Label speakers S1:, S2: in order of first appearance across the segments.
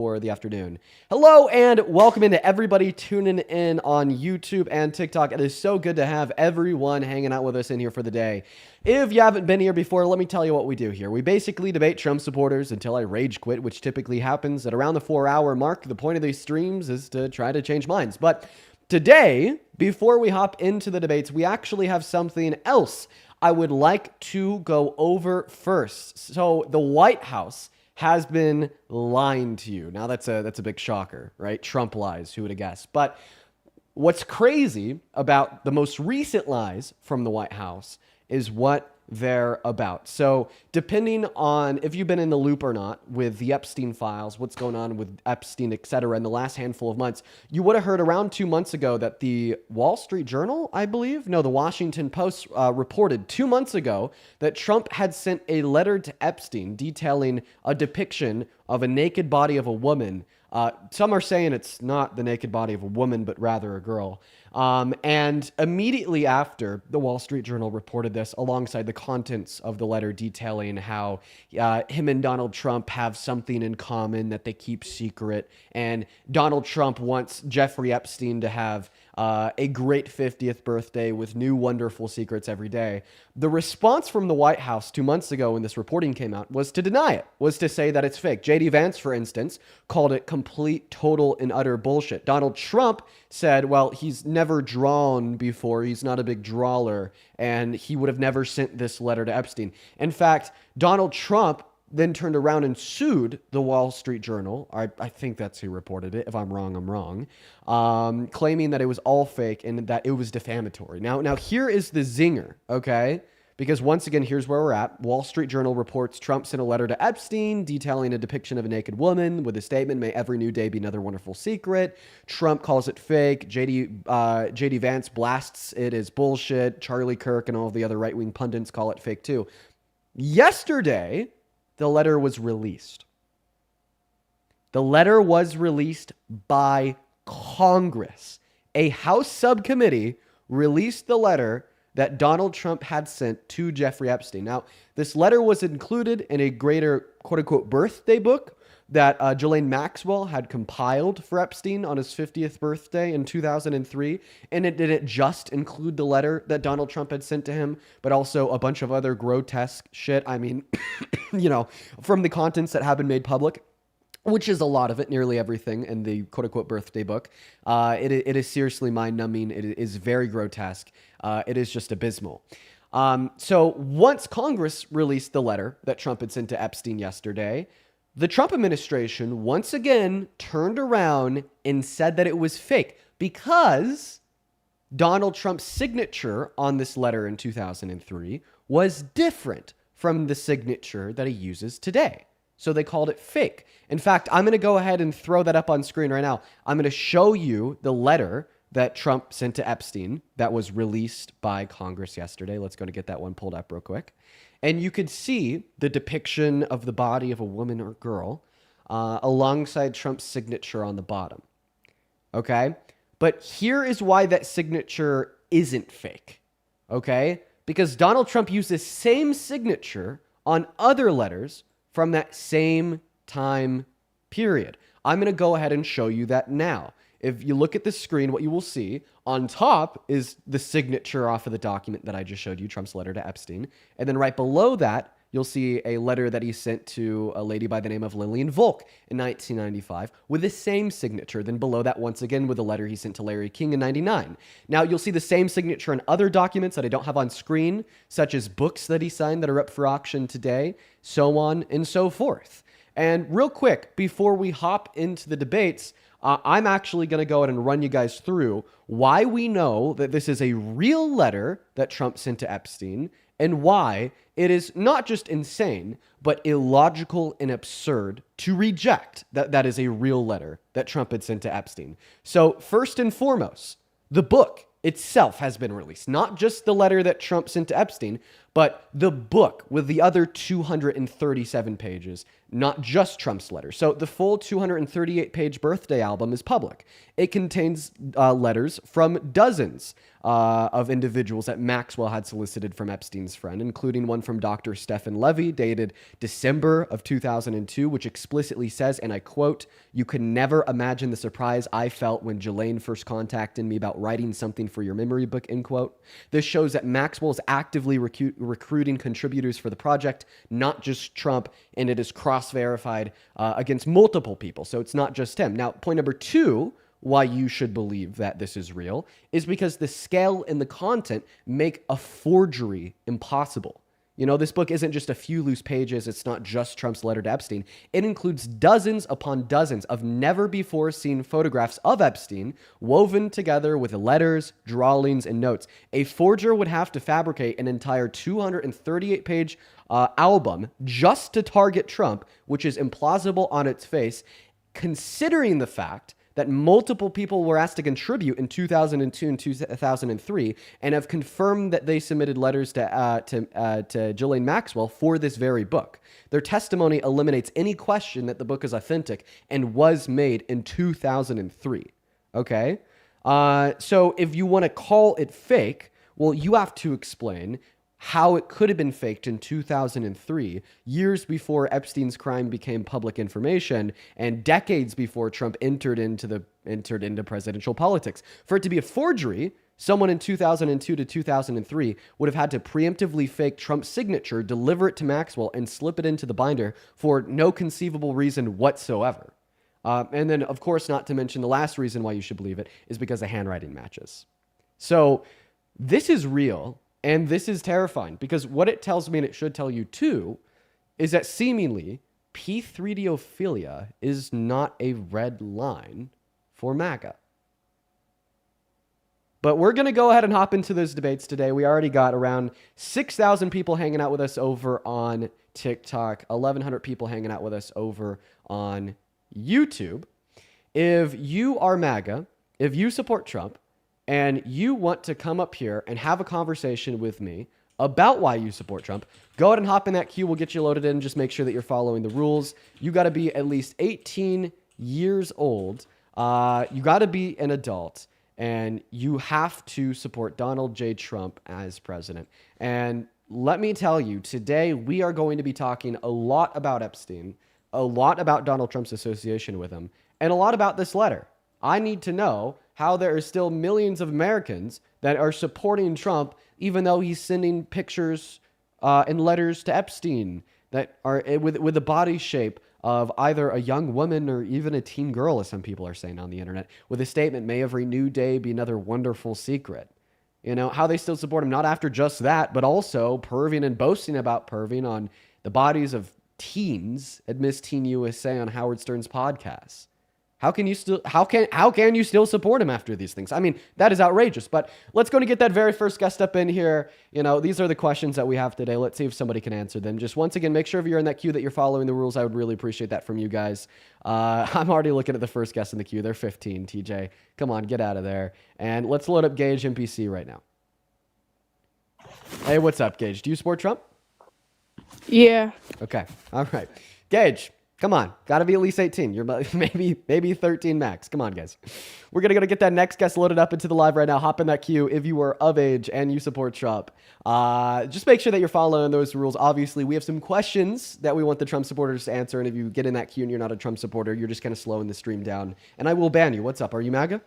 S1: for the afternoon. Hello and welcome into everybody tuning in on YouTube and TikTok. It is so good to have everyone hanging out with us in here for the day. If you haven't been here before, let me tell you what we do here. We basically debate Trump supporters until I rage quit, which typically happens at around the 4-hour mark. The point of these streams is to try to change minds. But today, before we hop into the debates, we actually have something else I would like to go over first. So the White House has been lying to you. Now that's a big shocker, right? Trump lies, who would have guessed? But what's crazy about the most recent lies from the White House is what they're about. So depending on if you've been in the loop or not with the Epstein files, what's going on with Epstein, etc., in the last handful of months, you would have heard around 2 months ago that the Wall Street Journal, I believe, no, the Washington Post reported 2 months ago that Trump had sent a letter to Epstein detailing a depiction of a naked body of a woman. Some are saying it's not the naked body of a woman, but rather a girl. And immediately after, the Wall Street Journal reported this alongside the contents of the letter detailing how him and Donald Trump have something in common that they keep secret. And Donald Trump wants Jeffrey Epstein to have a great 50th birthday with new wonderful secrets every day. The response from the White House 2 months ago when this reporting came out was to deny it, was to say that it's fake. J.D. Vance, for instance, called it complete, total, and utter bullshit. Donald Trump said, well, he's never drawn before. He's not a big drawer, and he would have never sent this letter to Epstein. In fact, Donald Trump then turned around and sued the Wall Street Journal. I think that's who reported it. If I'm wrong, I'm wrong. Claiming that it was all fake and that it was defamatory. Now here is the zinger, okay? Because once again, here's where we're at. Wall Street Journal reports Trump sent a letter to Epstein detailing a depiction of a naked woman with a statement, "May every new day be another wonderful secret." Trump calls it fake. J.D. Vance blasts it as bullshit. Charlie Kirk and all of the other right-wing pundits call it fake too. Yesterday, the letter was released. The letter was released by Congress. A House subcommittee released the letter that Donald Trump had sent to Jeffrey Epstein. Now, this letter was included in a greater quote-unquote birthday book that Ghislaine Maxwell had compiled for Epstein on his 50th birthday in 2003. And it didn't just include the letter that Donald Trump had sent to him, but also a bunch of other grotesque shit. I mean, from the contents that have been made public, which is a lot of it, nearly everything in the quote-unquote birthday book. It is seriously mind-numbing. It is very grotesque. It is just abysmal. So once Congress released the letter that Trump had sent to Epstein yesterday, the Trump administration once again turned around and said that it was fake because Donald Trump's signature on this letter in 2003 was different from the signature that he uses today. So they called it fake. In fact, I'm going to go ahead and throw that up on screen right now. I'm going to show you the letter that Trump sent to Epstein that was released by Congress yesterday. Let's go and get that one pulled up real quick. And you could see the depiction of the body of a woman or girl alongside Trump's signature on the bottom. Okay? But here is why that signature isn't fake. Okay? Because Donald Trump used the same signature on other letters from that same time period. I'm going to go ahead and show you that now. If you look at the screen, what you will see on top is the signature off of the document that I just showed you, Trump's letter to Epstein. And then right below that, you'll see a letter that he sent to a lady by the name of Lillian Volk in 1995 with the same signature. Then below that, once again, with a letter he sent to Larry King in 99. Now, you'll see the same signature in other documents that I don't have on screen, such as books that he signed that are up for auction today, so on and so forth. And real quick, before we hop into the debates, I'm actually going to go ahead and run you guys through why we know that this is a real letter that Trump sent to Epstein and why it is not just insane, but illogical and absurd to reject that that is a real letter that Trump had sent to Epstein. So first and foremost, the book itself has been released. Not just the letter that Trump sent to Epstein, But the book with the other 237 pages, not just Trump's letters. So the full 238-page birthday album is public. It contains letters from dozens of individuals that Maxwell had solicited from Epstein's friend, including one from Dr. Stephen Levy, dated December of 2002, which explicitly says, and I quote, "You can never imagine the surprise I felt when Jelaine first contacted me about writing something for your memory book," end quote. This shows that Maxwell is actively recruiting contributors for the project, not just Trump, and it is cross-verified against multiple people. So it's not just him. Now, point number two, why you should believe that this is real, is because the scale and the content make a forgery impossible. You know, this book isn't just a few loose pages. It's not just Trump's letter to Epstein. It includes dozens upon dozens of never-before-seen photographs of Epstein woven together with letters, drawings, and notes. A forger would have to fabricate an entire 238-page album just to target Trump, which is implausible on its face, considering the fact that multiple people were asked to contribute in 2002 and 2003 and have confirmed that they submitted letters to Ghislaine Maxwell for this very book. Their testimony eliminates any question that the book is authentic and was made in 2003. Okay? So if you want to call it fake, well, you have to explain how it could have been faked in 2003, years before Epstein's crime became public information, and decades before Trump entered into presidential politics. For it to be a forgery, someone in 2002 to 2003 would have had to preemptively fake Trump's signature, deliver it to Maxwell, and slip it into the binder for no conceivable reason whatsoever. And then, of course, not to mention the last reason why you should believe it is because the handwriting matches. So this is real. And this is terrifying because what it tells me, and it should tell you too, is that seemingly P3diophilia is not a red line for MAGA. But we're going to go ahead and hop into those debates today. We already got around 6,000 people hanging out with us over on TikTok, 1,100 people hanging out with us over on YouTube. If you are MAGA, if you support Trump, and you want to come up here and have a conversation with me about why you support Trump, go ahead and hop in that queue. We'll get you loaded in. Just make sure that you're following the rules. You got to be at least 18 years old. You got to be an adult. And you have to support Donald J. Trump as president. And let me tell you, today we are going to be talking a lot about Epstein, a lot about Donald Trump's association with him, and a lot about this letter. I need to know how there are still millions of Americans that are supporting Trump, even though he's sending pictures and letters to Epstein that are with the body shape of either a young woman or even a teen girl, as some people are saying on the internet, with a statement, "May every new day be another wonderful secret." You know, how they still support him, not after just that, but also perving and boasting about perving on the bodies of teens at Miss Teen USA on Howard Stern's podcast. How can you still support him after these things? I mean, that is outrageous. But let's go and get that very first guest up in here. You know, these are the questions that we have today. Let's see if somebody can answer them. Just once again, make sure if you're in that queue that you're following the rules. I would really appreciate that from you guys. I'm already looking at the first guest in the queue. They're 15, TJ. Come on, get out of there. And let's load up Gage NPC right now. Hey, what's up, Gage? Do you support Trump?
S2: Yeah.
S1: Okay. All right. Gage. Come on, gotta be at least 18. You're maybe 13 max. Come on, guys. We're gonna get that next guest loaded up into the live right now. Hop in that queue if you are of age and you support Trump. Just make sure that you're following those rules. Obviously, we have some questions that we want the Trump supporters to answer, and if you get in that queue and you're not a Trump supporter, you're just kind of slowing the stream down, and I will ban you. What's up? Are you MAGA?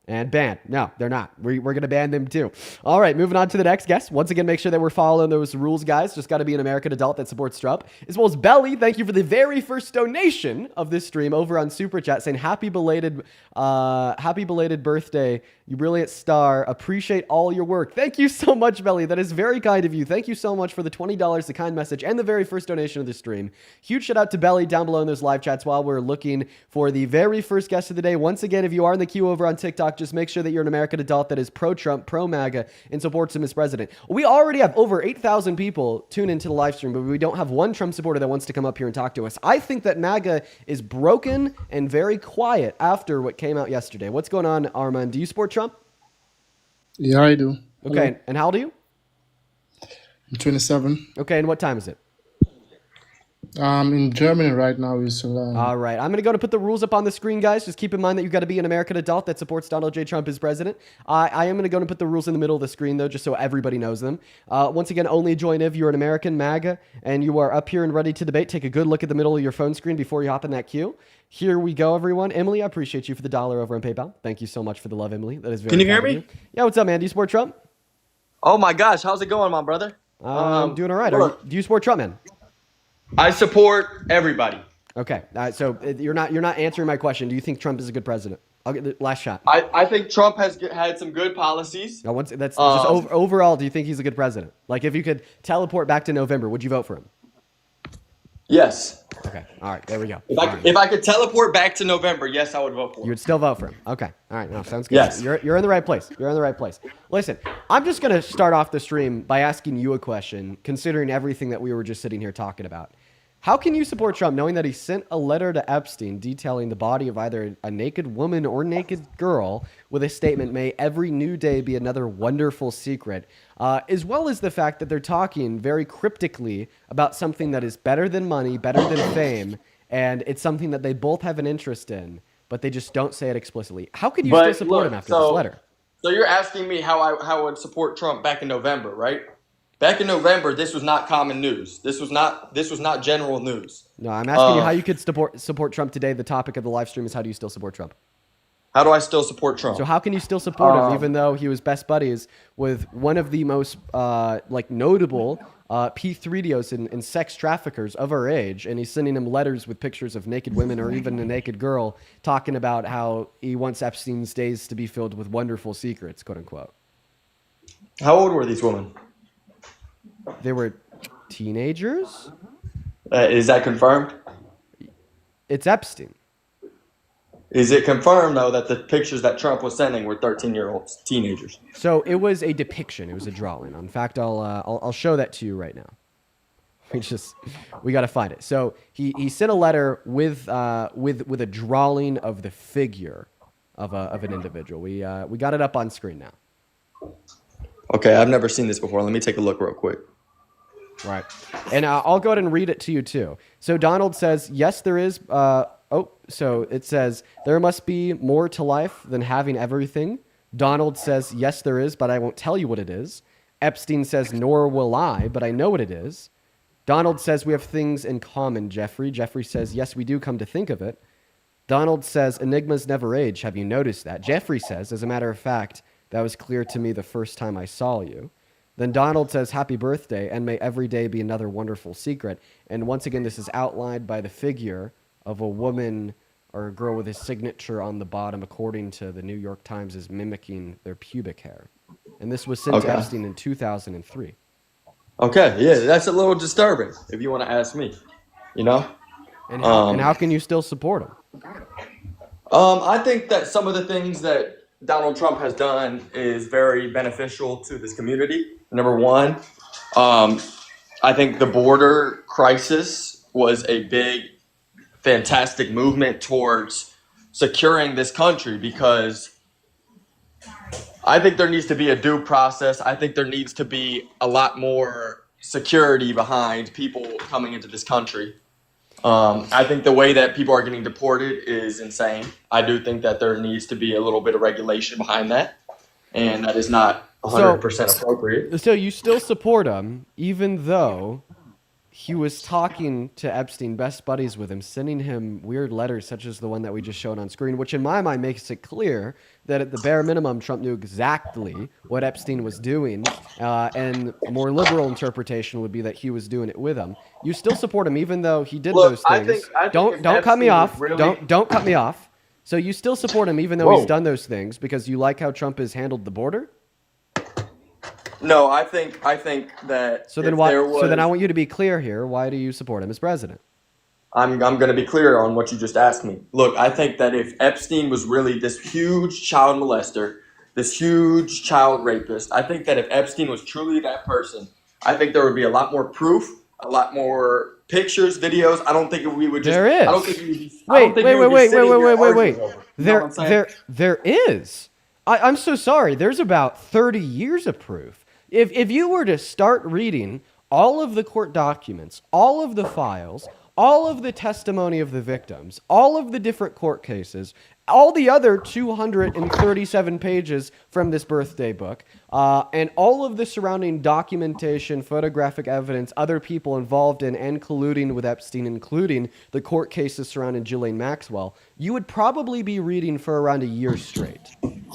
S1: And ban. No, they're not. We're going to ban them too. All right, moving on to the next guest. Once again, make sure that we're following those rules, guys. Just got to be an American adult that supports Trump. As well as Belly, thank you for the very first donation of this stream over on Super Chat, saying happy belated birthday, you brilliant star. Appreciate all your work. Thank you so much, Belly. That is very kind of you. Thank you so much for the $20, the kind message, and the very first donation of the stream. Huge shout out to Belly down below in those live chats while we're looking for the very first guest of the day. Once again, if you are in the queue over on TikTok, just make sure that you're an American adult that is pro-Trump, pro-MAGA, and supports him as president. We already have over 8,000 people tune into the live stream, but we don't have one Trump supporter that wants to come up here and talk to us. I think that MAGA is broken and very quiet after what came out yesterday. What's going on, Armand? Do you support Trump?
S3: Yeah, I do. Hello.
S1: Okay, and how old are you?
S3: I'm 27.
S1: Okay, and what time is it?
S3: In Germany right now. Is
S1: All right, I'm going to go to put the rules up on the screen, guys. Just keep in mind that you've got to be an American adult that supports Donald J. Trump as president. I am going to go and put the rules in the middle of the screen, though, just so everybody knows them. Once again, only join if you're an American MAGA and you are up here and ready to debate. Take a good look at the middle of your phone screen before you hop in that queue. Here we go, everyone. Emily, I appreciate you for the $1 over on PayPal. Thank you so much for the love, Emily. That is very
S4: Can you hear
S1: kind of
S4: me?
S1: you. Yeah, what's up, man? Do you support Trump?
S4: Oh my gosh, how's it going, my brother?
S1: I'm doing all right.
S4: Look,
S1: Do you support Trump, man?
S4: I support everybody.
S1: Okay, so you're not answering my question. Do you think Trump is a good president? I'll get the last shot.
S4: I think Trump has had some good policies.
S1: Now, that's just
S4: Um,
S1: overall. Do you think he's a good president? Like, if you could teleport back to November, would you vote for him?
S4: yes.
S1: Okay, all right, there we go.
S4: If
S1: All
S4: I
S1: right.
S4: if I could teleport back to November, yes, I would vote for
S1: You
S4: him.
S1: would still vote for him. Okay, all right, no, sounds good.
S4: Yes.
S1: You're in the right place. You're in the right place. Listen, I'm just gonna start off the stream by asking you a question, considering everything that we were just sitting here talking about. How can you support Trump knowing that he sent a letter to Epstein detailing the body of either a naked woman or naked girl with a statement, "May every new day be another wonderful secret," as well as the fact that they're talking very cryptically about something that is better than money, better than fame, and it's something that they both have an interest in, but they just don't say it explicitly. How could you still
S4: But
S1: support
S4: look,
S1: him after this letter?
S4: so you're asking me how I would support Trump back in November, right? Back in November, this was not common news. This was not general news.
S1: No, I'm asking you how you could support Trump today. The topic of the live stream is how do you still support Trump?
S4: How do I still support Trump?
S1: So how can you still support him even though he was best buddies with one of the most notable P3DOs and sex traffickers of our age, and he's sending him letters with pictures of naked women or even a naked girl talking about how he wants Epstein's days to be filled with wonderful secrets, quote unquote.
S4: How old were these women?
S1: They were teenagers?
S4: Is that confirmed?
S1: It's Epstein.
S4: Is it confirmed though that the pictures that Trump was sending were 13-year-olds, teenagers?
S1: So it was a depiction. It was a drawing. In fact, I'll show that to you right now. We got to find it. So he sent a letter with a drawing of the figure of an individual. We got it up on screen now.
S4: Okay, I've never seen this before. Let me take a look real quick.
S1: Right. And I'll go ahead and read it to you too. So Donald says, yes, there is. So it says, there must be more to life than having everything. Donald says, yes, there is, but I won't tell you what it is. Epstein says, nor will I, but I know what it is. Donald says, we have things in common, Jeffrey. Jeffrey says, yes, we do, come to think of it. Donald says, enigmas never age. Have you noticed that? Jeffrey says, as a matter of fact, that was clear to me the first time I saw you. Then Donald says, happy birthday, and may every day be another wonderful secret. And once again, this is outlined by the figure of a woman or a girl with a signature on the bottom, according to the New York Times, is mimicking their pubic hair. And this was sent to
S4: Okay.
S1: Epstein in 2003.
S4: Okay, yeah, that's a little disturbing, if you want to ask me. You know?
S1: And
S4: Um,
S1: how can you still support him?
S4: I think that some of the things that Donald Trump has done is very beneficial to this community. Number one, I think the border crisis was a big, fantastic movement towards securing this country because I think there needs to be a due process. I think there needs to be a lot more security behind people coming into this country. I think the way that people are getting deported is insane. I do think that there needs to be a little bit of regulation behind that, and that is not 100% appropriate.
S1: So you still support him, even though he was talking to Epstein, best buddies with him, sending him weird letters such as the one that we just showed on screen, which in my mind makes it clear that at the bare minimum, Trump knew exactly what Epstein was doing. And a more liberal interpretation would be that he was doing it with him. You still support him, even though he did
S4: Look,
S1: those
S4: I
S1: things.
S4: think
S1: Don't
S4: if
S1: cut me
S4: Epstein
S1: off.
S4: really-
S1: Don't cut me off. So you still support him, even though he's
S4: Whoa.
S1: done those things, because you like how Trump has handled the border?
S4: No, I think that
S1: So then
S4: if
S1: why?
S4: there was,
S1: So then I want you to be clear here. Why do you support him as president?
S4: I'm going to be clear on what you just asked me. Look, I think that if Epstein was really this huge child molester, this huge child rapist, I think that if Epstein was truly that person, I think there would be a lot more proof, a lot more pictures, videos. I don't think we would just.
S1: There is.
S4: I don't think we would be. I don't
S1: Wait,
S4: think
S1: wait,
S4: we would
S1: wait,
S4: be
S1: wait,
S4: sitting
S1: wait,
S4: here
S1: wait, wait,
S4: arguing
S1: wait.
S4: over it. You know what I'm saying?
S1: There is. I'm so sorry. There's about 30 years of proof. If you were to start reading all of the court documents, all of the files, all of the testimony of the victims, all of the different court cases, all the other 237 pages from this birthday book, and all of the surrounding documentation, photographic evidence, other people involved in and colluding with Epstein, including the court cases surrounding Ghislaine Maxwell, you would probably be reading for around a year straight.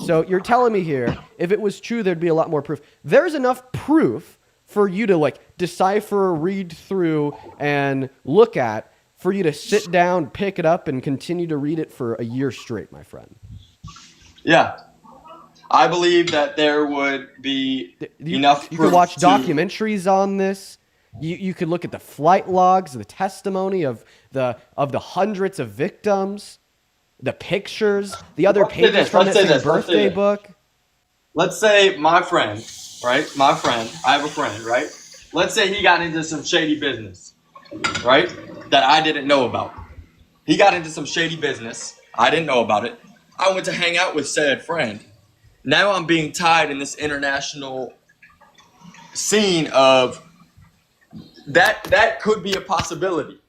S1: So you're telling me here, if it was true, there'd be a lot more proof. There's enough proof for you to like decipher, read through, and look at, for you to sit down, pick it up, and continue to read it for a year straight, my friend.
S4: Yeah. I believe that there would be enough proof.
S1: You could watch documentaries on this. You could look at the flight logs, the testimony of the hundreds of victims, the pictures, the other pages from that same birthday book.
S4: Let's say my friend, right? My friend, I have a friend, right? Let's say he got into some shady business, right? That I didn't know about. He got into some shady business. I didn't know about it. I went to hang out with said friend. Now I'm being tied in this international scene of that could be a possibility.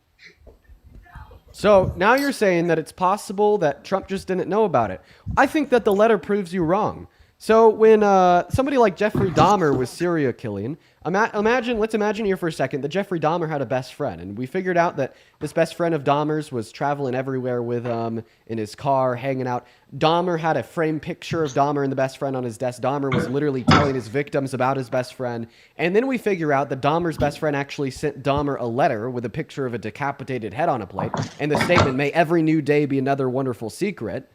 S1: So now you're saying that it's possible that Trump just didn't know about it. I think that the letter proves you wrong. So when somebody like Jeffrey Dahmer was serial killing, let's imagine here for a second that Jeffrey Dahmer had a best friend, and we figured out that this best friend of Dahmer's was traveling everywhere with him in his car, hanging out. Dahmer had a framed picture of Dahmer and the best friend on his desk. Dahmer was literally telling his victims about his best friend, and then we figure out that Dahmer's best friend actually sent Dahmer a letter with a picture of a decapitated head on a plate, and the statement, "May every new day be another wonderful secret."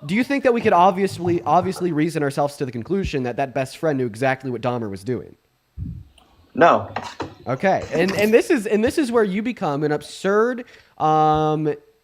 S1: Do you think that we could obviously reason ourselves to the conclusion that that best friend knew exactly what Dahmer was doing?
S4: No.
S1: Okay, and this is where you become an absurd,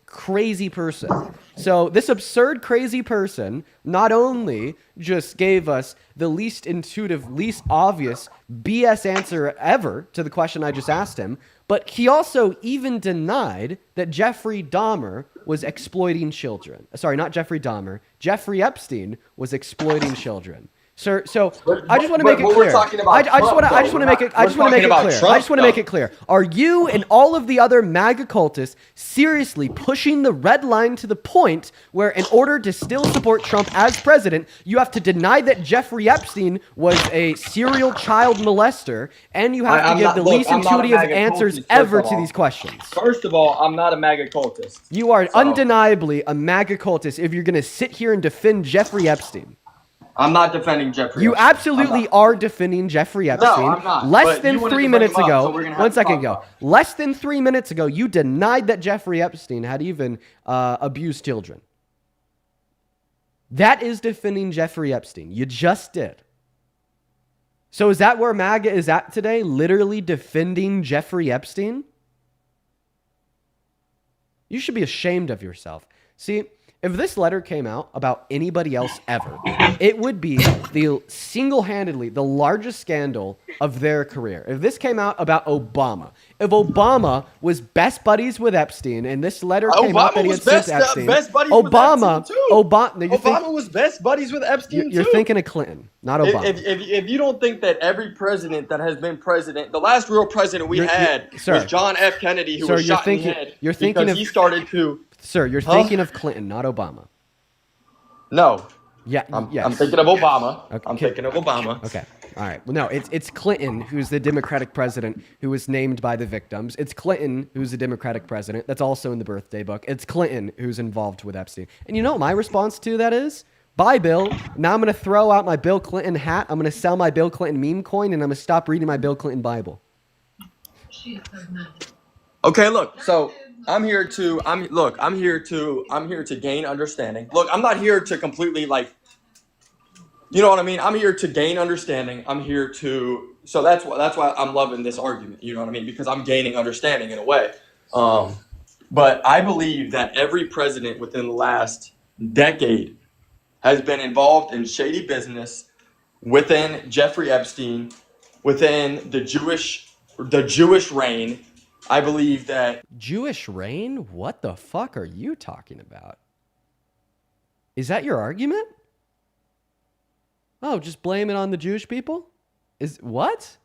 S1: crazy person. So this absurd, crazy person not only just gave us the least intuitive, least obvious BS answer ever to the question I just asked him, but he also even denied that Jeffrey Dahmer was exploiting children. Sorry, not Jeffrey Dahmer. Jeffrey Epstein was exploiting children. Sir, so I just want to make it clear. I just want to make it clear. Are you and all of the other MAGA cultists seriously pushing the red line to the point where, in order to still support Trump as president, you have to deny that Jeffrey Epstein was a serial child molester, and you have to give the least intuitive answers ever to these questions?
S4: First of all, I'm not a MAGA cultist.
S1: You are undeniably a MAGA cultist if you're going to sit here and defend Jeffrey Epstein.
S4: I'm not defending Jeffrey Epstein.
S1: You absolutely are defending Jeffrey Epstein.
S4: No, I'm not.
S1: Less than 3 minutes ago, 1 second ago, less than 3 minutes ago, you denied that Jeffrey Epstein had even abused children. That is defending Jeffrey Epstein. You just did. So is that where MAGA is at today? Literally defending Jeffrey Epstein? You should be ashamed of yourself. See, if this letter came out about anybody else ever, it would be single-handedly the largest scandal of their career. If this came out about Obama, if Obama was best buddies with Epstein, and this letter came out that he had sent to Epstein, Obama
S4: was best buddies with Epstein too.
S1: You're thinking of Clinton, not Obama.
S4: If you don't think that every president that has been president, the last real president we had was John F. Kennedy, who was shot in the head because he started to.
S1: Sir, you're thinking of Clinton, not Obama.
S4: No.
S1: Yeah.
S4: I'm thinking of Obama.
S1: Okay.
S4: I'm thinking of Obama.
S1: Okay. All right. Well, no, it's Clinton who's the Democratic president who was named by the victims. It's Clinton who's the Democratic president. That's also in the birthday book. It's Clinton who's involved with Epstein. And you know what my response to that is? Bye, Bill. Now I'm going to throw out my Bill Clinton hat. I'm going to sell my Bill Clinton meme coin, and I'm going to stop reading my Bill Clinton Bible.
S4: Okay, look. So I'm here to gain understanding. Look, I'm not here to completely you know what I mean? I'm here to gain understanding. So that's why I'm loving this argument. You know what I mean? Because I'm gaining understanding in a way. But I believe that every president within the last decade has been involved in shady business within Jeffrey Epstein, within the Jewish reign. I believe that...
S1: Jewish reign? What the fuck are you talking about? Is that your argument? Oh, just blame it on the Jewish people? Is what?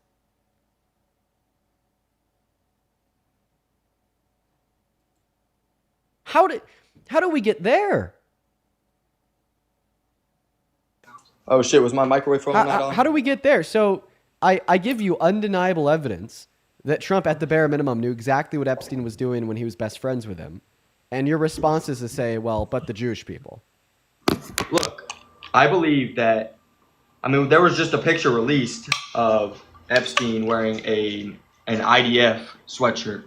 S1: How do we get there?
S4: Oh shit, was my microwave phone not on?
S1: How do we get there? So I give you undeniable evidence that Trump, at the bare minimum, knew exactly what Epstein was doing when he was best friends with him. And your response is to say, well, but the Jewish people.
S4: Look, I believe that, I mean, there was just a picture released of Epstein wearing an IDF sweatshirt.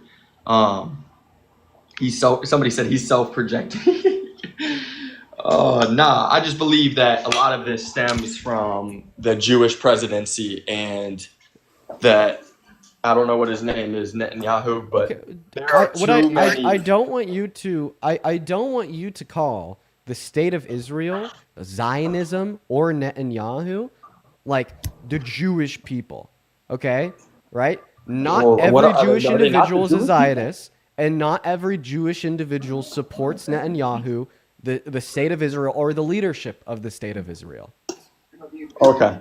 S4: Somebody said he's self-projecting. Nah, I just believe that a lot of this stems from the Jewish presidency and that, I don't know what his name is, Netanyahu, but
S1: Okay.
S4: there are too many.
S1: I don't want you to I don't want you to call the state of Israel, Zionism, or Netanyahu like the Jewish people. Okay? Right? Not
S4: Well,
S1: every
S4: what are
S1: Jewish
S4: they not the
S1: individual is a
S4: Jewish
S1: Zionist, and not every Jewish individual supports Netanyahu, the state of Israel, or the leadership of the state of Israel.
S4: Okay.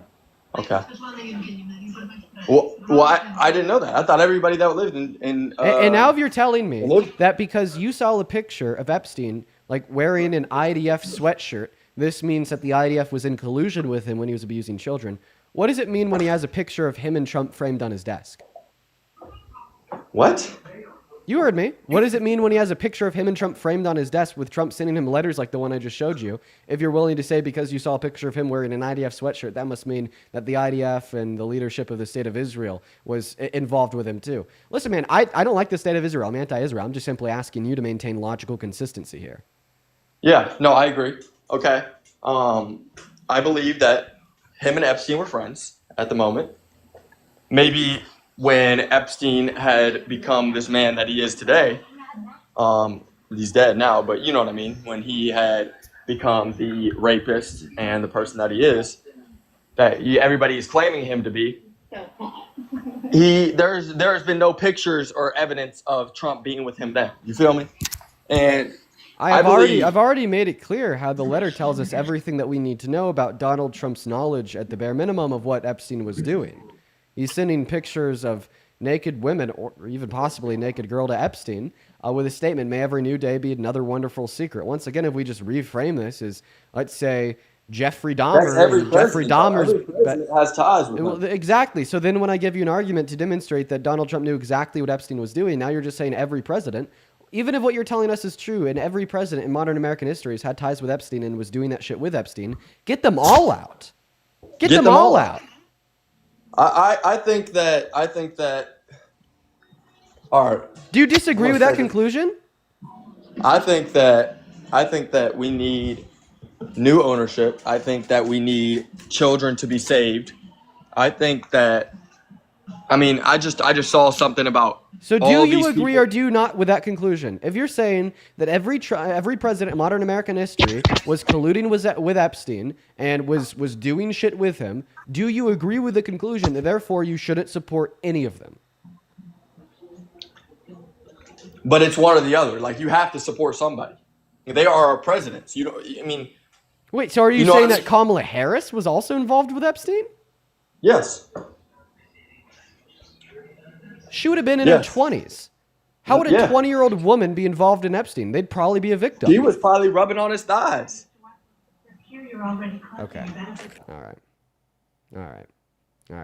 S4: Well, I didn't know that. I thought everybody that lived in
S1: And now if you're telling me
S4: Hello?
S1: that because you saw a picture of Epstein like wearing an IDF sweatshirt, this means that the IDF was in collusion with him when he was abusing children. What does it mean when he has a picture of him and Trump framed on his desk?
S4: What?
S1: You heard me. What does it mean when he has a picture of him and Trump framed on his desk with Trump sending him letters like the one I just showed you? If you're willing to say because you saw a picture of him wearing an IDF sweatshirt, that must mean that the IDF and the leadership of the state of Israel was involved with him too. Listen, man, I don't like the state of Israel. I'm anti-Israel. I'm just simply asking you to maintain logical consistency here.
S4: Yeah, no, I agree. Okay. I believe that him and Epstein were friends at the moment. Maybe when Epstein had become this man that he is today, he's dead now, but you know what I mean, when he had become the rapist and the person that he is, everybody is claiming him to be, there's been no pictures or evidence of Trump being with him then. You feel me? And
S1: I've already made it clear how the letter tells us everything that we need to know about Donald Trump's knowledge at the bare minimum of what Epstein was doing. He's sending pictures of naked women or even possibly a naked girl to Epstein with a statement, may every new day be another wonderful secret. Once again, if we just reframe this as, let's say, Jeffrey Dahmer.
S4: every
S1: Jeffrey Dahmer's
S4: president has ties with him.
S1: well, exactly. So then when I give you an argument to demonstrate that Donald Trump knew exactly what Epstein was doing, now you're just saying every president. Even if what you're telling us is true, and every president in modern American history has had ties with Epstein and was doing that shit with Epstein, get them all out. Get them all out.
S4: I think that. All right.
S1: Do you disagree with that conclusion?
S4: I think that we need new ownership. I think that we need children to be saved. I think that. I mean, I just saw something about.
S1: So do
S4: all
S1: you
S4: these
S1: agree
S4: people.
S1: or do you not with that conclusion? If you're saying that every president in modern American history was colluding with Epstein and was doing shit with him, do you agree with the conclusion that therefore you shouldn't support any of them?
S4: But it's one or the other. Like, you have to support somebody. They are our presidents. You know. I mean.
S1: Wait, so are you
S4: know,
S1: saying that Kamala Harris was also involved with Epstein?
S4: Yes.
S1: She would have been in
S4: Yes.
S1: her 20s. How would a
S4: Yeah.
S1: 20-year-old woman be involved in Epstein? They'd probably be a victim.
S4: He was probably rubbing on his thighs.
S1: Okay. All right.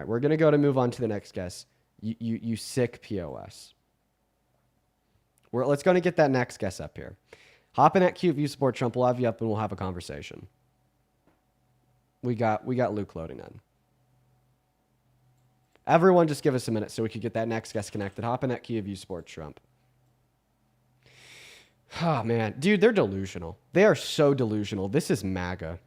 S1: We're going to move on to the next guest. You sick POS. Let's go and get that next guest up here. Hop in at Q if you support Trump. We'll have you up and we'll have a conversation. We got Luke loading in. Everyone just give us a minute so we could get that next guest connected. Hop in that key if you support Trump. Oh, man. Dude, they're delusional. They are so delusional. This is MAGA.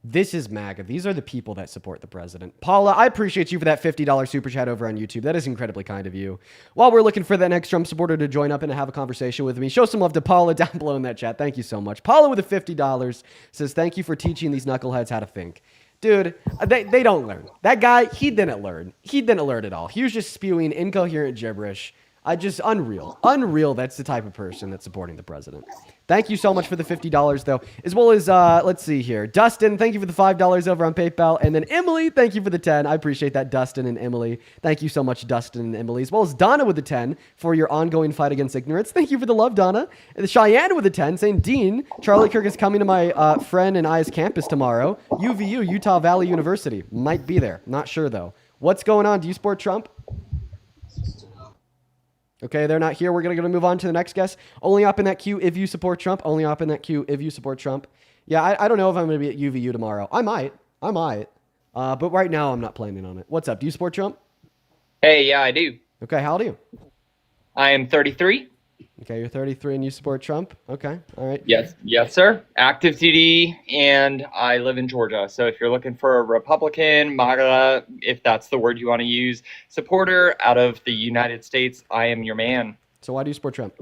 S1: This is MAGA. These are the people that support the president. Paula, I appreciate you for that $50 super chat over on YouTube. That is incredibly kind of you. While we're looking for that next Trump supporter to join up and have a conversation with me, show some love to Paula down below in that chat. Thank you so much. Paula with the $50 says, thank you for teaching these knuckleheads how to think. Dude, they don't learn. That guy, he didn't learn. He didn't learn at all. He was just spewing incoherent gibberish. Unreal. That's the type of person that's supporting the president. Thank you so much for the $50, though, as well as, let's see here. Dustin, thank you for the $5 over on PayPal. And then Emily, thank you for the 10. I appreciate that, Dustin and Emily. Thank you so much, Dustin and Emily, as well as Donna with the 10 for your ongoing fight against ignorance. Thank you for the love, Donna. And Cheyenne with the 10 saying, Dean, Charlie Kirk is coming to my friend and I's campus tomorrow. UVU, Utah Valley University. Might be there. Not sure, though. What's going on? Do you support Trump? Okay, they're not here. We're going to move on to the next guest. Only up in that queue if you support Trump. Only up in that queue if you support Trump. Yeah, I don't know if I'm going to be at UVU tomorrow. I might. But right now, I'm not planning on it. What's up? Do you support Trump?
S5: Hey, yeah, I do.
S1: Okay, how old are you?
S5: I am 33.
S1: Okay, you're 33 and you support Trump? Okay, all right.
S5: Yes, sir. Active duty, and I live in Georgia. So if you're looking for a Republican, MAGA, if that's the word you want to use, supporter out of the United States, I am your man.
S1: So why do you support Trump?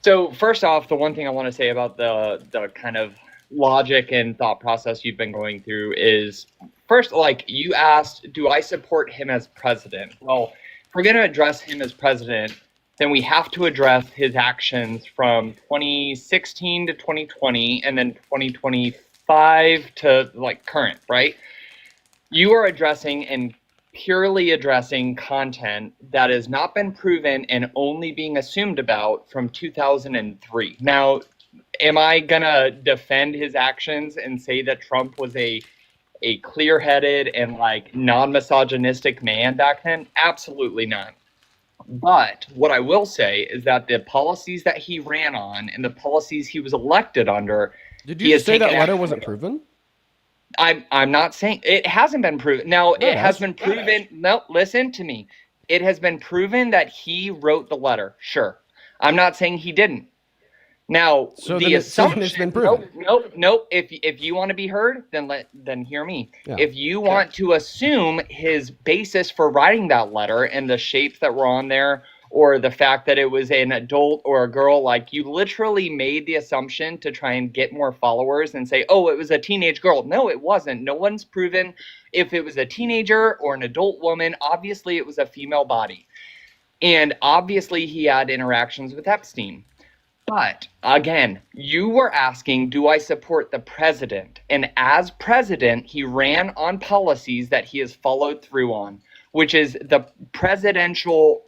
S5: So first off, the one thing I want to say about the kind of logic and thought process you've been going through is, first, like you asked, do I support him as president? Well, if we're going to address him as president, then we have to address his actions from 2016 to 2020 and then 2025 to like current, right? You are addressing and purely addressing content that has not been proven and only being assumed about from 2003. Now, am I gonna defend his actions and say that Trump was a clear-headed and like non-misogynistic man back then? Absolutely not. But what I will say is that the policies that he ran on and the policies he was elected under.
S1: Did you just say that letter wasn't proven?
S5: I'm not saying it hasn't been proven. Now it has been proven. No, listen to me. It has been proven that he wrote the letter. Sure. I'm not saying he didn't. Now the assumption
S1: it's been proven.
S5: Nope. If you want to be heard, then hear me.
S1: Yeah.
S5: If you want to assume his basis for writing that letter and the shapes that were on there, or the fact that it was an adult or a girl, like you literally made the assumption to try and get more followers and say, oh, it was a teenage girl. No, it wasn't. No one's proven if it was a teenager or an adult woman. Obviously, it was a female body. And obviously, he had interactions with Epstein. But again, you were asking, do I support the president? And as president, he ran on policies that he has followed through on, which is the presidential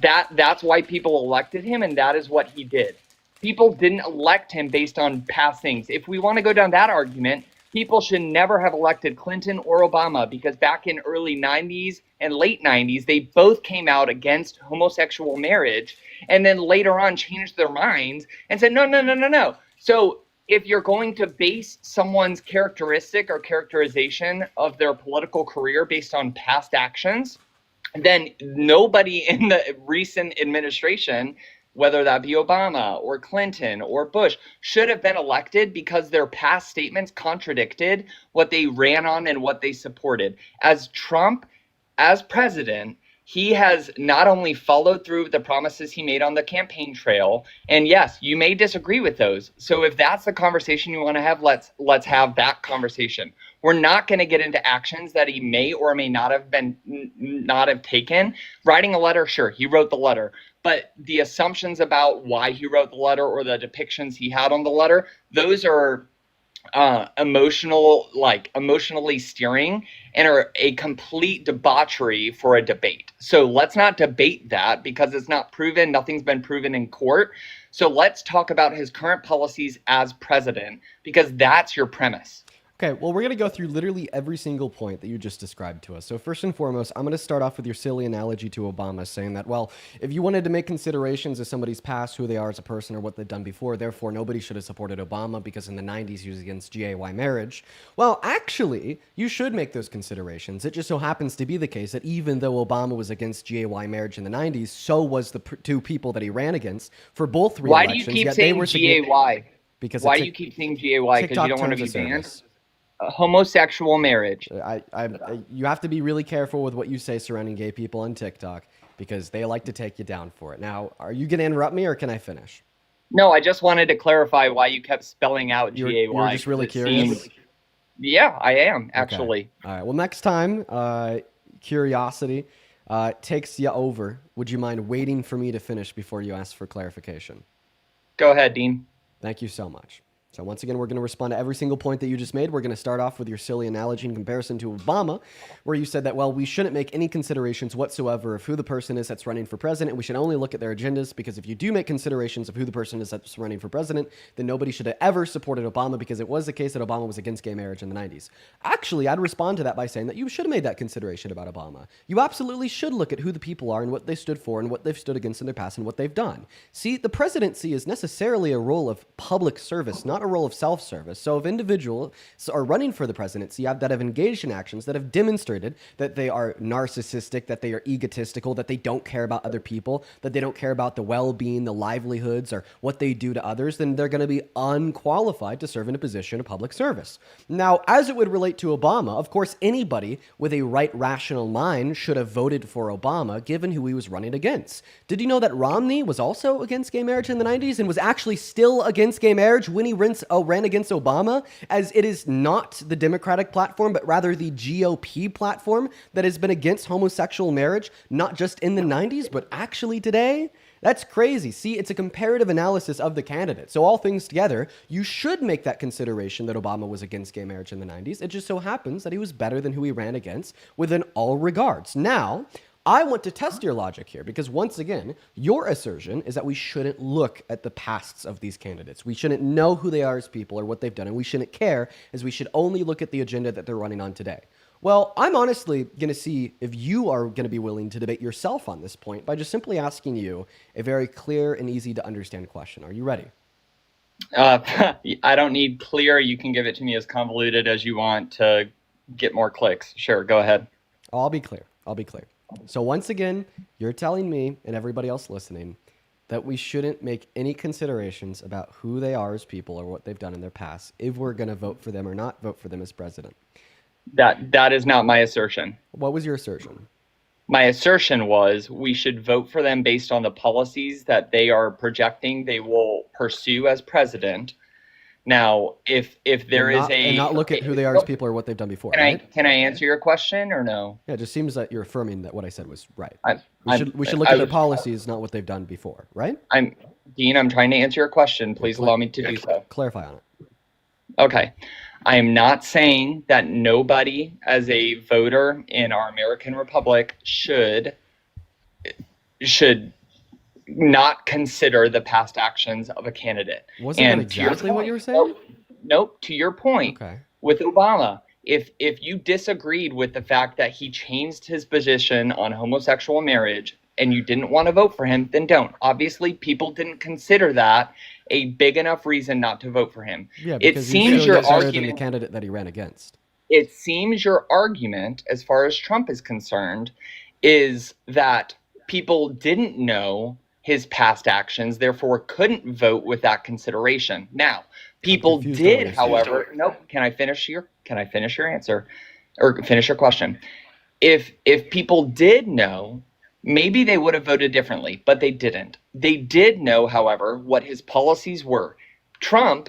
S5: that's why people elected him, and that is what he did. People didn't elect him based on past things. If we want to go down that argument, people should never have elected Clinton or Obama, because back in early 90s and late 90s, they both came out against homosexual marriage and then later on changed their minds and said, no. So if you're going to base someone's characteristic or characterization of their political career based on past actions, then nobody in the recent administration, whether that be Obama or Clinton or Bush, should have been elected because their past statements contradicted what they ran on and what they supported. As Trump, as president, he has not only followed through with the promises he made on the campaign trail, and yes, you may disagree with those. So if that's the conversation you want to have, let's have that conversation. We're not going to get into actions that he may or may not have taken. Writing a letter, sure, he wrote the letter. But the assumptions about why he wrote the letter or the depictions he had on the letter, those are emotionally steering and are a complete debauchery for a debate. So let's not debate that because it's not proven. Nothing's been proven in court. So let's talk about his current policies as president, because that's your premise.
S1: Okay, well, we're going to go through literally every single point that you just described to us. So first and foremost, I'm going to start off with your silly analogy to Obama, saying that, well, if you wanted to make considerations of somebody's past, who they are as a person, or what they've done before, therefore nobody should have supported Obama because in the 90s he was against GAY marriage. Well, actually, you should make those considerations. It just so happens to be the case that even though Obama was against GAY marriage in the 90s, so was the two people that he ran against for both re-elections.
S5: Why do you keep saying GAY?
S1: Because
S5: why do you keep saying GAY? Because you don't want to be banned? Homosexual marriage.
S1: You have to be really careful with what you say surrounding gay people on TikTok because they like to take you down for it. Now, are you going to interrupt me or can I finish?
S5: No, I just wanted to clarify why you kept spelling out GAY.
S1: You're just really curious?
S5: Yeah, I am, actually.
S1: Okay. All right. Well, next time, curiosity. takes you over. Would you mind waiting for me to finish before you ask for clarification?
S5: Go ahead, Dean.
S1: Thank you so much. So once again, we're going to respond to every single point that you just made. We're going to start off with your silly analogy in comparison to Obama, where you said that, well, we shouldn't make any considerations whatsoever of who the person is that's running for president. We should only look at their agendas, because if you do make considerations of who the person is that's running for president, then nobody should have ever supported Obama, because it was the case that Obama was against gay marriage in the 90s. Actually, I'd respond to that by saying that you should have made that consideration about Obama. You absolutely should look at who the people are and what they stood for and what they've stood against in their past and what they've done. See, the presidency is necessarily a role of public service, not a role of self-service. So if individuals are running for the presidency that have engaged in actions that have demonstrated that they are narcissistic, that they are egotistical, that they don't care about other people, that they don't care about the well-being, the livelihoods, or what they do to others, then they're going to be unqualified to serve in a position of public service. Now, as it would relate to Obama, of course, anybody with a right rational mind should have voted for Obama, given who he was running against. Did you know that Romney was also against gay marriage in the 90s and was actually still against gay marriage when he ran against Obama, as it is not the Democratic platform, but rather the GOP platform that has been against homosexual marriage, not just in the 90s, but actually today? That's crazy. See, it's a comparative analysis of the candidate. So all things together, you should make that consideration that Obama was against gay marriage in the 90s. It just so happens that he was better than who he ran against within all regards. Now, I want to test your logic here, because once again, your assertion is that we shouldn't look at the pasts of these candidates. We shouldn't know who they are as people or what they've done, and we shouldn't care, as we should only look at the agenda that they're running on today. Well, I'm honestly going to see if you are going to be willing to debate yourself on this point by just simply asking you a very clear and easy to understand question. Are you ready?
S5: I don't need clear. You can give it to me as convoluted as you want to get more clicks. Sure, go ahead.
S1: I'll be clear. So once again, you're telling me and everybody else listening that we shouldn't make any considerations about who they are as people or what they've done in their past if we're going to vote for them or not vote for them as president.
S5: That is not my assertion.
S1: What was your assertion?
S5: My assertion was we should vote for them based on the policies that they are projecting they will pursue as president. Now, if there is
S1: and not look at who they are as people or what they've done before.
S5: Can I answer your question or no?
S1: Yeah, it just seems that you're affirming that what I said was right. We should look
S5: I
S1: at their policies, not what they've done before, right?
S5: Dean, I'm trying to answer your question. Please allow me to do so.
S1: Clarify on it.
S5: Okay. I am not saying that nobody as a voter in our American Republic should not consider the past actions of a candidate.
S1: Wasn't that exactly what you were saying?
S5: Nope. To your point,
S1: okay.
S5: With Obama, if you disagreed with the fact that he changed his position on homosexual marriage and you didn't want to vote for him, then don't. Obviously, people didn't consider that a big enough reason not to vote for him.
S1: Yeah, because
S5: it seems your argument
S1: than the candidate that he ran against.
S5: It seems your argument, as far as Trump is concerned, is that people didn't know his past actions, therefore couldn't vote with that consideration. Now, people did, however. Nope. Can I finish your answer, or finish your question? If people did know, maybe they would have voted differently, but they didn't. They did know, however, what his policies were. Trump,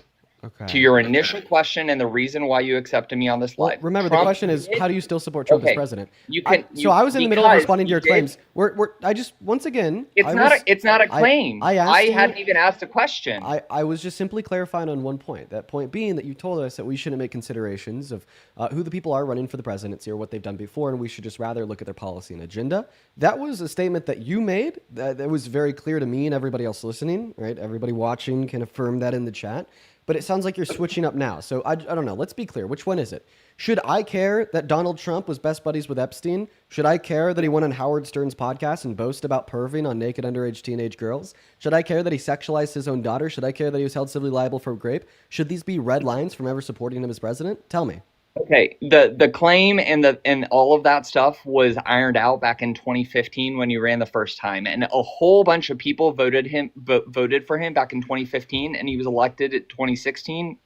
S5: to your initial question and the reason why you accepted me on this slide.
S1: Well, remember, the question is, how do you still support Trump as president? I was in the middle of responding to your claims. Once again,
S5: it's not a claim. I hadn't even asked a question.
S1: I was just simply clarifying on one point. That point being that you told us that we shouldn't make considerations of who the people are running for the presidency or what they've done before, and we should just rather look at their policy and agenda. That was a statement that you made. That was very clear to me and everybody else listening, right? Everybody watching can affirm that in the chat. But it sounds like you're switching up now. So I don't know. Let's be clear. Which one is it? Should I care that Donald Trump was best buddies with Epstein? Should I care that he went on Howard Stern's podcast and boast about perving on naked underage teenage girls? Should I care that he sexualized his own daughter? Should I care that he was held civilly liable for rape? Should these be red lines from ever supporting him as president? Tell me.
S5: Okay, the claim and all of that stuff was ironed out back in 2015 when you ran the first time, and a whole bunch of people voted for him back in 2015, and he was elected at 2016,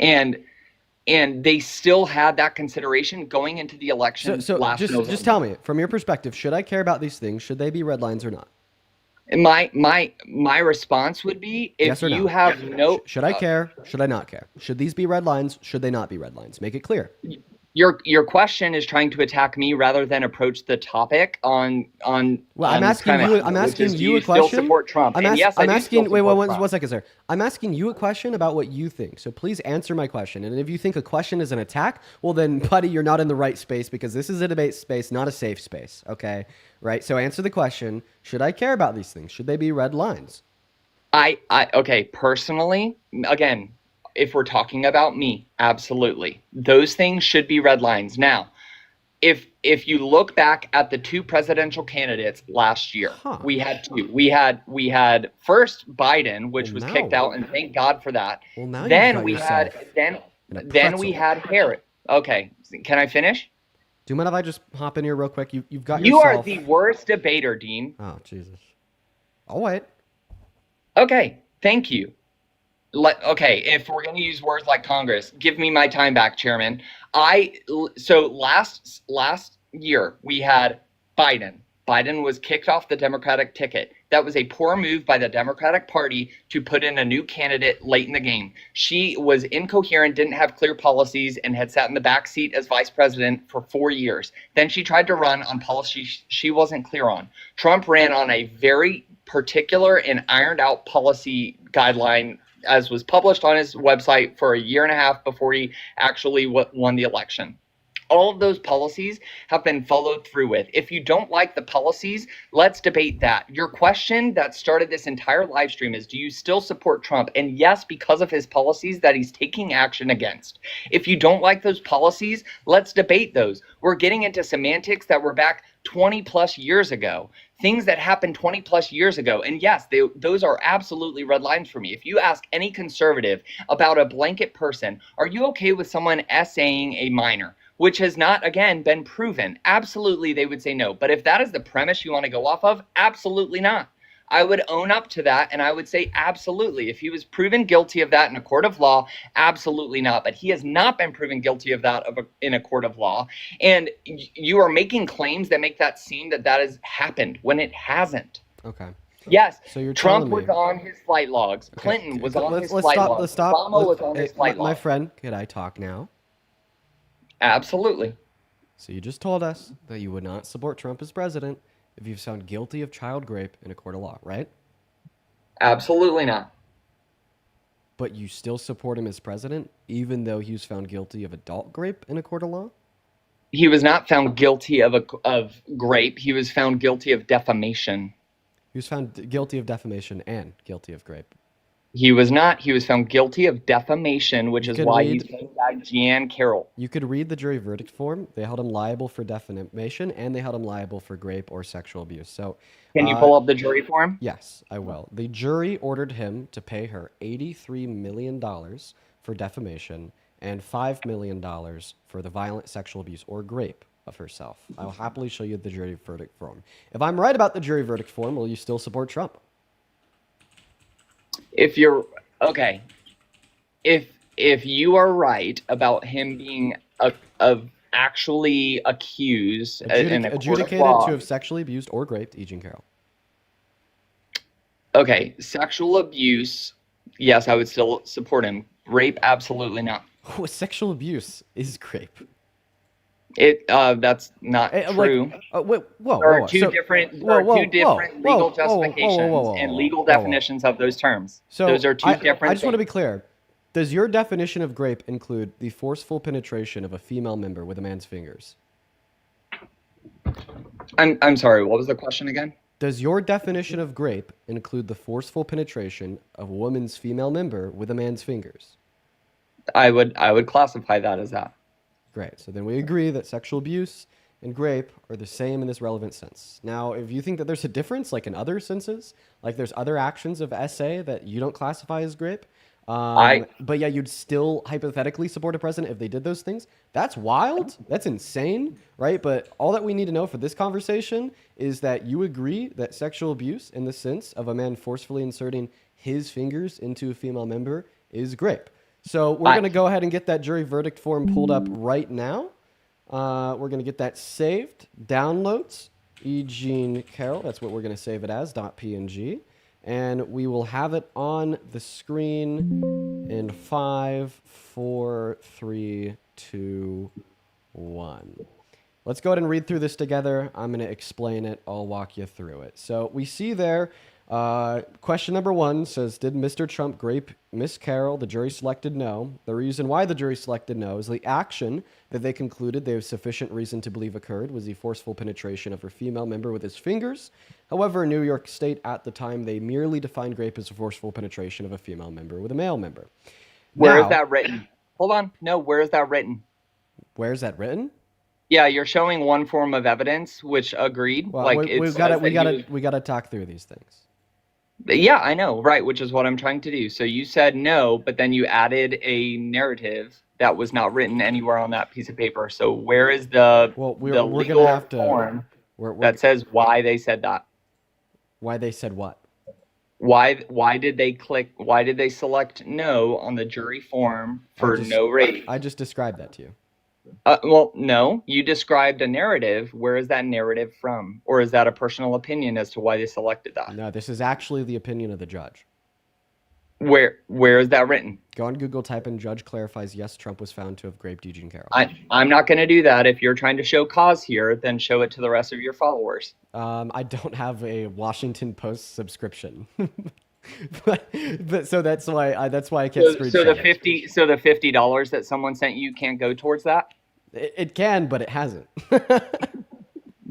S5: and they still had that consideration going into the election last November.
S1: Just tell me, from your perspective, should I care about these things? Should they be red lines or not?
S5: And my response would be, if you have no...
S1: Should I care? Should I not care? Should these be red lines? Should they not be red lines? Make it clear.
S5: Your question is trying to attack me rather than approach the topic on
S1: Well, I'm
S5: the
S1: asking
S5: premise,
S1: you. I'm
S5: which
S1: asking
S5: is, do
S1: you a
S5: still
S1: question.
S5: support Trump? And yes, I
S1: I'm
S5: do still
S1: asking. Wait,
S5: support
S1: one
S5: Trump.
S1: second, sir. I'm asking you a question about what you think. So please answer my question. And if you think a question is an attack, well then, buddy, you're not in the right space because this is a debate space, not a safe space. Okay, right? So answer the question: should I care about these things? Should they be red lines?
S5: Okay, personally, again, if we're talking about me, absolutely. Those things should be red lines. Now, if you look back at the two presidential candidates last year,
S1: Huh.
S5: we had two. We had first Biden, which was kicked
S1: now-
S5: out, and thank God for that.
S1: Well, now you've
S5: Then
S1: got
S5: we
S1: yourself
S5: had
S1: in a
S5: then we
S1: pretzel.
S5: had Harris. Okay, can I finish?
S1: Do you mind if I just hop in here real quick? You've got
S5: You are
S1: yourself.
S5: the worst debater, Dean.
S1: Oh Jesus. I'll wait.
S5: Okay, thank you. Okay, if we're going to use words like Congress, give me my time back, Chairman. So last year we had Biden. Biden was kicked off the Democratic ticket. That was a poor move by the Democratic Party to put in a new candidate late in the game. She was incoherent, didn't have clear policies, and had sat in the back seat as vice president for 4 years. Then she tried to run on policies she wasn't clear on. Trump ran on a very particular and ironed out policy guideline, as was published on his website, for a year and a half before he actually won the election. All of those policies have been followed through with. If you don't like the policies, let's debate that. Your question that started this entire live stream is, do you still support Trump? And yes, because of his policies that he's taking action against. If you don't like those policies, let's debate those. We're getting into semantics that were back 20 plus years ago. Things that happened 20 plus years ago. And yes, those are absolutely red lines for me. If you ask any conservative about a blanket person, are you okay with someone essaying a minor, which has not, again, been proven? Absolutely, they would say no. But if that is the premise you want to go off of, absolutely not. I would own up to that, and I would say absolutely. If he was proven guilty of that in a court of law, absolutely not. But he has not been proven guilty of that in a court of law. And you are making claims that make that seem that has happened when it hasn't.
S1: Okay.
S5: Yes,
S1: So you're
S5: Trump
S1: telling
S5: was
S1: me-
S5: on his flight logs.
S1: Okay.
S5: Clinton was on his
S1: Let's
S5: flight
S1: stop.
S5: logs.
S1: Let's stop.
S5: Obama was on his flight
S1: My
S5: logs.
S1: friend, could I talk now?
S5: Absolutely.
S1: So you just told us that you would not support Trump as president if he was found guilty of child rape in a court of law, right?
S5: Absolutely not.
S1: But you still support him as president, even though he was found guilty of adult rape in a court of law?
S5: He was not found guilty of rape. He was found guilty of defamation.
S1: He was found guilty of defamation and guilty of rape.
S5: He was not. He was found guilty of defamation, which
S1: You
S5: is
S1: can
S5: why
S1: read-
S5: he's being back Jan Carroll.
S1: You could read the jury verdict form. They held him liable for defamation and they held him liable for rape or sexual abuse. So,
S5: Can you pull up the jury form?
S1: yes, I will. The jury ordered him to pay her $83 million for defamation and $5 million for the violent sexual abuse or rape of herself. I will happily show you the jury verdict form. If I'm right about the jury verdict form, will you still support Trump?
S5: If you're okay, if you are right about him being actually accused in a court of
S1: Adjudicated
S5: law,
S1: to have sexually abused or raped E. Jean Carroll.
S5: okay, sexual abuse, yes, I would still support him. Rape, absolutely not.
S1: Oh, sexual abuse is rape.
S5: That's not true.
S1: Wait, whoa,
S5: There
S1: whoa,
S5: are two
S1: so-
S5: different
S1: whoa, whoa,
S5: legal
S1: whoa,
S5: justifications
S1: whoa,
S5: and legal
S1: whoa, whoa.
S5: definitions of those terms.
S1: So
S5: those are two different
S1: I just want to be
S5: things.
S1: clear. Does your definition of grape include the forceful penetration of a female member with a man's fingers?
S5: I'm sorry, what was the question again?
S1: Does your definition of grape include the forceful penetration of a woman's female member with a man's fingers?
S5: I would classify that as that.
S1: Great. So then we agree that sexual abuse and grape are the same in this relevant sense. Now, if you think that there's a difference, like in other senses, like there's other actions of SA that you don't classify as grape, but yeah, you'd still hypothetically support a president if they did those things. That's wild. That's insane, right? But all that we need to know for this conversation is that you agree that sexual abuse in the sense of a man forcefully inserting his fingers into a female member is grape. So we're going to go ahead and get that jury verdict form pulled up right now. We're going to get that saved. Downloads, E. Jean Carroll. That's what we're going to save it as, .png. And we will have it on the screen in 5, 4, 3, 2, 1. Let's go ahead and read through this together. I'm going to explain it. I'll walk you through it. So we see there, question number 1 says, did Mr. Trump grape Miss Carroll? The jury selected no. The reason why the jury selected no is the action that they concluded they have sufficient reason to believe occurred was the forceful penetration of her female member with his fingers. However, in New York State at the time, they merely defined grape as a forceful penetration of a female member with a male member.
S5: Where is that written? Hold on. No, where is that written?
S1: Where is that written?
S5: Yeah, you're showing one form of evidence, which agreed.
S1: Well,
S5: like
S1: we gotta talk through these things.
S5: Yeah, I know, right? Which is what I'm trying to do. So you said no, but then you added a narrative that was not written anywhere on that piece of paper. So where is the
S1: we're
S5: legal
S1: gonna have to
S5: form
S1: we're
S5: that says why they said that?
S1: Why they said what?
S5: Why did they select no on the jury form for no rating?
S1: I just described that to you.
S5: Well, no, you described a narrative. Where is that narrative from? Or is that a personal opinion as to why they selected that?
S1: No, this is actually the opinion of the judge.
S5: Where is that written?
S1: Go on Google, type in judge clarifies, yes, Trump was found to have raped Eugene Carroll.
S5: I'm not going to do that. If you're trying to show cause here, then show it to the rest of your followers.
S1: I don't have a Washington Post subscription. but so that's why I can't screenshot it.
S5: So the $50 that someone sent you can't go towards that?
S1: It can, but it hasn't.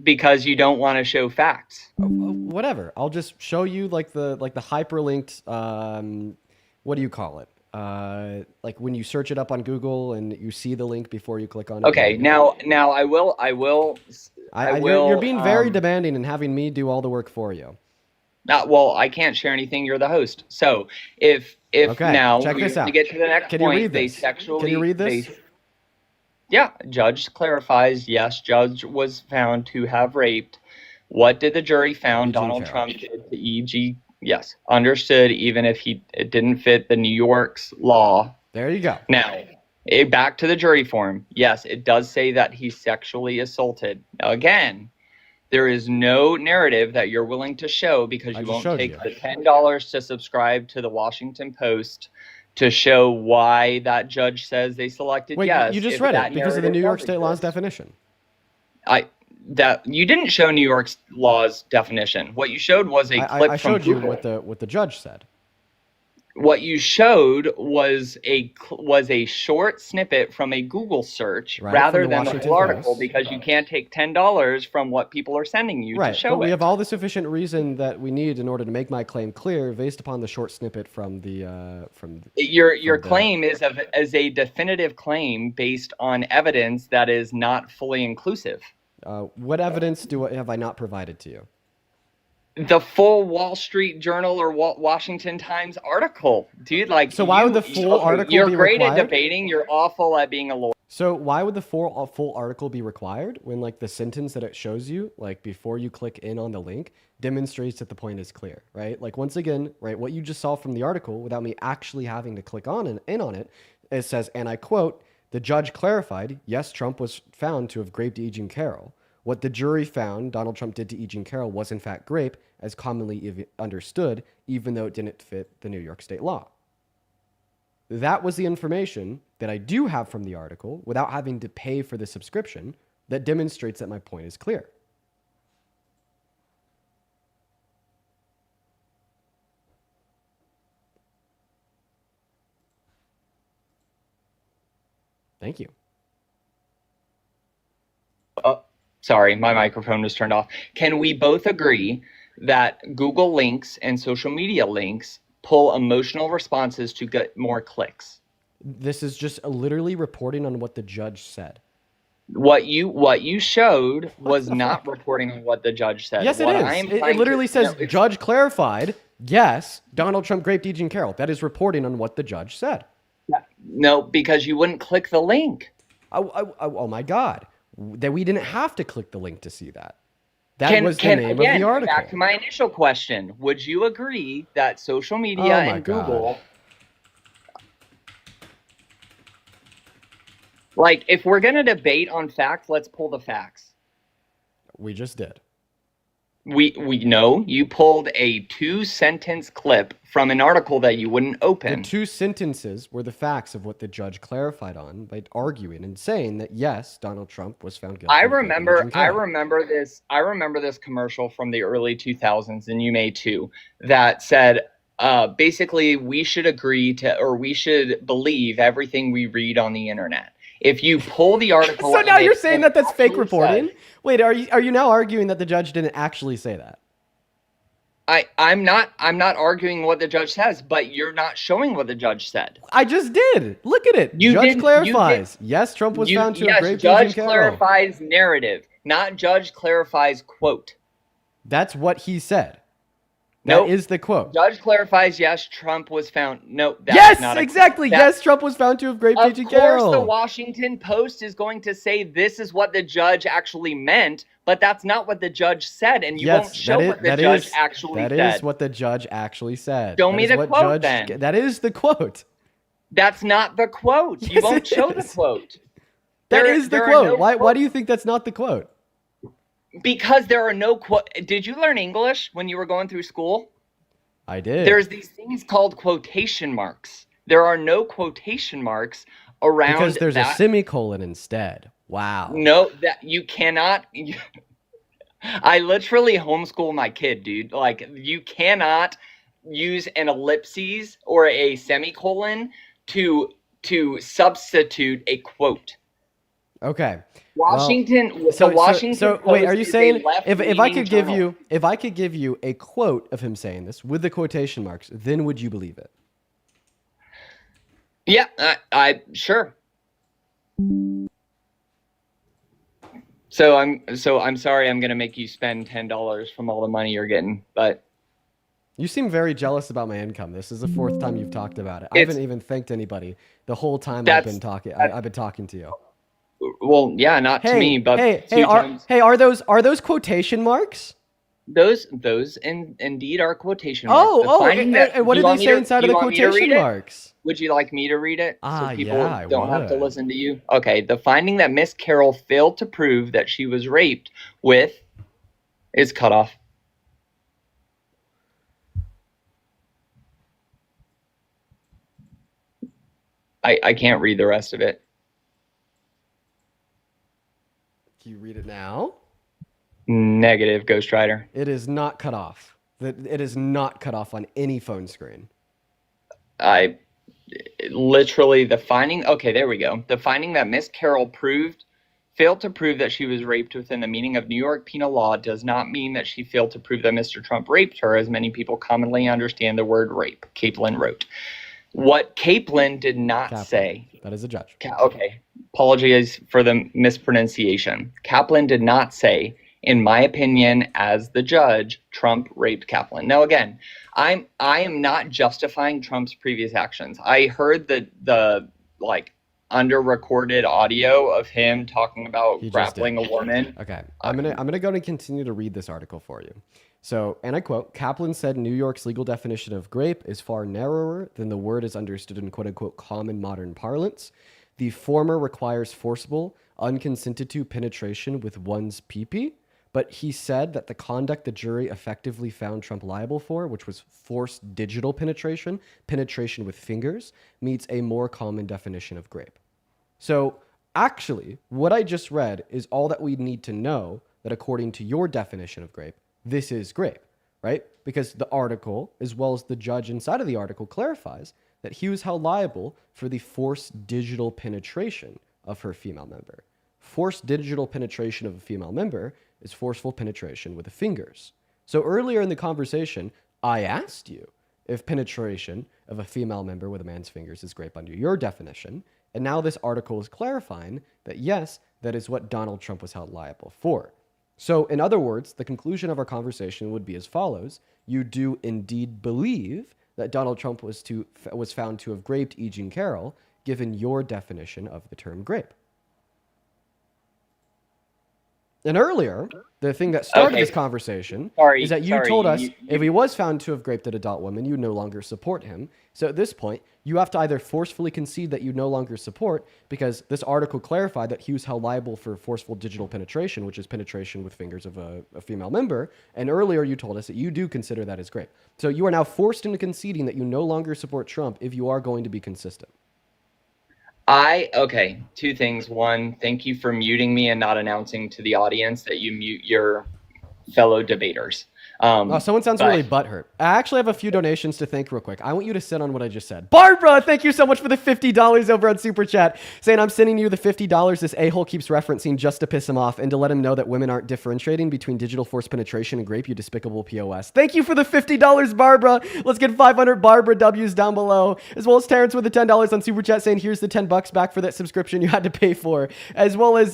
S5: Because you don't want to show facts.
S1: Whatever. I'll just show you like the hyperlinked what do you call it? Like when you search it up on Google and you see the link before you click on it.
S5: Okay, now I will.
S1: You're being very demanding and having me do all the work for you.
S5: Well, I can't share anything. You're the host. So if now
S1: check this out.
S5: To get to the next
S1: Can
S5: point,
S1: you read this? Can you read this?
S5: Yeah, judge clarifies, yes, judge was found to have raped. What did the jury found Donald Trump did to E.G.? Yes, understood, even if it didn't fit the New York's law.
S1: There you go.
S5: Now, back to the jury form. Yes, it does say that he sexually assaulted. Now, again, there is no narrative that you're willing to show because you won't take the $10 to subscribe to the Washington Post to show why that judge says they selected yes.
S1: You just read it because of the New York State law's definition.
S5: You didn't show New York's law's definition. What you showed was a clip
S1: I showed you what the judge said.
S5: What you showed was a short snippet from a Google search rather than the whole article because you can't take $10 from what people are sending you to show
S1: but we have all the sufficient reason that we need in order to make my claim clear based upon the short snippet from the
S5: your claim is a definitive claim based on evidence that is not fully inclusive.
S1: What evidence have I not provided to you?
S5: The full Wall Street Journal or Washington Times article, dude. Like,
S1: so why would the full article be required?
S5: You're great at debating. You're awful at being a lawyer.
S1: So why would the full article be required when like the sentence that it shows you, like before you click in on the link, demonstrates that the point is clear, right? Like once again, right, what you just saw from the article without me actually having to click on and in on it, it says, and I quote, the judge clarified, yes, Trump was found to have raped Eugene Carroll. What the jury found Donald Trump did to Eugene Carroll was in fact rape, as commonly understood, even though it didn't fit the New York State law. That was the information that I do have from the article without having to pay for the subscription that demonstrates that my point is clear. Thank you.
S5: Sorry, my microphone was turned off. Can we both agree that Google links and social media links pull emotional responses to get more clicks?
S1: This is just literally reporting on what the judge said.
S5: What you showed was not reporting on what the judge said.
S1: Yes, it is. It literally says, judge clarified, yes, Donald Trump raped Eugene Carroll. That is reporting on what the judge said.
S5: No, because you wouldn't click the link.
S1: Oh my God. That we didn't have to click the link to see that. That was the name of the article.
S5: Back to my initial question. Would you agree that social media and Google... Like, if we're going to debate on facts, let's pull the facts.
S1: We just did.
S5: We know you pulled a 2-sentence clip from an article that you wouldn't
S1: The
S5: open.
S1: 2 sentences were the facts of what the judge clarified on by arguing and saying that yes, Donald Trump was found guilty.
S5: I
S1: of raping Agent Carroll.
S5: remember this commercial from the early 2000s, and you may too, that said basically we should agree to, or we should believe everything we read on the internet. If you pull the article,
S1: So now
S5: and
S1: you're
S5: it
S1: saying that that's fake
S5: actually
S1: reporting?
S5: said-
S1: Wait, are you now arguing that the judge didn't actually say that?
S5: I'm not arguing what the judge says, but you're not showing what the judge said.
S1: I just did. Look at it.
S5: You
S1: Judge
S5: didn't- you
S1: clarifies. Yes, Trump was found to have raped Agent
S5: Judge
S1: Carroll.
S5: clarifies narrative, not judge clarifies quote.
S1: That's what he said.
S5: Nope.
S1: That is the quote.
S5: Judge clarifies, yes, Trump was found. No, that's
S1: Yes,
S5: not a,
S1: exactly.
S5: that-
S1: Yes, Trump was found to have raped
S5: Of
S1: Agent
S5: course,
S1: Carroll.
S5: the Washington Post is going to say this is what the judge actually meant, but that's not what the judge said, and you won't show what the judge actually said.
S1: That is what the judge actually said.
S5: Show
S1: That
S5: me
S1: is
S5: the
S1: what
S5: quote, then.
S1: That is the quote.
S5: That's not the quote. You
S1: Yes,
S5: won't
S1: it
S5: show the
S1: is.
S5: quote.
S1: That
S5: There-
S1: is the
S5: there are
S1: quote.
S5: no
S1: Why
S5: quotes.
S1: do you think that's not the quote?
S5: Because there are no quote. Did you learn English when you were going through school?
S1: I did.
S5: There's these things called quotation marks. There are no quotation marks around
S1: because there's
S5: that.
S1: a semicolon instead. Wow.
S5: No, that you cannot. I literally homeschool my kid, dude. Like, you cannot use an ellipses or a semicolon to substitute a quote.
S1: Okay.
S5: Washington.
S1: So
S5: the Washington.
S1: So wait, are
S5: Post
S1: you
S5: is a
S1: saying if I
S5: left-leaning
S1: could give
S5: journal.
S1: you a quote of him saying this with the quotation marks, then would you believe it?
S5: Yeah, I sure. So I'm sorry. I'm gonna make you spend $10 from all the money you're getting, but
S1: You seem very jealous about my income. This is the 4th time you've talked about it. I
S5: It's-
S1: haven't even thanked anybody the whole time I've
S5: That's-
S1: been talking. I've been talking to you.
S5: well, yeah, not to me, but two times.
S1: Are those quotation marks?
S5: Those indeed are quotation marks.
S1: Oh,
S5: Defining that-
S1: and what
S5: do
S1: do
S5: you
S1: they
S5: want me
S1: say
S5: to-
S1: inside
S5: do
S1: of
S5: you
S1: the
S5: want me to read
S1: quotation
S5: it?
S1: marks?
S5: Would you like me to read it
S1: Ah,
S5: so people
S1: yeah, I
S5: don't have to
S1: would.
S5: listen to you? Okay, the finding that Miss Carroll failed to prove that she was raped with is cut off. I can't read the rest of it.
S1: Can you read it now?
S5: Negative, Ghost Rider.
S1: It is not cut off. It is not cut off on any phone screen.
S5: I literally the finding. Okay, there we go. The finding that Miss Carroll failed to prove that she was raped within the meaning of New York penal law does not mean that she failed to prove that Mr. Trump raped her, as many people commonly understand the word rape. Kaplan wrote. What Kaplan did not
S1: Kaplan.
S5: say.
S1: That is a judge.
S5: Okay, apologies for the mispronunciation. Kaplan did not say, in my opinion, as the judge, Trump raped Kaplan. Now, again, I am not justifying Trump's previous actions. I heard the like under-recorded audio of him talking about
S1: He just
S5: grappling a woman.
S1: Okay, I'm gonna go and continue to read this article for you. So, and I quote, Kaplan said New York's legal definition of grape is far narrower than the word is understood in quote-unquote common modern parlance. The former requires forcible, unconsented to penetration with one's pee-pee, but he said that the conduct the jury effectively found Trump liable for, which was forced digital penetration, penetration with fingers, meets a more common definition of grape. So, actually, what I just read is all that we need to know that according to your definition of grape, this is grape, right? Because the article, as well as the judge inside of the article, clarifies that he was held liable for the forced digital penetration of her female member. Forced digital penetration of a female member is forceful penetration with the fingers. So earlier in the conversation, I asked you if penetration of a female member with a man's fingers is grape under your definition, and now this article is clarifying that yes, that is what Donald Trump was held liable for. So, in other words, the conclusion of our conversation would be as follows. You do indeed believe that Donald Trump was found to have raped E. Jean Carroll, given your definition of the term grape. And earlier, the thing that started
S5: Okay.
S1: this conversation
S5: Sorry,
S1: is that you
S5: sorry,
S1: told us
S5: you-
S1: if he was found to have raped an adult woman, you no longer support him. So at this point, you have to either forcefully concede that you no longer support, because this article clarified that he was held liable for forceful digital penetration, which is penetration with fingers of a female member. And earlier, you told us that you do consider that as rape. So you are now forced into conceding that you no longer support Trump if you are going to be consistent.
S5: Okay, two things. One, thank you for muting me and not announcing to the audience that you mute your fellow debaters.
S1: Oh, someone sounds really butthurt. I actually have a few donations to thank real quick. I want you to sit on what I just said. Barbara, thank you so much for the $50 over on Super Chat, saying I'm sending you the $50 this a-hole keeps referencing just to piss him off and to let him know that women aren't differentiating between digital forced penetration and rape, you despicable POS. Thank you for the $50, Barbara. Let's get 500 Barbara W's down below, as well as Terrence with the $10 on Super Chat saying here's the $10 back for that subscription you had to pay for, as well as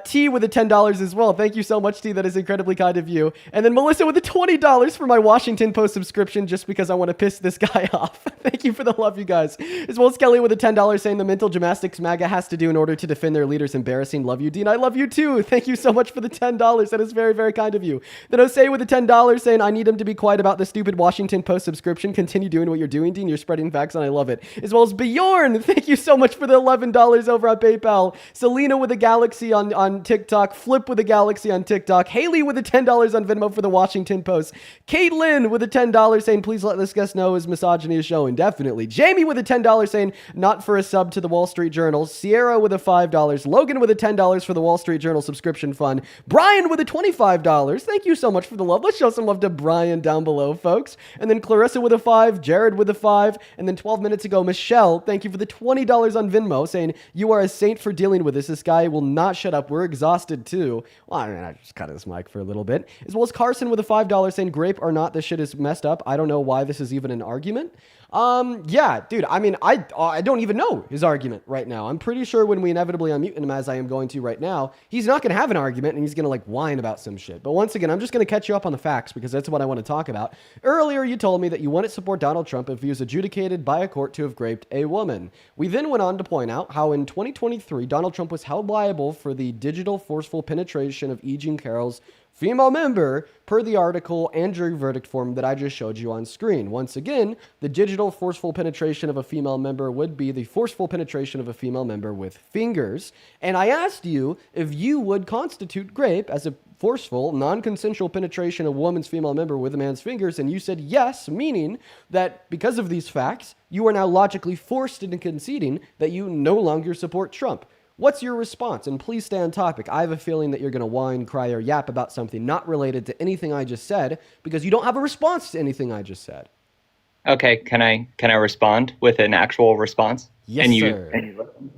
S1: T with the $10 as well. Thank you so much, T. That is incredibly kind of you. And then Melissa with the $20 for my Washington Post subscription just because I want to piss this guy off. Thank you for the love, you guys. As well as Kelly with a $10 saying the mental gymnastics MAGA has to do in order to defend their leaders embarrassing. Love you, Dean. I love you too. Thank you so much for the $10. That is very, very kind of you. Then Jose with the $10 saying I need him to be quiet about the stupid Washington Post subscription. Continue doing what you're doing, Dean. You're spreading facts and I love it. As well as Bjorn. Thank you so much for the $11 over on PayPal. Selena with a Galaxy on TikTok. Flip with a Galaxy on TikTok. Haley with the $10 on Venmo for the Washington Post. Caitlin with a $10 saying, please let this guest know his misogyny is showing. Definitely. Jamie with a $10 saying, not for a sub to the Wall Street Journal. Sierra with a $5. Logan with a $10 for the Wall Street Journal subscription fund. Brian with a $25. Thank you so much for the love. Let's show some love to Brian down below, folks. And then Clarissa with a $5. Jared with a $5. And then 12 minutes ago, Michelle, thank you for the $20 on Venmo saying, you are a saint for dealing with this. This guy will not shut up. We're exhausted too. Well, I just cut his mic for a little bit. As well as Carson with a $5 saying, grape or not, this shit is messed up. I don't know why this is even an argument. Yeah, dude, I mean, I don't even know his argument right now. I'm pretty sure when we inevitably unmute him, as I am going to right now, he's not going to have an argument and he's going to like whine about some shit. But once again, I'm just going to catch you up on the facts because that's what I want to talk about. Earlier, you told me that you wouldn't support Donald Trump if he was adjudicated by a court to have raped a woman. We then went on to point out how in 2023, Donald Trump was held liable for the digital forceful penetration of E. Jean Carroll's female member per the article and jury verdict form that I just showed you on screen. Once again, the digital forceful penetration of a female member would be the forceful penetration of a female member with fingers. And I asked you if you would constitute rape as a forceful, non-consensual penetration of a woman's female member with a man's fingers, and you said yes, meaning that because of these facts, you are now logically forced into conceding that you no longer support Trump. What's your response? And please stay on topic. I have a feeling that you're going to whine, cry, or yap about something not related to anything I just said because you don't have a response to anything I just said.
S5: Okay, can I respond with an actual response?
S1: Yes, sir.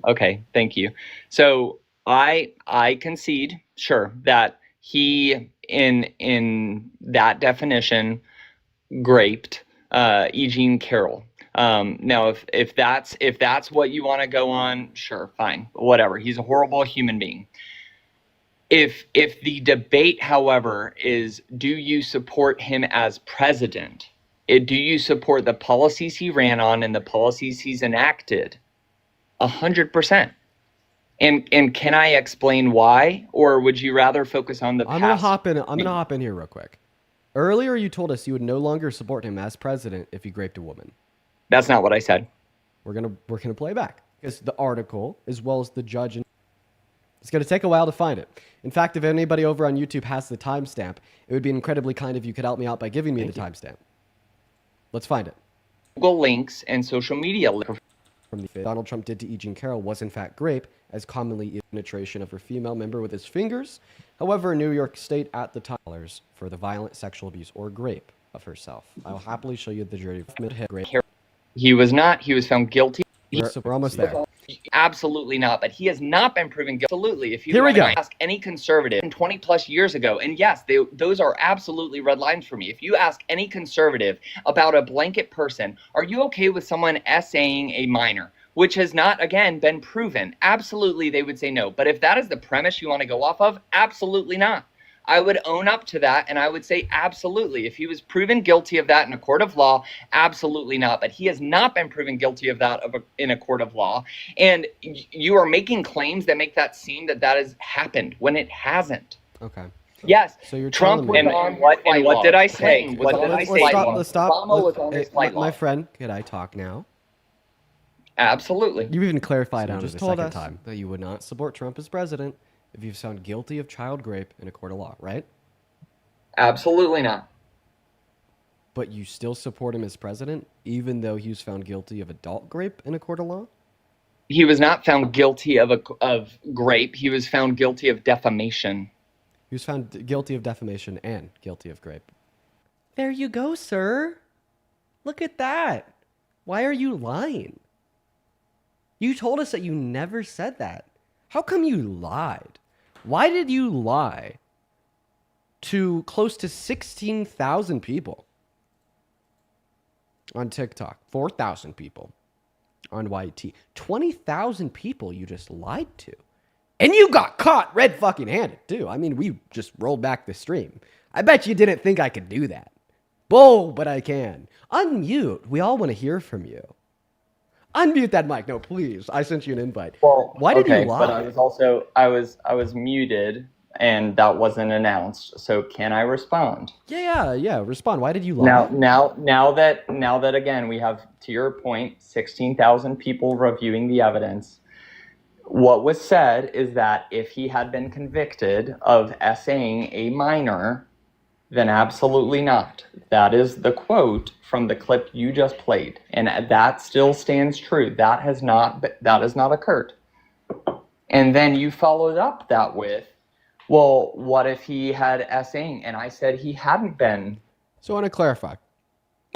S5: Okay, thank you. So I concede, sure, that he in that definition graped E. Jean Carroll. Now, if that's what you want to go on, sure, fine, whatever. He's a horrible human being. If the debate, however, is do you support him as president? Do you support the policies he ran on and the policies he's enacted? 100%. And can I explain why, or would you rather focus on the past?
S1: I'm gonna hop in here real quick. Earlier, you told us you would no longer support him as president if he raped a woman.
S5: That's not what I said.
S1: We're gonna play back because the article, as well as the judge, it's gonna take a while to find it. In fact, if anybody over on YouTube has the timestamp, it would be incredibly kind if you could help me out by giving me the timestamp. Let's find it.
S5: Google links and social media links.
S1: From the Donald Trump did to E. Jean Carroll was in fact rape, as commonly penetration of her female member with his fingers. However, New York State at the time for the violent sexual abuse or rape of herself. I will happily show you the jury of rape.
S5: He was not. He was found guilty.
S1: We're almost there.
S5: Absolutely not. But he has not been proven guilty. Absolutely. If you
S1: Here we go.
S5: ask any conservative 20 plus years ago, and yes, those are absolutely red lines for me. If you ask any conservative about a blanket person, are you okay with someone essaying a minor, which has not, again, been proven? Absolutely, they would say no. But if that is the premise you want to go off of, absolutely not. I would own up to that, and I would say absolutely. If he was proven guilty of that in a court of law, absolutely not. But he has not been proven guilty of that in a court of law. And you are making claims that make that seem that has happened when it hasn't.
S1: Okay.
S5: Yes.
S1: So you're
S5: Trump
S1: telling
S5: was
S1: me-
S5: on what? And what did I say?
S4: Clinton was
S5: What
S4: on
S5: did I
S4: his
S5: say?
S4: flight
S1: Let's
S4: log.
S1: stop.
S5: Obama was on his flight
S1: My
S5: log.
S1: friend, could I talk now?
S5: Absolutely.
S1: You even clarified
S6: So you
S1: on it
S6: just
S1: the
S6: told
S1: second
S6: us
S1: time that you would not support Trump as president if he was found guilty of child rape in a court of law, right?
S5: Absolutely not.
S1: But you still support him as president, even though he was found guilty of adult rape in a court of law?
S5: He was not found guilty of rape. He was found guilty of defamation.
S1: He was found guilty of defamation and guilty of rape. There you go, sir. Look at that. Why are you lying? You told us that you never said that. How come you lied? Why did you lie to close to 16,000 people on TikTok? 4,000 people on YT. 20,000 people you just lied to. And you got caught red fucking handed too. I mean, we just rolled back the stream. I bet you didn't think I could do that. Whoa, but I can. Unmute. We all want to hear from you. Unmute that mic. No, please. I sent you an invite.
S5: Well,
S1: why did
S5: okay,
S1: you lie?
S5: But I was also I was muted and that wasn't announced. So can I respond?
S1: Yeah. Respond. Why did you lie?
S5: Now that again we have, to your point, 16,000 people reviewing the evidence. What was said is that if he had been convicted of essaying a minor, then absolutely not. That is the quote from the clip you just played, and that still stands true. That has not occurred. And then you followed up that with, well, what if he had essaying? And I said he hadn't been.
S1: So I want to clarify.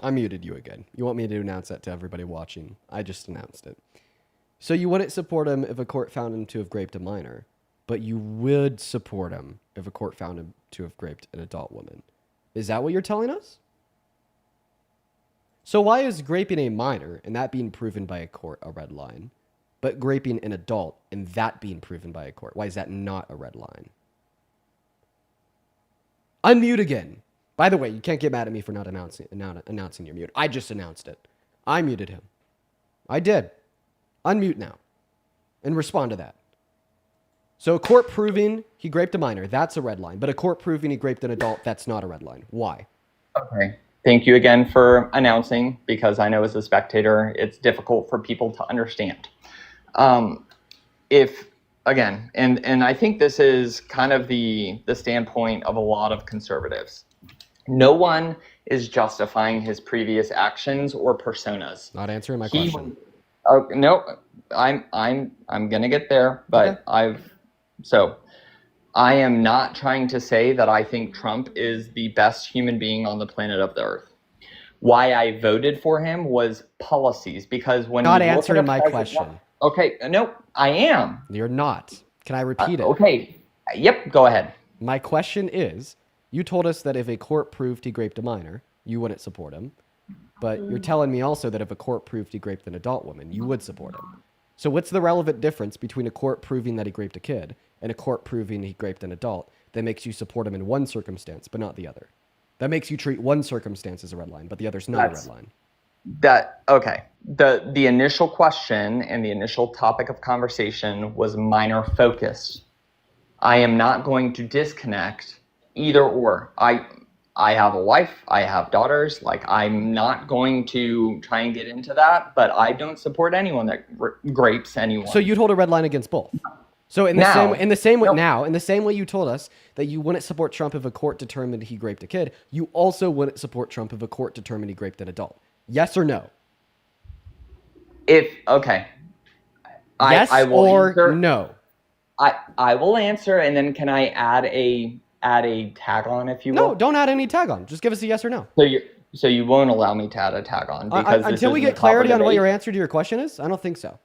S1: I muted you again. You want me to announce that to everybody watching? I just announced it. So you wouldn't support him if a court found him to have raped a minor, but you would support him if a court found him to have raped an adult woman. Is that what you're telling us? So why is raping a minor and that being proven by a court a red line, but raping an adult and that being proven by a court, why is that not a red line? Unmute again. By the way, you can't get mad at me for not announcing your mute. I just announced it. I muted him. I did. Unmute now and respond to that. So a court proving he raped a minor, that's a red line. But a court proving he raped an adult, that's not a red line. Why?
S5: Okay. Thank you again for announcing, because I know as a spectator, it's difficult for people to understand. If, again, and I think this is kind of the standpoint of a lot of conservatives. No one is justifying his previous actions or personas.
S1: Not answering my question.
S5: Oh, no, I'm gonna get there, but okay. I am not trying to say that I think Trump is the best human being on the planet of the earth. Why I voted for him was policies, because when
S1: not answering my question.
S5: Okay, no, I am.
S1: You're not. Can I repeat it?
S5: Okay. Yep, go ahead.
S1: My question is, you told us that if a court proved he raped a minor, you wouldn't support him. But you're telling me also that if a court proved he raped an adult woman, you would support him. So what's the relevant difference between a court proving that he raped a kid and a court proving he raped an adult that makes you support him in one circumstance but not the other? That makes you treat one circumstance as a red line, but the other's not a red line.
S5: Okay. The initial question and the initial topic of conversation was minor focused. I am not going to disconnect either or. I have a wife, I have daughters, like I'm not going to try and get into that, but I don't support anyone that rapes anyone.
S1: So you'd hold a red line against both. So in the same way you told us that you wouldn't support Trump if a court determined he raped a kid, you also wouldn't support Trump if a court determined he raped an adult. Yes or no?
S5: Yes
S1: I will or
S5: answer,
S1: no?
S5: I will answer, and then can I add a tag on, if you will?
S1: No, don't add any tag on. Just give us a yes or no.
S5: So you won't allow me to add a tag on because
S1: until we get clarity on what your answer to your question is? I don't think so.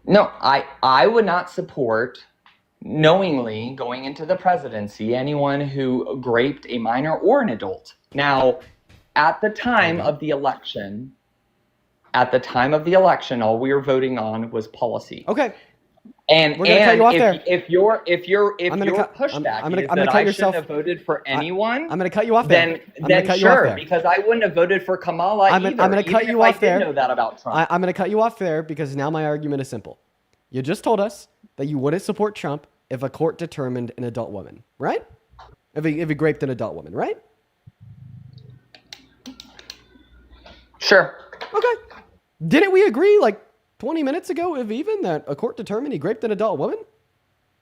S5: No, I would not support knowingly going into the presidency anyone who raped a minor or an adult. Now, at the time of the election, all we were voting on was policy.
S1: Okay.
S5: And
S1: we're gonna cut you off there.
S5: If your pushback is that I shouldn't have voted for anyone,
S1: I'm going to cut you off there.
S5: Then sure, because I wouldn't have voted for Kamala either.
S1: I'm going to cut you off there.
S5: I did know that about Trump.
S1: I'm going to cut you off there because now my argument is simple. You just told us that you wouldn't support Trump if a court determined an adult woman, right? If he raped an adult woman, right?
S5: Sure.
S1: Okay. Didn't we agree like 20 minutes ago, if even, that a court determined he raped an adult woman?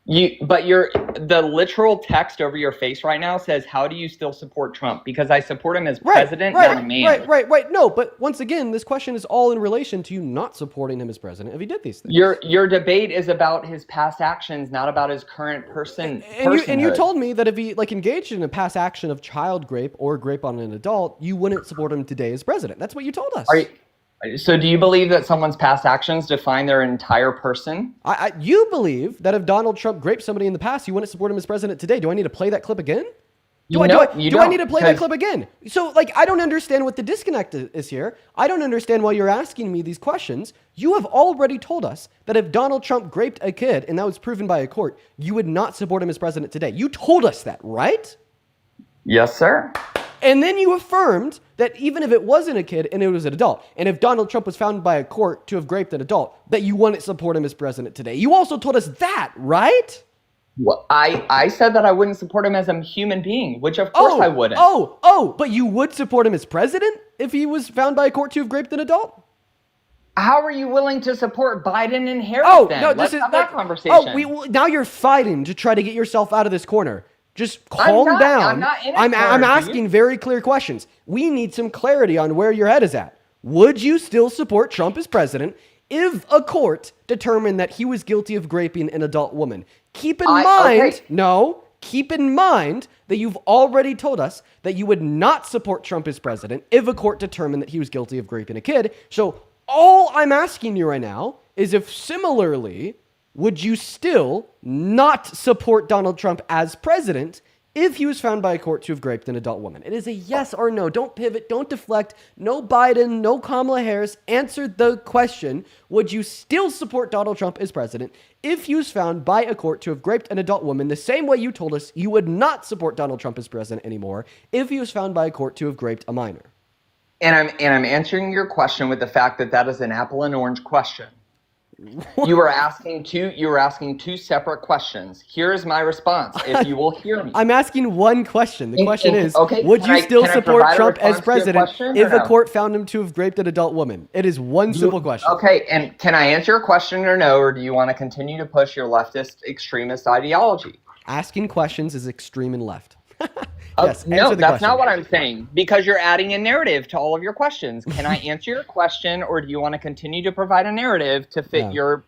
S5: The literal text over your face right now says, "How do you still support Trump?" Because I support him as president, not a man.
S1: Right. No, but once again, this question is all in relation to you not supporting him as president if he did these things.
S5: Your debate is about his past actions, not about his current personhood.
S1: And you told me that if he like engaged in a past action of child rape or rape on an adult, you wouldn't support him today as president. That's what you told us.
S5: So do you believe that someone's past actions define their entire person?
S1: You believe that if Donald Trump raped somebody in the past, you wouldn't support him as president today. Do I need to play that clip again? Do I need to play that clip again? So, like, I don't understand what the disconnect is here. I don't understand why you're asking me these questions. You have already told us that if Donald Trump raped a kid and that was proven by a court, you would not support him as president today. You told us that, right?
S5: Yes, sir.
S1: And then you affirmed that even if it wasn't a kid and it was an adult, and if Donald Trump was found by a court to have raped an adult, that you wouldn't support him as president today. You also told us that, right?
S5: Well, I said that I wouldn't support him as a human being, which of course I wouldn't.
S1: But you would support him as president if he was found by a court to have raped an adult?
S5: How are you willing to support Biden and Harris then?
S1: No,
S5: Let's have that conversation.
S1: Now you're fighting to try to get yourself out of this corner. Just calm down.
S5: I'm not in a corner,
S1: I'm asking very clear questions. We need some clarity on where your head is at. Would you still support Trump as president if a court determined that he was guilty of raping an adult woman? Keep in mind that you've already told us that you would not support Trump as president if a court determined that he was guilty of raping a kid. So all I'm asking you right now is if similarly, would you still not support Donald Trump as president if he was found by a court to have raped an adult woman? It is a yes or no. Don't pivot. Don't deflect. No Biden, no Kamala Harris. Answer the question. Would you still support Donald Trump as president if he was found by a court to have raped an adult woman the same way you told us you would not support Donald Trump as president anymore if he was found by a court to have raped a minor?
S5: And I'm answering your question with the fact that that is an apple and orange question. You were asking two separate questions. Here's my response, if you will hear me.
S1: I'm asking one question. The question is,
S5: okay,
S1: would you still support Trump as president if a
S5: no?
S1: court found him to have raped an adult woman? It is one simple question.
S5: Okay, and can I answer your question or no, or do you want to continue to push your leftist extremist ideology?
S1: Asking questions is extreme and left. Yes,
S5: no, that's not what I'm saying, because you're adding a narrative to all of your questions. Can I answer your question, or do you want to continue to provide a narrative to fit your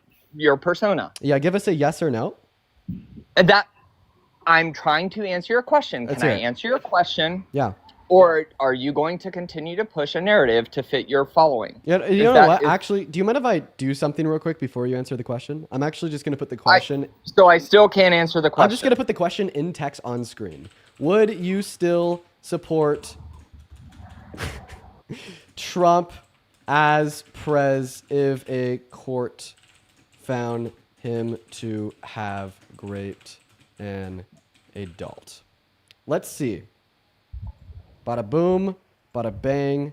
S5: persona?
S1: Yeah, give us a yes or no.
S5: That I'm trying to answer your question. Can I answer your question?
S1: Yeah.
S5: Or are you going to continue to push a narrative to fit your following?
S1: Yeah, you know what? Actually, do you mind if I do something real quick before you answer the question? I'm actually just going to put the question.
S5: So I still can't answer the question.
S1: I'm just going to put the question in text on screen. Would you still support Trump as pres if a court found him to have raped an adult? Let's see. Bada boom, bada bang.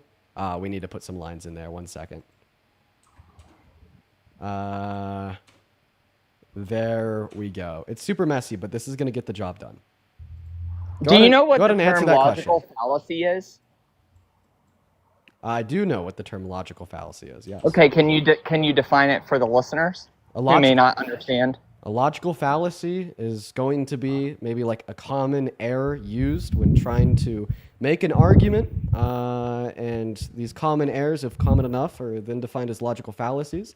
S1: We need to put some lines in there. 1 second. There we go. It's super messy, but this is going to get the job done.
S5: Do you know what the term logical fallacy is?
S1: I do know what the term logical fallacy is, yes.
S5: Okay, can you define it for the listeners who may not understand?
S1: A logical fallacy is going to be maybe like a common error used when trying to make an argument, and these common errors, if common enough, are then defined as logical fallacies.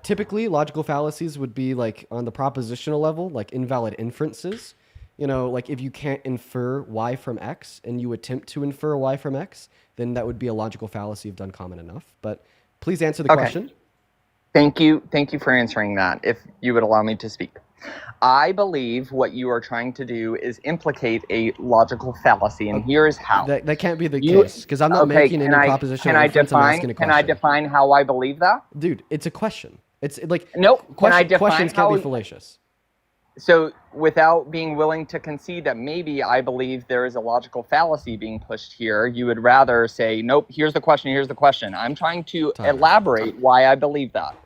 S1: Typically, logical fallacies would be like on the propositional level, like invalid inferences. You know, like if you can't infer y from x and you attempt to infer y from x, then that would be a logical fallacy if done common enough. But please answer the question.
S5: Thank you for answering that, if you would allow me to speak. I believe what you are trying to do is implicate a logical fallacy, and here is how.
S1: That can't be the case, because I'm not making any propositional inference. I'm asking a question.
S5: Can I define how I believe that?
S1: Dude, it's a question. It's like
S5: questions
S1: can't be fallacious.
S5: So without being willing to concede that maybe I believe there is a logical fallacy being pushed here, you would rather say, nope, here's the question. I'm trying to elaborate why I believe that.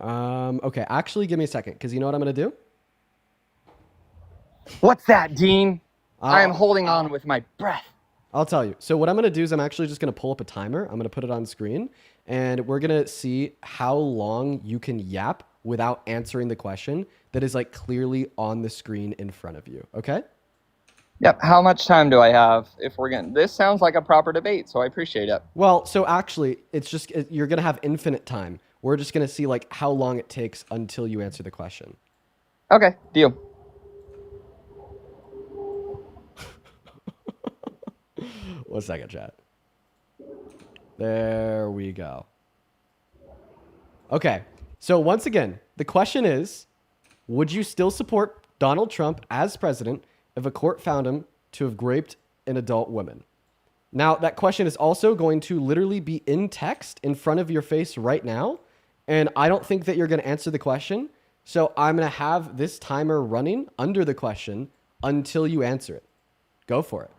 S1: Okay, actually give me a second, because you know what I'm going to do?
S5: What's that, Dean? I am
S1: I'll,
S5: holding on with my breath.
S1: I'll tell you. So what I'm going to do is I'm actually just going to pull up a timer. I'm going to put it on screen, and we're going to see how long you can yap without answering the question that is like clearly on the screen in front of you. Okay?
S5: Yep. How much time do I have? If we're going, this sounds like a proper debate, so I appreciate it.
S1: Well, so actually, you're going to have infinite time. We're just going to see like how long it takes until you answer the question.
S5: Okay, deal.
S1: One second, chat. There we go. Okay. So once again, the question is, would you still support Donald Trump as president if a court found him to have raped an adult woman? Now, that question is also going to literally be in text in front of your face right now. And I don't think that you're going to answer the question. So I'm going to have this timer running under the question until you answer it. Go for it.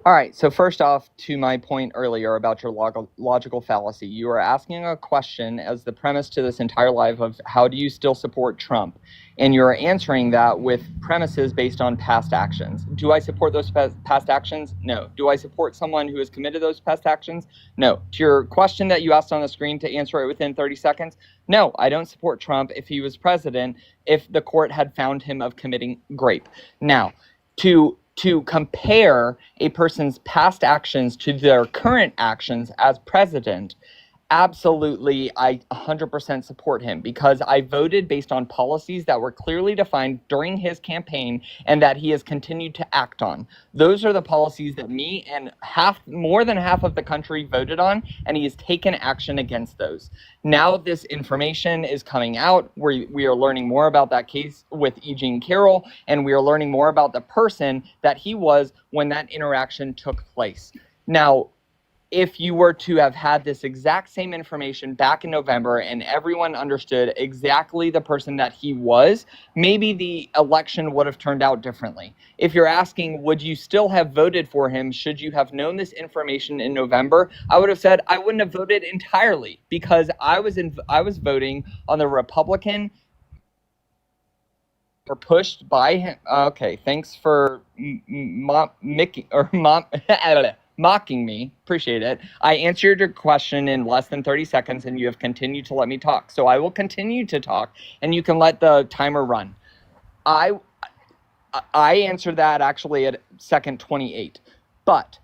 S5: All right, so first off, to my point earlier about your logical fallacy, you are asking a question as the premise to this entire live of how do you still support Trump? And you're answering that with premises based on past actions. Do I support those past actions? No. Do I support someone who has committed those past actions? No. To your question that you asked on the screen, to answer it within 30 seconds, no, I don't support Trump if he was president, if the court had found him of committing rape. Now, to compare a person's past actions to their current actions as president, absolutely, I 100% support him because I voted based on policies that were clearly defined during his campaign and that he has continued to act on. Those are the policies that me and more than half of the country voted on, and he has taken action against those. Now this information is coming out. We are learning more about that case with E. Jean Carroll, and we are learning more about the person that he was when that interaction took place. Now, if you were to have had this exact same information back in November and everyone understood exactly the person that he was, maybe the election would have turned out differently. If you're asking, would you still have voted for him should you have known this information in November, I would have said I wouldn't have voted entirely because I was voting on the Republican or pushed by him. Okay, thanks for mocking me. Appreciate it. I answered your question in less than 30 seconds and you have continued to let me talk. So I will continue to talk and you can let the timer run. I answered that actually at second 28. But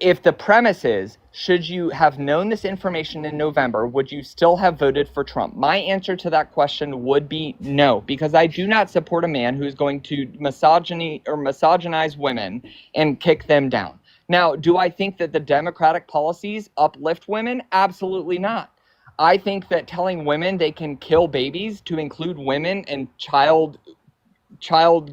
S5: if the premise is, should you have known this information in November, would you still have voted for Trump? My answer to that question would be no, because I do not support a man who is going to misogynize women and kick them down. Now, do I think that the Democratic policies uplift women? Absolutely not. I think that telling women they can kill babies, to include women and child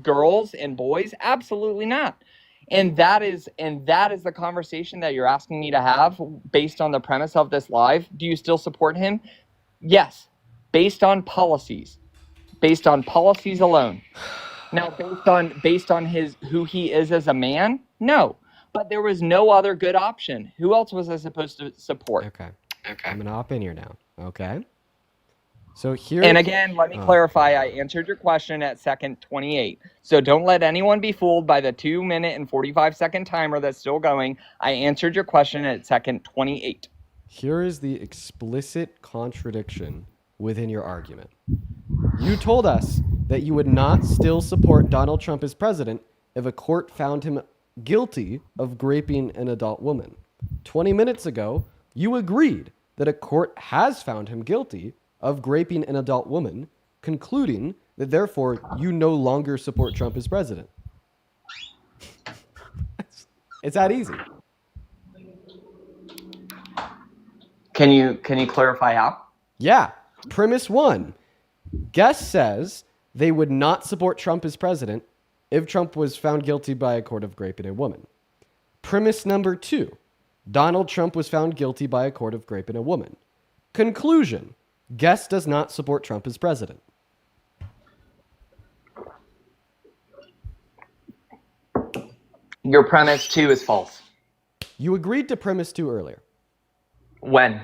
S5: girls and boys, absolutely not. And that is the conversation that you're asking me to have based on the premise of this live. Do you still support him? Yes, based on policies alone. Now, based on who he is as a man, no. But there was no other good option. Who else was I supposed to support?
S1: Okay. I'm gonna hop in here now. Okay. So here.
S5: And again, let me clarify. I answered your question at second 28. So don't let anyone be fooled by the 2 minute and 45-second timer that's still going. I answered your question at second 28.
S1: Here is the explicit contradiction within your argument. You told us that you would not still support Donald Trump as president if a court found him guilty of raping an adult woman. 20 minutes ago, you agreed that a court has found him guilty of raping an adult woman, concluding that therefore you no longer support Trump as president. It's that easy.
S5: Can you clarify how?
S1: Yeah. Premise 1. Guest says they would not support Trump as president if Trump was found guilty by a court of raping a woman. Premise number 2. Donald Trump was found guilty by a court of raping a woman. Conclusion. Guest does not support Trump as president.
S5: Your premise 2 is false.
S1: You agreed to premise 2 earlier.
S5: When?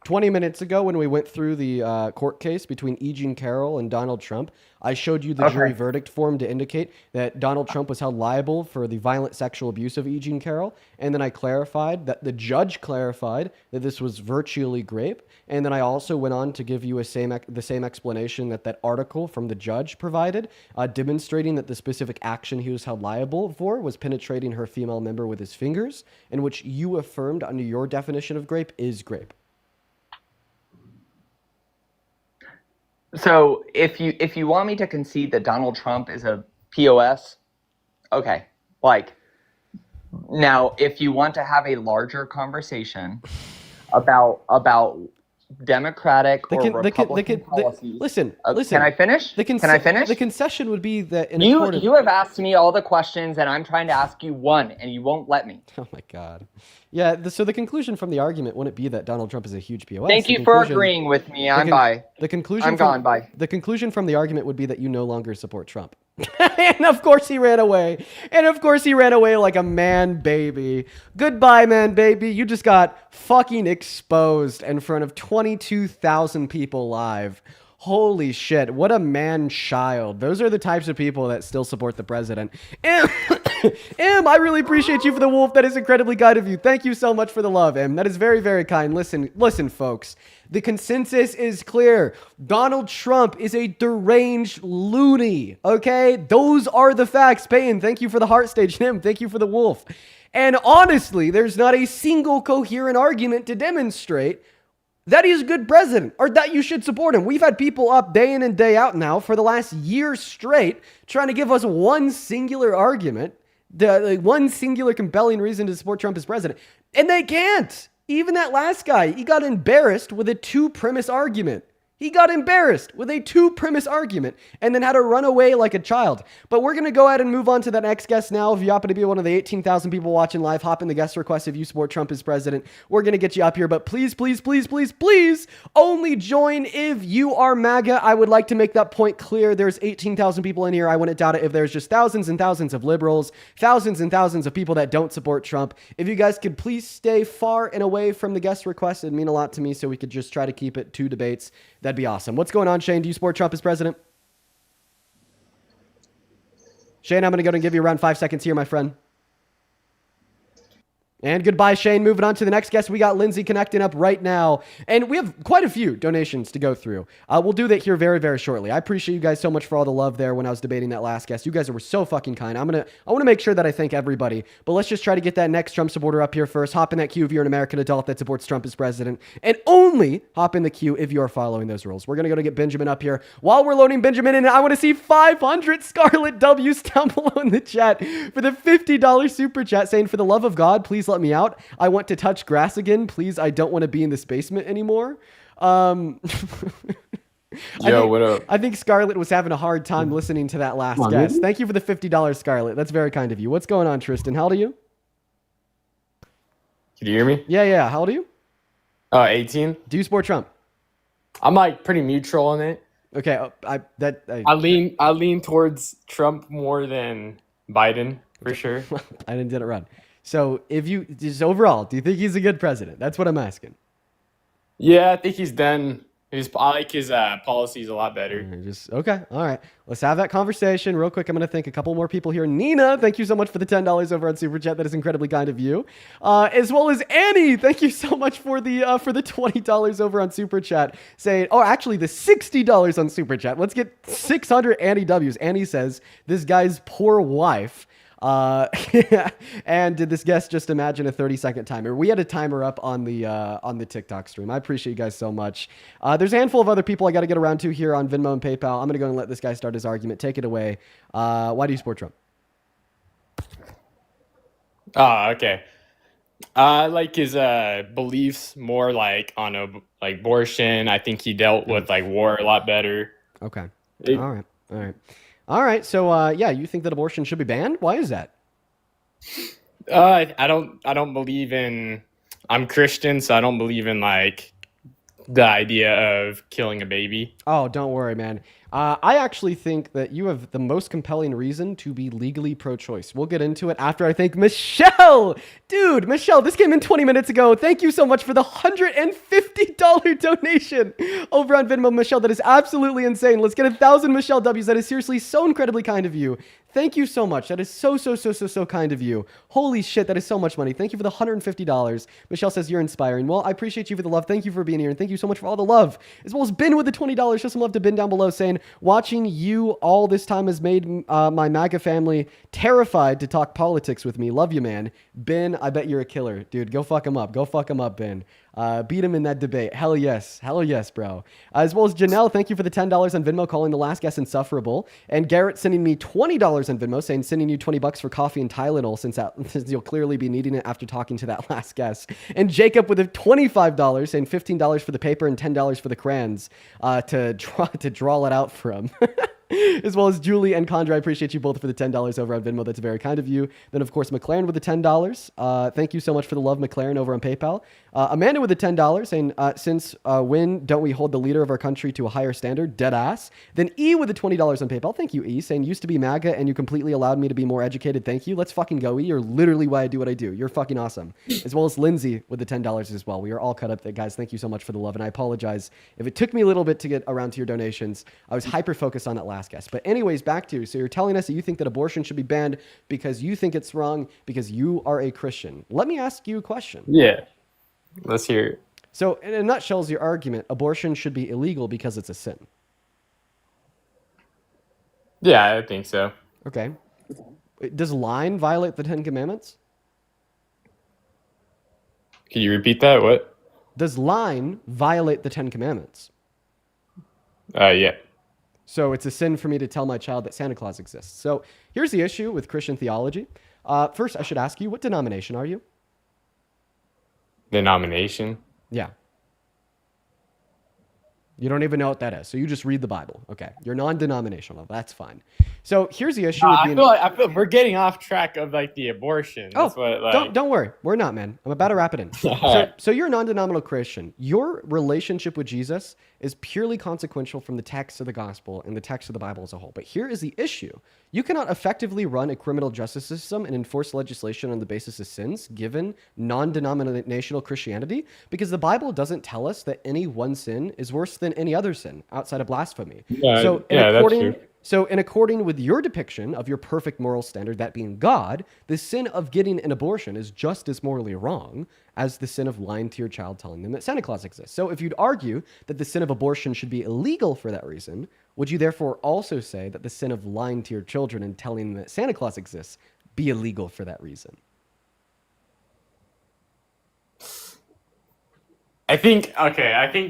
S1: 20 minutes ago when we went through the court case between E. Jean Carroll and Donald Trump, I showed you the jury verdict form to indicate that Donald Trump was held liable for the violent sexual abuse of E. Jean Carroll. And then I clarified that the judge clarified that this was virtually rape. And then I also went on to give you the same explanation that article from the judge provided, demonstrating that the specific action he was held liable for was penetrating her female member with his fingers, in which you affirmed under your definition of grape is grape.
S5: So if you want me to concede that Donald Trump is a POS, okay. Like, now if you want to have a larger conversation about Democratic or Republican policies,
S1: listen.
S5: Can I finish? Can I finish?
S1: The concession would be that
S5: you have asked me all the questions, and I'm trying to ask you one, and you won't let me.
S1: Oh my God. Yeah, so the conclusion from the argument wouldn't be that Donald Trump is a huge POS.
S5: Thank you for agreeing with me. I'm bye. I'm gone. Bye.
S1: The conclusion from the argument would be that you no longer support Trump. And of course he ran away. And of course he ran away like a man baby. Goodbye, man baby. You just got fucking exposed in front of 22,000 people live. Holy shit, what a man-child. Those are the types of people that still support the president. Em, I really appreciate you for the wolf. That is incredibly kind of you. Thank you so much for the love, Em. That is very, very kind. Listen, folks. The consensus is clear. Donald Trump is a deranged loony, okay? Those are the facts. Payne, thank you for the heart stage. Em, thank you for the wolf. And honestly, there's not a single coherent argument to demonstrate that he's a good president or that you should support him. We've had people up day in and day out now for the last year straight trying to give us one singular argument, one singular compelling reason to support Trump as president. And they can't. Even that last guy, he got embarrassed with a two-premise argument. He got embarrassed with a two-premise argument and then had to run away like a child. But we're going to go ahead and move on to that next guest now. If you happen to be one of the 18,000 people watching live, hop in the guest request if you support Trump as president. We're going to get you up here. But please, please, please, please, please only join if you are MAGA. I would like to make that point clear. There's 18,000 people in here. I wouldn't doubt it if there's just thousands and thousands of liberals, thousands and thousands of people that don't support Trump. If you guys could please stay far and away from the guest request, it'd mean a lot to me so we could just try to keep it 2 debates. That'd be awesome. What's going on, Shane? Do you support Trump as president? Shane, I'm going to go and give you around 5 seconds here, my friend. And goodbye, Shane. Moving on to the next guest. We got Lindsay connecting up right now. And we have quite a few donations to go through. We'll do that here very, very shortly. I appreciate you guys so much for all the love there when I was debating that last guest. You guys were so fucking kind. I want to make sure that I thank everybody. But let's just try to get that next Trump supporter up here first. Hop in that queue if you're an American adult that supports Trump as president. And only hop in the queue if you're following those rules. We're going to go to get Benjamin up here. While we're loading Benjamin in, I want to see 500 Scarlet W's down below in the chat for the $50 super chat saying, for the love of God, please let me out. I want to touch grass again. Please, I don't want to be in this basement anymore.
S6: Yo, what up?
S1: I think Scarlett was having a hard time listening to that last guest.
S3: Dude.
S1: Thank you for the $50, Scarlett. That's very kind of you. What's going on, Tristan? How old are you?
S6: Can you hear me?
S1: Yeah. How old are you?
S6: 18.
S1: Do you support Trump?
S6: I'm like pretty neutral on it.
S1: Okay,
S6: I lean towards Trump more than Biden for sure.
S1: I didn't get it right. So if you just overall, do you think he's a good president? That's what I'm asking.
S6: Yeah, I think he's done. I like his policies a lot better.
S1: Okay. All right. Let's have that conversation real quick. I'm going to thank a couple more people here. Nina, thank you so much for the $10 over on Super Chat. That is incredibly kind of you. As well as Annie, thank you so much for the $20 over on Super Chat. Actually the $60 on Super Chat. Let's get 600 Annie W's. Annie says, this guy's poor wife. And did this guest just imagine a 30-second timer? We had a timer up on the TikTok stream. I appreciate you guys so much. There's a handful of other people I got to get around to here on Venmo and PayPal. I'm going to go and let this guy start his argument. Take it away. Why do you support Trump?
S6: Okay. I like his beliefs more like on abortion. I think he dealt with war a lot better.
S1: Okay. All right. So, you think that abortion should be banned? Why is that?
S6: I don't believe in. I'm Christian, so I don't believe in the idea of killing a baby.
S1: Oh, don't worry, man. I actually think that you have the most compelling reason to be legally pro-choice. We'll get into it after I thank Michelle. Dude, Michelle, this came in 20 minutes ago. Thank you so much for the $150 donation over on Venmo, Michelle. That is absolutely insane. Let's get 1,000 Michelle W's. That is seriously so incredibly kind of you. Thank you so much. That is so kind of you. Holy shit, that is so much money. Thank you for the $150. Michelle says you're inspiring. Well, I appreciate you for the love. Thank you for being here, and thank you so much for all the love. As well as Ben with the $20. Show some love to Ben down below saying, watching you all this time has made my MAGA family terrified to talk politics with me. Love you, man. Ben, I bet you're a killer. Dude, go fuck him up. Go fuck him up, Ben. Beat him in that debate. Hell yes, bro. As well as Janelle, thank you for the $10 on Venmo, calling the last guest insufferable. And Garrett sending me $20 on Venmo, saying sending you $20 for coffee and Tylenol since you'll clearly be needing it after talking to that last guest. And Jacob with a $25, saying $15 for the paper and $10 for the crayons to draw it out from. As well as Julie and Condra, I appreciate you both for the $10 over on Venmo. That's very kind of you. Then, of course, McLaren with the $10. Thank you so much for the love, McLaren, over on PayPal. Amanda with the $10, saying, since when don't we hold the leader of our country to a higher standard? Dead ass. Then E with the $20 on PayPal. Thank you, E, saying, used to be MAGA and you completely allowed me to be more educated. Thank you. Let's fucking go, E. You're literally why I do what I do. You're fucking awesome. As well as Lindsay with the $10 as well. We are all cut up there, guys. Thank you so much for the love. And I apologize if it took me a little bit to get around to your donations. I was hyper-focused on that last guest. But anyways, back to, so you're telling us that you think that abortion should be banned because you think it's wrong because you are a Christian. Let me ask you a question.
S6: Yeah. Let's hear it.
S1: So in a nutshell is your argument, abortion should be illegal because it's a sin.
S6: Yeah, I think so.
S1: Okay. Does lying violate the 10 Commandments?
S6: Can you repeat that? What?
S1: Does lying violate the 10 Commandments?
S6: Yeah.
S1: So it's a sin for me to tell my child that Santa Claus exists. So here's the issue with Christian theology. First, I should ask you, what denomination are you?
S6: Denomination?
S1: Yeah. You don't even know what that is. So you just read the Bible. Okay. You're non-denominational. That's fine. So here's the issue with being...
S6: I feel we're getting off track of like the abortion.
S1: Oh,
S6: That's what, like...
S1: don't worry. We're not, man. I'm about to wrap it in. So you're a non-denominational Christian. Your relationship with Jesus is purely consequential from the text of the gospel and the text of the Bible as a whole. But here is the issue. You cannot effectively run a criminal justice system and enforce legislation on the basis of sins given non-denominational Christianity because the Bible doesn't tell us that any one sin is worse than any other sin outside of blasphemy. So in according with your depiction of your perfect moral standard, that being God, the sin of getting an abortion is just as morally wrong as the sin of lying to your child telling them that Santa Claus exists. So if you'd argue that the sin of abortion should be illegal for that reason, would you therefore also say that the sin of lying to your children and telling them that Santa Claus exists be illegal for that reason?
S6: I think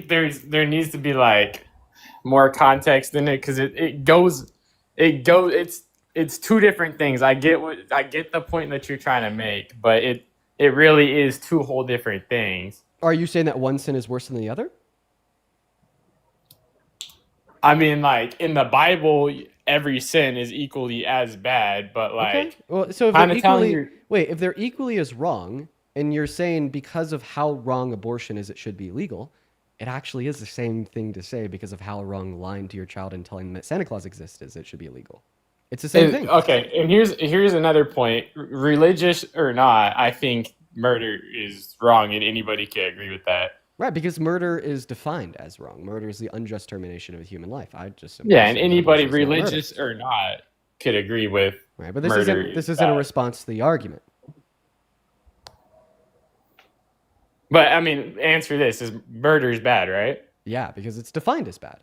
S6: there needs to be like more context in it because it's two different things. I get the point that you're trying to make, but it really is two whole different things.
S1: Are you saying that one sin is worse than the other?
S6: I mean, like in the Bible, every sin is equally as bad, but like,
S1: okay. Well, so if they're equally as wrong, and you're saying because of how wrong abortion is, it should be illegal, it actually is the same thing to say because of how wrong lying to your child and telling them that Santa Claus exists is, it should be illegal. It's the same thing.
S6: Okay, and here's another point. Religious or not, I think murder is wrong, and anybody can agree with that.
S1: Right, because murder is defined as wrong. Murder is the unjust termination of a human life.
S6: And anybody religious or not could agree with.
S1: Right, but this isn't a response to the argument.
S6: But I mean, answer this: is murder is bad, right?
S1: Yeah, because it's defined as bad.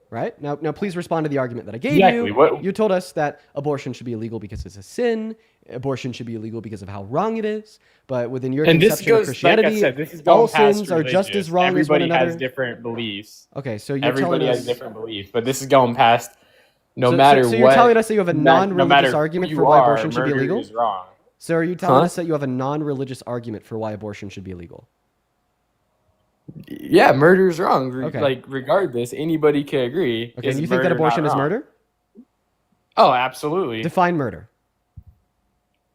S1: Right? Now please respond to the argument that I gave
S6: exactly.
S1: you. You told us that abortion should be illegal because it's a sin. Abortion should be illegal because of how wrong it is. But within your conception of Christianity,
S6: like I said,
S1: all sins are just as wrong as one another.
S6: Everybody has different beliefs.
S1: Okay, so
S6: everybody has different beliefs, but this is going past
S1: So you're telling us that you have a non-religious argument for why abortion should be illegal?
S6: Is wrong.
S1: So are you telling us that you have a non-religious argument for why abortion should be illegal?
S6: Yeah, murder is wrong.
S1: Okay.
S6: Like, regardless, anybody can agree.
S1: Okay, and you think that abortion is murder?
S6: Oh, absolutely.
S1: Define murder.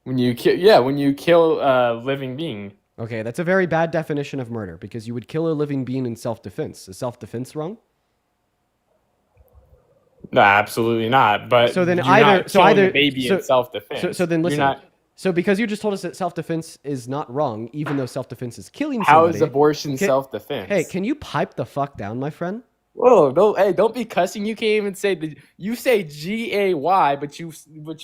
S6: When you kill a living being.
S1: Okay, that's a very bad definition of murder because you would kill a living being in self-defense. Is self-defense wrong?
S6: No, absolutely not. But
S1: So then
S6: you're
S1: either
S6: not
S1: so
S6: killing
S1: either
S6: the baby
S1: so
S6: in self-defense.
S1: so then
S6: You're
S1: listen.
S6: not.
S1: So because you just told us that self-defense is not wrong, even though self-defense is killing
S6: How
S1: somebody.
S6: is abortion
S1: Can-
S6: self-defense?
S1: Hey, can you pipe the fuck down, my friend?
S6: Whoa, no, hey, don't be cussing. You can't even say you say GAY, but you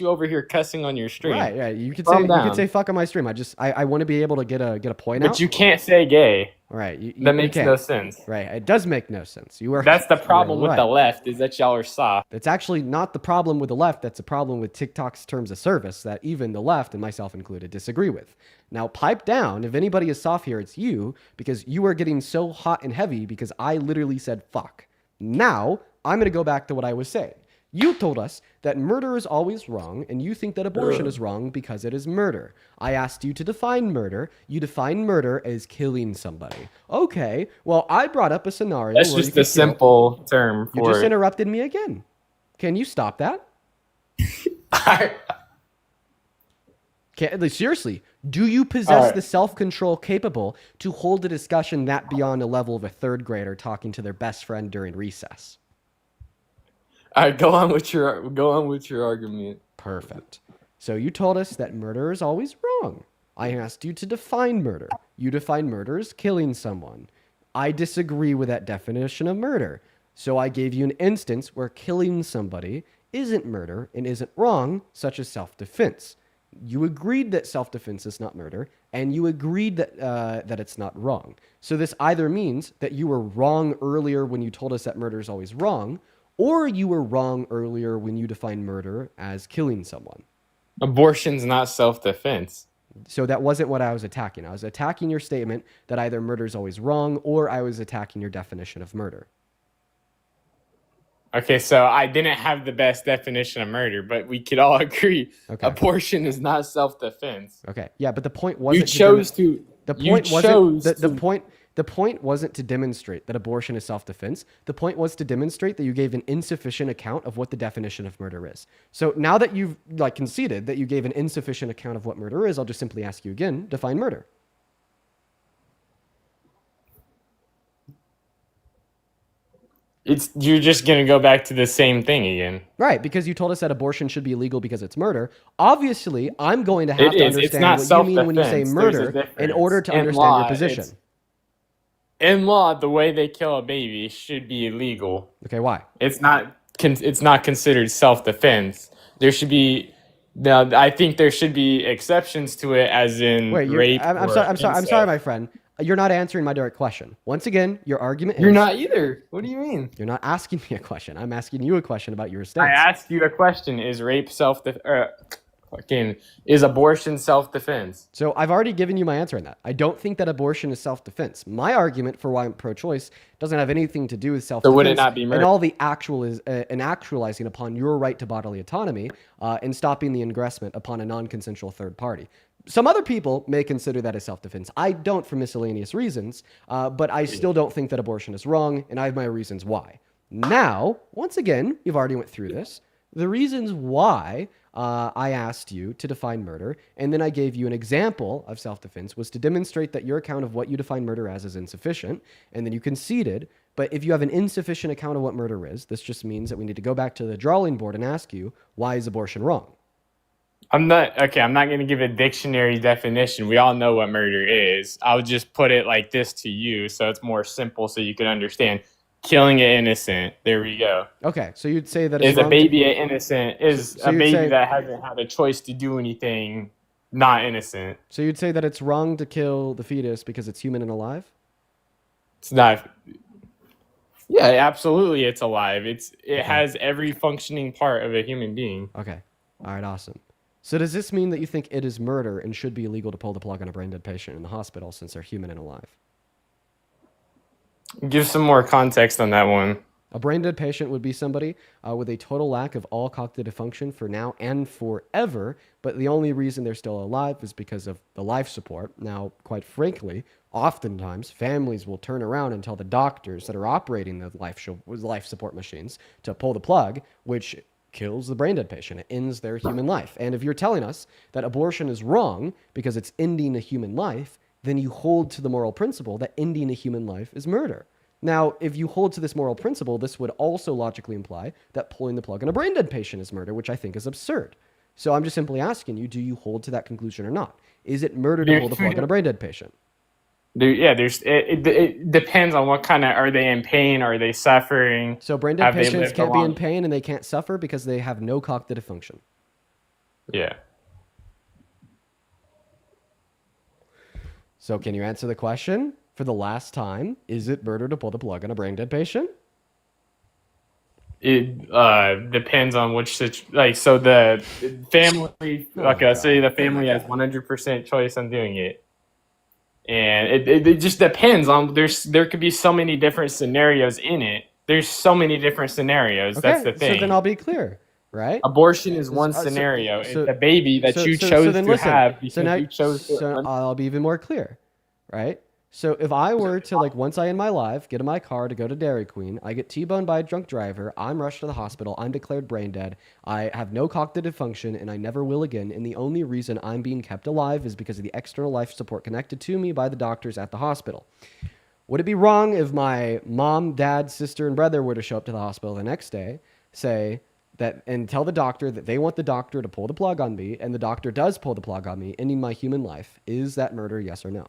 S6: over here cussing on your stream.
S1: Right. You could
S6: Calm
S1: say
S6: down.
S1: fuck on my stream. I want to be able to get a point
S6: But
S1: out.
S6: you can't say gay.
S1: All right,
S6: That makes
S1: can't.
S6: no sense.
S1: Right, it does make no sense. You are.
S6: That's the
S1: you are
S6: problem with the
S1: right.
S6: left, is that y'all are soft.
S1: It's actually not the problem with the left. That's a problem with TikTok's terms of service that even the left, and myself included, disagree with. Now, pipe down. If anybody is soft here, it's you, because you are getting so hot and heavy because I literally said fuck. Now, I'm going to go back to what I was saying. You told us that murder is always wrong, and you think that abortion is wrong because it is murder. I asked you to define murder. You define murder as killing somebody. Okay, well, I brought up a scenario
S6: That's
S1: where
S6: just
S1: you
S6: a
S1: could kill.
S6: simple term
S1: You
S6: for
S1: just
S6: it.
S1: interrupted me again. Can you stop that? Seriously, do you possess
S6: Alright.
S1: the self-control capable to hold a discussion that beyond a level of a third grader talking to their best friend during recess?
S6: All right, go on with your argument.
S1: Perfect. So you told us that murder is always wrong. I asked you to define murder. You define murder as killing someone. I disagree with that definition of murder. So I gave you an instance where killing somebody isn't murder and isn't wrong, such as self-defense. You agreed that self-defense is not murder, and you agreed that that it's not wrong. So this either means that you were wrong earlier when you told us that murder is always wrong, or you were wrong earlier when you defined murder as killing someone.
S6: Abortion's not self-defense.
S1: So that wasn't what I was attacking. I was attacking your statement that either murder is always wrong, or I was attacking your definition of murder.
S6: Okay, so I didn't have the best definition of murder, but we could all agree abortion is not self-defense.
S1: Okay. Yeah, but the point wasn't the point wasn't to demonstrate that abortion is self-defense. The point was to demonstrate that you gave an insufficient account of what the definition of murder is. So now that you've conceded that you gave an insufficient account of what murder is, I'll just simply ask you again, define murder.
S6: You're just gonna go back to the same thing again.
S1: Right, because you told us that abortion should be illegal because it's murder. Obviously, I'm going to have to understand what you mean when you say murder in order to understand your position.
S6: In law, the way they kill a baby should be illegal.
S1: Okay, why?
S6: It's not considered self-defense. There should be I think there should be exceptions to it, as in rape.
S1: I'm sorry, my friend. You're not answering my direct question. Once again, your argument is...
S6: You're not either. What do you mean?
S1: You're not asking me a question. I'm asking you a question about your stance.
S6: I asked you a question. Is rape is abortion self-defense?
S1: So I've already given you my answer on that. I don't think that abortion is self-defense. My argument for why I'm pro-choice doesn't have anything to do with self-defense.
S6: So would it not be murder?
S1: And all the actualizing upon your right to bodily autonomy and stopping the ingressment upon a non-consensual third party. Some other people may consider that as self-defense. I don't, for miscellaneous reasons, but I still don't think that abortion is wrong, and I have my reasons why. Now, once again, you've already went through this. The reasons why I asked you to define murder, and then I gave you an example of self-defense, was to demonstrate that your account of what you define murder as is insufficient, and then you conceded. But if you have an insufficient account of what murder is, this just means that we need to go back to the drawing board and ask you, why is abortion wrong?
S6: I'm not going to give a dictionary definition. We all know what murder is. I'll just put it like this to you so it's more simple so you can understand. Killing an innocent. There we go.
S1: Okay, so you'd say that it's
S6: a baby an innocent? Is a baby that hasn't had a choice to do anything not innocent?
S1: So you'd say that it's wrong to kill the fetus because it's human and alive?
S6: It's not. Yeah, absolutely it's alive. It has every functioning part of a human being.
S1: Okay. All right, awesome. So does this mean that you think it is murder and should be illegal to pull the plug on a brain dead patient in the hospital since they're human and alive?
S6: Give some more context on that one.
S1: A brain dead patient would be somebody with a total lack of all cognitive function for now and forever, but the only reason they're still alive is because of the life support. Now, quite frankly, oftentimes families will turn around and tell the doctors that are operating the life support machines to pull the plug, which kills the brain dead patient. It ends their human life. And if you're telling us that abortion is wrong because it's ending a human life, then you hold to the moral principle that ending a human life is murder. Now, if you hold to this moral principle, this would also logically imply that pulling the plug on a brain dead patient is murder, which I think is absurd. So I'm just simply asking you, do you hold to that conclusion or not? Is it murder to pull the plug on a brain dead patient?
S6: It depends on what kind of, are they in pain? Are they suffering?
S1: So brain dead
S6: Have they
S1: patients
S6: lived
S1: can't be in
S6: long-
S1: pain and they can't suffer because they have no cognitive function.
S6: Yeah.
S1: So can you answer the question for the last time? Is it murder to pull the plug on a brain dead patient?
S6: It depends on which so the family, okay, say the family has 100% choice on doing it. And it just depends on, there could be so many different scenarios in it. There's so many different scenarios.
S1: Okay,
S6: That's the thing.
S1: so then I'll be clear, right?
S6: Abortion is one scenario.
S1: so-
S6: it's a baby that you
S1: so
S6: chose
S1: then
S6: to
S1: listen.
S6: have because
S1: So now,
S6: you chose to.
S1: so I'll be even more clear, right? So if I were to, like, once I end my life, get in my car to go to Dairy Queen, I get T-boned by a drunk driver, I'm rushed to the hospital, I'm declared brain dead, I have no cognitive function, and I never will again, and the only reason I'm being kept alive is because of the external life support connected to me by the doctors at the hospital. Would it be wrong if my mom, dad, sister, and brother were to show up to the hospital the next day, say that, and tell the doctor that they want the doctor to pull the plug on me, and the doctor does pull the plug on me, ending my human life? Is that murder, yes or no?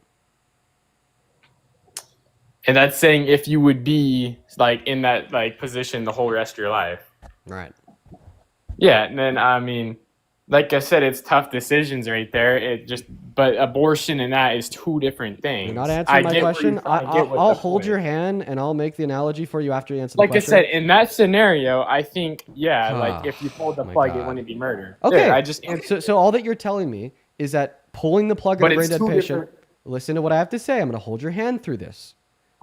S6: And that's saying if you would be like in that like position the whole rest of your life.
S1: Right.
S6: Yeah, and then I mean, like I said, it's tough decisions right there. But abortion and that is two different things.
S1: You're not answering my question. I'll hold your
S6: hand.
S1: hand and I'll make the analogy for you after you answer the
S6: Like
S1: question.
S6: I said, in that scenario, I think, yeah,
S1: Oh,
S6: like if you pulled the
S1: my
S6: plug,
S1: God.
S6: it wouldn't be murder.
S1: Okay.
S6: There, I just answered.
S1: So all that you're telling me is that pulling the plug on
S6: But
S1: a brain
S6: it's
S1: dead
S6: two
S1: patient.
S6: different-
S1: Listen to what I have to say. I'm going to hold your hand through this.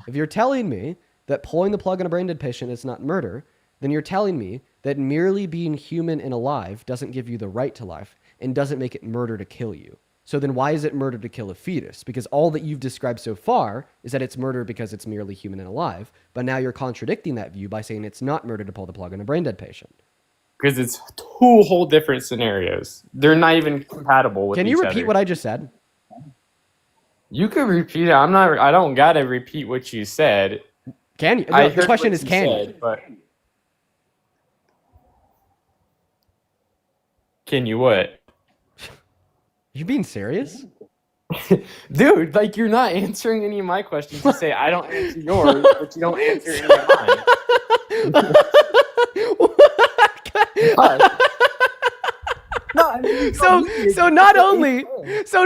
S1: If you're telling me that pulling the plug on a brain dead patient is not murder, then you're telling me that merely being human and alive doesn't give you the right to life and doesn't make it murder to kill you. So then why is it murder to kill a fetus? Because all that you've described so far is that it's murder because it's merely human and alive. But now you're contradicting that view by saying it's not murder to pull the plug on a brain dead patient.
S6: Because it's two whole different scenarios. They're not even compatible with each other.
S1: Can you repeat what I just said?
S6: You could repeat it. I don't gotta repeat what you said.
S1: Can you?
S6: I
S1: No, the
S6: heard
S1: question
S6: what
S1: is
S6: you
S1: can you?
S6: said, but can you what?
S1: You being serious?
S6: Dude, like you're not answering any of my questions. You say I don't answer yours, but you don't answer any of mine. No, I mean,
S1: So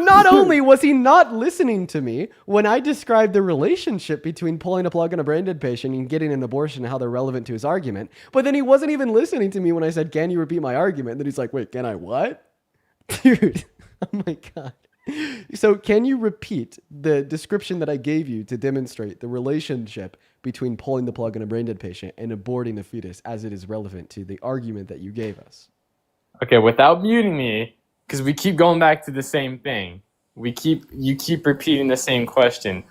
S1: not only was he not listening to me when I described the relationship between pulling a plug on a brain dead patient and getting an abortion and how they're relevant to his argument, but then he wasn't even listening to me when I said, "Can you repeat my argument?" And then he's like, "Wait, can I what?" Dude, oh my God. So can you repeat the description that I gave you to demonstrate the relationship between pulling the plug on a brain dead patient and aborting a fetus as it is relevant to the argument that you gave us?
S6: Okay, without muting me, because we keep going back to the same thing. You keep repeating the same question.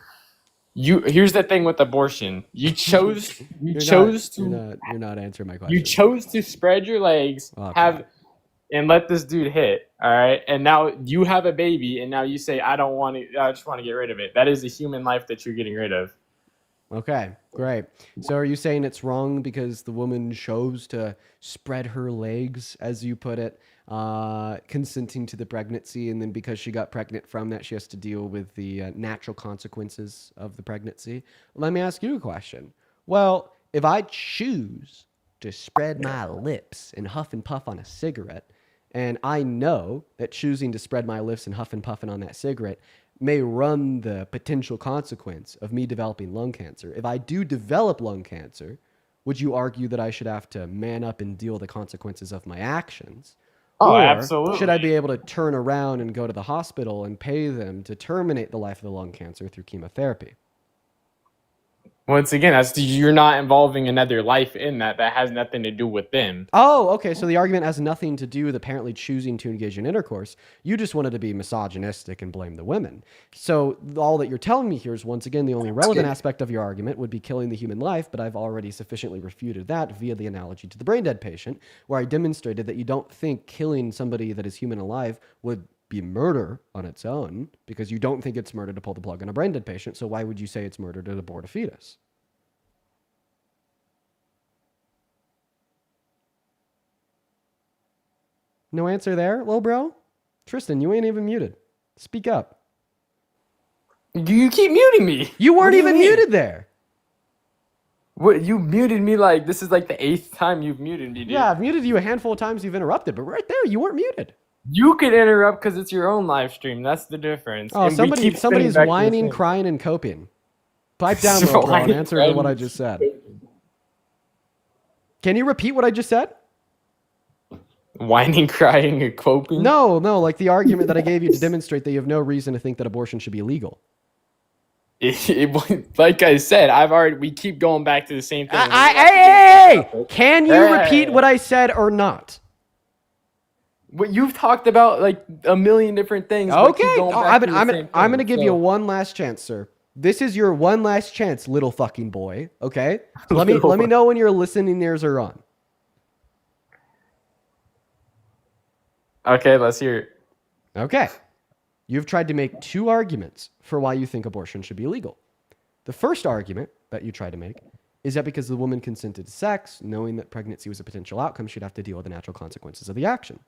S6: Here's the thing with abortion. You're
S1: not answering my question.
S6: You chose to spread your legs,
S1: Okay.
S6: and let this dude hit. All right, and now you have a baby, and now you say I don't want to. I just want to get rid of it. That is a human life that you're getting rid of.
S1: Okay, great. So are you saying it's wrong because the woman chose to spread her legs, as you put it, consenting to the pregnancy, and then because she got pregnant from that, she has to deal with the natural consequences of the pregnancy? Let me ask you a question. Well, if I choose to spread my lips and huff and puff on a cigarette, and I know that choosing to spread my lips and huff and puffing on that cigarette may run the potential consequence of me developing lung cancer. If I do develop lung cancer, would you argue that I should have to man up and deal with the consequences of my actions?
S6: Oh,
S1: or
S6: absolutely.
S1: should I be able to turn around and go to the hospital and pay them to terminate the life of the lung cancer through chemotherapy?
S6: Once again, you're not involving another life in that. That has nothing to do with them.
S1: Oh, okay. So the argument has nothing to do with apparently choosing to engage in intercourse. You just wanted to be misogynistic and blame the women. So all that you're telling me here is, once again, the only relevant aspect of your argument would be killing the human life, but I've already sufficiently refuted that via the analogy to the brain dead patient, where I demonstrated that you don't think killing somebody that is human alive would be murder on its own, because you don't think it's murder to pull the plug on a brain dead patient. So why would you say it's murder to abort a fetus? No answer there, little bro? Tristan, you ain't even muted. Speak up.
S6: You keep muting me.
S1: You
S6: What
S1: weren't
S6: do
S1: even
S6: mean?
S1: muted there.
S6: What, you muted me like this is like the 8th time you've muted me, dude.
S1: Yeah, I've muted you a handful of times. You've interrupted, but right there, you weren't muted.
S6: You could interrupt because it's your own live stream. That's the difference.
S1: Oh,
S6: And we keep spinning
S1: somebody's
S6: back to the
S1: whining,
S6: same-
S1: crying, and coping. Pipe down, little bro, and
S6: Whining,
S1: answer to what I
S6: crying,
S1: just said. Can you repeat what I just said?
S6: Whining, crying, and coping.
S1: No, like the argument that I gave you to demonstrate that you have no reason to think that abortion should be illegal.
S6: Like I said, we keep going back to the same thing.
S1: Hey! Can you repeat what I said or not?
S6: What you've talked about like a million different things.
S1: Okay, I'm gonna give you one last chance, sir. This is your one last chance, little fucking boy. Okay, let me know when your listening ears are on.
S6: Okay, let's hear it.
S1: Okay. You've tried to make two arguments for why you think abortion should be illegal. The first argument that you tried to make is that because the woman consented to sex, knowing that pregnancy was a potential outcome, she'd have to deal with the natural consequences of the action.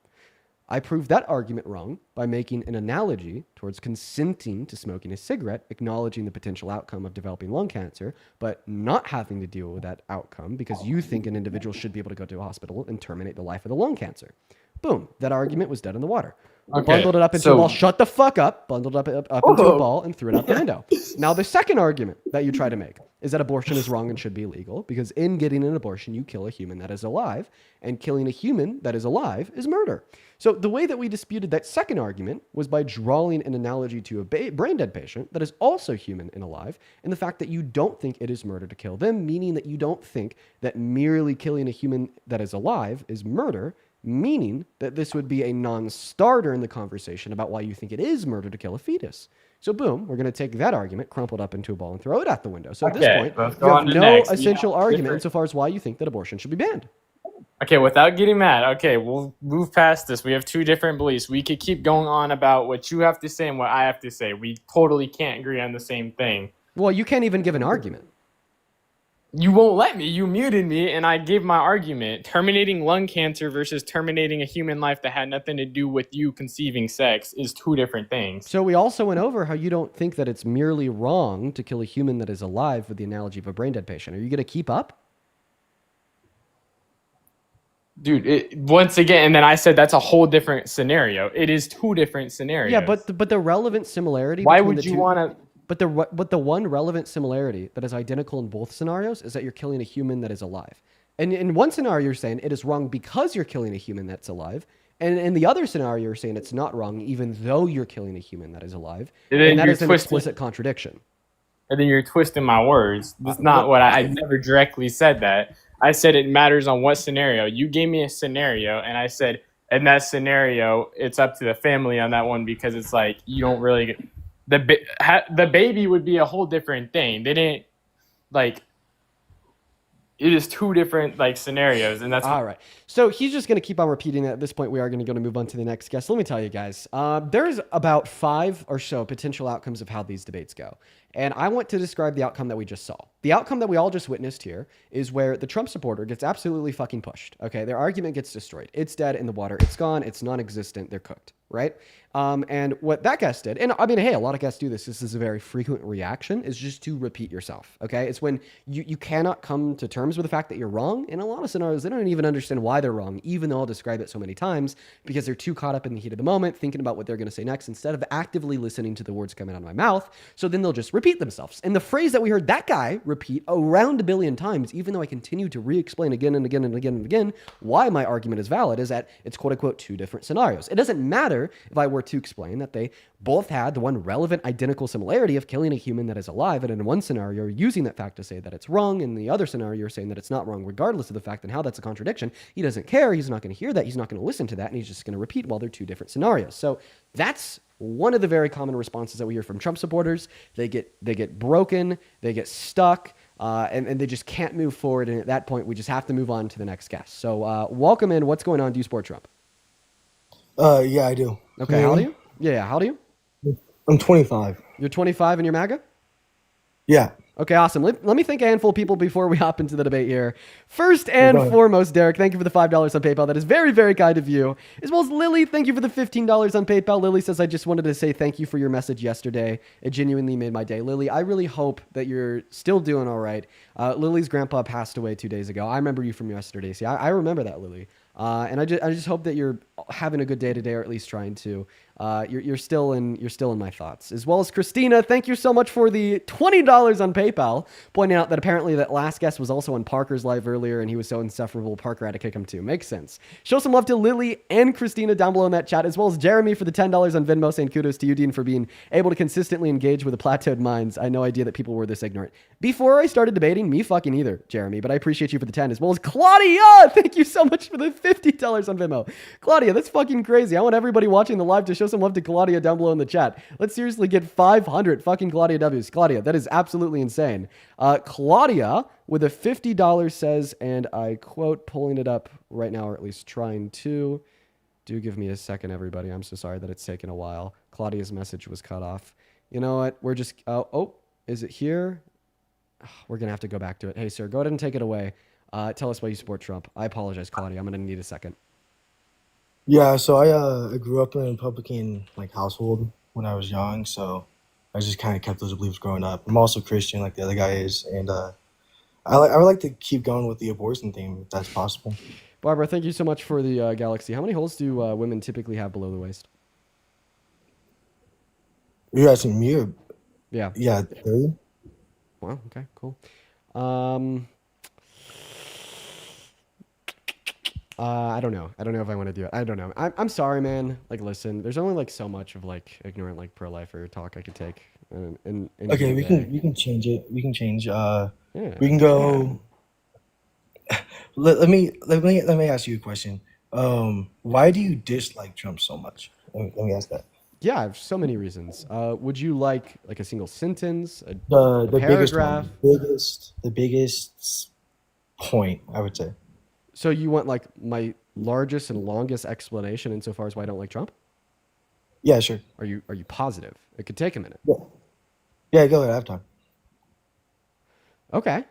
S1: I proved that argument wrong by making an analogy towards consenting to smoking a cigarette, acknowledging the potential outcome of developing lung cancer, but not having to deal with that outcome because you think an individual should be able to go to a hospital and terminate the life of the lung cancer. Boom. That argument was dead in the water.
S6: Okay,
S1: Bundled it up into a ball. Shut the fuck up. Bundled up into a ball and threw it out the window. Now, the second argument that you try to make is that abortion is wrong and should be illegal because in getting an abortion, you kill a human that is alive, and killing a human that is alive is murder. So the way that we disputed that second argument was by drawing an analogy to a brain dead patient that is also human and alive, and the fact that you don't think it is murder to kill them, meaning that you don't think that merely killing a human that is alive is murder, meaning that this would be a non-starter in the conversation about why you think it is murder to kill a fetus. So boom, we're going to take that argument, crumple it up into a ball, and throw it out the window. So at this point, you have no essential argument insofar as why you think that abortion should be banned.
S6: Okay, without getting mad, okay, we'll move past this. We have two different beliefs. We could keep going on about what you have to say and what I have to say. We totally can't agree on the same thing.
S1: Well, you can't even give an argument.
S6: You won't let me. You muted me, and I gave my argument. Terminating lung cancer versus terminating a human life that had nothing to do with you conceiving sex is two different things.
S1: So we also went over how you don't think that it's merely wrong to kill a human that is alive with the analogy of a brain dead patient. Are you going to keep up?
S6: Dude, once again, and then I said that's a whole different scenario. It is two different scenarios.
S1: Yeah, but the relevant similarity.
S6: Why
S1: between
S6: would
S1: the
S6: you
S1: two,
S6: want to?
S1: But the one relevant similarity that is identical in both scenarios is that you're killing a human that is alive. And in one scenario, you're saying it is wrong because you're killing a human that's alive. And in the other scenario, you're saying it's not wrong even though you're killing a human that is alive. And that is an explicit contradiction.
S6: And then you're twisting my words. That's not what I never directly said that. I said it matters on what scenario. You gave me a scenario, and I said, in that scenario, it's up to the family on that one because it's like you don't really get... The baby would be a whole different thing. They didn't like. It is two different like scenarios, and that's
S1: all right. So he's just going to keep on repeating that. At this point, we are going to move on to the next guest. Let me tell you guys, there's about 5 or so potential outcomes of how these debates go. And I want to describe the outcome that we just saw. The outcome that we all just witnessed here is where the Trump supporter gets absolutely fucking pushed. Okay, their argument gets destroyed. It's dead in the water. It's gone. It's non-existent. They're cooked, right? And what that guest did, and I mean, hey, a lot of guests do this. This is a very frequent reaction, is just to repeat yourself, okay? It's when you cannot come to terms with the fact that you're wrong. In a lot of scenarios, they don't even understand why they're wrong, even though I'll describe it so many times, because they're too caught up in the heat of the moment, thinking about what they're going to say next, instead of actively listening to the words coming out of my mouth. So then they'll just repeat themselves. And the phrase that we heard that guy repeat around 1 billion times, even though I continue to re-explain again and again and again and again why my argument is valid, is that it's quote unquote 2 different scenarios. It doesn't matter if I were to explain that they both had the one relevant identical similarity of killing a human that is alive, and in one scenario you're using that fact to say that it's wrong, and in the other scenario you're saying that it's not wrong regardless of the fact and how that's a contradiction. He doesn't care. He's not going to hear that. He's not going to listen to that, and he's just going to repeat while they're 2 different scenarios. So that's one of the very common responses that we hear from Trump supporters. They get broken, they get stuck, and they just can't move forward. And at that point, we just have to move on to the next guest. So welcome in. What's going on? Do you support Trump?
S7: Yeah, I do.
S1: Okay, how old are you? Yeah, how old are you?
S7: I'm 25.
S1: You're 25 and you're MAGA?
S7: Yeah.
S1: Okay, awesome. Let me thank a handful of people before we hop into the debate here. First and
S7: Go ahead.
S1: foremost, Derek, thank you for the $5 on PayPal. That is very, very kind of you. As well as Lily, thank you for the $15 on PayPal. Lily says, I just wanted to say thank you for your message yesterday. It genuinely made my day. Lily, I really hope that you're still doing all right. Lily's grandpa passed away 2 days ago. I remember you from yesterday. See, I remember that, Lily. And I just hope that you're having a good day today, or at least trying to. You're still in my thoughts. As well as Christina, thank you so much for the $20 on PayPal, pointing out that apparently that last guest was also on Parker's live earlier, and he was so insufferable, Parker had to kick him too. Makes sense. Show some love to Lily and Christina down below in that chat, as well as Jeremy for the $10 on Venmo, saying kudos to you, Dean, for being able to consistently engage with the plateaued minds. I had no idea that people were this ignorant. Before I started debating, me fucking either, Jeremy, but I appreciate you for the 10, as well as Claudia. Thank you so much for the $50 on Venmo. Claudia, that's fucking crazy. I want everybody watching the live to show some love to Claudia down below in the chat. Let's seriously get 500 fucking Claudia W's. Claudia, that is absolutely insane. Claudia with a $50 says, and I quote, pulling it up right now, or at least trying to. Do give me a second, everybody. I'm so sorry that it's taken a while. Claudia's message was cut off. You know what? We're just, oh, is it here? We're going to have to go back to it. Hey, sir, go ahead and take it away. Tell us why you support Trump. I apologize, Claudia. I'm going to need a second.
S7: Yeah, so I grew up in a Republican household when I was young, so I just kind of kept those beliefs growing up. I'm also Christian, like the other guy is, and I would like to keep going with the abortion thing if that's possible.
S1: Barbara, thank you so much for the galaxy. How many holes do women typically have below the waist?
S7: You're asking me? Or,
S1: Yeah.
S7: yeah, 30?
S1: Wow. Okay. Cool. I don't know. I don't know if I want to do it. I don't know. I'm sorry, man. Listen, there's only so much of ignorant pro-lifer talk I could take.
S7: Okay, we can change it. We can change.
S1: Yeah.
S7: We can go. Let me ask you a question. Why do you dislike Trump so much? Let me ask that.
S1: Yeah, I have so many reasons. Would you like a single sentence, a
S7: The biggest
S1: paragraph?
S7: one, the biggest point, I would say.
S1: So you want my largest and longest explanation insofar as why I don't like Trump?
S7: Yeah, sure.
S1: Are you positive? It could take a minute.
S7: Yeah, go ahead. I have time.
S1: Okay.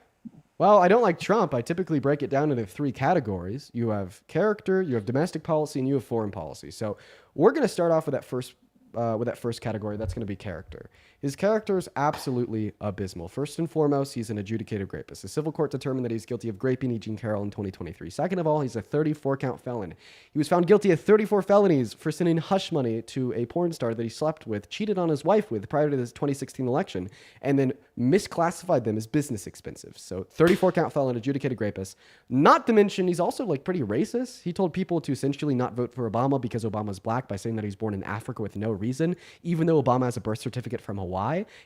S1: Well, I don't like Trump. I typically break it down into 3 categories. You have character, you have domestic policy, and you have foreign policy. So we're going to start off with that first category. That's going to be character. His character is absolutely abysmal. First and foremost, he's an adjudicated rapist. The civil court determined that he's guilty of raping E. Jean Carroll in 2023. Second of all, he's a 34-count felon. He was found guilty of 34 felonies for sending hush money to a porn star that he slept with, cheated on his wife with prior to this 2016 election, and then misclassified them as business expenses. So 34-count felon, adjudicated rapist. Not to mention, he's also pretty racist. He told people to essentially not vote for Obama because Obama's black by saying that he's born in Africa with no reason, even though Obama has a birth certificate from Hawaii.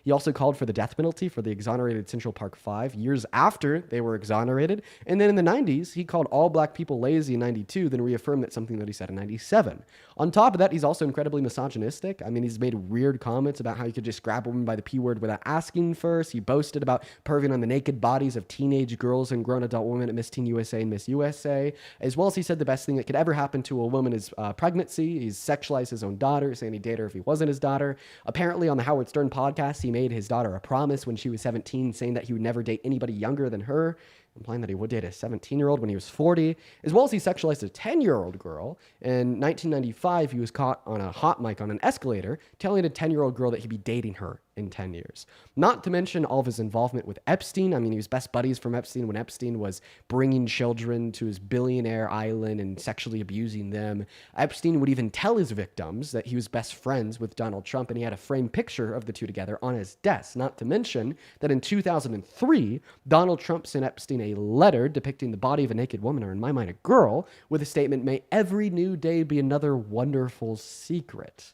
S1: He also called for the death penalty for the exonerated Central Park 5 years after they were exonerated. And then in the 90s, he called all black people lazy in 92, then reaffirmed that something that he said in 97. On top of that, he's also incredibly misogynistic. I mean, he's made weird comments about how you could just grab a woman by the P word without asking first. He boasted about perving on the naked bodies of teenage girls and grown adult women at Miss Teen USA and Miss USA, as well as he said the best thing that could ever happen to a woman is pregnancy. He's sexualized his own daughter, saying he'd date her if he wasn't his daughter. Apparently on the Howard Stern podcast, he made his daughter a promise when she was 17, saying that he would never date anybody younger than her, implying that he would date a 17-year-old when he was 40, as well as he sexualized a 10-year-old girl. In 1995, he was caught on a hot mic on an escalator telling a 10-year-old girl that he'd be dating her in 10 years. Not to mention all of his involvement with Epstein. I mean, he was best buddies from Epstein when Epstein was bringing children to his billionaire island and sexually abusing them. Epstein would even tell his victims that he was best friends with Donald Trump, and he had a framed picture of the two together on his desk. Not to mention that in 2003, Donald Trump sent Epstein a letter depicting the body of a naked woman, or in my mind, a girl, with a statement, "May every new day be another wonderful secret."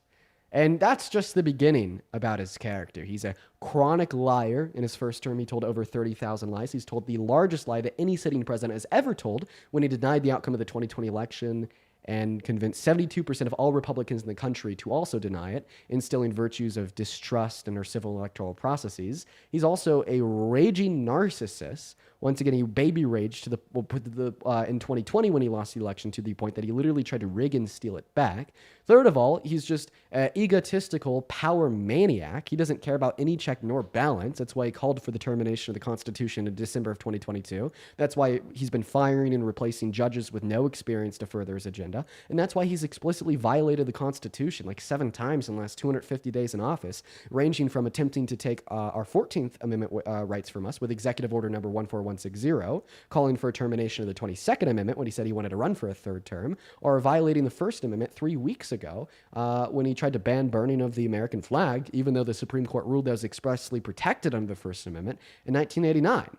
S1: And that's just the beginning about his character. He's a chronic liar. In his first term, he told over 30,000 lies. He's told the largest lie that any sitting president has ever told when he denied the outcome of the 2020 election and convinced 72% of all Republicans in the country to also deny it, instilling virtues of distrust in our civil electoral processes. He's also a raging narcissist, Once again, he baby raged in 2020 when he lost the election to the point that he literally tried to rig and steal it back. Third of all, he's just an egotistical power maniac. He doesn't care about any check nor balance. That's why he called for the termination of the Constitution in December of 2022. That's why he's been firing and replacing judges with no experience to further his agenda. And that's why he's explicitly violated the Constitution like 7 times in the last 250 days in office, ranging from attempting to take our 14th Amendment rights from us with Executive Order number 14160, calling for a termination of the 22nd Amendment when he said he wanted to run for a 3rd term, or violating the First Amendment 3 weeks ago when he tried to ban burning of the American flag, even though the Supreme Court ruled that was expressly protected under the First Amendment in 1989.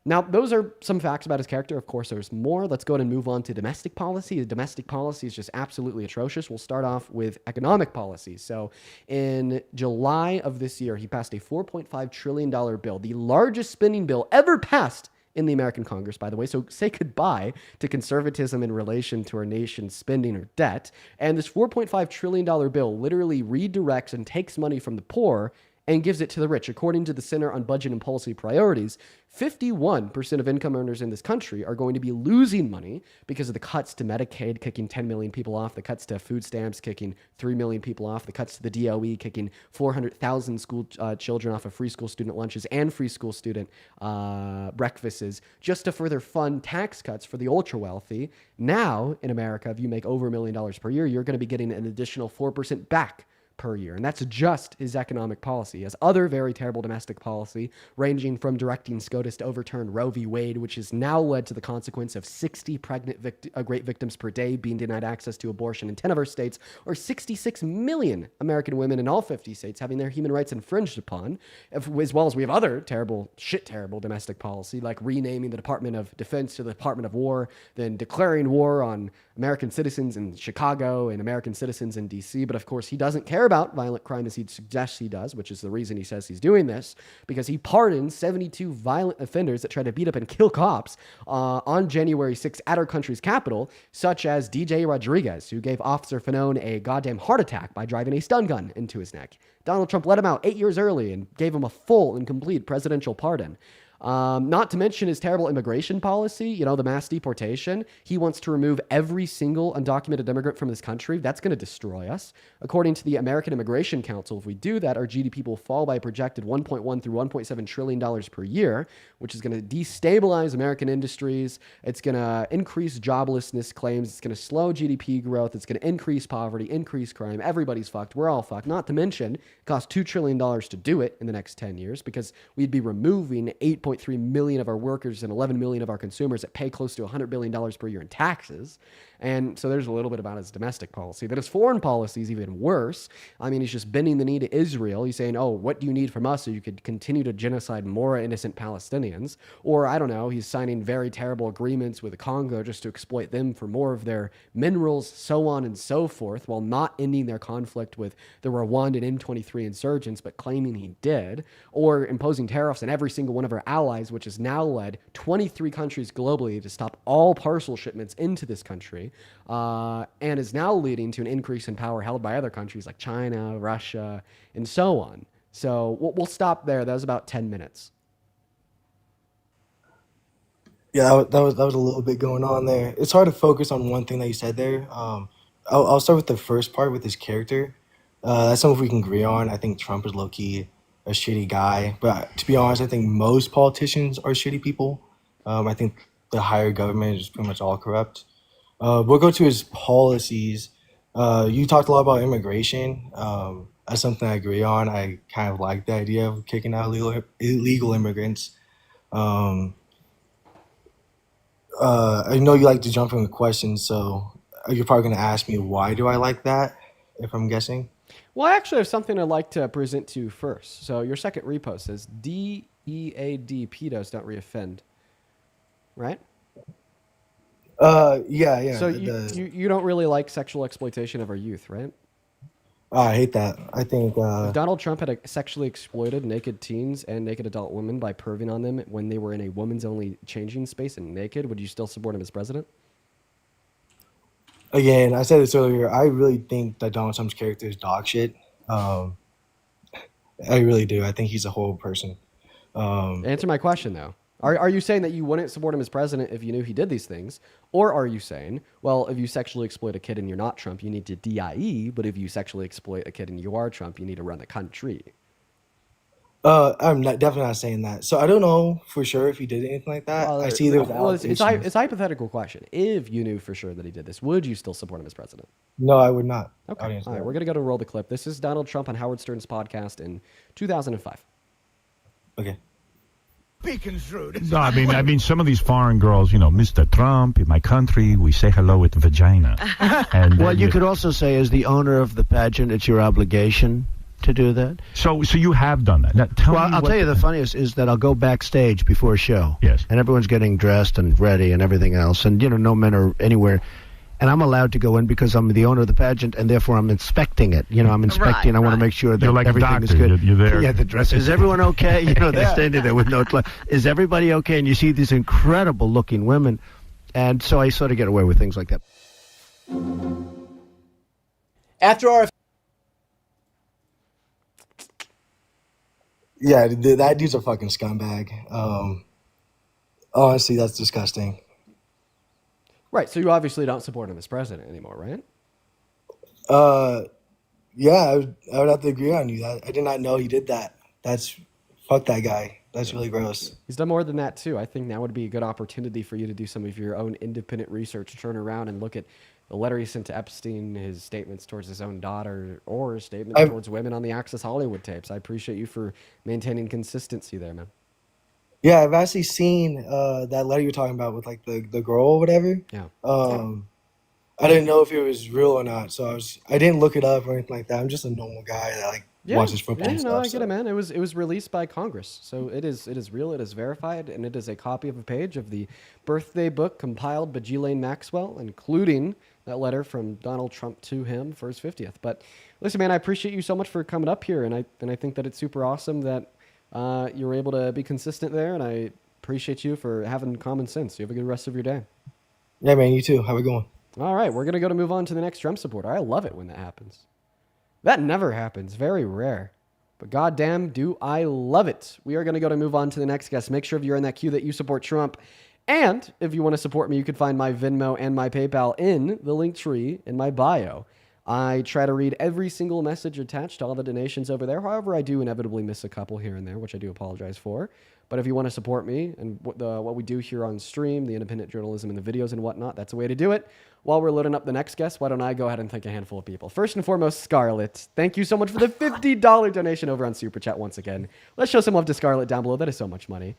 S1: Now, those are some facts about his character. Of course, there's more. Let's go ahead and move on to domestic policy. The domestic policy is just absolutely atrocious. We'll start off with economic policy. So in July of this year, he passed a $4.5 trillion bill, the largest spending bill ever passed in the American Congress, by the way. So say goodbye to conservatism in relation to our nation's spending or debt. And this $4.5 trillion bill literally redirects and takes money from the poor and gives it to the rich. According to the Center on Budget and Policy Priorities, 51% of income earners in this country are going to be losing money because of the cuts to Medicaid, kicking 10 million people off, the cuts to food stamps, kicking 3 million people off, the cuts to the DOE, kicking 400,000 school children off of free school student lunches and free school student breakfasts, just to further fund tax cuts for the ultra wealthy. Now, in America, if you make over $1 million per year, you're going to be getting an additional 4% back per year. And that's just his economic policy. He has other very terrible domestic policy, ranging from directing SCOTUS to overturn Roe v. Wade, which has now led to the consequence of 60 pregnant great victims per day being denied access to abortion in 10 of our states, or 66 million American women in all 50 states having their human rights infringed upon, as well as we have other terrible domestic policy, like renaming the Department of Defense to the Department of War, then declaring war on American citizens in Chicago and American citizens in D.C. But of course, he doesn't care about violent crime as he suggests he does, which is the reason he says he's doing this, because he pardoned 72 violent offenders that tried to beat up and kill cops on January 6th at our country's capital, such as DJ Rodriguez, who gave Officer Fanone a goddamn heart attack by driving a stun gun into his neck. Donald Trump let him out 8 years early and gave him a full and complete presidential pardon. Not to mention his terrible immigration policy, the mass deportation. He wants to remove every single undocumented immigrant from this country. That's going to destroy us. According to the American Immigration Council, if we do that, our GDP will fall by a projected $1.1 through $1.7 trillion per year, which is going to destabilize American industries. It's going to increase joblessness claims. It's going to slow GDP growth. It's going to increase poverty, increase crime. Everybody's fucked. We're all fucked. Not to mention, it costs $2 trillion to do it in the next 10 years because we'd be removing 8.3 million of our workers and 11 million of our consumers that pay close to $100 billion per year in taxes. And so there's a little bit about his domestic policy. But his foreign policy is even worse. I mean, he's just bending the knee to Israel. He's saying, what do you need from us so you could continue to genocide more innocent Palestinians? Or, I don't know, he's signing very terrible agreements with the Congo just to exploit them for more of their minerals, so on and so forth, while not ending their conflict with the Rwandan M23 insurgents, but claiming he did. Or imposing tariffs on every single one of our allies, which has now led 23 countries globally to stop all parcel shipments into this country. And is now leading to an increase in power held by other countries like China, Russia, and so on. So we'll stop there. That was about 10 minutes.
S7: Yeah, that was a little bit going on there. It's hard to focus on one thing that you said there. I'll start with the first part with his character. That's something we can agree on. I think Trump is low-key a shitty guy. But to be honest, I think most politicians are shitty people. I think the higher government is pretty much all corrupt. We'll go to his policies. You talked a lot about immigration. That's something I agree on. I kind of like the idea of kicking out illegal immigrants. I know you like to jump into questions, so you're probably going to ask me, why do I like that, if I'm guessing?
S1: Well, I actually have something I'd like to present to you first. So your second repost says, DEAD, pedos don't reoffend, right?
S7: Yeah.
S1: So you don't really like sexual exploitation of our youth, right?
S7: I hate that. I think
S1: If Donald Trump had sexually exploited naked teens and naked adult women by perving on them when they were in a woman's only changing space and naked, would you still support him as president?
S7: again, I said this earlier. I really think that Donald Trump's character is dog shit. I really do. I think he's a horrible person.
S1: Answer my question, though. Are you saying that you wouldn't support him as president if you knew he did these things? Or are you saying, well, if you sexually exploit a kid and you're not Trump, you need to DIE, but if you sexually exploit a kid and you are Trump, you need to run the country?
S7: I'm definitely not saying that. So I don't know for sure if he did anything like that. I see there was
S1: It's
S7: allegations.
S1: a hypothetical question. If you knew for sure that he did this, would you still support him as president?
S7: No, I would not.
S1: Okay.
S7: Audience,
S1: All right, we're going to go to roll the clip. This is Donald Trump on Howard Stern's podcast in 2005.
S7: Okay.
S8: No, I mean, some of these foreign girls, Mr. Trump, in my country, we say hello with vagina. And
S9: Well, you could also say, as the owner of the pageant, it's your obligation to do that.
S8: So you have done that. Now, tell
S9: Well,
S8: me
S9: I'll
S8: what
S9: tell you the funniest is that I'll go backstage before a show.
S8: Yes.
S9: And everyone's getting dressed and ready and everything else. And, no men are anywhere. And I'm allowed to go in because I'm the owner of the pageant, and therefore I'm inspecting it. I'm inspecting. I want to make sure that
S8: You're like a
S9: everything is
S8: doctor.
S9: good.
S8: You're there.
S9: Yeah, the dress. Is everyone okay? They're standing there with no clothes. Is everybody okay? And you see these incredible-looking women. And so I sort of get away with things like that.
S1: After our
S7: Yeah, that dude's a fucking scumbag. Honestly, that's disgusting.
S1: Right, so you obviously don't support him as president anymore, right?
S7: Yeah, I would have to agree on you. I did not know he did that. Fuck that guy. That's really gross.
S1: He's done more than that, too. I think now would be a good opportunity for you to do some of your own independent research, turn around and look at the letter he sent to Epstein, his statements towards his own daughter, or his statements towards women on the Access Hollywood tapes. I appreciate you for maintaining consistency there, man.
S7: Yeah, I've actually seen that letter you're talking about with like the girl or whatever.
S1: Yeah.
S7: I didn't know if it was real or not, so I didn't look it up or anything like that. I'm just a normal guy that watches football and stuff.
S1: I get it, man. It was released by Congress, so it is real. It is verified, and it is a copy of a page of the birthday book compiled by Ghislaine Maxwell, including that letter from Donald Trump to him for his 50th. But listen, man, I appreciate you so much for coming up here, and I think that it's super awesome that you were able to be consistent there, and I appreciate you for having common sense. You have a good rest of your day.
S7: Yeah, man, you too. Have a good one.
S1: All right, we're going to move on to the next Trump supporter. I love it when that happens. That never happens. Very rare. But goddamn, do I love it. We are going to move on to the next guest. Make sure if you're in that queue that you support Trump. And if you want to support me, you can find my Venmo and my PayPal in the link tree in my bio. I try to read every single message attached to all the donations over there. However, I do inevitably miss a couple here and there, which I do apologize for. But if you want to support me and what we do here on stream, the independent journalism and the videos and whatnot, that's a way to do it. While we're loading up the next guest, why don't I go ahead and thank a handful of people. First and foremost, Scarlett. Thank you so much for the $50 donation over on Super Chat once again. Let's show some love to Scarlett down below. That is so much money.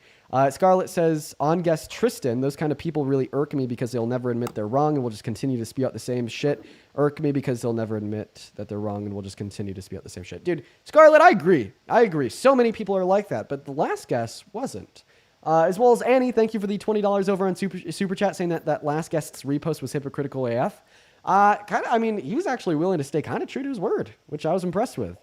S1: Scarlett says, on guest Tristan, those kind of people really irk me because they'll never admit they're wrong and will just continue to spew out the same shit. Irk me because they'll never admit that they're wrong and will just continue to spew out the same shit. Dude, Scarlett, I agree. So many people are like that, but the last guest wasn't. As well as Annie, thank you for the $20 over on Super Chat, saying that last guest's repost was hypocritical AF. He was actually willing to stay kind of true to his word, which I was impressed with.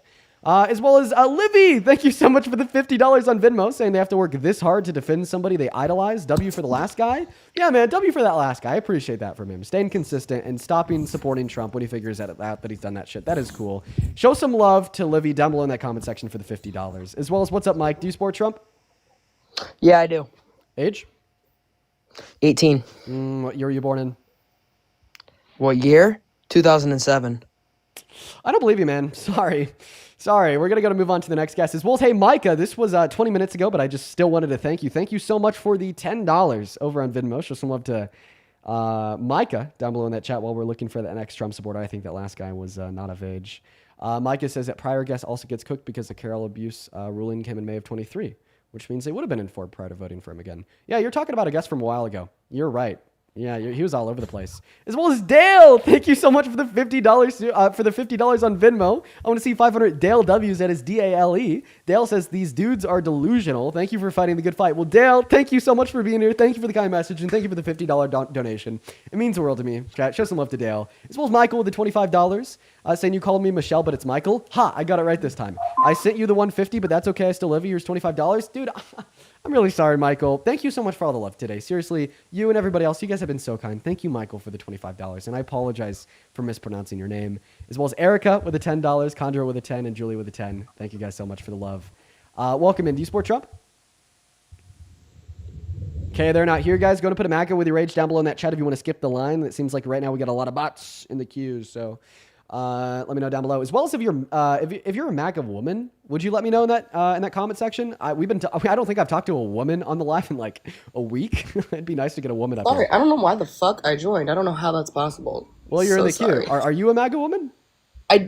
S1: As well as Livy, thank you so much for the $50 on Venmo, saying they have to work this hard to defend somebody they idolize. W for the last guy. Yeah, man, W for that last guy. I appreciate that from him. Staying consistent and stopping supporting Trump when he figures out that he's done that shit. That is cool. Show some love to Livy down below in that comment section for the $50. As well as, what's up, Mike? Do you support Trump?
S10: Yeah, I do.
S1: Age?
S10: 18.
S1: What year were you born in?
S10: What year? 2007.
S1: I don't believe you, man. Sorry. We're going to move on to the next guest. As well as, hey, Micah, this was 20 minutes ago, but I just still wanted to thank you. Thank you so much for the $10 over on Venmo. Show some love to Micah down below in that chat while we're looking for that next Trump supporter. I think that last guy was not of age. Micah says that prior guest also gets cooked because the Carroll abuse ruling came in May of 23. Which means they would have been informed prior to voting for him again. Yeah, you're talking about a guest from a while ago. You're right. Yeah, he was all over the place. As well as Dale, thank you so much for the $50 on Venmo. I want to see 500 Dale W's. That is DALE. Dale says these dudes are delusional. Thank you for fighting the good fight. Well, Dale, thank you so much for being here. Thank you for the kind message and thank you for the $50 donation. It means the world to me. Chat, show some love to Dale. As well as Michael with the $25, saying you called me Michelle, but it's Michael. Ha! I got it right this time. I sent you the $150, but that's okay. I still love you. Here's $25, dude. I'm really sorry, Michael. Thank you so much for all the love today. Seriously, you and everybody else, you guys have been so kind. Thank you, Michael, for the $25. And I apologize for mispronouncing your name. As well as Erica with the $10, Condra with a 10, and Julie with a 10. Thank you guys so much for the love. Welcome in. Do you support Trump? Okay, they're not here, guys. Go to put a MAGA with your age down below in that chat if you want to skip the line. It seems like right now we got a lot of bots in the queues, so let me know down below. As well as if you're a MAGA woman, would you let me know in that comment section? I don't think I've talked to a woman on the live in like a week. It'd be nice to get a woman up
S11: Sorry,
S1: here.
S11: I don't know why the fuck I joined. I don't know how that's possible.
S1: Well, you're in the
S11: sorry.
S1: queue. Are you a MAGA woman?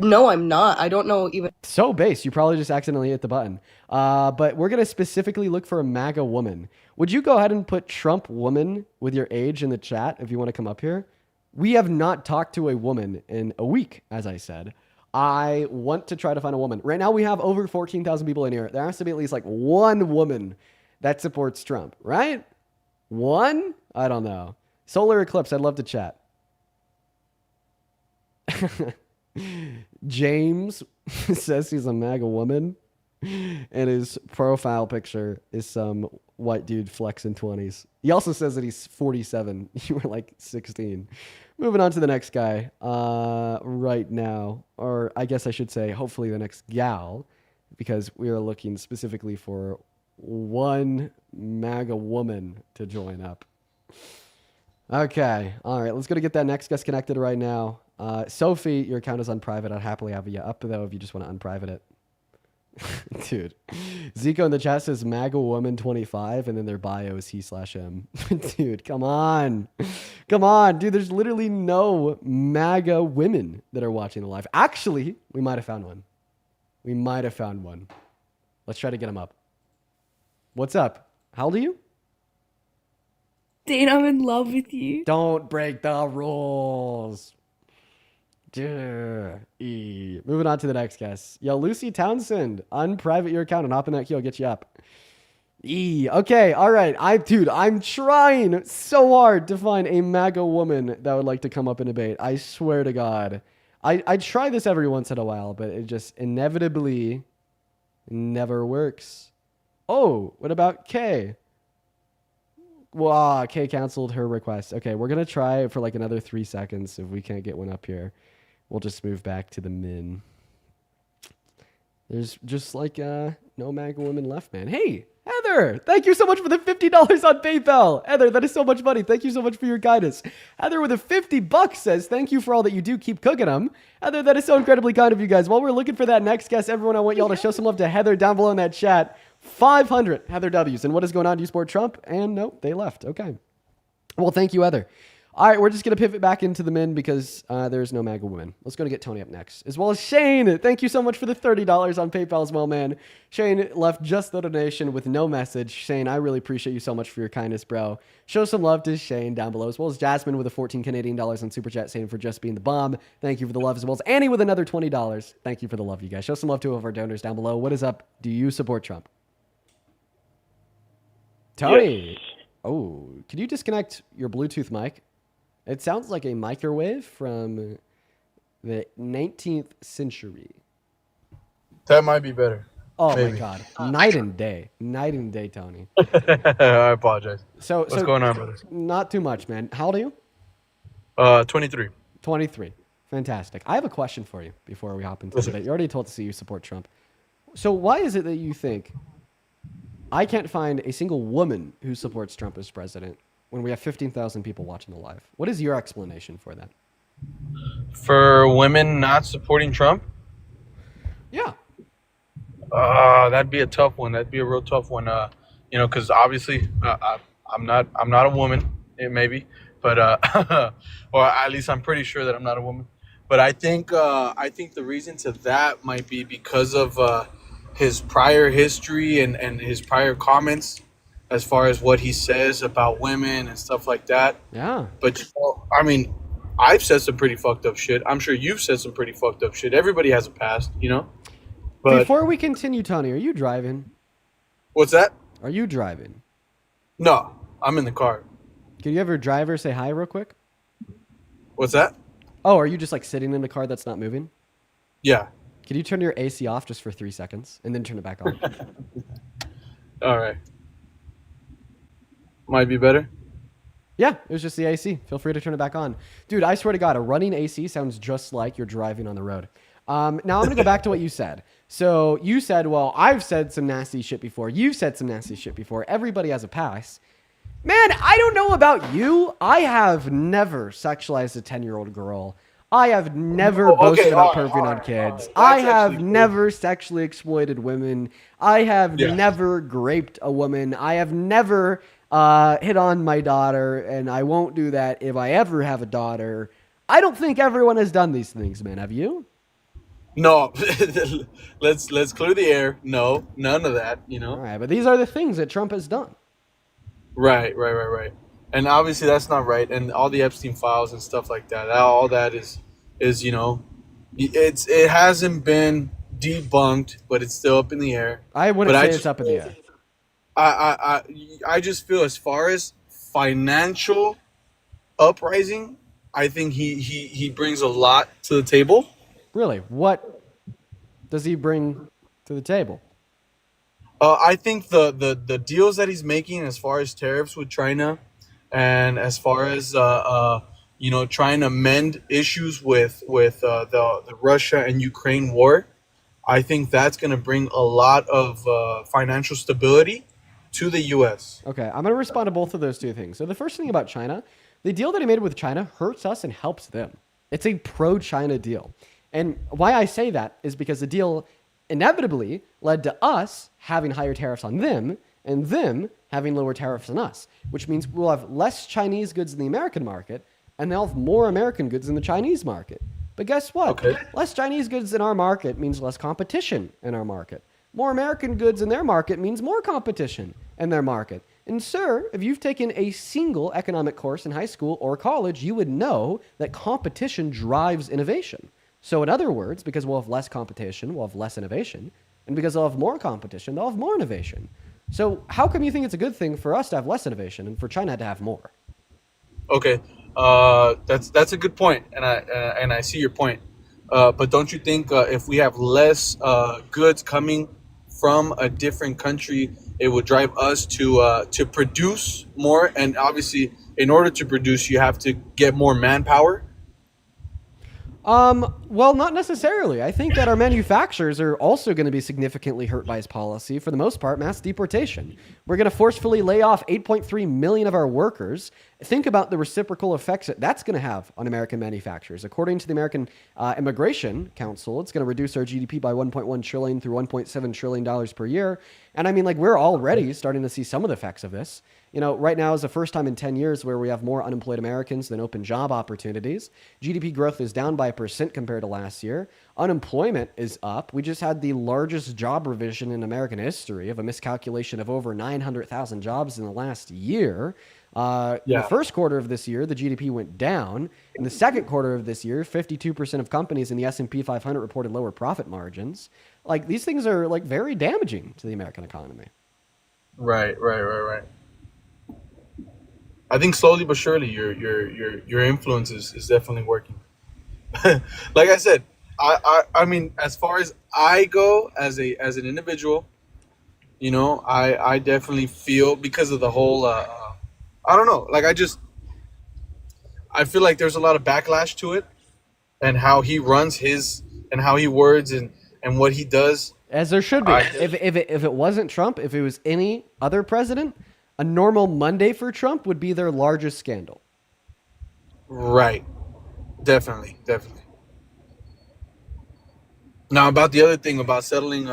S11: No, I'm not. I don't know even.
S1: So base. You probably just accidentally hit the button. But we're going to specifically look for a MAGA woman. Would you go ahead and put Trump woman with your age in the chat if you want to come up here? We have not talked to a woman in a week, as I said. I want to try to find a woman. Right now we have over 14,000 people in here. There has to be at least like one woman that supports Trump, right? One? I don't know. Solar eclipse. I'd love to chat. James says he's a MAGA woman, and his profile picture is some white dude flexing 20s. He also says that he's 47. You were like 16. Moving on to the next guy right now, or I guess I should say hopefully the next gal, because we are looking specifically for one MAGA woman to join up. Okay. All right. Let's go to get that next guest connected right now. Sophie, your account is unprivate. I'd happily have you up, though, if you just want to unprivate it. Dude. Zico in the chat says MAGA woman 25, and then their bio is he/him. Dude, come on. Come on. Dude, there's literally no MAGA women that are watching the live. Actually, we might have found one. We might have found one. Let's try to get him up. What's up? How old are you?
S2: Dane, I'm in love with you.
S1: Don't break the rules. Moving on to the next guest. Yo, Lucy Townsend, unprivate your account and hop in that queue. I'll get you up. Okay, all right. I'm trying so hard to find a MAGA woman that would like to come up and debate. I swear to God. I try this every once in a while, but it just inevitably never works. Oh, what about Kay? Well, Kay canceled her request. Okay, we're going to try for like another 3 seconds. If we can't get one up here, we'll just move back to the min. There's just like no MAGA women left, man. Hey, Heather, thank you so much for the $50 on PayPal. Heather, that is so much money. Thank you so much for your guidance. Heather with a $50 says, thank you for all that you do. Keep cooking them. Heather, that is so incredibly kind of you guys. While we're looking for that next guest, everyone, I want y'all to show some love to Heather down below in that chat. 500 Heather W's. And what is going on? Do you support Trump? And nope, they left. Okay. Well, thank you, Heather. All right, we're just going to pivot back into the men because there's no MAGA women. Let's go to get Tony up next, as well as Shane. Thank you so much for the $30 on PayPal as well, man. Shane left just the donation with no message. Shane, I really appreciate you so much for your kindness, bro. Show some love to Shane down below, as well as Jasmine with a 14 Canadian dollars on Super Chat, saying for just being the bomb. Thank you for the love, as well as Annie with another $20. Thank you for the love, you guys. Show some love to all of our donors down below. What is up? Do you support Trump? Tony. Yes. Oh, can you disconnect your Bluetooth mic? It sounds like a microwave from the 19th century.
S12: That might be better.
S1: Oh, maybe. My God. Night and day. Night and day, Tony.
S12: I apologize. What's going on, brother?
S1: Not too much, man. How old are you?
S12: 23.
S1: 23. Fantastic. I have a question for you before we hop into the debate. You already told us that you support Trump. So why is it that you think I can't find a single woman who supports Trump as president when we have 15,000 people watching the live? What is your explanation for that?
S12: For women not supporting Trump?
S1: Yeah.
S12: That'd be a tough one. That'd be a real tough one. Because obviously I'm not a woman, maybe, but or at least I'm pretty sure that I'm not a woman. But I think the reason to that might be because of his prior history and his prior comments, as far as what he says about women and stuff like that.
S1: Yeah.
S12: But, I mean, I've said some pretty fucked up shit. I'm sure you've said some pretty fucked up shit. Everybody has a past, But
S1: before we continue, Tony, are you driving?
S12: What's that?
S1: Are you driving?
S12: No, I'm in the car.
S1: Can you have your driver say hi real quick?
S12: What's that?
S1: Oh, are you just like sitting in a car that's not moving?
S12: Yeah.
S1: Can you turn your AC off just for 3 seconds and then turn it back on?
S12: All right. Might be better.
S1: Yeah, it was just the AC. Feel free to turn it back on. Dude, I swear to God, a running AC sounds just like you're driving on the road. Now I'm going to go back to what you said. So you said, well, I've said some nasty shit before. You've said some nasty shit before. Everybody has a pass. Man, I don't know about you. I have never sexualized a 10-year-old girl. I have never boasted about perving on kids. I have never sexually exploited women. I have never graped a woman. I have never hit on my daughter, and I won't do that if I ever have a daughter. I don't think everyone has done these things, man. Have you?
S12: No, let's clear the air. No, none of that.
S1: All right, but these are the things that Trump has done.
S12: Right. And obviously that's not right. And all the Epstein files and stuff like that, all that is it hasn't been debunked, but it's still up in the air.
S1: I wouldn't say it's up in the air.
S12: I just feel as far as financial uprising, I think he brings a lot to the table.
S1: Really? What does he bring to the table?
S12: I think the deals that he's making as far as tariffs with China, and as far as trying to mend issues with the Russia and Ukraine war, I think that's going to bring a lot of financial stability to the U.S.
S1: Okay, I'm going to respond to both of those two things. So the first thing about China, the deal that he made with China hurts us and helps them. It's a pro-China deal. And why I say that is because the deal inevitably led to us having higher tariffs on them and them having lower tariffs on us, which means we'll have less Chinese goods in the American market and they'll have more American goods in the Chinese market. But guess what?
S12: Okay.
S1: Less Chinese goods in our market means less competition in our market. More American goods in their market means more competition in their market. And sir, if you've taken a single economic course in high school or college, you would know that competition drives innovation. So in other words, because we'll have less competition, we'll have less innovation. And because they'll have more competition, they'll have more innovation. So how come you think it's a good thing for us to have less innovation and for China to have more?
S12: Okay, that's a good point, and I see your point. But don't you think if we have less goods coming from a different country, it would drive us to produce more? And obviously, in order to produce, you have to get more manpower.
S1: Well, not necessarily. I think that our manufacturers are also going to be significantly hurt by his policy. For the most part, mass deportation. We're going to forcefully lay off 8.3 million of our workers. Think about the reciprocal effects that that's going to have on American manufacturers. According to the American Immigration Council, it's going to reduce our GDP by $1.1 trillion through $1.7 trillion per year. And I mean, like, we're already starting to see some of the effects of this. You know, right now is the first time in 10 years where we have more unemployed Americans than open job opportunities. GDP growth is down by 1% compared to last year. Unemployment is up. We just had the largest job revision in American history of a miscalculation of over 900,000 jobs in the last year. In the first quarter of this year, the GDP went down. In the second quarter of this year, 52% of companies in the S&P 500 reported lower profit margins. Like, these things are like very damaging to the American economy.
S12: Right. I think slowly but surely your influence is definitely working. Like I said, I mean, as far as I go as an individual, you know, I definitely feel, because of the whole I don't know, like I feel like there's a lot of backlash to it, and how he runs his, and how he words and what he does.
S1: As there should be. If it wasn't Trump, if it was any other president, a normal Monday for Trump would be their largest scandal.
S12: Right. Definitely. Now, about the other thing about settling,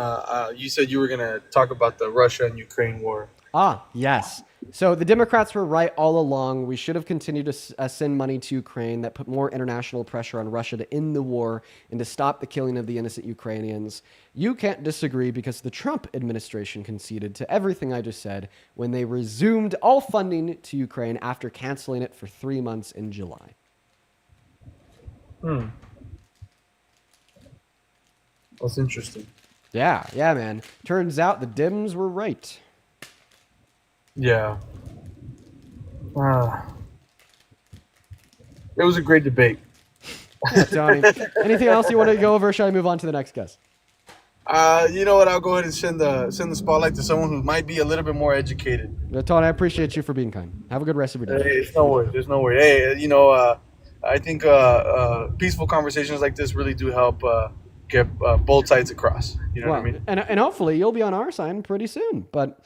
S12: you said you were going to talk about the Russia and Ukraine war.
S1: Ah, yes. So the Democrats were right all along. We should have continued to send money to Ukraine. That put more international pressure on Russia to end the war and to stop the killing of the innocent Ukrainians. You can't disagree, because the Trump administration conceded to everything I just said when they resumed all funding to Ukraine after canceling it for 3 months in July.
S12: That's interesting.
S1: Yeah, man. Turns out the Dems were right.
S12: Yeah. It was a great debate.
S1: Yeah, Tony. Anything else you want to go over, or should I move on to the next guest?
S12: You know what? I'll go ahead and send the spotlight to someone who might be a little bit more educated.
S1: Tony, I appreciate you for being kind. Have a good rest of your day.
S12: Hey, it's no worries. There's no worry. Hey, you know, I think peaceful conversations like this really do help get both sides across. You know what I mean?
S1: And hopefully you'll be on our side pretty soon. But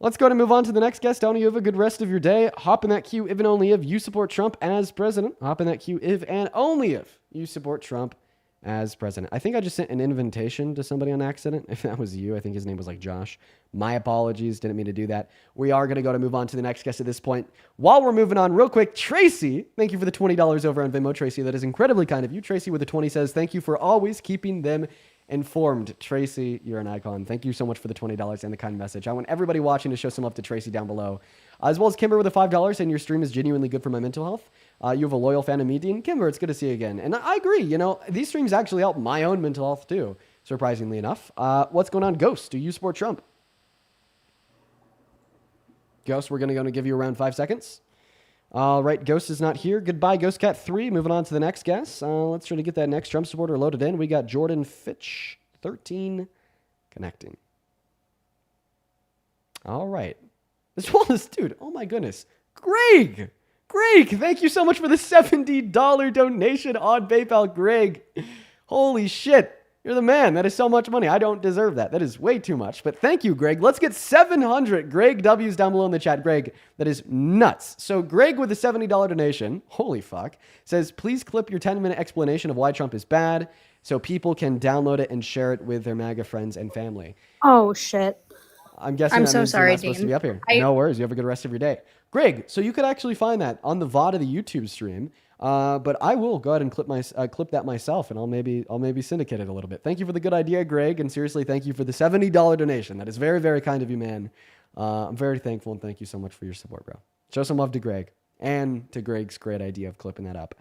S1: Let's go and move on to the next guest. Donnie, you have a good rest of your day. Hop in that queue if and only if you support Trump as president. Hop in that queue if and only if you support Trump as president. I think I just sent an invitation to somebody on accident. If that was you, I think his name was like Josh. My apologies. Didn't mean to do that. We are going to move on to the next guest at this point. While we're moving on real quick, Tracy, thank you for the $20 over on Venmo. Tracy, that is incredibly kind of you. Tracy with the 20 says, thank you for always keeping them informed. Tracy, you're an icon. Thank you so much for the $20 and the kind message. I want everybody watching to show some love to Tracy down below. As well as Kimber with the $5, and your stream is genuinely good for my mental health. You have a loyal fan of me, Dean. Kimber, it's good to see you again. And I agree, these streams actually help my own mental health too, surprisingly enough. What's going on, Ghost? Do you support Trump? Ghost, we're going to give you around 5 seconds. All right, Ghost is not here. Goodbye, Ghost Cat 3. Moving on to the next guest. Let's try to get that next Trump supporter loaded in. We got Jordan Fitch, 13, connecting. All right. As well as, dude, oh my goodness. Greg, thank you so much for the $70 donation on PayPal, Greg. Holy shit. You're the man. That is so much money. I don't deserve that. That is way too much. But thank you, Greg. Let's get 700 Greg W's down below in the chat. Greg, that is nuts. So Greg with the $70 donation, holy fuck, says, please clip your 10-minute explanation of why Trump is bad so people can download it and share it with their MAGA friends and family.
S13: Oh, shit.
S1: I'm guessing
S13: I'm
S1: that
S13: so
S1: means
S13: sorry,
S1: you're not supposed to
S13: Dean.
S1: be up here. No worries. You have a good rest of your day. Greg, so you could actually find that on the VOD of the YouTube stream. But I will go ahead and clip that myself, and I'll maybe syndicate it a little bit. Thank you for the good idea, Greg, and seriously, thank you for the $70 donation. That is very, very kind of you, man. I'm very thankful, and thank you so much for your support, bro. Show some love to Greg and to Greg's great idea of clipping that up.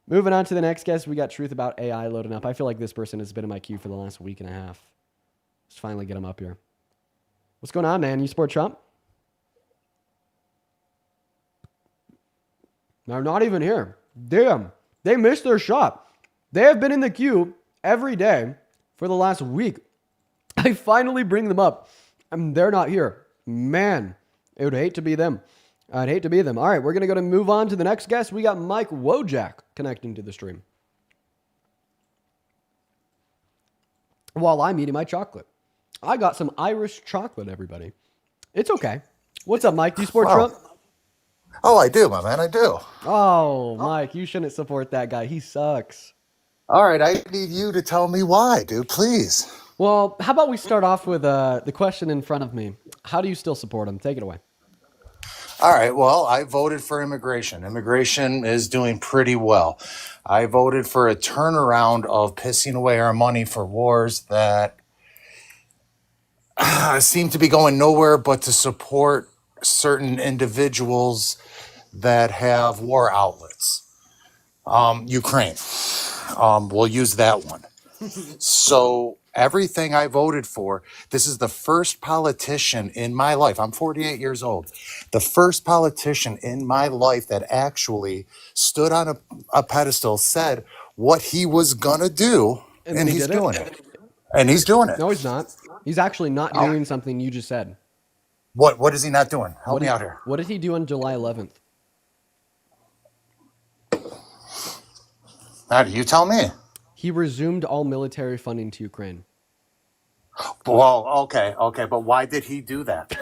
S1: Moving on to the next guest, we got Truth About AI loading up. I feel like this person has been in my queue for the last week and a half. Let's finally get him up here. What's going on, man? You support Trump? They're not even here. Damn, they missed their shot. They have been in the queue every day for the last week. I finally bring them up, and they're not here. Man, I would hate to be them. I'd hate to be them. All right, we're going to move on to the next guest. We got Mike Wojak connecting to the stream. While I'm eating my chocolate. I got some Irish chocolate, everybody. It's okay. What's up, Mike? Do you support Trump?
S14: Oh, I do, my man. I do.
S1: Oh, Mike, you shouldn't support that guy. He sucks.
S14: All right, I need you to tell me why, dude, please.
S1: Well, how about we start off with the question in front of me. How do you still support him? Take it away.
S14: All right, well, I voted for immigration. Immigration is doing pretty well. I voted for a turnaround of pissing away our money for wars that seem to be going nowhere but to support certain individuals that have war outlets. Ukraine. We'll use that one. So everything I voted for, this is the first politician in my life. I'm 48 years old. The first politician in my life that actually stood on a pedestal, said what he was going to do, and he's doing it. And he's doing it.
S1: No, he's not. He's actually not doing something you just said.
S14: What is he not doing? Help me out here.
S1: What did he do on July 11th?
S14: How do you tell me?
S1: He resumed all military funding to Ukraine.
S14: Well, okay, but why did he do that?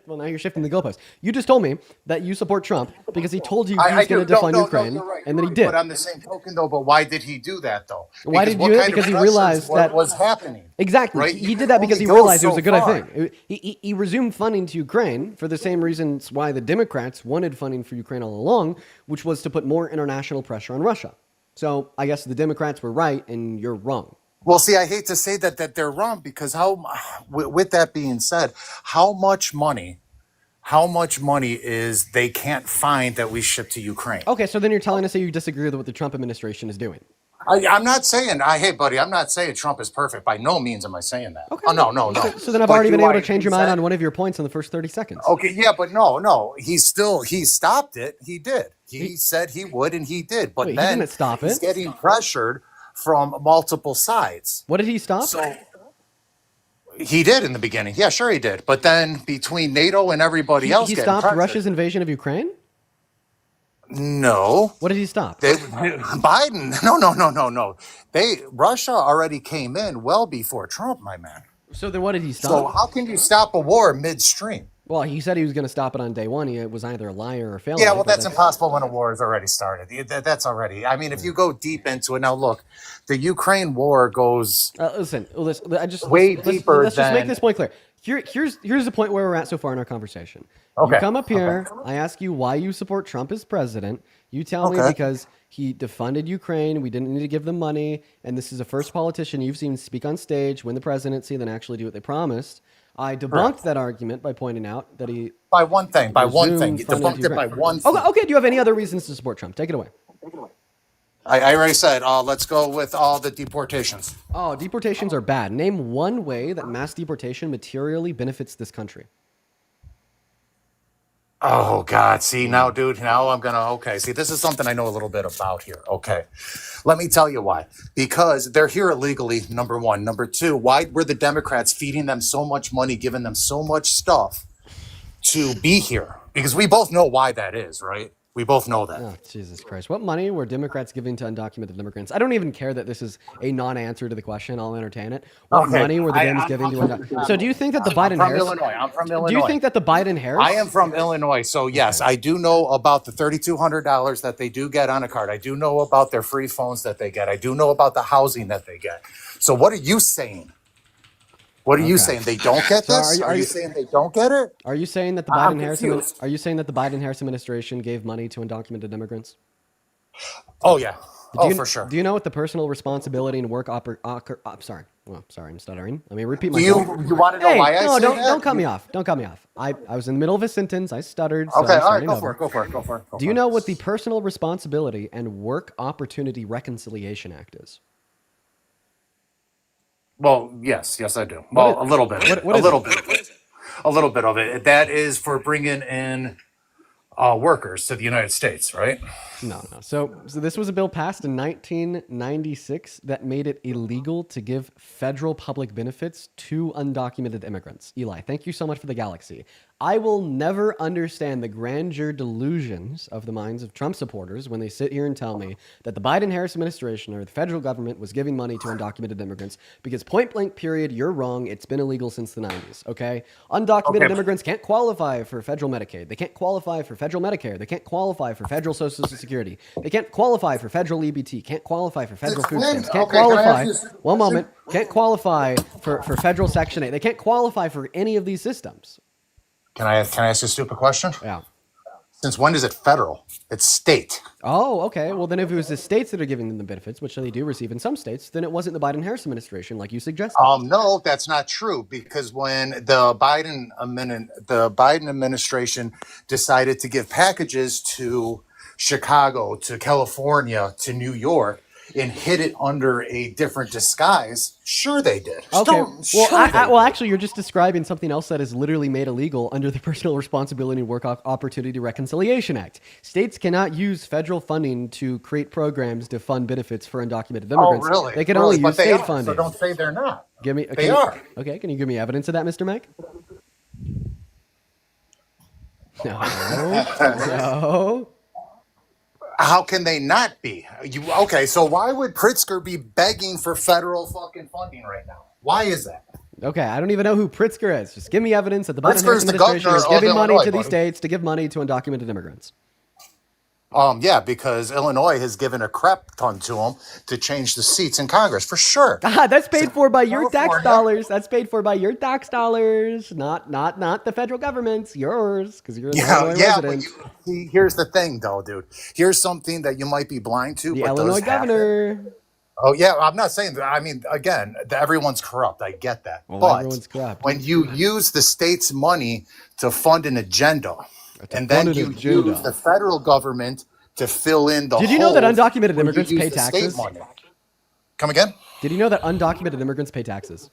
S1: Well, now you're shifting the goalpost. You just told me that you support Trump because he told you he was going to defund Ukraine, and then he did.
S14: But on the same token, though, but why did he do that, though?
S1: Why did he do that? Because he realized that
S14: was happening.
S1: Exactly.
S14: Right?
S1: He did that because he realized it was a good thing. He resumed funding to Ukraine for the same reasons why the Democrats wanted funding for Ukraine all along, which was to put more international pressure on Russia. So I guess the Democrats were right and you're wrong.
S14: Well, see, I hate to say that they're wrong because with that being said, how much money is they can't find that we ship to Ukraine?
S1: Okay, so then you're telling us that you disagree with what the Trump administration is doing.
S14: I'm not saying, hey, buddy, I'm not saying Trump is perfect. By no means am I saying that. Okay. Oh, no.
S1: So then I've already been able to change your mind on one of your points in the first 30 seconds.
S14: Okay, yeah, but no. He stopped it. He did. He said he would, and he did. But
S1: wait,
S14: then
S1: he didn't stop
S14: he's
S1: it.
S14: getting pressured from multiple sides.
S1: What did he stop?
S14: So he did in the beginning. Yeah, sure he did. But then between NATO and everybody else,
S1: he stopped Russia's invasion of Ukraine?
S14: No.
S1: What did he stop?
S14: Biden. No. Russia already came in well before Trump, my man.
S1: So then what did he stop?
S14: So how can you stop a war midstream?
S1: Well, he said he was going to stop it on day one. He was either a liar or a failure.
S14: Yeah, well, that's impossible when a war has already started. That's already. I mean, if you go deep into it now, look, the Ukraine war goes
S1: listen.
S14: way deeper.
S1: Let's just make this point clear. Here's the point where we're at so far in our conversation.
S14: Okay.
S1: You come up here. I ask you why you support Trump as president. You tell me because he defunded Ukraine. We didn't need to give them money, and this is the first politician you've seen speak on stage, win the presidency, then actually do what they promised. I debunked that argument by pointing out that he
S14: by one thing. You debunked it by one thing.
S1: Okay. Do you have any other reasons to support Trump? Take it away.
S14: I already said. Let's go with all the deportations.
S1: Oh, deportations are bad. Name one way that mass deportation materially benefits this country.
S14: Oh God! See now, dude. Now I'm gonna. Okay. See, this is something I know a little bit about here. Okay, let me tell you why. Because they're here illegally. Number one. Number two. Why were the Democrats feeding them so much money, giving them so much stuff to be here? Because we both know why that is, right? We both know that.
S1: Oh, Jesus Christ. What money were Democrats giving to undocumented immigrants? I don't even care that this is a non-answer to the question. I'll entertain it. What money were the Dems giving to undocumented? So do you think that the Biden-Harris...
S14: I'm from Illinois.
S1: Do you think that the Biden-Harris...
S14: I am from Illinois. So yes, I do know about the $3,200 that they do get on a card. I do know about their free phones that they get. I do know about the housing that they get. So what are you saying? What are you saying? They don't get this? Are you saying they don't get it?
S1: Are you saying that the Biden-Harris administration gave money to undocumented immigrants?
S14: Oh yeah. For sure.
S1: Do you know what the personal responsibility and work sorry. Well, sorry, I'm stuttering. Let me repeat myself.
S14: You want to know why I said that?
S1: Don't cut me off. Don't cut me off. I was in the middle of a sentence. I stuttered. So
S14: okay,
S1: all right,
S14: go for it.
S1: Do you know what the Personal Responsibility and Work Opportunity Reconciliation Act is?
S14: Well, yes, I do. Well, a little bit. A little bit of it. That is for bringing in workers to the United States, right?
S1: No. So this was a bill passed in 1996 that made it illegal to give federal public benefits to undocumented immigrants. Eli, thank you so much for the galaxy. I will never understand the grandeur delusions of the minds of Trump supporters when they sit here and tell me that the Biden-Harris administration or the federal government was giving money to undocumented immigrants because point blank period, you're wrong. It's been illegal since the 90s, okay? Undocumented immigrants can't qualify for federal Medicaid. They can't qualify for federal Medicare. They can't qualify for federal Social Security. They can't qualify for federal EBT. Can't qualify for federal food stamps. Can't qualify. One moment. Can't qualify for federal Section 8. They can't qualify for any of these systems.
S14: Can I ask you a stupid question?
S1: Yeah.
S14: Since when is it federal? It's state.
S1: Oh, okay. Well, then if it was the states that are giving them the benefits, which they do receive in some states, then it wasn't the Biden-Harris administration, like you suggested.
S14: No, that's not true. Because when the Biden administration decided to give packages to Chicago, to California, to New York, and hid it under a different disguise, sure they did.
S1: Okay. Well, actually, you're just describing something else that is literally made illegal under the Personal Responsibility and Work Opportunity Reconciliation Act. States cannot use federal funding to create programs to fund benefits for undocumented immigrants.
S14: Oh, really?
S1: They can only use state funding.
S14: So don't say they're not.
S1: They
S14: are.
S1: Okay, can you give me evidence of that, Mr. Mack? No.
S14: How can they not be? So why would Pritzker be begging for federal fucking funding right now? Why is that?
S1: Okay, I don't even know who Pritzker is. Just give me evidence that the Biden administration is giving money to these states to give money to undocumented immigrants.
S14: Yeah, because Illinois has given a crap ton to them to change the seats in Congress, for sure.
S1: That's paid for by your tax dollars. That's paid for by your tax dollars, not the federal government's. Yours, because you're an Illinois resident.
S14: See, here's the thing, though, dude. Here's something that you might be blind to.
S1: The Illinois governor.
S14: Oh, yeah, I'm not saying that. I mean, again, everyone's corrupt. I get that.
S1: Well,
S14: but
S1: everyone's corrupt.
S14: When you use the state's money to fund an agenda, and then you use the federal government to fill in the
S1: Did you know that undocumented immigrants pay taxes?
S14: Come again?
S1: Did you know that undocumented immigrants pay taxes?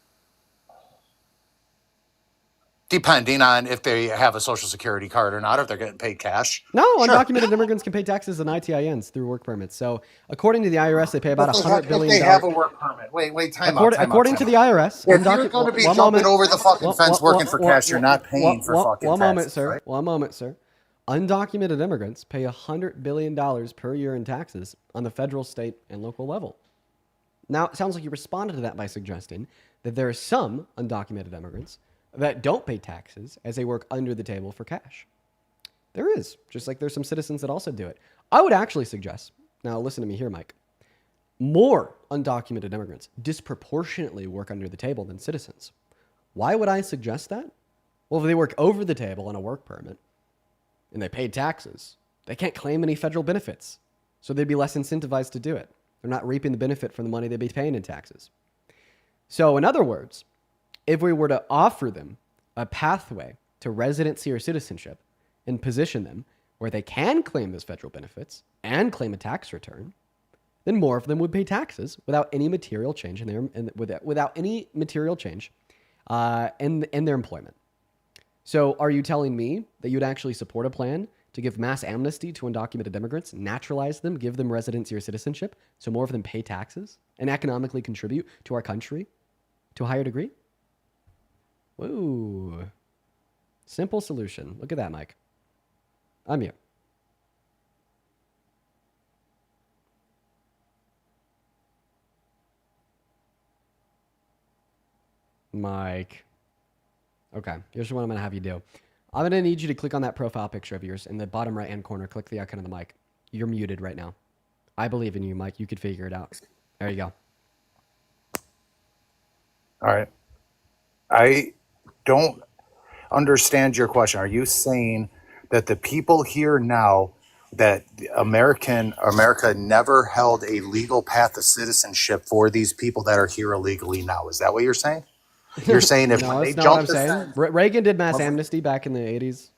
S14: Depending on if they have a social security card or not, or if they're getting paid cash.
S1: No, undocumented immigrants can pay taxes and ITINs through work permits. So according to the IRS, they pay about $100 billion.
S14: If they have a work permit. Wait, time out.
S1: According to the IRS,
S14: if you're going to be jumping over the fucking fence working for cash, you're not paying for fucking taxes.
S1: One moment, sir. Undocumented immigrants pay $100 billion per year in taxes on the federal, state, and local level. Now, it sounds like you responded to that by suggesting that there are some undocumented immigrants that don't pay taxes as they work under the table for cash. There is, just like there's some citizens that also do it. I would actually suggest, now listen to me here, Mike, more undocumented immigrants disproportionately work under the table than citizens. Why would I suggest that? Well, if they work over the table on a work permit and they pay taxes, they can't claim any federal benefits. So they'd be less incentivized to do it. They're not reaping the benefit from the money they'd be paying in taxes. So in other words, if we were to offer them a pathway to residency or citizenship and position them where they can claim those federal benefits and claim a tax return, then more of them would pay taxes without any material change without any material change in their employment. So are you telling me that you'd actually support a plan to give mass amnesty to undocumented immigrants, naturalize them, give them residency or citizenship, so more of them pay taxes and economically contribute to our country to a higher degree? Woo. Simple solution. Look at that, Mike. I'm you. Mike. Okay, here's what I'm going to have you do. I'm going to need you to click on that profile picture of yours in the bottom right-hand corner. Click the icon of the mic. You're muted right now. I believe in you, Mike. You could figure it out. There you go.
S14: All right. I don't understand your question. Are you saying that the people here now, that America never held a legal path to citizenship for these people that are here illegally now? Is that what you're saying? You're saying if
S1: No,
S14: they
S1: that's not what I'm
S14: jump the
S1: saying.
S14: fence,
S1: Reagan did mass amnesty back in the 80s.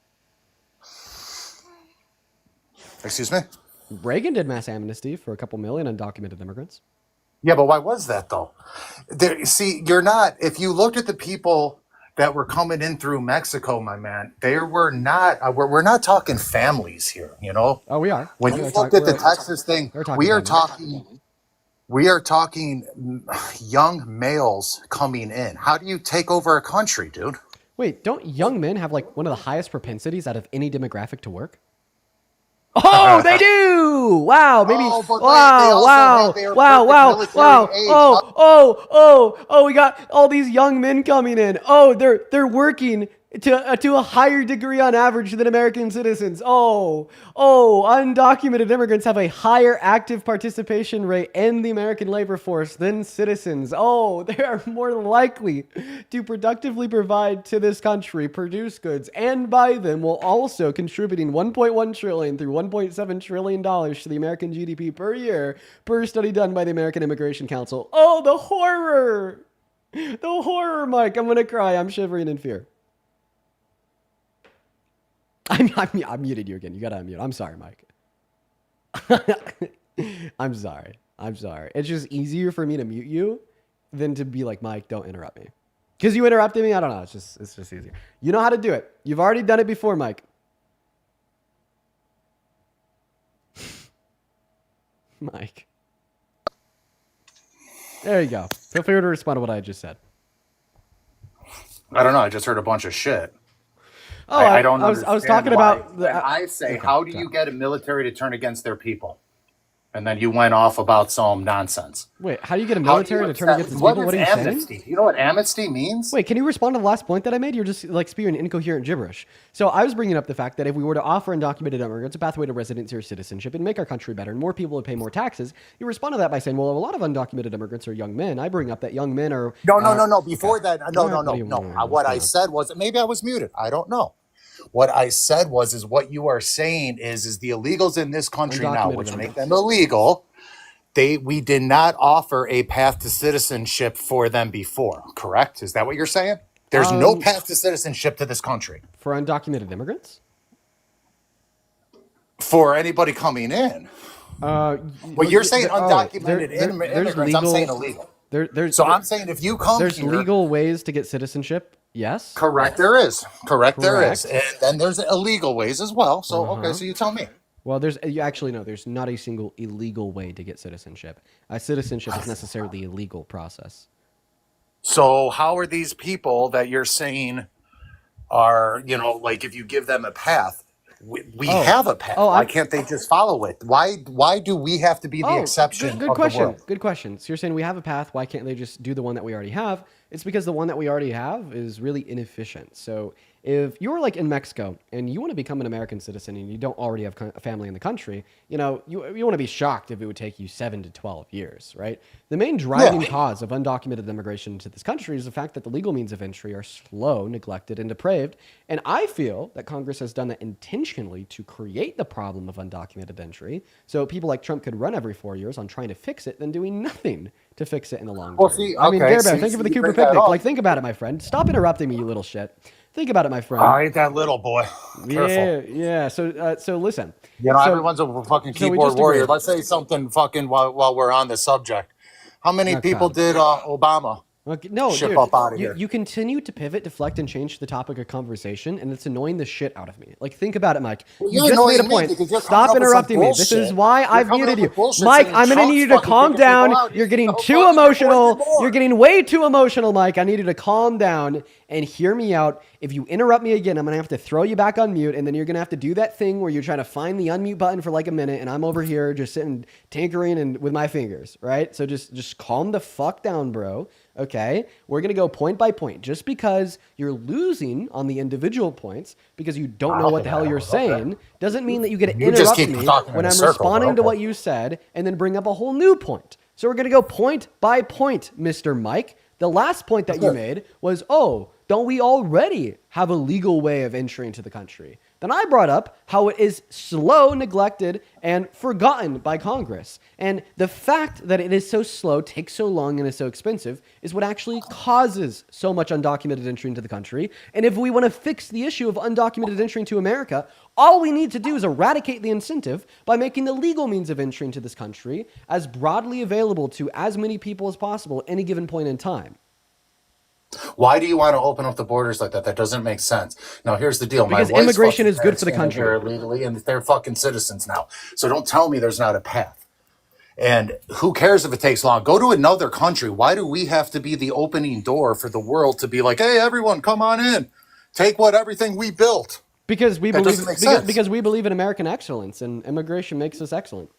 S14: excuse me?
S1: Reagan did mass amnesty for a couple million undocumented immigrants.
S14: Yeah, but why was that though? You're not, if you looked at the people that were coming in through Mexico, my man, they were not, we're not talking families here, you know?
S1: Oh, we are.
S14: When you looked at the Texas thing, we are talking young males coming in. How do you take over a country, dude?
S1: Wait, don't young men have like one of the highest propensities out of any demographic to work? Oh, they do! Wow, maybe. Wow. We got all these young men coming in. Oh, they're working to a higher degree on average than American citizens. Undocumented immigrants have a higher active participation rate in the American labor force than citizens. Oh, they are more likely to productively provide to this country, produce goods, and buy them, while also contributing $1.1 trillion through $1.7 trillion to the American GDP per year, per study done by the American Immigration Council. Oh, the horror! The horror, Mike. I'm gonna cry. I'm shivering in fear. I muted you again. You gotta unmute. I'm sorry, Mike. I'm sorry. It's just easier for me to mute you than to be like, Mike, don't interrupt me. Because you interrupted me? I don't know. It's just easier. You know how to do it. You've already done it before, Mike. Mike. There you go. Feel free to respond to what I just said.
S14: I don't know. I just heard a bunch of shit.
S1: Oh,
S14: I don't understand.
S1: I was talking about...
S14: I say, how do you get a military to turn against their people? And then you went off about some nonsense.
S1: Wait, how do you get a military to turn against its people? What are you
S14: amnesty?
S1: saying?
S14: You know what amnesty means?
S1: Wait, can you respond to the last point that I made? You're just like spewing incoherent gibberish. So I was bringing up the fact that if we were to offer undocumented immigrants a pathway to residency or citizenship and make our country better and more people would pay more taxes, you respond to that by saying, well, a lot of undocumented immigrants are young men. I bring up that young men are...
S14: No. Before that, no. What I said was, maybe I was muted. I don't know. What I said is what you are saying is the illegals in this country now, which make them illegal, we did not offer a path to citizenship for them before, correct? Is that what you're saying? There's no path to citizenship to this country.
S1: For undocumented immigrants?
S14: For anybody coming in. Well, you're saying undocumented immigrants, I'm saying illegal. I'm saying if you come
S1: there's
S14: here...
S1: There's legal ways to get citizenship, yes?
S14: Correct, there is. There is. And then there's illegal ways as well. So, okay, so you tell me.
S1: Well, there's not a single illegal way to get citizenship. Citizenship is necessarily a legal process.
S14: So how are these people that you're saying are, like if you give them a path, We have a path. Why can't they just follow it? Why do we have to be the exception
S1: good
S14: of
S1: question.
S14: the world?
S1: Good question. So you're saying we have a path. Why can't they just do the one that we already have? It's because the one that we already have is really inefficient. So if you're like in Mexico and you want to become an American citizen and you don't already have a family in the country, you know, you want to be shocked if it would take you 7 to 12 years, right? The main driving cause of undocumented immigration into this country is the fact that the legal means of entry are slow, neglected, and depraved. And I feel that Congress has done that intentionally to create the problem of undocumented entry. So people like Trump could run every 4 years on trying to fix it, then doing nothing to fix it in the long term. I mean, Bear, thank you for the Cooper picnic. Like, think about it, my friend. Stop interrupting me, you little shit. Think about it, my friend.
S14: I ain't that little boy. Careful.
S1: Yeah. So listen.
S14: You know, everyone's a fucking keyboard warrior. Let's say something fucking while we're on the subject. How many people did Obama ship up out of here?
S1: You continue to pivot, deflect, and change the topic of conversation, and it's annoying the shit out of me. Like, think about it, Mike. You just made a point. Stop interrupting me. This is why I've muted you. Mike, I'm going to need you to calm down. You're getting too emotional. You're getting way too emotional, Mike. I need you to calm down and hear me out. If you interrupt me again, I'm going to have to throw you back on mute, and then you're going to have to do that thing where you're trying to find the unmute button for like a minute, and I'm over here just sitting tinkering and with my fingers, right? So just calm the fuck down, bro. Okay? We're going to go point by point. Just because you're losing on the individual points because you don't know what the hell you're saying doesn't mean that you get to interrupt me when I'm responding to what you said and then bring up a whole new point. So we're going to go point by point, Mr. Mike. The last point that you made was, don't we already have a legal way of entering into the country? Then I brought up how it is slow, neglected, and forgotten by Congress. And the fact that it is so slow, takes so long, and is so expensive is what actually causes so much undocumented entry into the country. And if we want to fix the issue of undocumented entry into America, all we need to do is eradicate the incentive by making the legal means of entry into this country as broadly available to as many people as possible at any given point in time.
S14: Why do you want to open up the borders like that? That doesn't make sense. Now, here's the deal.
S1: Because immigration is good for the country.
S14: Illegally, and they're fucking citizens now. So don't tell me there's not a path. And who cares if it takes long? Go to another country. Why do we have to be the opening door for the world to be like, hey, everyone, come on in. Take everything we built.
S1: Because we believe in American excellence, and immigration makes us excellent.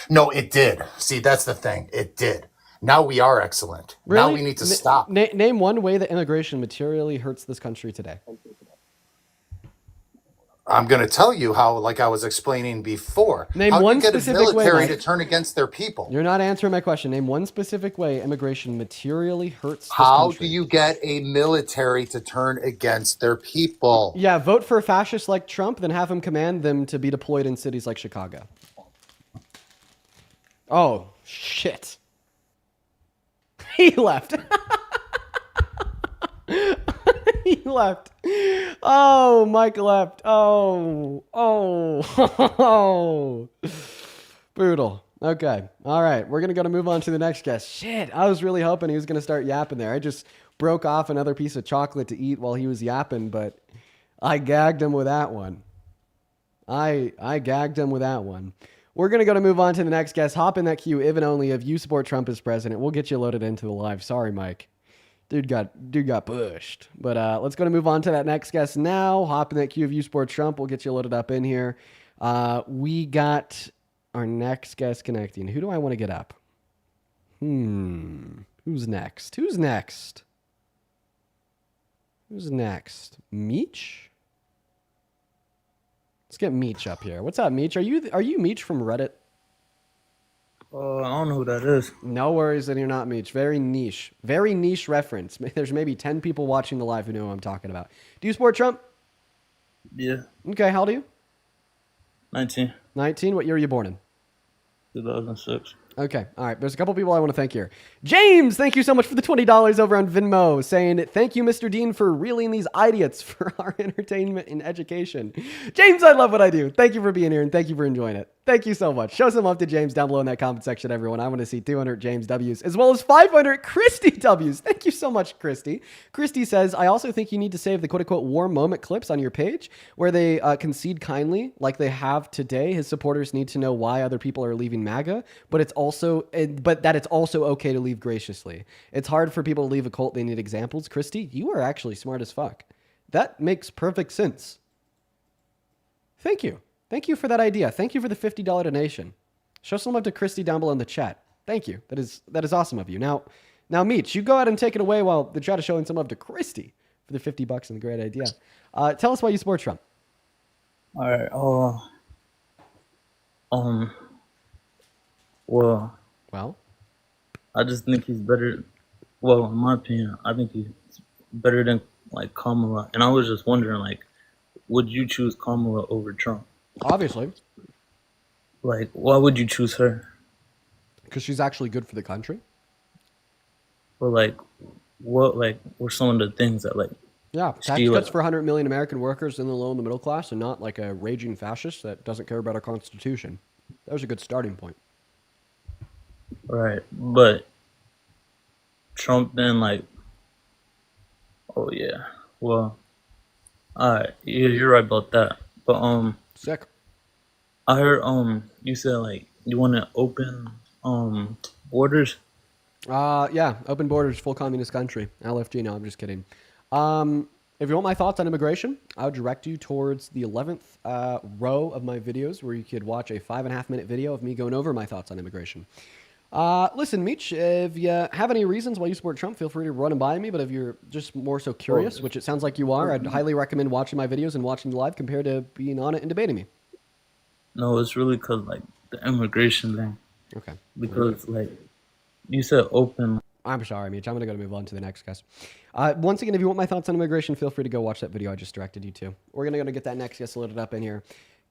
S14: No, it did. See, that's the thing. It did. Now we are excellent.
S1: Really?
S14: Now we need to stop.
S1: Name one way that immigration materially hurts this country today.
S14: I'm going to tell you how, like I was explaining before.
S1: Name
S14: how
S1: one
S14: do you get
S1: specific
S14: a military
S1: way
S14: to turn against their people?
S1: You're not answering my question. Name one specific way immigration materially hurts this
S14: How
S1: country.
S14: do you get a military to turn against their people?
S1: Yeah, vote for a fascist like Trump, then have him command them to be deployed in cities like Chicago. Oh, shit. He left. He left. Oh, Mike left. Oh. Brutal. Okay. All right. We're going to move on to the next guest. Shit. I was really hoping he was going to start yapping there. I just broke off another piece of chocolate to eat while he was yapping, but I gagged him with that one. I gagged him with that one. We're going to move on to the next guest. Hop in that queue, if and only if you support Trump as president. We'll get you loaded into the live. Sorry, Mike. Dude got pushed. But let's move on to that next guest now. Hop in that queue if you support Trump. We'll get you loaded up in here. We got our next guest connecting. Who do I want to get up? Who's next? Meech? Let's get Meech up here. What's up, Meech? Are you Meech from Reddit?
S13: I don't know who that is.
S1: No worries that you're not Meech. Very niche reference. There's maybe 10 people watching the live who know who I'm talking about. Do you support Trump?
S13: Yeah.
S1: Okay, how old are you?
S13: 19.
S1: 19? What year were you born in?
S13: 2006.
S1: Okay, all right. There's a couple people I want to thank here. James, thank you so much for the $20 over on Venmo, saying, thank you, Mr. Dean, for reeling these idiots for our entertainment and education. James, I love what I do. Thank you for being here, and thank you for enjoying it. Thank you so much. Show some love to James down below in that comment section, everyone. I want to see 200 James W's, as well as 500 Christy W's. Thank you so much, Christy. Christy says, I also think you need to save the quote-unquote war moment clips on your page, where they concede kindly, like they have today. His supporters need to know why other people are leaving MAGA, but that it's also okay to leave graciously. It's hard for people to leave a cult. They need examples. Christy, you are actually smart as fuck. That makes perfect sense. Thank you. Thank you for that idea. Thank you for the $50 donation. Show some love to Christy down below in the chat. Thank you. That is awesome of you. Now, Meech, you go ahead and take it away while the chat is showing some love to Christy for the $50 and the great idea. Tell us why you support Trump.
S13: All right. Well, I just think he's better. Well, in my opinion, I think he's better than like Kamala. And I was just wondering, like, would you choose Kamala over Trump?
S1: Obviously.
S13: Like, why would you choose her?
S1: Because she's actually good for the country.
S13: Or like, what like were some of the things that like?
S1: Yeah, tax cuts for 100 million American workers in the low and the middle class, and not like a raging fascist that doesn't care about our Constitution. That was a good starting point.
S13: Right, but Trump then like, oh yeah, well, all right, you're right about that. But
S1: sick.
S13: I heard you said like you want to open borders.
S1: Yeah, open borders, full communist country. LFG, no, I'm just kidding. If you want my thoughts on immigration, I would direct you towards the 11th row of my videos where you could watch a 5.5-minute video of me going over my thoughts on immigration. Listen, Meech, if you have any reasons why you support Trump, feel free to run them by me. But if you're just more so curious, which it sounds like you are, I'd highly recommend watching my videos and watching live compared to being on it and debating me.
S13: No, it's really because like the immigration thing.
S1: Okay.
S13: Because like you said open.
S1: I'm sorry, Meech. I'm going to go move on to the next guest. Once again, if you want my thoughts on immigration, feel free to go watch that video I just directed you to. We're going to go get that next guest loaded up in here.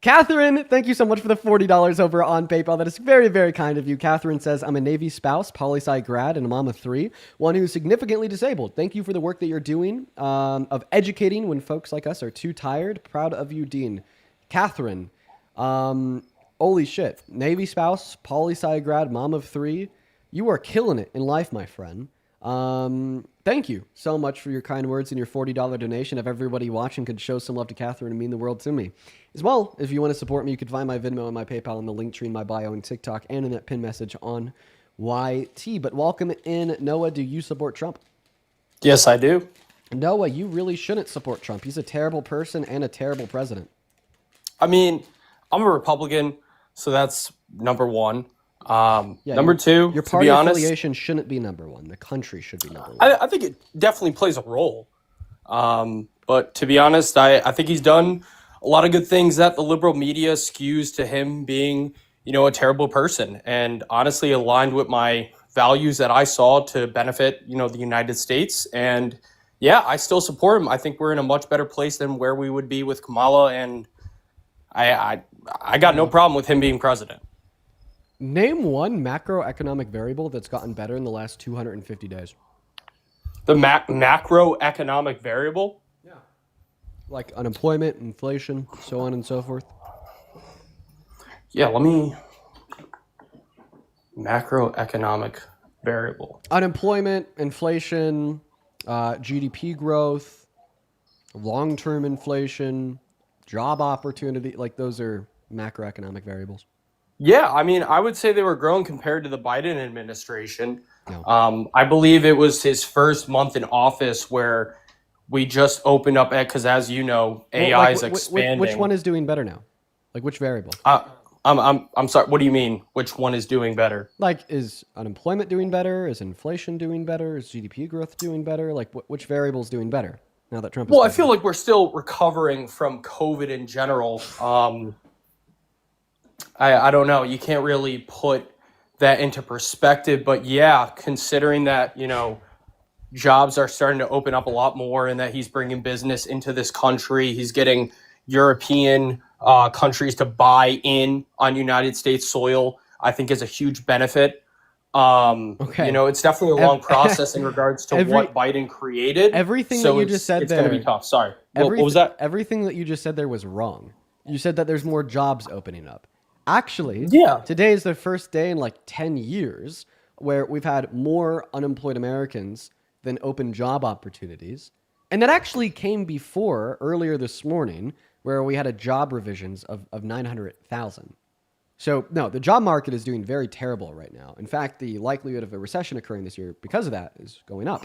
S1: Catherine, thank you so much for the $40 over on PayPal. That is very, very kind of you. Catherine says, I'm a Navy spouse, poli-sci grad, and a mom of 3, one who's significantly disabled. Thank you for the work that you're doing of educating when folks like us are too tired. Proud of you, Dean. Catherine, holy shit. Navy spouse, poli-sci grad, mom of 3. You are killing it in life, my friend. Thank you so much for your kind words and your $40 donation. If everybody watching could show some love to Catherine and mean the world to me. As well, if you want to support me, you can find my Venmo and my PayPal in the link tree in my bio and TikTok and in that pin message on YT. But welcome in, Noah. Do you support Trump?
S15: Yes, I do.
S1: Noah, you really shouldn't support Trump. He's a terrible person and a terrible president.
S15: I mean, I'm a Republican, so that's number one. Number two,
S1: your
S15: to
S1: party
S15: be honest,
S1: affiliation shouldn't be number one. The country should be number one.
S15: I think it definitely plays a role. But to be honest, I think he's done a lot of good things that the liberal media skews to him being, a terrible person, and honestly aligned with my values that I saw to benefit, the United States. And yeah, I still support him. I think we're in a much better place than where we would be with Kamala, and I got no problem with him being president.
S1: Name one macroeconomic variable that's gotten better in the last 250 days.
S15: The macroeconomic variable?
S1: Yeah. Like unemployment, inflation, so on and so forth.
S15: Yeah, macroeconomic variable.
S1: Unemployment, inflation, GDP growth, long-term inflation, job opportunity, like those are macroeconomic variables.
S15: Yeah, I mean, I would say they were growing compared to the Biden administration. No. I believe it was his first month in office where we just opened up, because as you know, AI is expanding.
S1: Which one is doing better now? Like which variable?
S15: I'm sorry. What do you mean? Which one is doing better?
S1: Like, is unemployment doing better? Is inflation doing better? Is GDP growth doing better? Like, which variable is doing better now that Trump is
S15: president? I feel like we're still recovering from COVID in general. I don't know. You can't really put that into perspective, but yeah, considering that, jobs are starting to open up a lot more and that he's bringing business into this country, he's getting European countries to buy in on United States soil, I think is a huge benefit.
S1: Okay.
S15: It's definitely a long process in regards to what Biden created.
S1: Everything that you just said
S15: it's
S1: there.
S15: It's going to be tough. Sorry. What was that?
S1: Everything that you just said there was wrong. You said that there's more jobs opening up. Actually,
S15: yeah.
S1: Today is the first day in like 10 years where we've had more unemployed Americans than open job opportunities. And that actually came before, earlier this morning, where we had a job revisions of 900,000. So, no, the job market is doing very terrible right now. In fact, the likelihood of a recession occurring this year because of that is going up.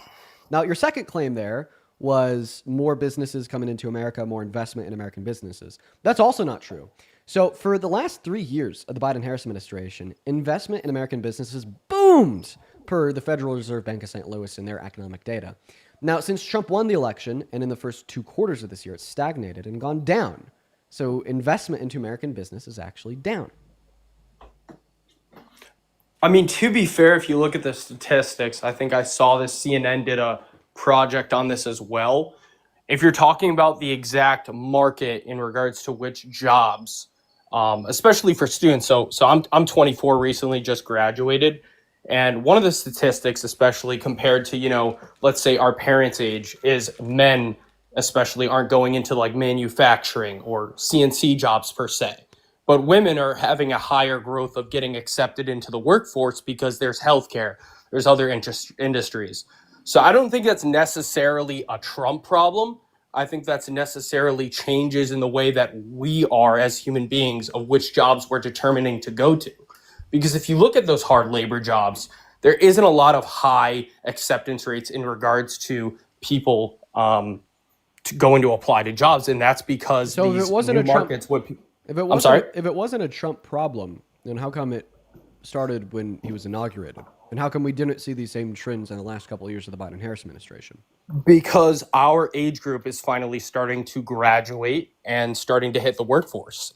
S1: Now, your second claim there was more businesses coming into America, more investment in American businesses. That's also not true. So for the last 3 years of the Biden-Harris administration, investment in American businesses boomed per the Federal Reserve Bank of St. Louis in their economic data. Now, since Trump won the election and in the first 2 quarters of this year, it's stagnated and gone down. So investment into American business is actually down.
S15: I mean, to be fair, if you look at the statistics, I think I saw this, CNN did a project on this as well. If you're talking about the exact market in regards to which jobs, especially for students, so I'm 24, recently just graduated, and one of the statistics, especially compared to, you know, let's say our parents' age, is men especially aren't going into like manufacturing or CNC jobs per se. But women are having a higher growth of getting accepted into the workforce because there's healthcare, there's other industries. So I don't think that's necessarily a Trump problem. I think that's necessarily changes in the way that we are as human beings of which jobs we're determining to go to. Because if you look at those hard labor jobs, there isn't a lot of high acceptance rates in regards to people going to apply to jobs. And that's because
S1: So
S15: these
S1: if it wasn't
S15: new
S1: a Trump,
S15: markets would...
S1: if it wasn't a Trump problem, then how come it started when he was inaugurated? And how come we didn't see these same trends in the last couple of years of the Biden-Harris administration?
S15: Because our age group is finally starting to graduate and starting to hit the workforce.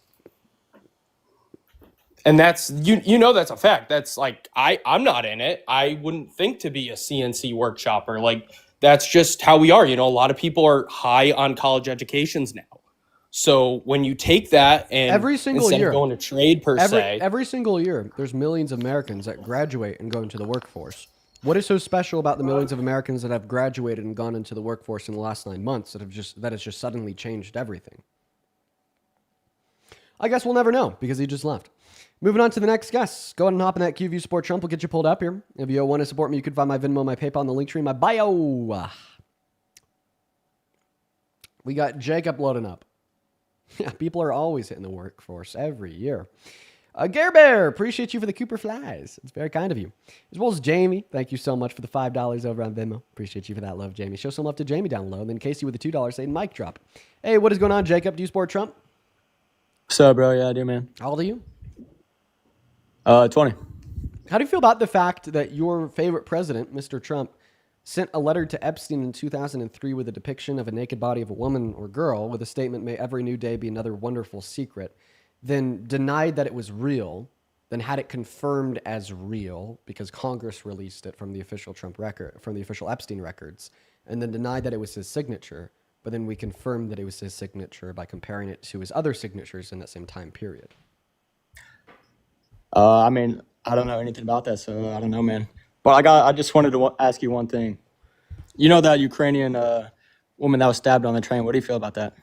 S15: And that's, you know, that's a fact. That's like, I'm not in it. I wouldn't think to be a CNC workshopper. Like, that's just how we are. You know, a lot of people are high on college educations now. So when you take that and
S1: every single
S15: instead
S1: year,
S15: of going to trade per se.
S1: Every single year, there's millions of Americans that graduate and go into the workforce. What is so special about the millions of Americans that have graduated and gone into the workforce in the last 9 months that has just suddenly changed everything? I guess we'll never know because he just left. Moving on to the next guest. Go ahead and hop in that QView Support Trump. We'll get you pulled up here. If you want to support me, you can find my Venmo, my PayPal, and the link tree in my bio. We got Jacob loading up. Yeah, people are always hitting the workforce every year. Gare Bear, appreciate you for the Cooper Flies. It's very kind of you. As well as Jamie, thank you so much for the $5 over on Venmo. Appreciate you for that love, Jamie. Show some love to Jamie down low. And then Casey with the $2 saying mic drop. Hey, what is going on, Jacob? Do you support Trump?
S16: What's up, bro? Yeah, I do, man.
S1: How old are you?
S16: 20.
S1: How do you feel about the fact that your favorite president, Mr. Trump, sent a letter to Epstein in 2003 with a depiction of a naked body of a woman or girl with a statement, "May every new day be another wonderful secret," then denied that it was real, then had it confirmed as real because Congress released it from the official Trump record, from the official Epstein records, and then denied that it was his signature, but then we confirmed that it was his signature by comparing it to his other signatures in that same time period?
S16: I mean, I don't know anything about that, so I don't know, man. But I just wanted to ask you one thing. You know that Ukrainian woman that was stabbed on the train. What do you feel about that?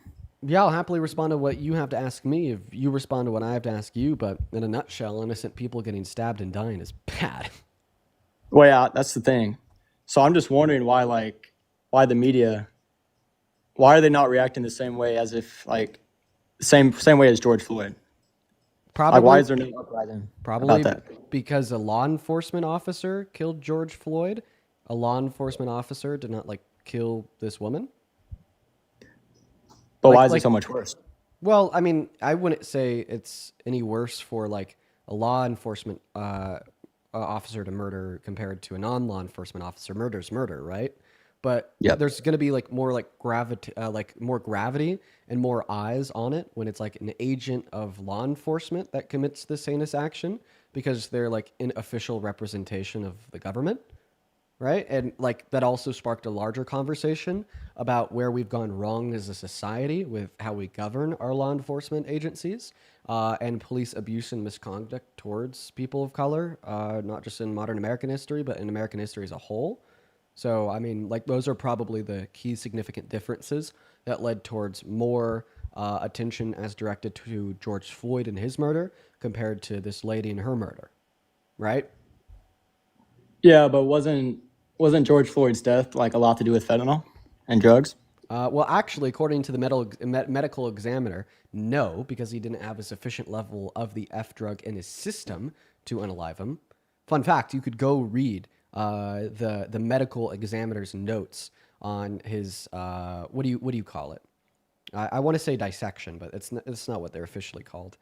S1: Yeah, I'll happily respond to what you have to ask me if you respond to what I have to ask you. But in a nutshell, innocent people getting stabbed and dying is bad.
S16: Well, yeah, that's the thing. So I'm just wondering why the media, why are they not reacting the same way as if same way as George Floyd?
S1: Probably.
S16: Why is there no uprising
S1: Probably
S16: about that?
S1: because a law enforcement officer killed George Floyd. A law enforcement officer did not kill this woman.
S16: But why is it so much worse?
S1: Well, I mean, I wouldn't say it's any worse for a law enforcement officer to murder compared to a non-law enforcement officer. Murder's murder, right? But there's going to be more more gravity and more eyes on it when it's an agent of law enforcement that commits this heinous action because they're in official representation of the government. Right. And that also sparked a larger conversation about where we've gone wrong as a society with how we govern our law enforcement agencies and police abuse and misconduct towards people of color, not just in modern American history, but in American history as a whole. So, I mean, those are probably the key significant differences that led towards more attention as directed to George Floyd and his murder compared to this lady and her murder. Right.
S16: Yeah, but wasn't George Floyd's death a lot to do with fentanyl and drugs?
S1: Well, actually, according to the medical examiner, no, because he didn't have a sufficient level of the F drug in his system to unalive him. Fun fact, you could go read the medical examiner's notes on his what do you call it? I want to say dissection, but it's not what they're officially called.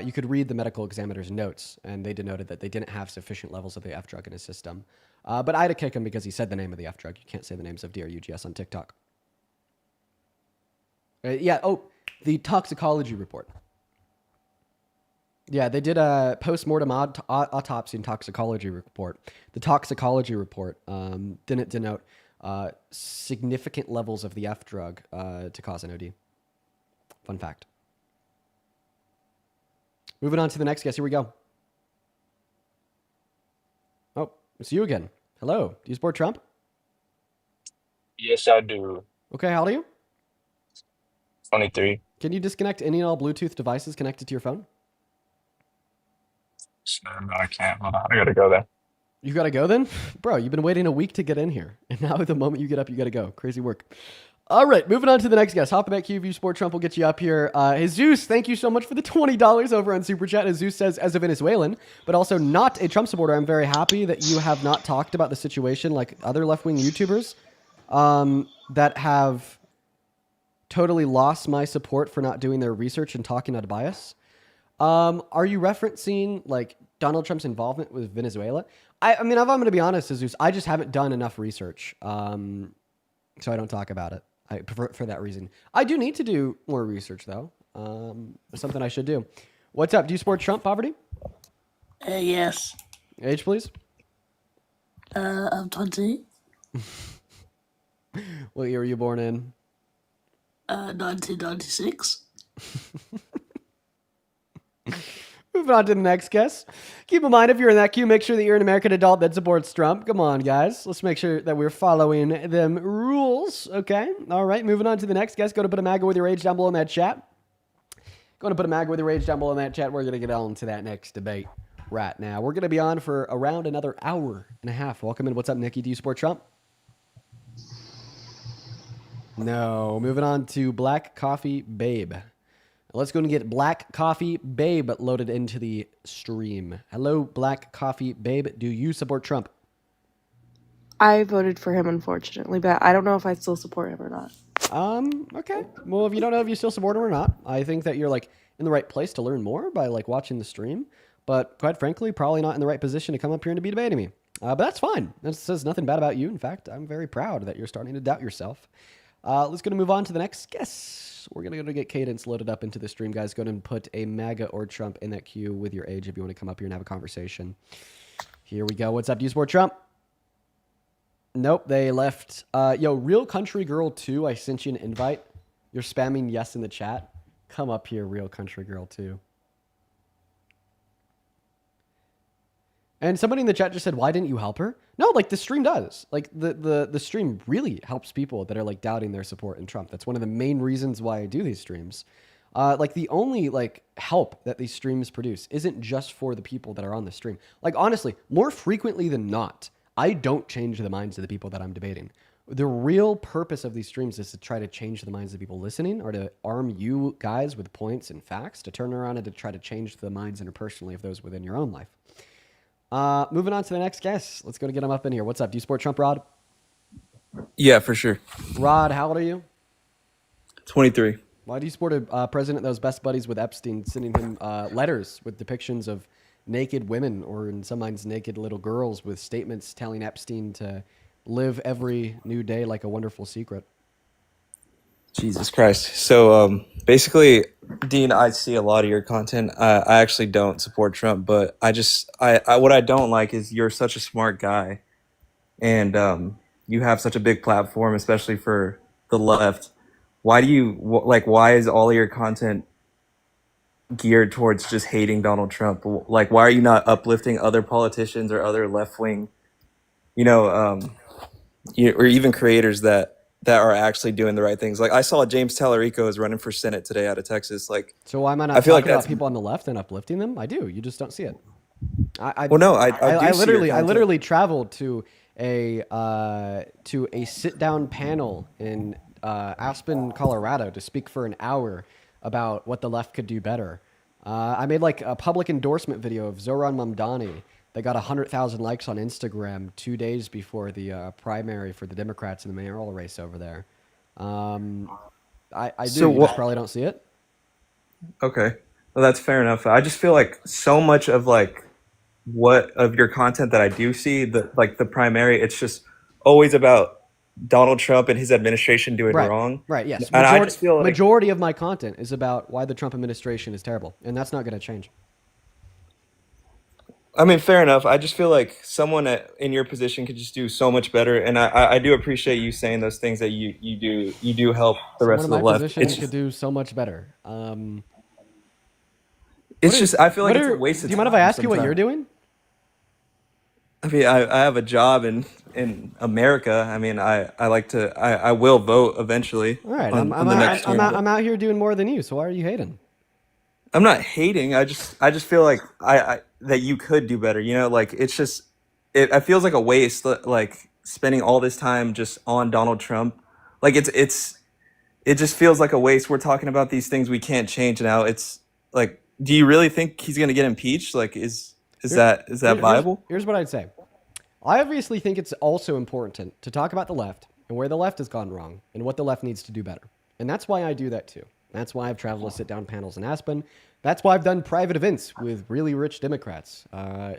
S1: You could read the medical examiner's notes, and they denoted that they didn't have sufficient levels of the F drug in his system. But I had to kick him because he said the name of the F drug. You can't say the names of DRUGS on TikTok. The toxicology report. Yeah, they did a post-mortem autopsy and toxicology report. The toxicology report didn't denote significant levels of the F drug to cause an OD. Fun fact. Moving on to the next guest. Here we go. Oh, it's you again. Hello. Do you support Trump?
S17: Yes, I do.
S1: Okay, how old are you?
S17: 23.
S1: Can you disconnect any and all Bluetooth devices connected to your phone?
S17: No, I can't. Hold on. I gotta go there.
S1: You gotta go then? Bro, you've been waiting a week to get in here. And now the moment you get up, you gotta go. Crazy work. All right, moving on to the next guest. Hop back Q, Support Trump will get you up here. Jesus, thank you so much for the $20 over on Super Chat. Jesus says, as a Venezuelan, but also not a Trump supporter, I'm very happy that you have not talked about the situation like other left-wing YouTubers that have totally lost my support for not doing their research and talking out of bias. Are you referencing like Donald Trump's involvement with Venezuela? I mean, if I'm going to be honest, Jesus, I just haven't done enough research, so I don't talk about it. For that reason. I do need to do more research, though. Something I should do. What's up? Do you support Trump, Poverty?
S18: Yes.
S1: Age, please.
S18: I'm 20.
S1: What year were you born in?
S18: 1996.
S1: Moving on to the next guest. Keep in mind, if you're in that queue, make sure that you're an American adult that supports Trump. Come on, guys. Let's make sure that we're following them rules. Okay. All right. Moving on to the next guest. Go to put a MAGA with your age down below in that chat. Going to put a MAGA with your age down below in that chat. We're going to get on to that next debate right now. We're going to be on for around another hour and a half. Welcome in. What's up, Nikki? Do you support Trump? No. Moving on to Black Coffee Babe. Let's go and get Black Coffee Babe loaded into the stream. Hello, Black Coffee Babe. Do you support Trump?
S2: I voted for him, unfortunately, but I don't know if I still support him or not.
S1: Okay. Well, if you don't know if you still support him or not, I think that you're like in the right place to learn more by like watching the stream. But quite frankly, probably not in the right position to come up here and to be debating me. But that's fine. That says nothing bad about you. In fact, I'm very proud that you're starting to doubt yourself. Let's go to move on to the next guest. We're going to go get Cadence loaded up into the stream, guys. Go ahead and put a MAGA or Trump in that queue with your age if you want to come up here and have a conversation. Here we go. What's up? Do you support Trump? Nope, they left. Yo, Real Country Girl 2, I sent you an invite. You're spamming yes in the chat. Come up here, Real Country Girl 2. And somebody in the chat just said, why didn't you help her? No, like the stream does. Like the stream really helps people that are like doubting their support in Trump. That's one of the main reasons why I do these streams. Like the only like help that these streams produce isn't just for the people that are on the stream. Like honestly, more frequently than not, I don't change the minds of the people that I'm debating. The real purpose of these streams is to try to change the minds of the people listening or to arm you guys with points and facts to turn around and to try to change the minds interpersonally of those within your own life. Moving on to the next guest. Let's go to get him up in here. What's up? Do you support Trump, Rod?
S19: Yeah, for sure.
S1: Rod, how old are you?
S19: 23.
S1: Why do you support a president that was best buddies with Epstein, sending him letters with depictions of naked women or in some minds naked little girls with statements telling Epstein to live every new day like a wonderful secret?
S19: Jesus Christ. So basically, Dean, I see a lot of your content. I actually don't support Trump, but I what I don't like is you're such a smart guy, and you have such a big platform, especially for the left. Why do you why is all of your content geared towards just hating Donald Trump? Like, why are you not uplifting other politicians or other left wing, or even creators that are actually doing the right things? Like, I saw James Tallarico is running for Senate today out of Texas. Like,
S1: so why am I not talking about people on the left and uplifting them? I do. You just don't see it. I literally traveled to a sit down panel in Aspen, Colorado, to speak for an hour about what the left could do better. I made like a public endorsement video of Zoran Mamdani that got 100,000 likes on Instagram 2 days before the primary for the Democrats in the mayoral race over there. I do.
S19: So
S1: You just probably don't see it.
S19: Okay, well that's fair enough. I just feel like so much of like what of your content that I do see, the primary, it's just always about Donald Trump and his administration doing
S1: Right.
S19: wrong.
S1: Right. Yes.
S19: And I just feel like
S1: Majority of my content is about why the Trump administration is terrible, and that's not going to change.
S19: I mean, fair enough. I just feel like someone in your position could just do so much better, and I do appreciate you saying those things that you do help the rest of
S1: Someone
S19: the
S1: in my
S19: left.
S1: position
S19: It's
S1: could
S19: just,
S1: do so much better.
S19: it's just I feel like
S1: what
S19: it's a
S1: are-
S19: waste of
S1: Do you
S19: time.
S1: mind if I ask you what
S19: sometimes.
S1: you're doing?
S19: I mean, I have a job in America. I mean, I like to I will vote eventually.
S1: All right,
S19: on the next term.
S1: I'm out here doing more than you. So why are you hating?
S19: I'm not hating. I just feel like I that you could do better. You know, like it's just it feels like a waste. Like spending all this time just on Donald Trump. Like it just feels like a waste. We're talking about these things we can't change now. It's like, do you really think he's gonna get impeached? Like, is that viable?
S1: Here's what I'd say. I obviously think it's also important to talk about the left and where the left has gone wrong and what the left needs to do better. And that's why I do that too. That's why I've traveled to sit down panels in Aspen. That's why I've done private events with really rich Democrats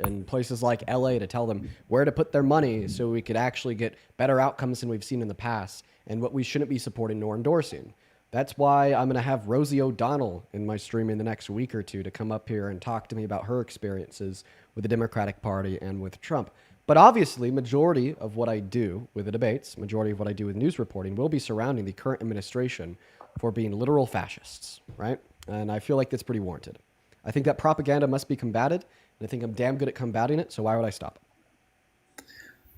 S1: in places like LA to tell them where to put their money so we could actually get better outcomes than we've seen in the past and what we shouldn't be supporting nor endorsing. That's why I'm going to have Rosie O'Donnell in my stream in the next week or two to come up here and talk to me about her experiences with the Democratic Party and with Trump. But obviously, majority of what I do with the debates, majority of what I do with news reporting will be surrounding the current administration for being literal fascists, right? And I feel like that's pretty warranted. I think that propaganda must be combated, and I think I'm damn good at combating it, so why would I stop?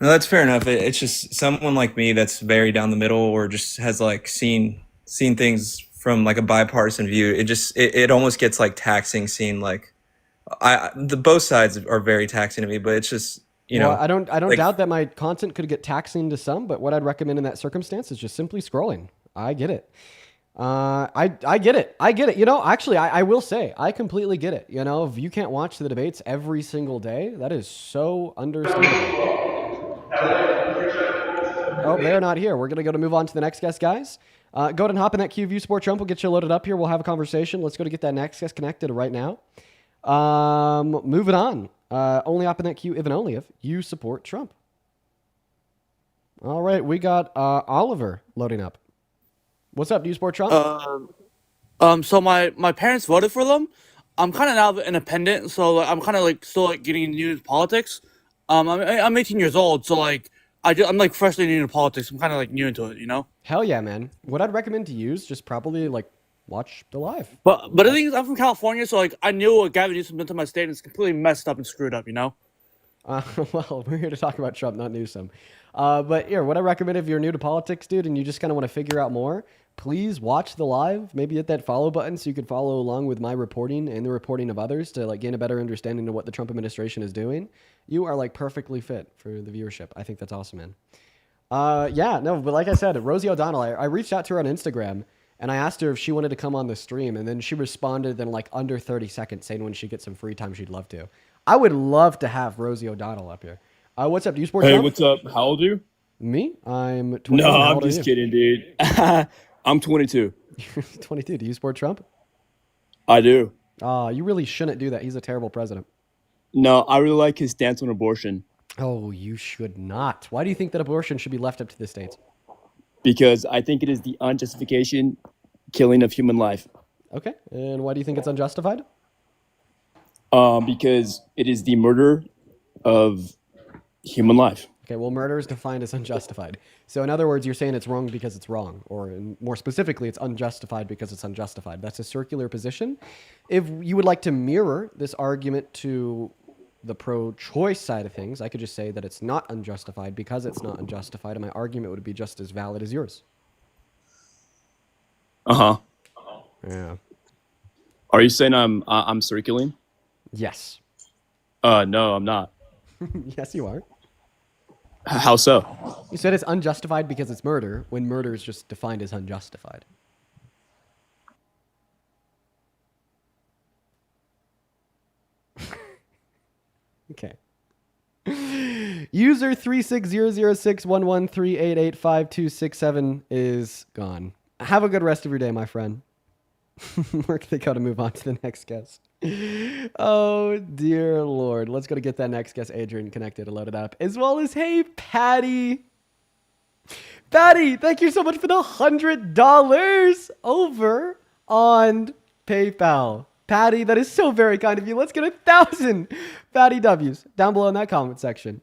S19: No, that's fair enough. It's just someone like me that's very down the middle or just has like seen things from like a bipartisan view. It almost gets like taxing seeing like both sides are very taxing to me, but it's just, you know,
S1: I don't
S19: like,
S1: doubt that my content could get taxing to some, but what I'd recommend in that circumstance is just simply scrolling. I get it. I get it. I get it. You know, actually, I will say I completely get it. You know, if you can't watch the debates every single day, that is so understandable. Oh, they're not here. We're going to move on to the next guest, guys. Go ahead and hop in that QView Sport Trump. We'll get you loaded up here. We'll have a conversation. Let's go to get that next guest connected right now. Moving on. Only hop in that queue if and only if you support Trump. All right, we got Oliver loading up. What's up? Do you support Trump?
S20: So my parents voted for them. I'm kind of now independent, so like, I'm kind of like still like getting new to politics. I'm 18 years old, so like I'm like freshly new to politics. I'm kind of like new into it, you know.
S1: Hell yeah, man. What I'd recommend to use just probably like watch the live.
S20: But the thing is, I'm from California, so like I knew what Gavin Newsom did to my state, and it's completely messed up and screwed up, you know.
S1: Well, we're here to talk about Trump, not Newsom. But here, what I recommend if you're new to politics, dude, and you just kind of want to figure out more, please watch the live. Maybe hit that follow button so you can follow along with my reporting and the reporting of others to like gain a better understanding of what the Trump administration is doing. You are like perfectly fit for the viewership. I think that's awesome, man. Yeah, no, but like I said, Rosie O'Donnell, I reached out to her on Instagram and I asked her if she wanted to come on the stream, and then she responded in like under 30 seconds saying when she gets some free time she'd love to. I would love to have Rosie O'Donnell up here. What's up? Do you support
S21: Hey,
S1: Trump?
S21: what's up? How old are you?
S1: Me? I'm 22.
S21: No,
S1: How
S21: I'm
S1: old are
S21: just
S1: you?
S21: kidding, dude. I'm 22.
S1: 22. Do you support Trump?
S21: I do.
S1: You really shouldn't do that. He's a terrible president.
S21: No, I really like his stance on abortion
S1: Oh, you should not. Why do you think that abortion should be left up to the states?
S21: because I think it is the unjustification killing of human life.
S1: Okay. And why do you think it's unjustified?
S21: Because it is the murder of human life.
S1: Okay, well, murder is defined as unjustified. So in other words, you're saying it's wrong because it's wrong, or more specifically, it's unjustified because it's unjustified. That's a circular position. If you would like to mirror this argument to the pro-choice side of things, I could just say that it's not unjustified because it's not unjustified, and my argument would be just as valid as yours.
S21: Uh-huh.
S1: Yeah.
S21: Are you saying I'm circling?
S1: Yes.
S21: No, I'm not.
S1: Yes, you are.
S21: How so?
S1: You said it's unjustified because it's murder, when murder is just defined as unjustified. Okay. User 3600611388527 is gone. Have a good rest of your day, my friend. We're going to go to move on to the next guest. Oh, dear Lord. Let's go to get that next guest, Adrian, connected and loaded up. As well as, hey, Patty. Patty, thank you so much for the $100 over on PayPal. Patty, that is so very kind of you. Let's get 1,000 Patty W's down below in that comment section.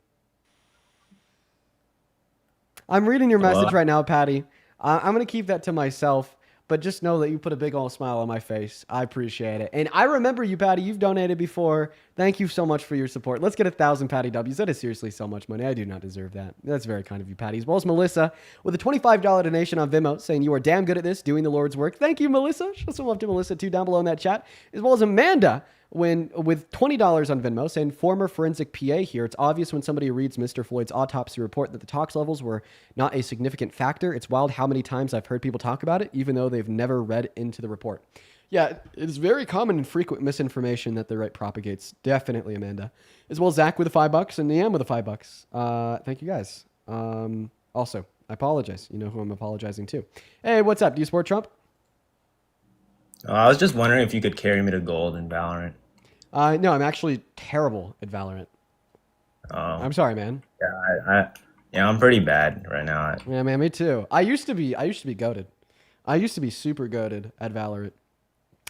S1: I'm reading your message right now, Patty. I'm going to keep that to myself, but just know that you put a big old smile on my face. I appreciate it. And I remember you, Patty. You've donated before. Thank you so much for your support. Let's get 1,000 Patty W's. That is seriously so much money. I do not deserve that. That's very kind of you, Patty. As well as Melissa with a $25 donation on Venmo saying you are damn good at this, doing the Lord's work. Thank you, Melissa. Show some love to Melissa, too, down below in that chat. As well as Amanda with $20 on Venmo saying former forensic PA here. It's obvious when somebody reads Mr. Floyd's autopsy report that the tox levels were not a significant factor. It's wild how many times I've heard people talk about it, even though they've never read into the report. Yeah, it's very common and frequent misinformation that the right propagates. Definitely, Amanda. As well as Zach with the $5 and Liam with the $5. Thank you guys. Also, I apologize. You know who I'm apologizing to. Hey, what's up? Do you support Trump?
S4: I was just wondering if you could carry me to gold in Valorant.
S1: No, I'm actually terrible at Valorant. I'm sorry, man.
S4: Yeah, I'm pretty bad right now.
S1: Yeah, man, me too. I used to be goated. I used to be super goated at Valorant.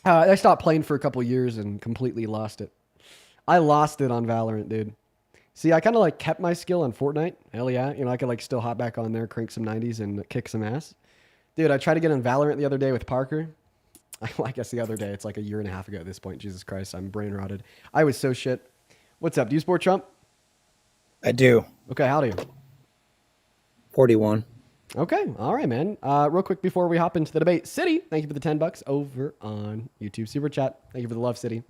S1: I stopped playing for a couple years and completely lost it. I lost it on Valorant, dude. See, I kind of like kept my skill on Fortnite. Hell yeah. You know, I could like still hop back on there, crank some 90s and kick some ass. Dude, I tried to get on Valorant the other day with Parker. I guess the other day, it's like a year and a half ago at this point. Jesus Christ, I'm brain rotted. I was so shit. What's up? Do you support Trump?
S22: I do.
S1: Okay, how do you?
S22: 41.
S1: Okay, all right, man. Real quick before we hop into the debate, City, thank you for the $10 over on YouTube Super Chat. Thank you for the love, City.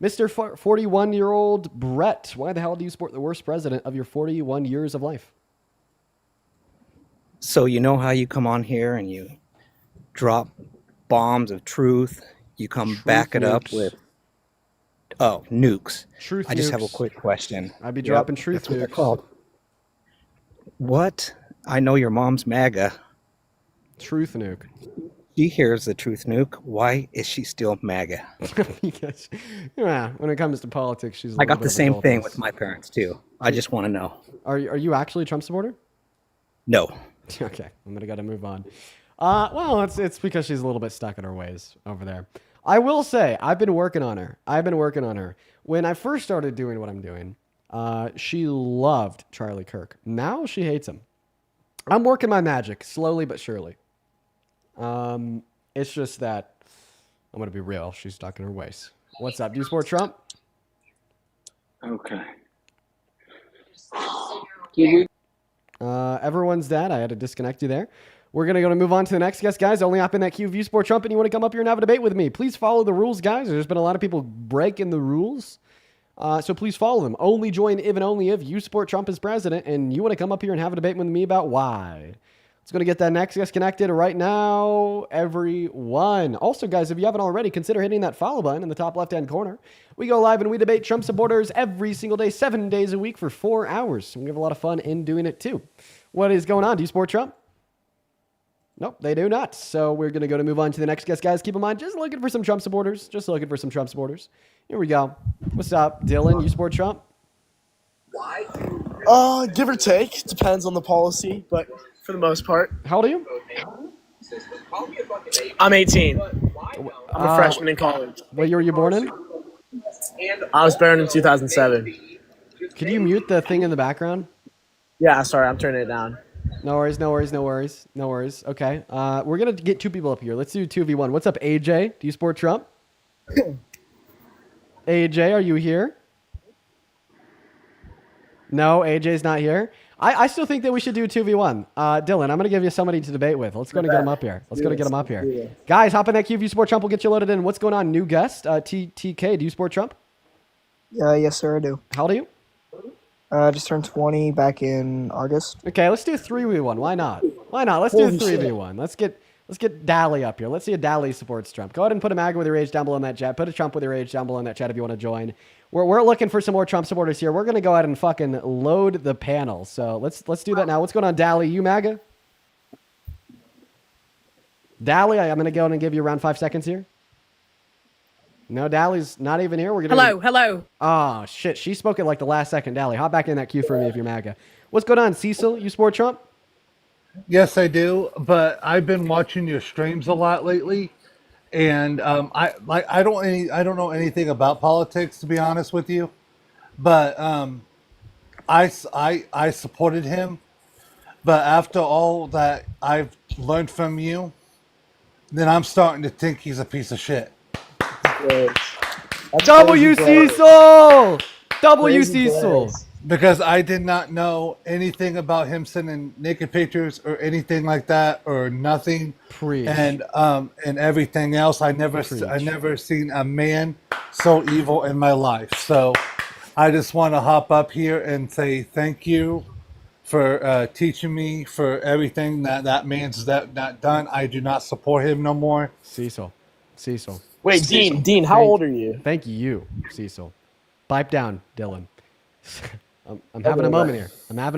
S1: Mr. 41-year-old Brett, why the hell do you support the worst president of your 41 years of life?
S22: So you know how you come on here and you drop bombs of truth, you come back it up with nukes.
S1: Truth
S22: I just have a
S1: nukes.
S22: quick question.
S1: I'd be dropping truth
S22: That's what they're
S1: nukes.
S22: called. What? I know your mom's MAGA.
S1: Truth nuke.
S22: She hears the truth nuke. Why is she still MAGA?
S1: Because, yeah, when it comes to politics, she's.
S22: I got the same thing with my parents too. I just want to know.
S1: Are you actually a Trump supporter?
S22: No.
S1: Okay, I'm gonna move on. Well, it's because she's a little bit stuck in her ways over there. I will say I've been working on her. When I first started doing what I'm doing, she loved Charlie Kirk. Now she hates him. I'm working my magic slowly but surely. It's just that I'm gonna be real. She's stuck in her ways. What's up? Do you support Trump?
S22: Okay.
S1: Everyone's dead. I had to disconnect you there. We're going to move on to the next guest, guys. Only hop in that queue if you support Trump and you want to come up here and have a debate with me. Please follow the rules, guys. There's been a lot of people breaking the rules. So please follow them. Only join if and only if you support Trump as president and you want to come up here and have a debate with me about why. Let's go to get that next guest connected right now, everyone. Also, guys, if you haven't already, consider hitting that follow button in the top left-hand corner. We go live and we debate Trump supporters every single day, 7 days a week for 4 hours. We have a lot of fun in doing it, too. What is going on? Do you support Trump? Nope, they do not. So we're going to move on to the next guest, guys. Keep in mind, just looking for some Trump supporters. Here we go. What's up, Dylan? You support Trump?
S23: Give or take. Depends on the policy, but for the most part.
S1: How old are you?
S23: I'm 18. I'm a freshman in college.
S1: What year were you born in?
S23: I was born in 2007.
S1: Could you mute the thing in the background?
S23: Yeah, sorry, I'm turning it down.
S1: No worries. Okay. We're going to get 2 people up here. Let's do 2v1. What's up, AJ? Do you support Trump? AJ, are you here? No, AJ's not here. I still think that we should do 2v1. Dylan, I'm going to give you somebody to debate with. Let's go to get him up here. Guys, hop in that queue. If you support Trump, we'll get you loaded in. What's going on? New guest, TK. Do you support Trump?
S24: Yes, sir, I do.
S1: How old are you?
S24: Just turned 20 back in August.
S1: Okay, let's do 3v1. Why not? Let's do 3v1. Let's get Dally up here. Let's see if Dally supports Trump. Go ahead and put a MAGA with your age down below in that chat. Put a Trump with your age down below in that chat if you want to join. We're looking for some more Trump supporters here. We're going to go ahead and fucking load the panel. So let's do that now. What's going on, Dally? You MAGA? Dally, I'm going to go ahead and give you around 5 seconds here. No, Dally's not even here. We're gonna
S3: Hello.
S1: Oh, shit. She spoke at like the last second. Dally, hop back in that queue for me if you're MAGA. What's going on, Cecil? You support Trump?
S5: Yes, I do, but I've been watching your streams a lot lately, and I don't know anything about politics, to be honest with you, but I supported him, but after all that I've learned from you, then I'm starting to think he's a piece of shit.
S1: W Cecil! W Cecil!
S5: Because I did not know anything about him sending naked pictures or anything like that, or nothing.
S1: Preach.
S5: And everything else. I never seen a man so evil in my life. So I just want to hop up here and say thank you for teaching me for everything that man's not done. I do not support him no more.
S1: Cecil.
S23: Wait, Dean, how old are you?
S1: Thank you, Cecil. Pipe down, Dylan. I'm having a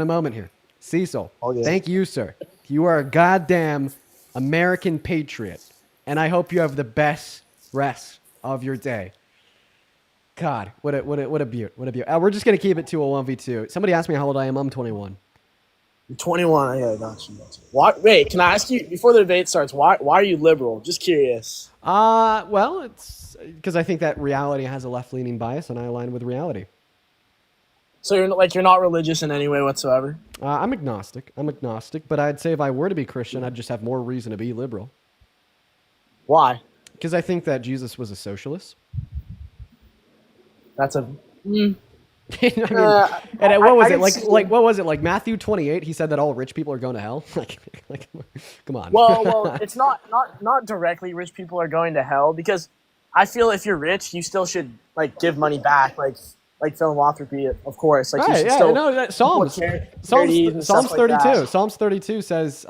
S1: moment here. Cecil, thank you, sir. You are a goddamn American patriot, and I hope you have the best rest of your day. God, what a beaut. We're just gonna keep it to a 1v2. Somebody asked me how old I am. I'm 21.
S23: You're 21. Yeah, got you. Wait, can I ask you before the debate starts? Why are you liberal? Just curious.
S1: Well, it's because I think that reality has a left-leaning bias, and I align with reality.
S23: So you're not religious in any way whatsoever?
S1: I'm agnostic, but I'd say if I were to be Christian, I'd just have more reason to be liberal.
S23: Why?
S1: Because I think that Jesus was a socialist.
S23: That's a...
S1: what was it? What was it? Like Matthew 28, he said that all rich people are going to hell? like come on.
S23: Well, it's not directly rich people are going to hell, because I feel if you're rich, you still should give money back, like philanthropy, of course.
S1: Psalms 32.
S23: That.
S1: Psalms 32 says,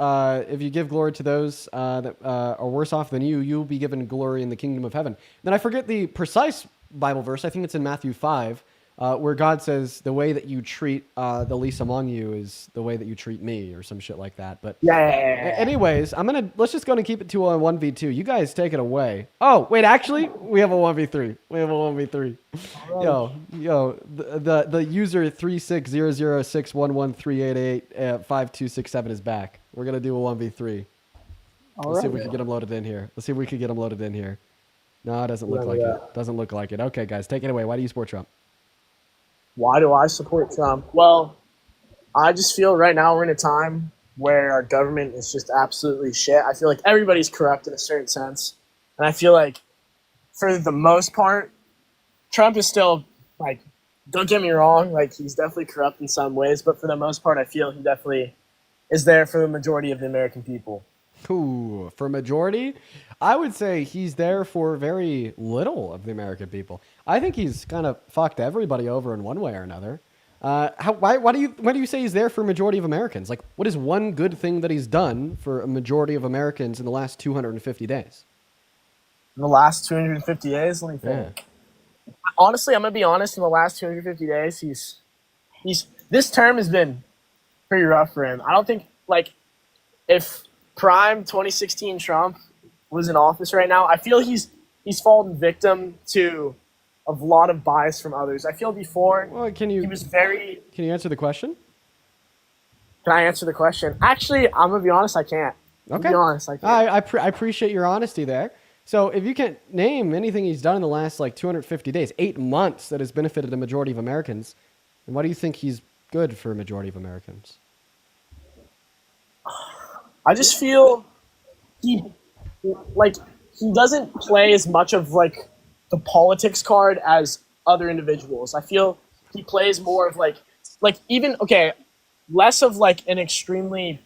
S1: if you give glory to those that are worse off than you, you'll be given glory in the kingdom of heaven. Then I forget the precise Bible verse. I think it's in Matthew 5, where God says, the way that you treat the least among you is the way that you treat me, or some shit like that. But anyways, let's just go and keep it to a 1v2. You guys take it away. Oh, wait, actually, we have a 1v3. Yo, the user 36006113885267 is back. We're going to do a 1v3. Let's see if we can get him loaded in here. No, it doesn't look like it. Okay, guys, take it away. Why do you support Trump?
S23: Why do I support Trump? Well, I just feel right now we're in a time where our government is just absolutely shit. I feel like everybody's corrupt in a certain sense. And I feel like, for the most part, Trump is still, don't get me wrong, he's definitely corrupt in some ways, but for the most part, I feel he definitely is there for the majority of the American people.
S1: Ooh, for majority? I would say he's there for very little of the American people. I think he's kind of fucked everybody over in one way or another. Why do you say he's there for a majority of Americans? What is one good thing that he's done for a majority of Americans in the last 250 days?
S23: In the last 250 days? Let me think. Yeah. Honestly, I'm going to be honest, in the last 250 days, this term has been pretty rough for him. I don't think, if prime 2016 Trump was in office right now, I feel he's fallen victim to a lot of bias from others. I feel before he was very...
S1: Can you answer the question?
S23: Can I answer the question? Actually, I'm going to be honest, I can't.
S1: Okay.
S23: Be honest, I can't.
S1: I appreciate your honesty there. So if you can't name anything he's done in the last 250 days, 8 months that has benefited a majority of Americans, then why do you think he's good for a majority of Americans?
S23: I just feel he doesn't play as much of the politics card as other individuals. I feel he plays more of less of an extremely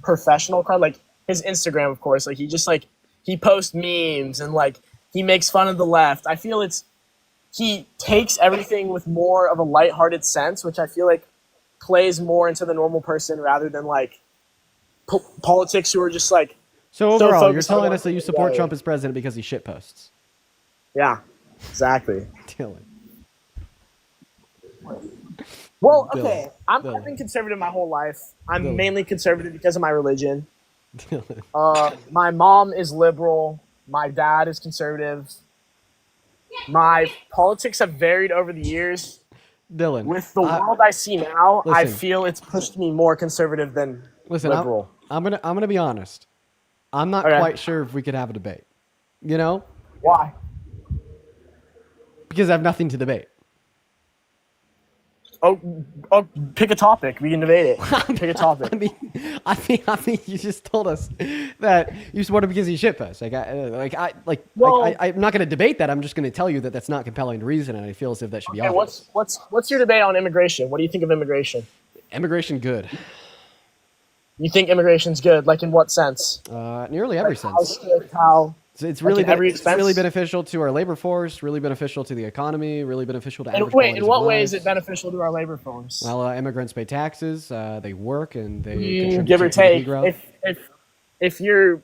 S23: professional card, his Instagram, of course. He just he posts memes and he makes fun of the left. I feel he takes everything with more of a lighthearted sense, which I feel plays more into the normal person rather than politics who are just
S1: So overall, you're
S23: focused on
S1: telling
S23: one
S1: us that
S23: thing
S1: you
S23: or the
S1: support
S23: other.
S1: Trump as president because he shit posts.
S23: Yeah, exactly.
S1: Dylan.
S23: Well,
S1: Dylan.
S23: okay. I've
S1: Dylan.
S23: been conservative my whole life. I'm
S1: Dylan.
S23: mainly conservative because of my religion.
S1: Dylan.
S23: My mom is liberal. My dad is conservative. My politics have varied over the years.
S1: Dylan.
S23: With the world I see now, I
S1: listen.
S23: feel it's pushed me more conservative than
S1: Listen,
S23: liberal.
S1: I'm gonna be honest. I'm not
S23: Okay.
S1: quite sure if we could have a debate. You know?
S23: Why?
S1: Because I have nothing to debate.
S23: Oh, pick a topic. We can debate it. Pick a topic.
S1: I mean, you just told us that you support him because he shit posts. I'm not going to debate that. I'm just going to tell you that that's not compelling reason, and I feel as if that should be
S23: Okay,
S1: obvious.
S23: what's your debate on immigration? What do you think of immigration?
S1: Immigration good.
S23: You think immigration's good? Like in what sense?
S1: Nearly every sense.
S23: How?
S1: It's really
S23: it's
S1: really beneficial to our labor force, really beneficial to the economy, really beneficial to average
S23: Wait, in what way
S1: lives.
S23: is it beneficial to our labor force?
S1: Well, immigrants pay taxes, they work, and they contribute
S23: Give or
S1: to GDP
S23: take.
S1: growth.
S23: If you're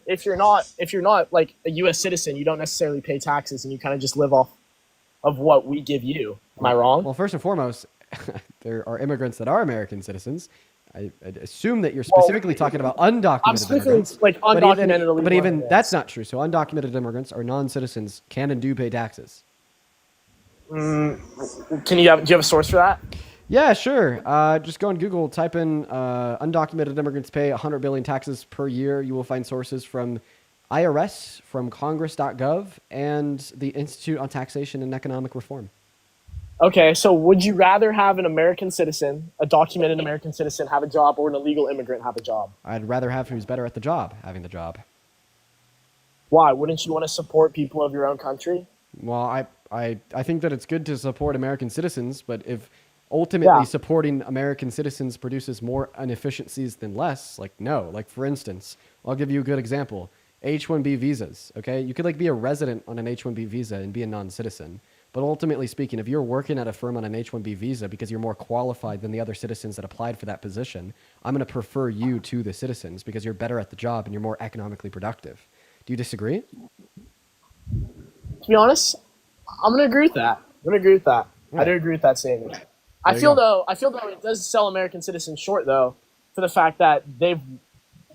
S23: not like a U.S. citizen, you don't necessarily pay taxes, and you kind of just live off of what we give you. Am I wrong?
S1: Well, first and foremost, there are immigrants that are American citizens. I assume that you're specifically talking about undocumented immigrants.
S23: Like undocumented
S1: but even that's not true. So undocumented immigrants or non-citizens can and do pay taxes.
S23: Do you have a source for that?
S1: Yeah, sure. Just go on Google, type in undocumented immigrants pay 100 billion taxes per year. You will find sources from IRS, from Congress.gov, and the Institute on Taxation and Economic Reform.
S23: Okay, so would you rather have an American citizen, a documented American citizen, have a job, or an illegal immigrant have a job?
S1: I'd rather have who's better at the job having the job.
S23: Why? Wouldn't you want to support people of your own country?
S1: Well, I think that it's good to support American citizens, but if ultimately supporting American citizens produces more inefficiencies than less, like no. Like for instance, I'll give you a good example. H-1B visas, okay? You could be a resident on an H-1B visa and be a non-citizen. But ultimately speaking, if you're working at a firm on an H-1B visa because you're more qualified than the other citizens that applied for that position, I'm going to prefer you to the citizens because you're better at the job and you're more economically productive. Do you disagree?
S23: To be honest, I'm going to agree with that.
S1: Yeah.
S23: I do agree with that statement. I feel though it does sell American citizens short though, for the fact that they've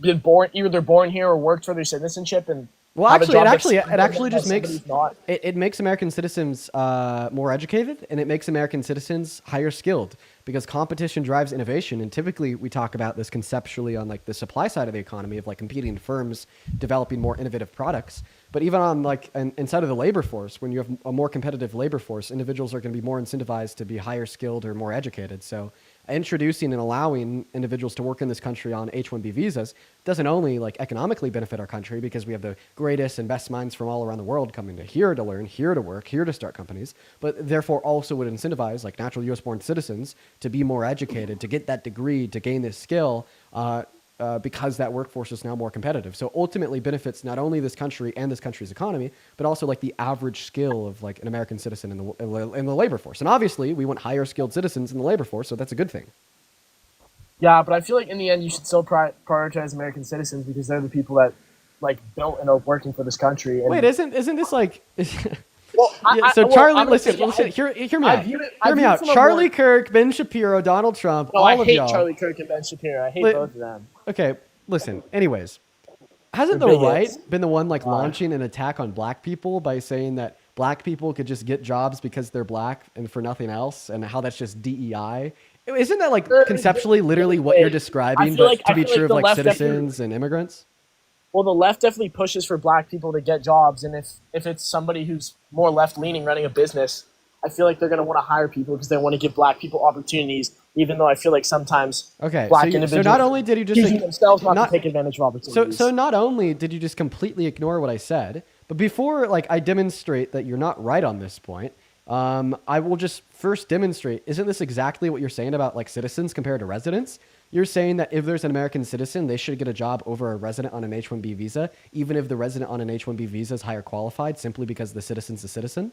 S23: been born, either they're born here or worked for their citizenship and.
S1: Well, actually, it actually just makes it makes American citizens more educated, and it makes American citizens higher skilled because competition drives innovation. And typically, we talk about this conceptually on the supply side of the economy of competing firms developing more innovative products. But even on inside of the labor force, when you have a more competitive labor force, individuals are going to be more incentivized to be higher skilled or more educated. So introducing and allowing individuals to work in this country on H-1B visas doesn't only economically benefit our country because we have the greatest and best minds from all around the world coming to here to learn, here to work, here to start companies, but therefore also would incentivize natural U.S.-born citizens to be more educated, to get that degree, to gain this skill, because that workforce is now more competitive. So ultimately benefits not only this country and this country's economy, but also the average skill of an American citizen in the labor force. And obviously we want higher skilled citizens in the labor force, so that's a good thing.
S23: Yeah, but I feel in the end you should still prioritize American citizens because they're the people that built and are working for this country. And
S1: wait, isn't this
S23: Well,
S1: Charlie, listen, hear me out. Hear me out. Charlie Kirk, Ben Shapiro, Donald Trump,
S23: No,
S1: all
S23: I
S1: of
S23: hate
S1: y'all.
S23: Charlie Kirk and Ben Shapiro. I hate both of them.
S1: Okay, listen. Anyways, hasn't the
S23: They're
S1: right
S23: bigots.
S1: been the one launching an attack on black people by saying that black people could just get jobs because they're black and for nothing else, and how that's just DEI? Isn't that conceptually literally what you're describing, but to be true of citizens and immigrants?
S23: Well, the left definitely pushes for black people to get jobs, and if it's somebody who's more left-leaning running a business, I feel they're going to want to hire people because they want to give black people opportunities, even though I feel sometimes black individuals
S1: so not only did you just
S23: choosing themselves not to take advantage of opportunities.
S1: So not only did you just completely ignore what I said, but before I demonstrate that you're not right on this point, I will just first demonstrate, isn't this exactly what you're saying about citizens compared to residents? You're saying that if there's an American citizen, they should get a job over a resident on an H-1B visa, even if the resident on an H-1B visa is higher qualified simply because the citizen's a citizen?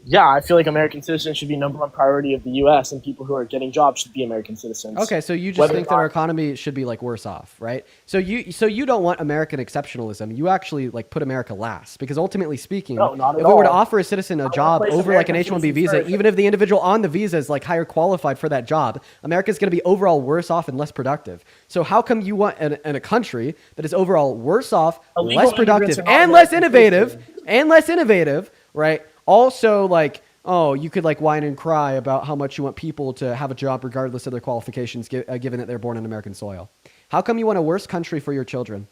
S23: Yeah, I feel like American citizens should be number one priority of the U.S. and people who are getting jobs should be American citizens.
S1: Okay, so you just
S23: Whether
S1: think
S23: or
S1: that our
S23: not-
S1: economy should be like worse off, right? So you don't want American exceptionalism. You actually like put America last because ultimately speaking,
S23: No, not
S1: if
S23: at
S1: we were to
S23: all.
S1: offer a citizen a
S23: I wanna
S1: job
S23: place
S1: over like an
S23: American
S1: H-1B visa,
S23: citizens first.
S1: even if the individual on the visa is like higher qualified for that job, America's going to be overall worse off and less productive. So how come you want in a country that is overall worse off,
S23: Illegal
S1: less
S23: immigrants
S1: productive,
S23: are not
S1: and less
S23: American
S1: innovative, right? Also like, oh, you could like whine and cry about how much you want people to have a job regardless of their qualifications, given that they're born on American soil. How come you want a worse country for your children?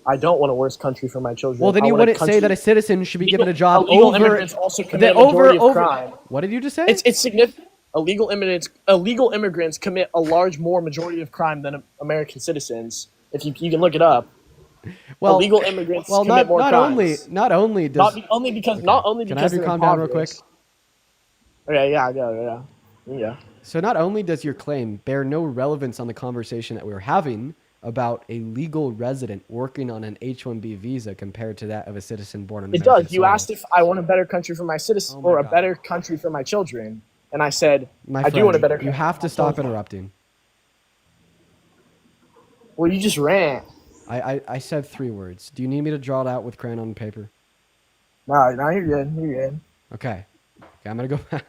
S23: I don't want a worse country for my children.
S1: Well, then
S23: I
S1: you
S23: want
S1: wouldn't say that a citizen should be given a job
S23: illegal
S1: over.
S23: immigrants also commit a majority of crime.
S1: What did you just say?
S23: It's significant. Illegal immigrants commit a large more majority of crime than American citizens. If you can look it up.
S1: Well,
S23: illegal immigrants
S1: well,
S23: commit more
S1: not
S23: crimes.
S1: not only does
S23: not only because
S1: Can I have
S23: they're
S1: you calm down real quick?
S23: impoverished. Okay, yeah.
S1: So not only does your claim bear no relevance on the conversation that we were having about a legal resident working on an H-1B visa compared to that of a citizen born on
S23: It
S1: American
S23: does. You
S1: soil.
S23: asked if I want a better country for my citizens or a better country for my children, and I said I do want a better.
S1: You have to stop interrupting.
S23: Well, you just rant.
S1: I said 3 words. Do you need me to draw it out with crayon and paper?
S23: No, you're good. You're good.
S1: Okay, I'm gonna go back.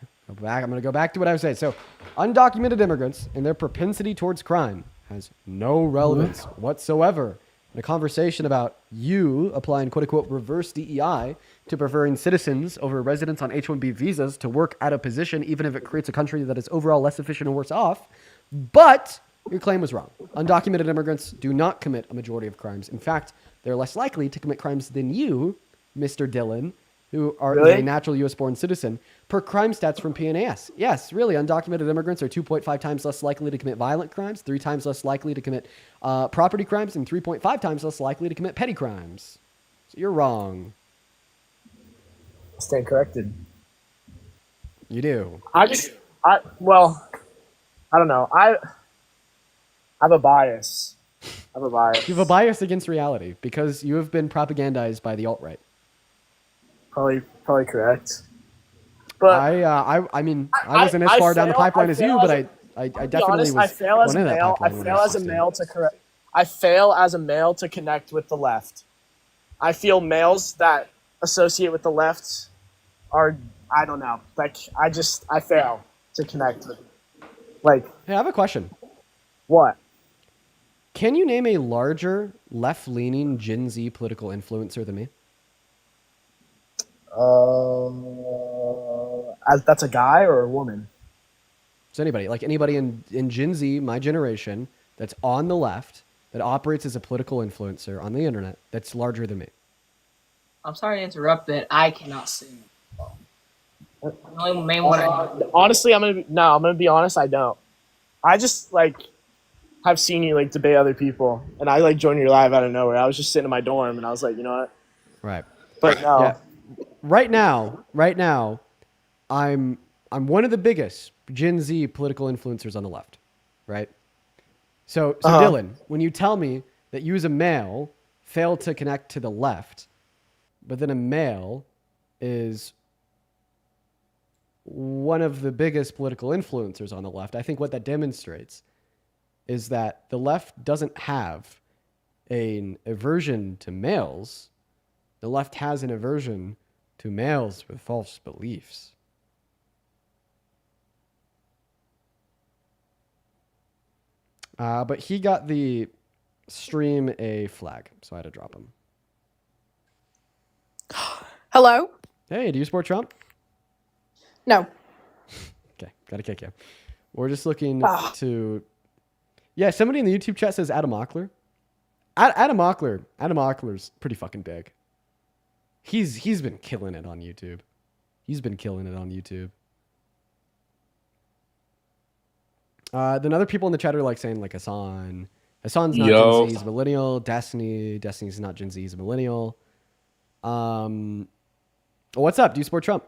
S1: I'm gonna go back to what I was saying. So, undocumented immigrants and their propensity towards crime has no relevance whatsoever in a conversation about you applying "quote unquote" reverse DEI to preferring citizens over residents on H-1B visas to work at a position, even if it creates a country that is overall less efficient and worse off. But your claim was wrong. Undocumented immigrants do not commit a majority of crimes. In fact, they're less likely to commit crimes than you, Mr. Dillon, who are
S23: Really?
S1: a natural U.S.-born citizen, per crime stats from PNAS. Yes, really, undocumented immigrants are 2.5 times less likely to commit violent crimes, 3 times less likely to commit property crimes, and 3.5 times less likely to commit petty crimes. So you're wrong.
S23: Stand corrected.
S1: You do.
S23: I don't know. I have a bias.
S1: You have a bias against reality because you have been propagandized by the alt-right.
S23: Probably correct. But
S1: I mean, I wasn't as far down the pipeline as you, but I definitely was.
S23: I fail as a
S1: going in that
S23: male. I
S1: pipeline when
S23: fail
S1: was
S23: as a
S1: 16.
S23: male to correct. I fail as a male to connect with the left. I feel males that associate with the left are, I don't know, like I fail to connect with. Like,
S1: hey, I have a question.
S23: What?
S1: Can you name a larger left-leaning Gen Z political influencer than me?
S23: That's a guy or a woman?
S1: It's anybody, like anybody in Gen Z, my generation, that's on the left, that operates as a political influencer on the internet, that's larger than me.
S3: I'm sorry to interrupt, but I cannot sing. The only main one I know.
S23: Honestly, I'm gonna be honest. I don't. I just like have seen you like debate other people, and I like joined your live out of nowhere. I was just sitting in my dorm, and I was like, you know what?
S1: Right.
S23: But no.
S1: Yeah. Right now, I'm one of the biggest Gen Z political influencers on the left, right? So Dylan, when you tell me that you as a male fail to connect to the left, but then a male is one of the biggest political influencers on the left, I think what that demonstrates is that the left doesn't have an aversion to males. The left has an aversion to males with false beliefs. But he got the stream a flag, so I had to drop him.
S2: Hello?
S1: Hey, do you support Trump?
S2: No.
S1: Okay, gotta kick you. We're just looking to... Yeah, somebody in the YouTube chat says Adam Ockler. Adam Ockler's pretty fucking big. He's been killing it on YouTube. Then other people in the chat are like saying like Hassan. Hassan's not Gen Z, he's a millennial. Destiny's not Gen Z, he's a millennial. What's up? Do you support Trump?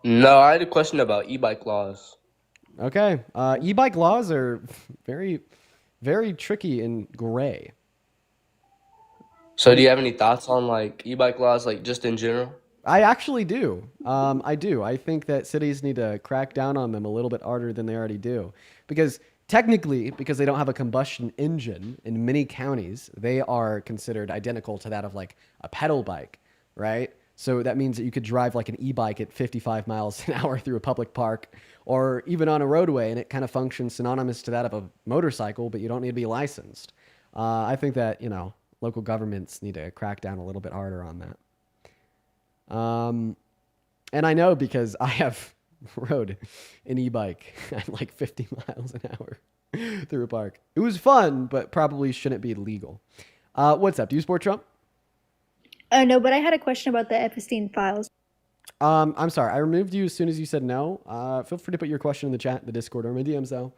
S6: No, I had a question about e-bike laws.
S1: Okay. E-bike laws are very, very tricky and gray.
S6: So do you have any thoughts on like e-bike laws, like just in general?
S1: I actually do. I do. I think that cities need to crack down on them a little bit harder than they already do. Because technically, because they don't have a combustion engine in many counties, they are considered identical to that of like a pedal bike, right? So that means that you could drive like an e-bike at 55 miles an hour through a public park or even on a roadway, and it kind of functions synonymous to that of a motorcycle, but you don't need to be licensed. I think that, local governments need to crack down a little bit harder on that. And I know because I have rode an e-bike at like 50 miles an hour through a park. It was fun, but probably shouldn't be legal. What's up? Do you support Trump?
S7: No, but I had a question about the Epstein files.
S1: I'm sorry. I removed you as soon as you said no. Feel free to put your question in the chat, the Discord, or my DMs though.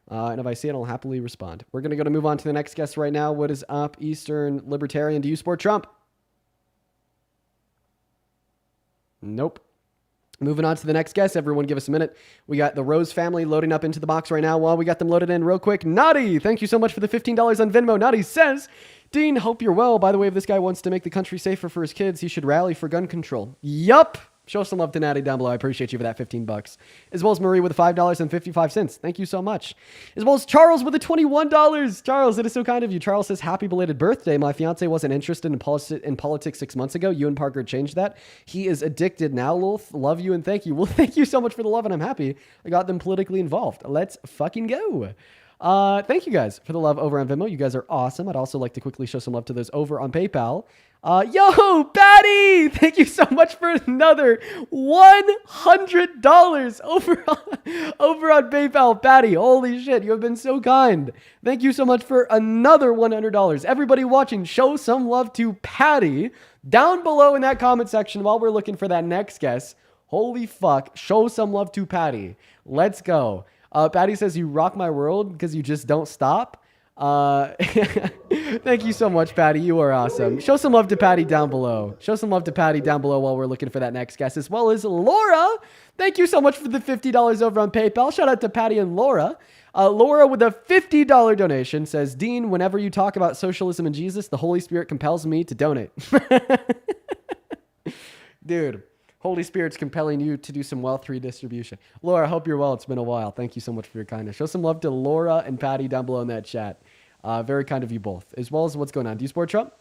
S1: And if I see it, I'll happily respond. We're going to move on to the next guest right now. What is up, Eastern Libertarian? Do you support Trump? Nope. Moving on to the next guest. Everyone give us a minute. We got the Rose family loading up into the box right now. While we got them loaded in real quick, Naughty, thank you so much for the $15 on Venmo. Naughty says, Dean, hope you're well. By the way, if this guy wants to make the country safer for his kids, he should rally for gun control. Yup. Show some love to Natty down below. I appreciate you for that $15. As well as Marie with the $5.55. Thank you so much. As well as Charles with the $21. Charles, it is so kind of you. Charles says, happy belated birthday. My fiance wasn't interested in politics 6 months ago. You and Parker changed that. He is addicted now, Lilith. Love you and thank you. Well, thank you so much for the love, and I'm happy I got them politically involved. Let's fucking go. Thank you guys for the love over on Venmo. You guys are awesome. I'd also like to quickly show some love to those over on PayPal. Yo, Patty! Thank you so much for another $100 over on PayPal. Patty, holy shit, you have been so kind. Thank you so much for another $100. Everybody watching, show some love to Patty down below in that comment section while we're looking for that next guest. Holy fuck, show some love to Patty. Let's go. Patty says, you rock my world because you just don't stop. Thank you so much, Patty. You are awesome. Show some love to Patty down below. Show some love to Patty down below while we're looking for that next guest, as well as Laura. Thank you so much for the $50 over on PayPal. Shout out to Patty and Laura. Laura with a $50 donation says, Dean, whenever you talk about socialism and Jesus, the Holy Spirit compels me to donate. Dude. Holy Spirit's compelling you to do some wealth redistribution. Laura, I hope you're well. It's been a while. Thank you so much for your kindness. Show some love to Laura and Patty down below in that chat. Very kind of you both. As well as what's going on. Do you support Trump?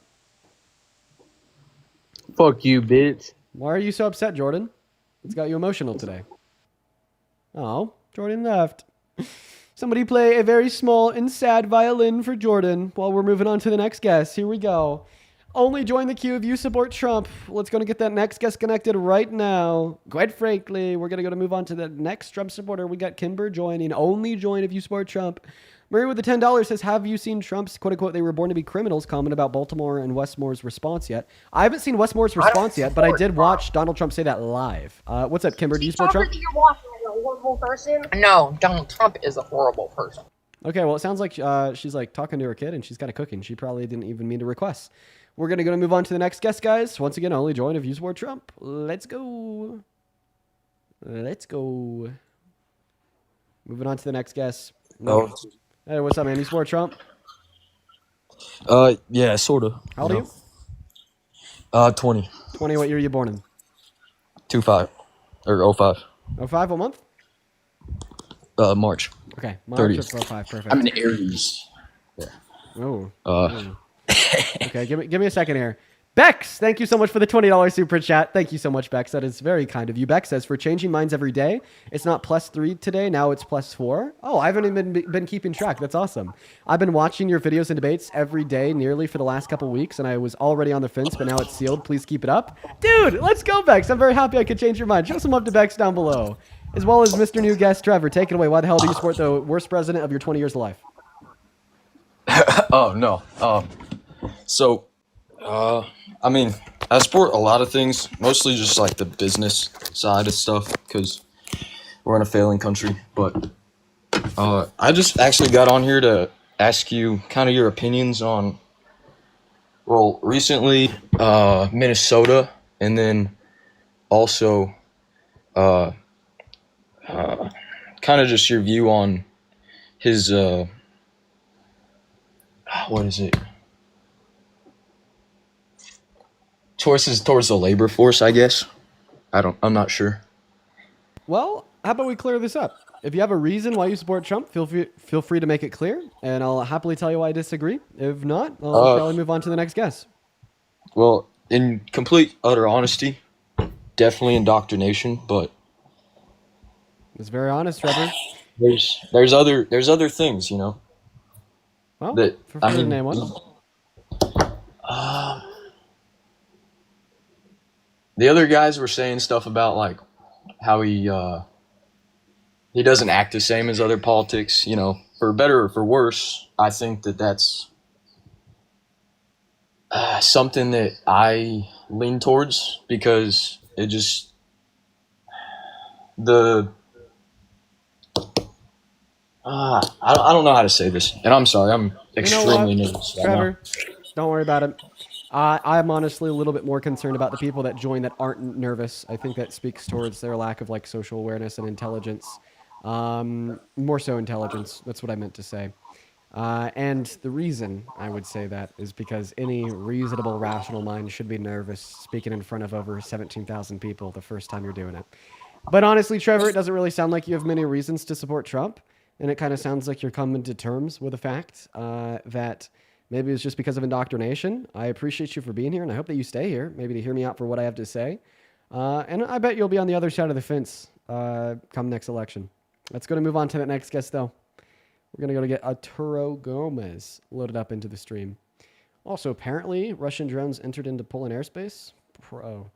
S8: Fuck you, bitch.
S1: Why are you so upset, Jordan? It's got you emotional today. Oh, Jordan left. Somebody play a very small and sad violin for Jordan while we're moving on to the next guest. Here we go. Only join the queue if you support Trump. Let's go and get that next guest connected right now. Quite frankly, we're going to move on to the next Trump supporter. We got Kimber joining. Only join if you support Trump. Marie with the $10 says, have you seen Trump's quote-unquote, they were born to be criminals comment about Baltimore and Westmore's response yet? I haven't seen Westmore's response yet, but I did watch Donald Trump say that live. What's up, Kimber? Do you support Trump?
S3: You're watching a horrible person. No, Donald Trump is a horrible person.
S1: Okay, well, it sounds like she's like talking to her kid and she's kind of cooking. She probably didn't even mean to request. We're going to move on to the next guest, guys. Once again, only join if you support Trump. Let's go. Let's go. Moving on to the next guest.
S9: Oh.
S1: Hey, what's up, man? You support Trump?
S9: Yeah, sort of.
S1: How old are you?
S9: 20.
S1: 20, what year are you born in?
S9: 25. Or 05.
S1: 05, what month?
S9: March.
S1: Okay, March
S9: 30th.
S1: of 05, perfect.
S9: I'm an Aries. Yeah.
S1: Oh.
S9: Oh.
S1: Okay, give me a second here. Bex, thank you so much for the $20 super chat. Thank you so much, Bex. That is very kind of you. Bex says, for changing minds every day, it's not +3 today. Now it's +4. Oh, I haven't even been keeping track. That's awesome. I've been watching your videos and debates every day nearly for the last couple weeks, and I was already on the fence, but now it's sealed. Please keep it up. Dude, let's go, Bex. I'm very happy I could change your mind. Show some love to Bex down below. As well as Mr. New Guest, Trevor. Take it away. Why the hell do you support the worst president of your 20 years of life?
S9: Oh, no. I mean, I support a lot of things, mostly just like the business side of stuff, because we're in a failing country. But I just actually got on here to ask you kind of your opinions on, well, recently Minnesota, and then also kind of just your view on his, what is it? Choices towards the labor force, I guess. I'm not sure.
S1: Well, how about we clear this up? If you have a reason why you support Trump, feel free to make it clear, and I'll happily tell you why I disagree. If not, I'll probably move on to the next guest.
S9: Well, in complete utter honesty, definitely indoctrination, but
S1: it's very honest, Trevor.
S9: There's other things, you know.
S1: Well,
S9: that
S1: feel
S9: I
S1: free to
S9: mean,
S1: name one.
S9: The other guys were saying stuff about like how he doesn't act the same as other politics, you know, for better or for worse. I think that's something that I lean towards because it just I don't know how to say this, and I'm sorry, I'm extremely nervous right
S1: Trevor,
S9: now.
S1: don't worry about it. I'm honestly a little bit more concerned about the people that join that aren't nervous. I think that speaks towards their lack of like social awareness and intelligence. More so intelligence. That's what I meant to say. And the reason I would say that is because any reasonable, rational mind should be nervous speaking in front of over 17,000 people the first time you're doing it. But honestly, Trevor, it doesn't really sound like you have many reasons to support Trump. And it kind of sounds like you're coming to terms with the fact that maybe it's just because of indoctrination. I appreciate you for being here, and I hope that you stay here, maybe to hear me out for what I have to say. And I bet you'll be on the other side of the fence come next election. Let's go to move on to that next guest, though. We're going to go to get Arturo Gomez loaded up into the stream. Also, apparently, Russian drones entered into Poland airspace. Bro.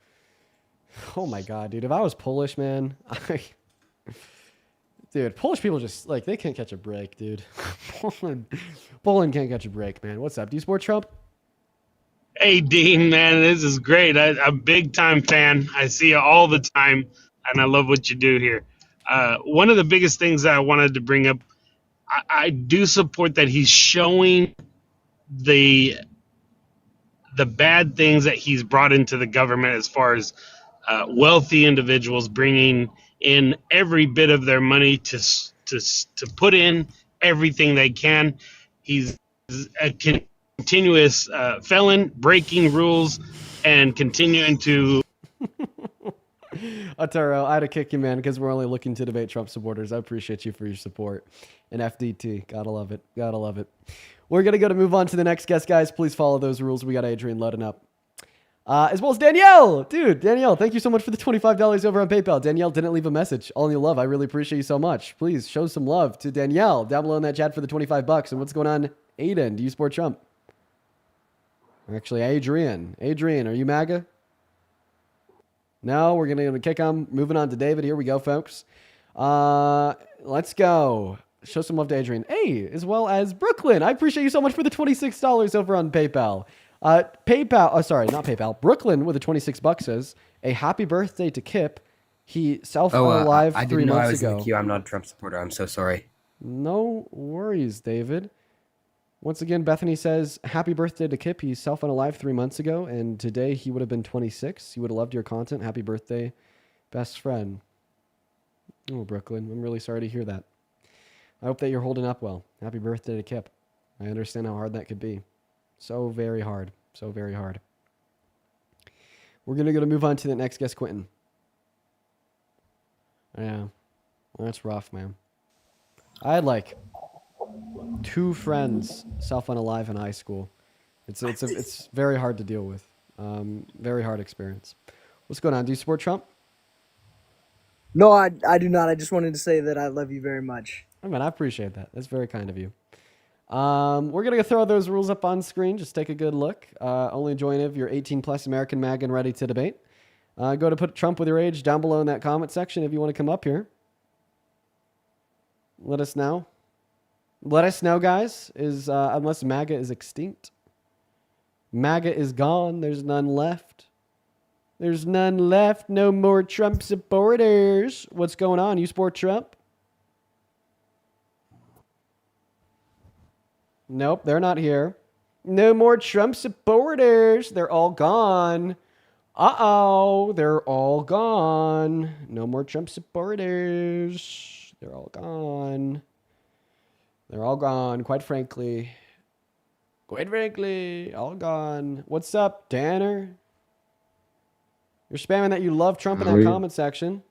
S1: Oh my god, dude. If I was Polish, man, dude, Polish people just, like, they can't catch a break, dude. Poland can't catch a break, man. What's up? Do you support Trump?
S8: Hey, Dean, man, this is great. I'm a big-time fan. I see you all the time, and I love what you do here. One of the biggest things that I wanted to bring up, I do support that he's showing the bad things that he's brought into the government as far as wealthy individuals bringing in every bit of their money to put in everything they can. He's a continuous felon, breaking rules and continuing to.
S1: Arturo, I had to kick you, man, because we're only looking to debate Trump supporters. I appreciate you for your support. And FDT, gotta love it. Gotta love it. We're going to move on to the next guest, guys. Please follow those rules. We got Adrian loading up. As well as Danielle. Dude, Danielle, thank you so much for the $25 over on PayPal. Danielle didn't leave a message. All in your love. I really appreciate you so much. Please show some love to Danielle down below in that chat for the $25. And what's going on, Aiden? Do you support Trump? Actually, Adrian. Adrian, are you MAGA? No, we're going to kick on. Moving on to David. Here we go, folks. Let's go. Show some love to Adrian. Hey, as well as Brooklyn. I appreciate you so much for the $26 over on PayPal. Brooklyn with the $26 says, a happy birthday to Kip. He self-unalived
S10: I
S1: 3
S10: didn't know I
S1: months
S10: was in
S1: ago.
S10: the queue. I'm not a Trump supporter. I'm so sorry.
S1: No worries, David. Once again, Bethany says, happy birthday to Kip. He self-unalived 3 months ago, and today he would have been 26. He would have loved your content. Happy birthday, best friend. Oh, Brooklyn, I'm really sorry to hear that. I hope that you're holding up well. Happy birthday to Kip. I understand how hard that could be. So very hard. So very hard. We're going to move on to the next guest, Quentin. Yeah. Well, that's rough, man. I had like 2 friends self-unalive in high school. It's very hard to deal with. Very hard experience. What's going on? Do you support Trump?
S24: No, I do not. I just wanted to say that I love you very much.
S1: I mean, I appreciate that. That's very kind of you. We're going to throw those rules up on screen. Just take a good look. Only join if you're 18 plus American MAGA and ready to debate. Go to put Trump with your age down below in that comment section if you want to come up here. Let us know. Let us know, guys, unless MAGA is extinct. MAGA is gone. There's none left. There's none left. No more Trump supporters. What's going on? You support Trump? Nope, they're not here. No more Trump supporters. They're all gone. Uh-oh, they're all gone. No more Trump supporters. They're all gone. They're all gone, quite frankly. Quite frankly, all gone. What's up, Tanner? You're spamming that you love Trump in
S11: How
S1: that
S11: are you?
S1: comment section.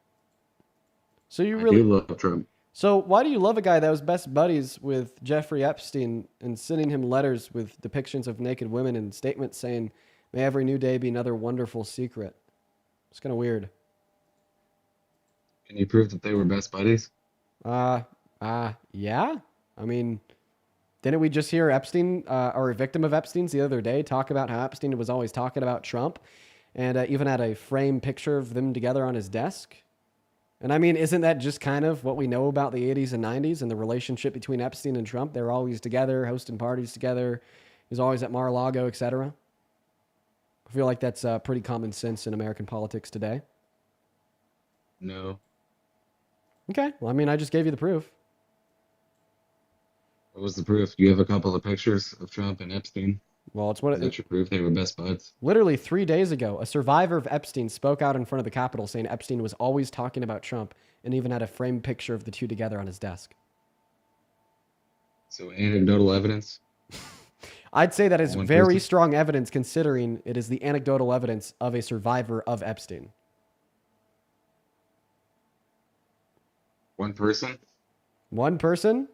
S1: So you
S11: I
S1: really
S11: do love Trump.
S1: So why do you love a guy that was best buddies with Jeffrey Epstein and sending him letters with depictions of naked women and statements saying, "May every new day be another wonderful secret"? It's kind of weird.
S11: Can you prove that they were best buddies?
S1: Yeah. I mean, didn't we just hear Epstein, or a victim of Epstein's the other day, talk about how Epstein was always talking about Trump and even had a framed picture of them together on his desk? And I mean, isn't that just kind of what we know about the 80s and 90s and the relationship between Epstein and Trump? They're always together, hosting parties together. He's always at Mar-a-Lago, etc. I feel like that's pretty common sense in American politics today.
S11: No.
S1: Okay. Well, I mean, I just gave you the proof.
S11: What was the proof? You have a couple of pictures of Trump and Epstein.
S1: Well, it's what
S11: Is that your proof they were best buds?
S1: Literally 3 days ago, a survivor of Epstein spoke out in front of the Capitol saying Epstein was always talking about Trump and even had a framed picture of the two together on his desk.
S11: So anecdotal evidence?
S1: I'd say that is
S11: One
S1: very
S11: person?
S1: strong evidence considering it is the anecdotal evidence of a survivor of Epstein.
S11: One person?
S1: One person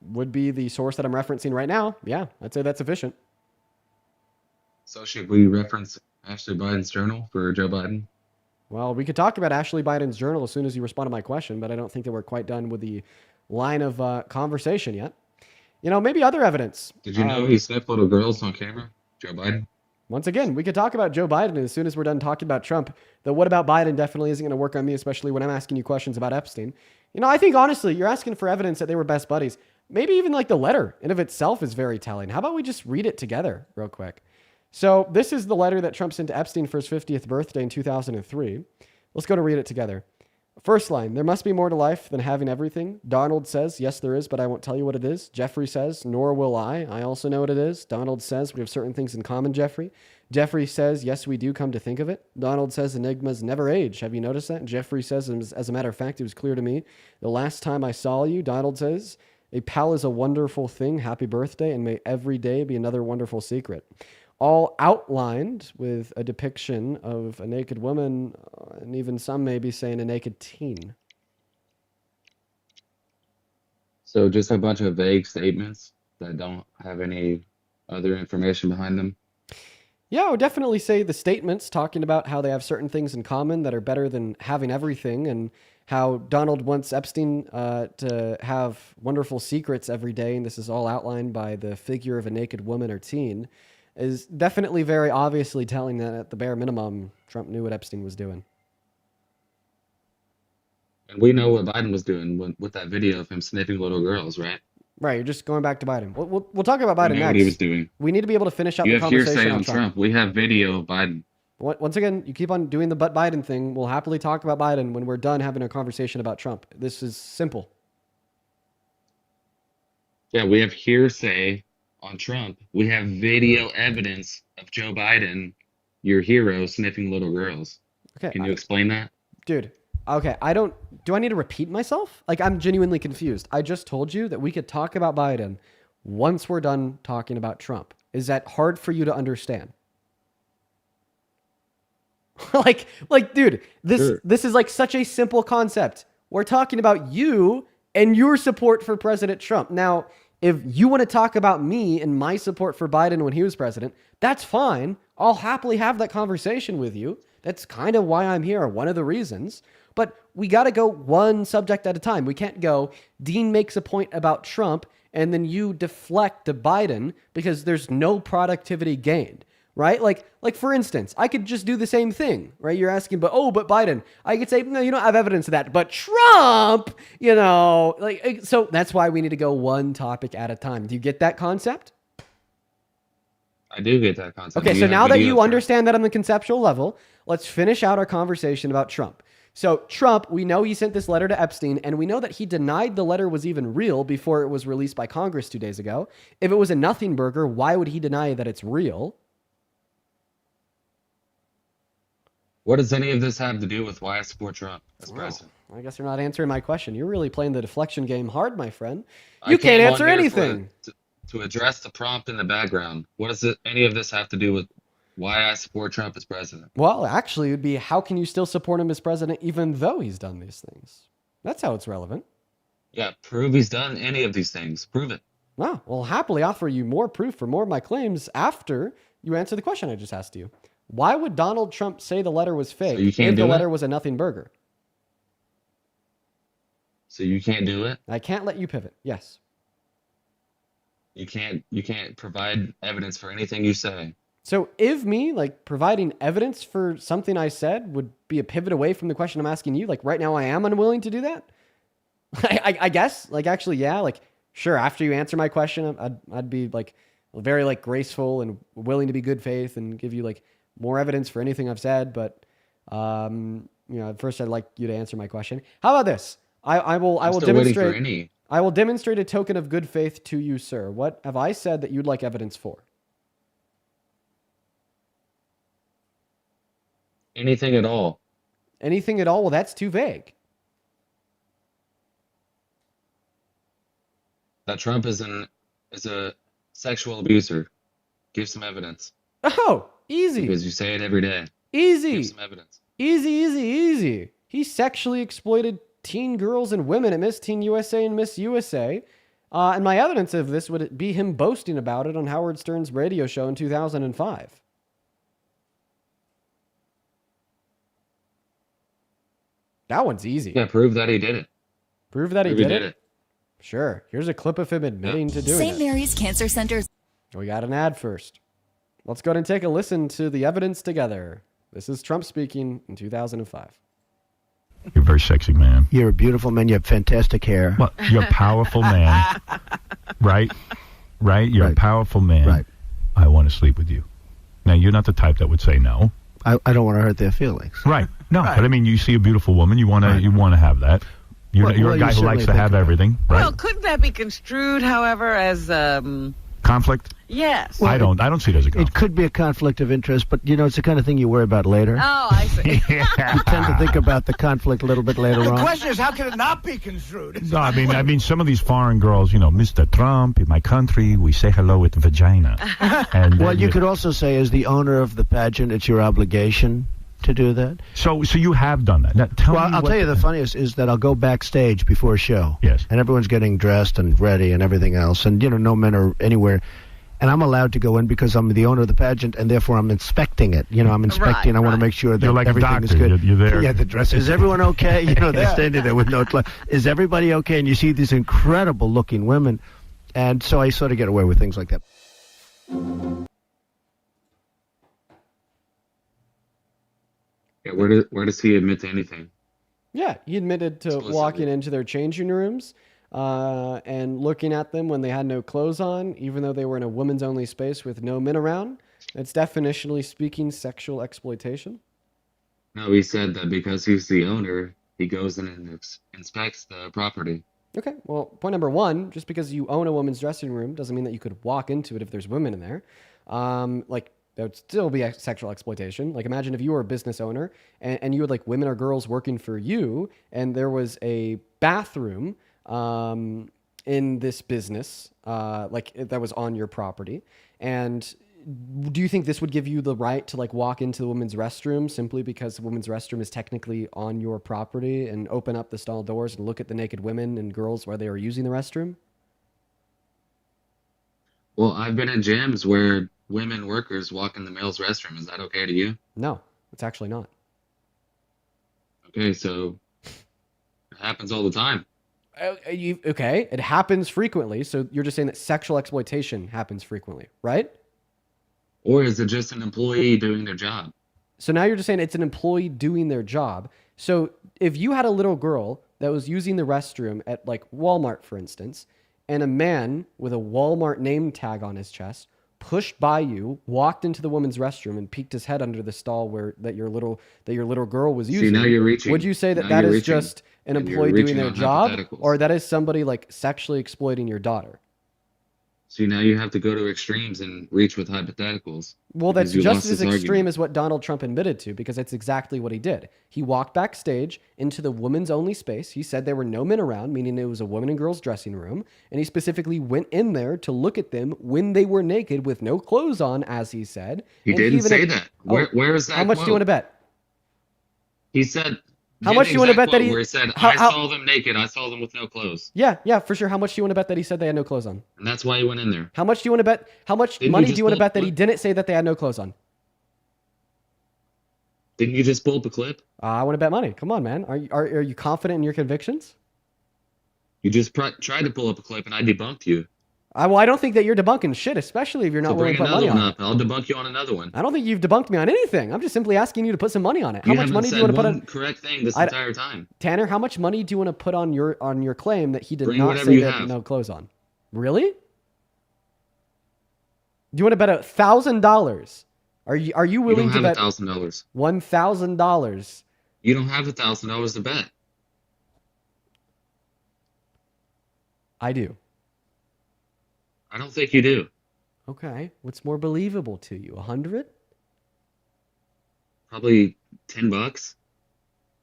S1: would be the source that I'm referencing right now. Yeah, I'd say that's sufficient.
S11: So should we reference Ashley Biden's journal for Joe Biden?
S1: Well, we could talk about Ashley Biden's journal as soon as you respond to my question, but I don't think that we're quite done with the line of conversation yet. You know, maybe other evidence.
S11: Did you know he sniffed little girls on camera? Joe Biden?
S1: Once again, we could talk about Joe Biden as soon as we're done talking about Trump. The what about Biden definitely isn't going to work on me, especially when I'm asking you questions about Epstein. You know, I think honestly, you're asking for evidence that they were best buddies. Maybe even like the letter in of itself is very telling. How about we just read it together real quick? So this is the letter that Trump sent to Epstein for his 50th birthday in 2003. Let's go to read it together. First line, there must be more to life than having everything. Donald says, yes, there is, but I won't tell you what it is. Jeffrey says, nor will I. I also know what it is. Donald says, we have certain things in common, Jeffrey. Jeffrey says, yes, we do come to think of it. Donald says, enigmas never age. Have you noticed that? Jeffrey says, as a matter of fact, it was clear to me. The last time I saw you, Donald says, a pal is a wonderful thing. Happy birthday, and may every day be another wonderful secret. All outlined with a depiction of a naked woman, and even some may be saying a naked teen.
S11: So just a bunch of vague statements that don't have any other information behind them?
S1: Yeah, I would definitely say the statements talking about how they have certain things in common that are better than having everything, and how Donald wants Epstein to have wonderful secrets every day, and this is all outlined by the figure of a naked woman or teen, is definitely very obviously telling that at the bare minimum, Trump knew what Epstein was doing.
S11: And we know what Biden was doing with that video of him sniffing little girls, right?
S1: Right, you're just going back to Biden. We'll talk about
S11: We
S1: Biden
S11: know
S1: next.
S11: what he was doing.
S1: We need to be able to finish out
S11: You
S1: the
S11: have
S1: conversation
S11: hearsay
S1: on
S11: on
S1: Trump.
S11: Trump. We have video of Biden.
S1: Once again, you keep on doing the but Biden thing. We'll happily talk about Biden when we're done having a conversation about Trump. This is simple.
S11: Yeah, we have hearsay on Trump. We have video evidence of Joe Biden, your hero, sniffing little girls.
S1: Okay,
S11: Can you explain that?
S1: Dude, okay, do I need to repeat myself? Like, I'm genuinely confused. I just told you that we could talk about Biden once we're done talking about Trump. Is that hard for you to understand? like, dude, this is like such a simple concept. We're talking about you and your support for President Trump. Now, if you want to talk about me and my support for Biden when he was president, that's fine. I'll happily have that conversation with you. That's kind of why I'm here, one of the reasons. But we got to go one subject at a time. We can't go, Dean makes a point about Trump, and then you deflect to Biden because there's no productivity gained, right? Like for instance, I could just do the same thing, right? You're asking, but Biden. I could say, no, you don't have evidence of that. But Trump, so that's why we need to go one topic at a time. Do you get that concept?
S11: I do get that concept.
S1: Okay, so now that you understand that on the conceptual level, let's finish out our conversation about Trump. So Trump, we know he sent this letter to Epstein, and we know that he denied the letter was even real before it was released by Congress 2 days ago. If it was a nothing burger, why would he deny that it's real?
S11: What does any of this have to do with why I support Trump as president?
S1: I guess you're not answering my question. You're really playing the deflection game hard, my friend.
S11: I
S1: You can't
S11: came on
S1: answer
S11: here
S1: anything.
S11: to address the prompt in the background. What does any of this have to do with why I support Trump as president.
S1: Well, actually, it would be how can you still support him as president even though he's done these things? That's how it's relevant.
S11: Yeah, prove he's done any of these things. Prove it.
S1: Oh, well, happily offer you more proof for more of my claims after you answer the question I just asked you. Why would Donald Trump say the letter was fake
S11: you can't
S1: if the
S11: do it?
S1: letter was a nothing burger?
S11: So you can't do it?
S1: I can't let you pivot. Yes.
S11: You can't provide evidence for anything you say.
S1: So if me, like, providing evidence for something I said would be a pivot away from the question I'm asking you, like, right now I am unwilling to do that? I guess, like, actually, yeah, like, sure, after you answer my question, I'd be, like, very, like, graceful and willing to be good faith and give you, like, more evidence for anything I've said, but, you know, first I'd like you to answer my question. How about this? I will demonstrate. I will demonstrate a token of good faith to you, sir. What have I said that you'd like evidence for?
S11: Anything at all.
S1: Anything at all? Well, that's too vague.
S11: That Trump is a sexual abuser. Give some evidence.
S1: Oh, easy.
S11: Because you say it every day.
S1: Easy.
S11: Give some evidence.
S1: Easy. He sexually exploited teen girls and women at Miss Teen USA and Miss USA. And my evidence of this would be him boasting about it on Howard Stern's radio show in 2005. That one's easy.
S11: Yeah, prove that he did it.
S1: Prove that he did it? Sure. Here's a clip of him admitting to doing
S12: St.
S1: it.
S12: Mary's Cancer Center.
S1: We got an ad first. Let's go ahead and take a listen to the evidence together. This is Trump speaking in 2005.
S13: You're a very sexy man.
S14: You're a beautiful man. You have fantastic hair.
S13: Well, you're a powerful man. Right? You're a powerful man.
S14: Right.
S13: I want to sleep with you. Now, you're not the type that would say no.
S14: I don't want to hurt their feelings.
S13: Right. No, but I mean, you see a beautiful woman, you want to have that. You're a guy who likes to have everything, right?
S15: Well, couldn't that be construed, however, as
S13: conflict?
S15: Yes.
S13: I don't see it as a conflict.
S14: It could be a conflict of interest, but it's the kind of thing you worry about later.
S15: Oh, I see.
S14: You tend to think about the conflict a little bit later on.
S15: The question is, how can it not be construed?
S13: No, I mean, some of these foreign girls, Mr. Trump, in my country, we say hello with vagina. And
S14: well, you could also say, as the owner of the pageant, it's your obligation to do that.
S13: So you have done that. Now,
S14: I'll tell you the funniest is that I'll go backstage before a show.
S13: Yes.
S14: And everyone's getting dressed and ready and everything else. And, no men are anywhere. And I'm allowed to go in because I'm the owner of the pageant, and therefore I'm inspecting it. I'm inspecting. I want to make sure that
S13: you're like
S14: everything is
S13: doctor.
S14: good.
S13: You're there.
S14: Yeah, the dress. Is everyone okay? They're standing there with no clothes. Is everybody okay? And you see these incredible-looking women. And so I sort of get away with things like that.
S11: Yeah, where does he admit to anything?
S1: Yeah, he admitted to walking into their changing rooms and looking at them when they had no clothes on, even though they were in a women's only space with no men around. It's definitionally speaking sexual exploitation.
S11: No, he said that because he's the owner, he goes in and inspects the property.
S1: Okay, well, point number one, just because you own a women's dressing room doesn't mean that you could walk into it if there's women in there. That would still be sexual exploitation. Like, imagine if you were a business owner and you had women or girls working for you, and there was a bathroom in this business, that was on your property. And do you think this would give you the right to walk into the women's restroom simply because the women's restroom is technically on your property and open up the stall doors and look at the naked women and girls while they are using the restroom?
S11: Well, I've been in gyms where women workers walk in the male's restroom. Is that okay to you?
S1: No, it's actually not.
S11: Okay, so it happens all the time.
S1: Okay, it happens frequently. So you're just saying that sexual exploitation happens frequently, right?
S11: Or is it just an employee doing their job?
S1: So now you're just saying it's an employee doing their job. So if you had a little girl that was using the restroom at Walmart, for instance, and a man with a Walmart name tag on his chest pushed by you, walked into the woman's restroom, and peeked his head under the stall that your little girl was using.
S11: See, now you're reaching.
S1: Would you say that
S11: Now
S1: that
S11: you're
S1: is
S11: reaching.
S1: just an
S11: And you're
S1: employee doing
S11: reaching
S1: their
S11: on
S1: job,
S11: hypotheticals.
S1: or that is somebody sexually exploiting your daughter?
S11: So now you have to go to extremes and reach with hypotheticals.
S1: Well, that's
S11: because you
S1: just
S11: lost
S1: as
S11: this
S1: extreme
S11: argument.
S1: as what Donald Trump admitted to, because that's exactly what he did. He walked backstage into the women's only space. He said there were no men around, meaning it was a women and girls dressing room. And he specifically went in there to look at them when they were naked with no clothes on, as he said.
S11: He
S1: And
S11: didn't
S1: even
S11: say that. Where is that?
S1: How much do you want to bet?
S11: He said.
S1: How much do you want to bet that he?
S11: Where he said,
S1: how-
S11: "I
S1: how-
S11: saw them naked. I saw them with no clothes,"
S1: Yeah, for sure. How much do you want to bet that he said they had no clothes on?
S11: and that's why he went in there.
S1: How much do you want to bet? How much
S11: Didn't you
S1: money do
S11: just
S1: you want to
S11: pull-
S1: bet that he didn't say that they had no clothes on?
S11: Didn't you just pull up a clip?
S1: I want to bet money. Come on, man. Are you confident in your convictions?
S11: You just tried to pull up a clip, and I debunked you.
S1: Well, I don't think that you're debunking shit, especially if you're not
S11: So
S1: willing
S11: bring
S1: to put
S11: another
S1: money
S11: one
S1: on it.
S11: up. I'll debunk you on another one.
S1: I don't think you've debunked me on anything. I'm just simply asking you to put some money on it. How
S11: You
S1: much
S11: haven't
S1: money do you
S11: said
S1: want to put
S11: one
S1: on?
S11: correct thing this
S1: I-
S11: entire time.
S1: Tanner, how much money do you want to put on your claim that he did
S11: Bring
S1: not
S11: whatever
S1: say
S11: you
S1: that
S11: have.
S1: no clothes on? Really? Do you want to bet $1,000? Are you
S11: You
S1: willing
S11: don't
S1: to
S11: have
S1: bet
S11: $1,000.
S1: $1,000?
S11: You don't have $1,000 to bet.
S1: I do.
S11: I don't think you do.
S1: Okay. What's more believable to you? 100?
S11: Probably $10.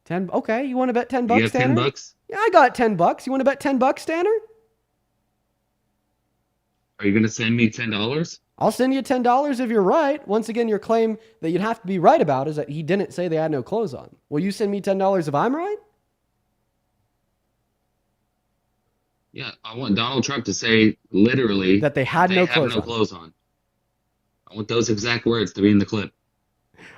S1: 10? Okay. You want to bet $10,
S11: You have
S1: Tanner?
S11: $10?
S1: Yeah, I got $10. You want to bet $10, Tanner?
S11: Are you gonna send me $10?
S1: I'll send you $10 if you're right. Once again, your claim that you'd have to be right about is that he didn't say they had no clothes on. Will you send me $10 if I'm right?
S11: Yeah, I want Donald Trump to say literally
S1: That they had no clothes on.
S11: clothes on. I want those exact words to be in the clip.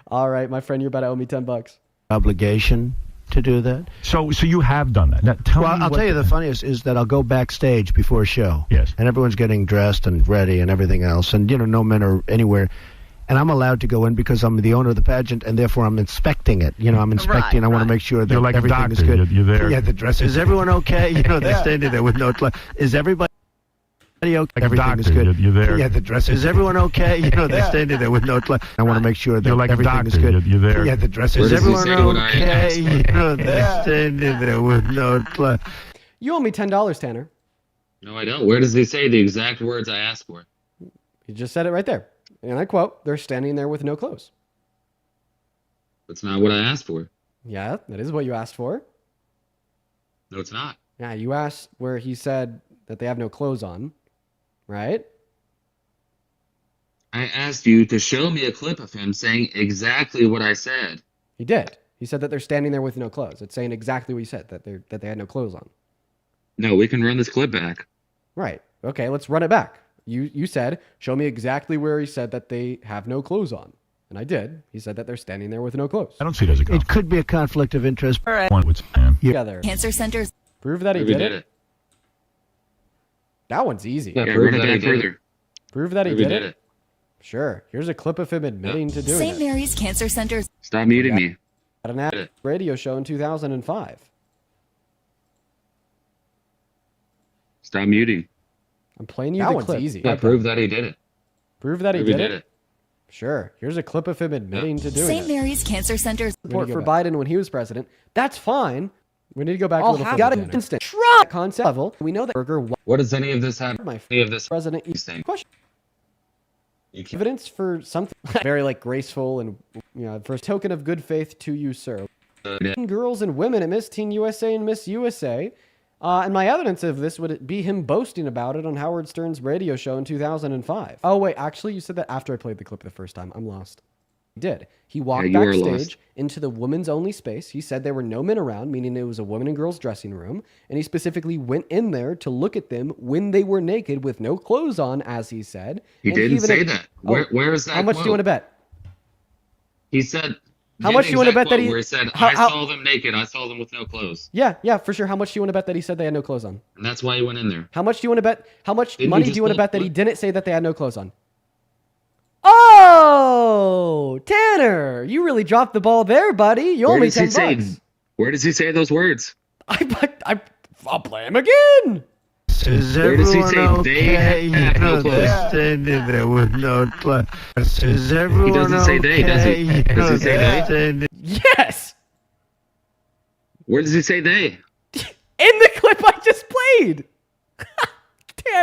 S1: All right, my friend, you're about to owe me $10.
S14: Obligation to do that.
S13: So you have done that. Now, tell
S14: Well,
S13: me
S14: I'll
S13: what
S14: tell you the funniest is that I'll go backstage before a show.
S13: Yes.
S14: And everyone's getting dressed and ready and everything else. And, no men are anywhere. And I'm allowed to go in because I'm the owner of the pageant, and therefore I'm inspecting it. I'm inspecting. I want to make sure that
S13: You're like a
S14: everything is
S13: doctor.
S14: good.
S13: You're there.
S14: Yeah, the dress. Is everyone okay? They're standing there with no clothes. Is everybody okay?
S13: Like a
S14: Everything is
S13: doctor.
S14: good.
S13: You're there.
S14: Yeah, the dress. Is everyone okay? They're standing there with no clothes. I want to make sure that
S13: You're like a
S14: everything is
S13: doctor.
S14: good.
S13: You're there.
S14: Yeah, the dress.
S11: Where
S14: Is
S11: does he
S14: everyone
S11: say what I asked
S14: okay?
S11: for?
S14: They're standing there with no clothes.
S1: You owe me $10, Tanner.
S11: No, I don't. Where does he say the exact words I asked for?
S1: You just said it right there. And I quote, they're standing there with no clothes.
S11: That's not what I asked for.
S1: Yeah, that is what you asked for.
S11: No, it's not.
S1: Yeah, you asked where he said that they have no clothes on, right?
S11: I asked you to show me a clip of him saying exactly what I said.
S1: He did. He said that they're standing there with no clothes. It's saying exactly what you said, that they had no clothes on.
S11: No, we can run this clip back.
S1: Right. Okay, let's run it back. You said, show me exactly where he said that they have no clothes on. And I did. He said that they're standing there with no clothes.
S13: I don't see it as a
S14: It could be a conflict of interest.
S13: One would stand.
S1: Together.
S12: Cancer centers.
S1: Prove that he
S11: We
S1: did
S11: did
S1: it.
S11: it.
S1: That one's easy.
S11: Yeah,
S1: Prove
S11: run it
S1: that he
S11: back
S1: did it.
S11: further.
S1: Prove that he
S11: We
S1: did
S11: did
S1: it.
S11: it.
S1: Sure. Here's a clip of him admitting to doing
S12: St.
S1: it.
S12: Mary's Cancer Centers.
S11: Stop muting me.
S1: At an ad radio show in 2005.
S11: Stop muting.
S1: I'm playing you
S11: That
S1: the
S11: one's
S1: clip.
S11: easy. Yeah, prove that he did it.
S1: Prove that he
S11: Prove he
S1: did
S11: did
S1: it. Sure. Here's a clip of him admitting to doing
S12: St.
S1: it.
S12: Mary's Cancer Centers.
S1: Support for Biden when he was president. That's fine. We need to go back
S12: I'll
S1: to the
S12: have
S1: got
S12: it,
S1: an
S12: Tanner.
S1: instant Trump concept level. We know that Burger
S11: What does any of this have? Any of this
S1: president
S11: thing?
S1: question. Evidence for something very graceful and for a token of good faith to you, sir. Girls and women at Miss Teen USA and Miss USA. And my evidence of this would be him boasting about it on Howard Stern's radio show in 2005. Oh, wait, actually, you said that after I played the clip the first time. I'm lost. He did. He walked
S11: you are
S1: backstage
S11: lost.
S1: into the women's only space. He said there were no men around, meaning it was a women and girls dressing room. And he specifically went in there to look at them when they were naked with no clothes on, as he said.
S11: He
S1: And
S11: didn't
S1: even
S11: say
S1: if-
S11: that.
S1: Oh,
S11: Where is that?
S1: How much do you want to bet?
S11: He said.
S1: How much do you want to bet that he?
S11: Where he said,
S1: how-
S11: I
S1: how-
S11: saw them naked. I saw them with no clothes.
S1: Yeah, for sure. How much do you want to bet that he said they had no clothes on?
S11: And that's why he went in there.
S1: How much do you want to bet? How much
S11: Didn't you
S1: money do
S11: just
S1: you want to
S11: pull-
S1: bet that he didn't say that they had no clothes on? Oh, Tanner, you really dropped the ball there, buddy. You owe
S11: Where
S1: me
S11: does he
S1: $10.
S11: say? Where does he say those words?
S1: I'll play him again.
S14: Is
S11: Where does he
S14: everyone
S11: say they
S14: okay?
S11: have no clothes?
S14: They're standing there with no clothes. Is everyone
S11: He doesn't say they, does he?
S14: okay?
S11: Does he say
S14: They're
S11: they?
S14: standing-
S1: Yes.
S11: Where does he say they?
S1: In the clip I just played.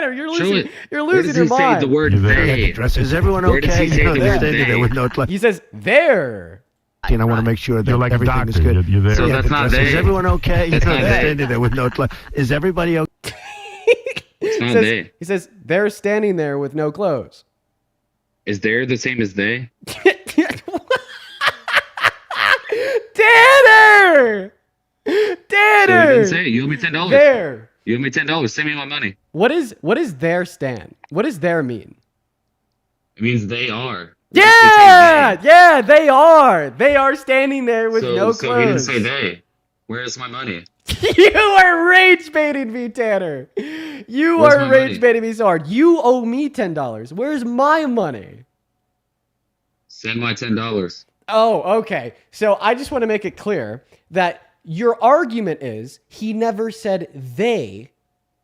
S1: Tanner, you're
S11: Show
S1: losing.
S11: it.
S1: You're
S11: Where
S1: losing
S11: does
S1: your
S11: he say
S1: mind.
S11: the word
S14: You there?
S11: they?
S14: Is everyone
S11: Where does
S14: okay?
S11: he say the
S14: they're
S11: word
S14: standing there
S11: they?
S14: with no clothes.
S1: He says there.
S14: And I want to make sure that
S13: You're like a
S14: everything is
S13: doctor.
S14: good.
S13: You're there.
S11: So that's not
S14: Is
S11: they.
S14: everyone okay?
S11: That's not
S14: they're
S11: they.
S14: standing there with no clothes. Is everybody okay?
S11: It's not
S1: says,
S11: they.
S1: He says they're standing there with no clothes.
S11: Is there the same as they?
S1: Tanner!
S11: So it
S1: Tanner!
S11: didn't say. You owe me $10.
S1: There.
S11: You owe me $10. Send me my money.
S1: What is their stand? What does their mean?
S11: It means they are.
S1: Yeah! Yeah, they are. They are standing there with
S11: So
S1: no
S11: he didn't
S1: clothes.
S11: say they. Where's my money?
S1: You are rage baiting me, Tanner. You
S11: Where's
S1: are
S11: my
S1: rage
S11: money?
S1: baiting me so hard. You owe me $10. Where's my money?
S11: Send my $10.
S1: Oh, okay. So I just want to make it clear that your argument is he never said they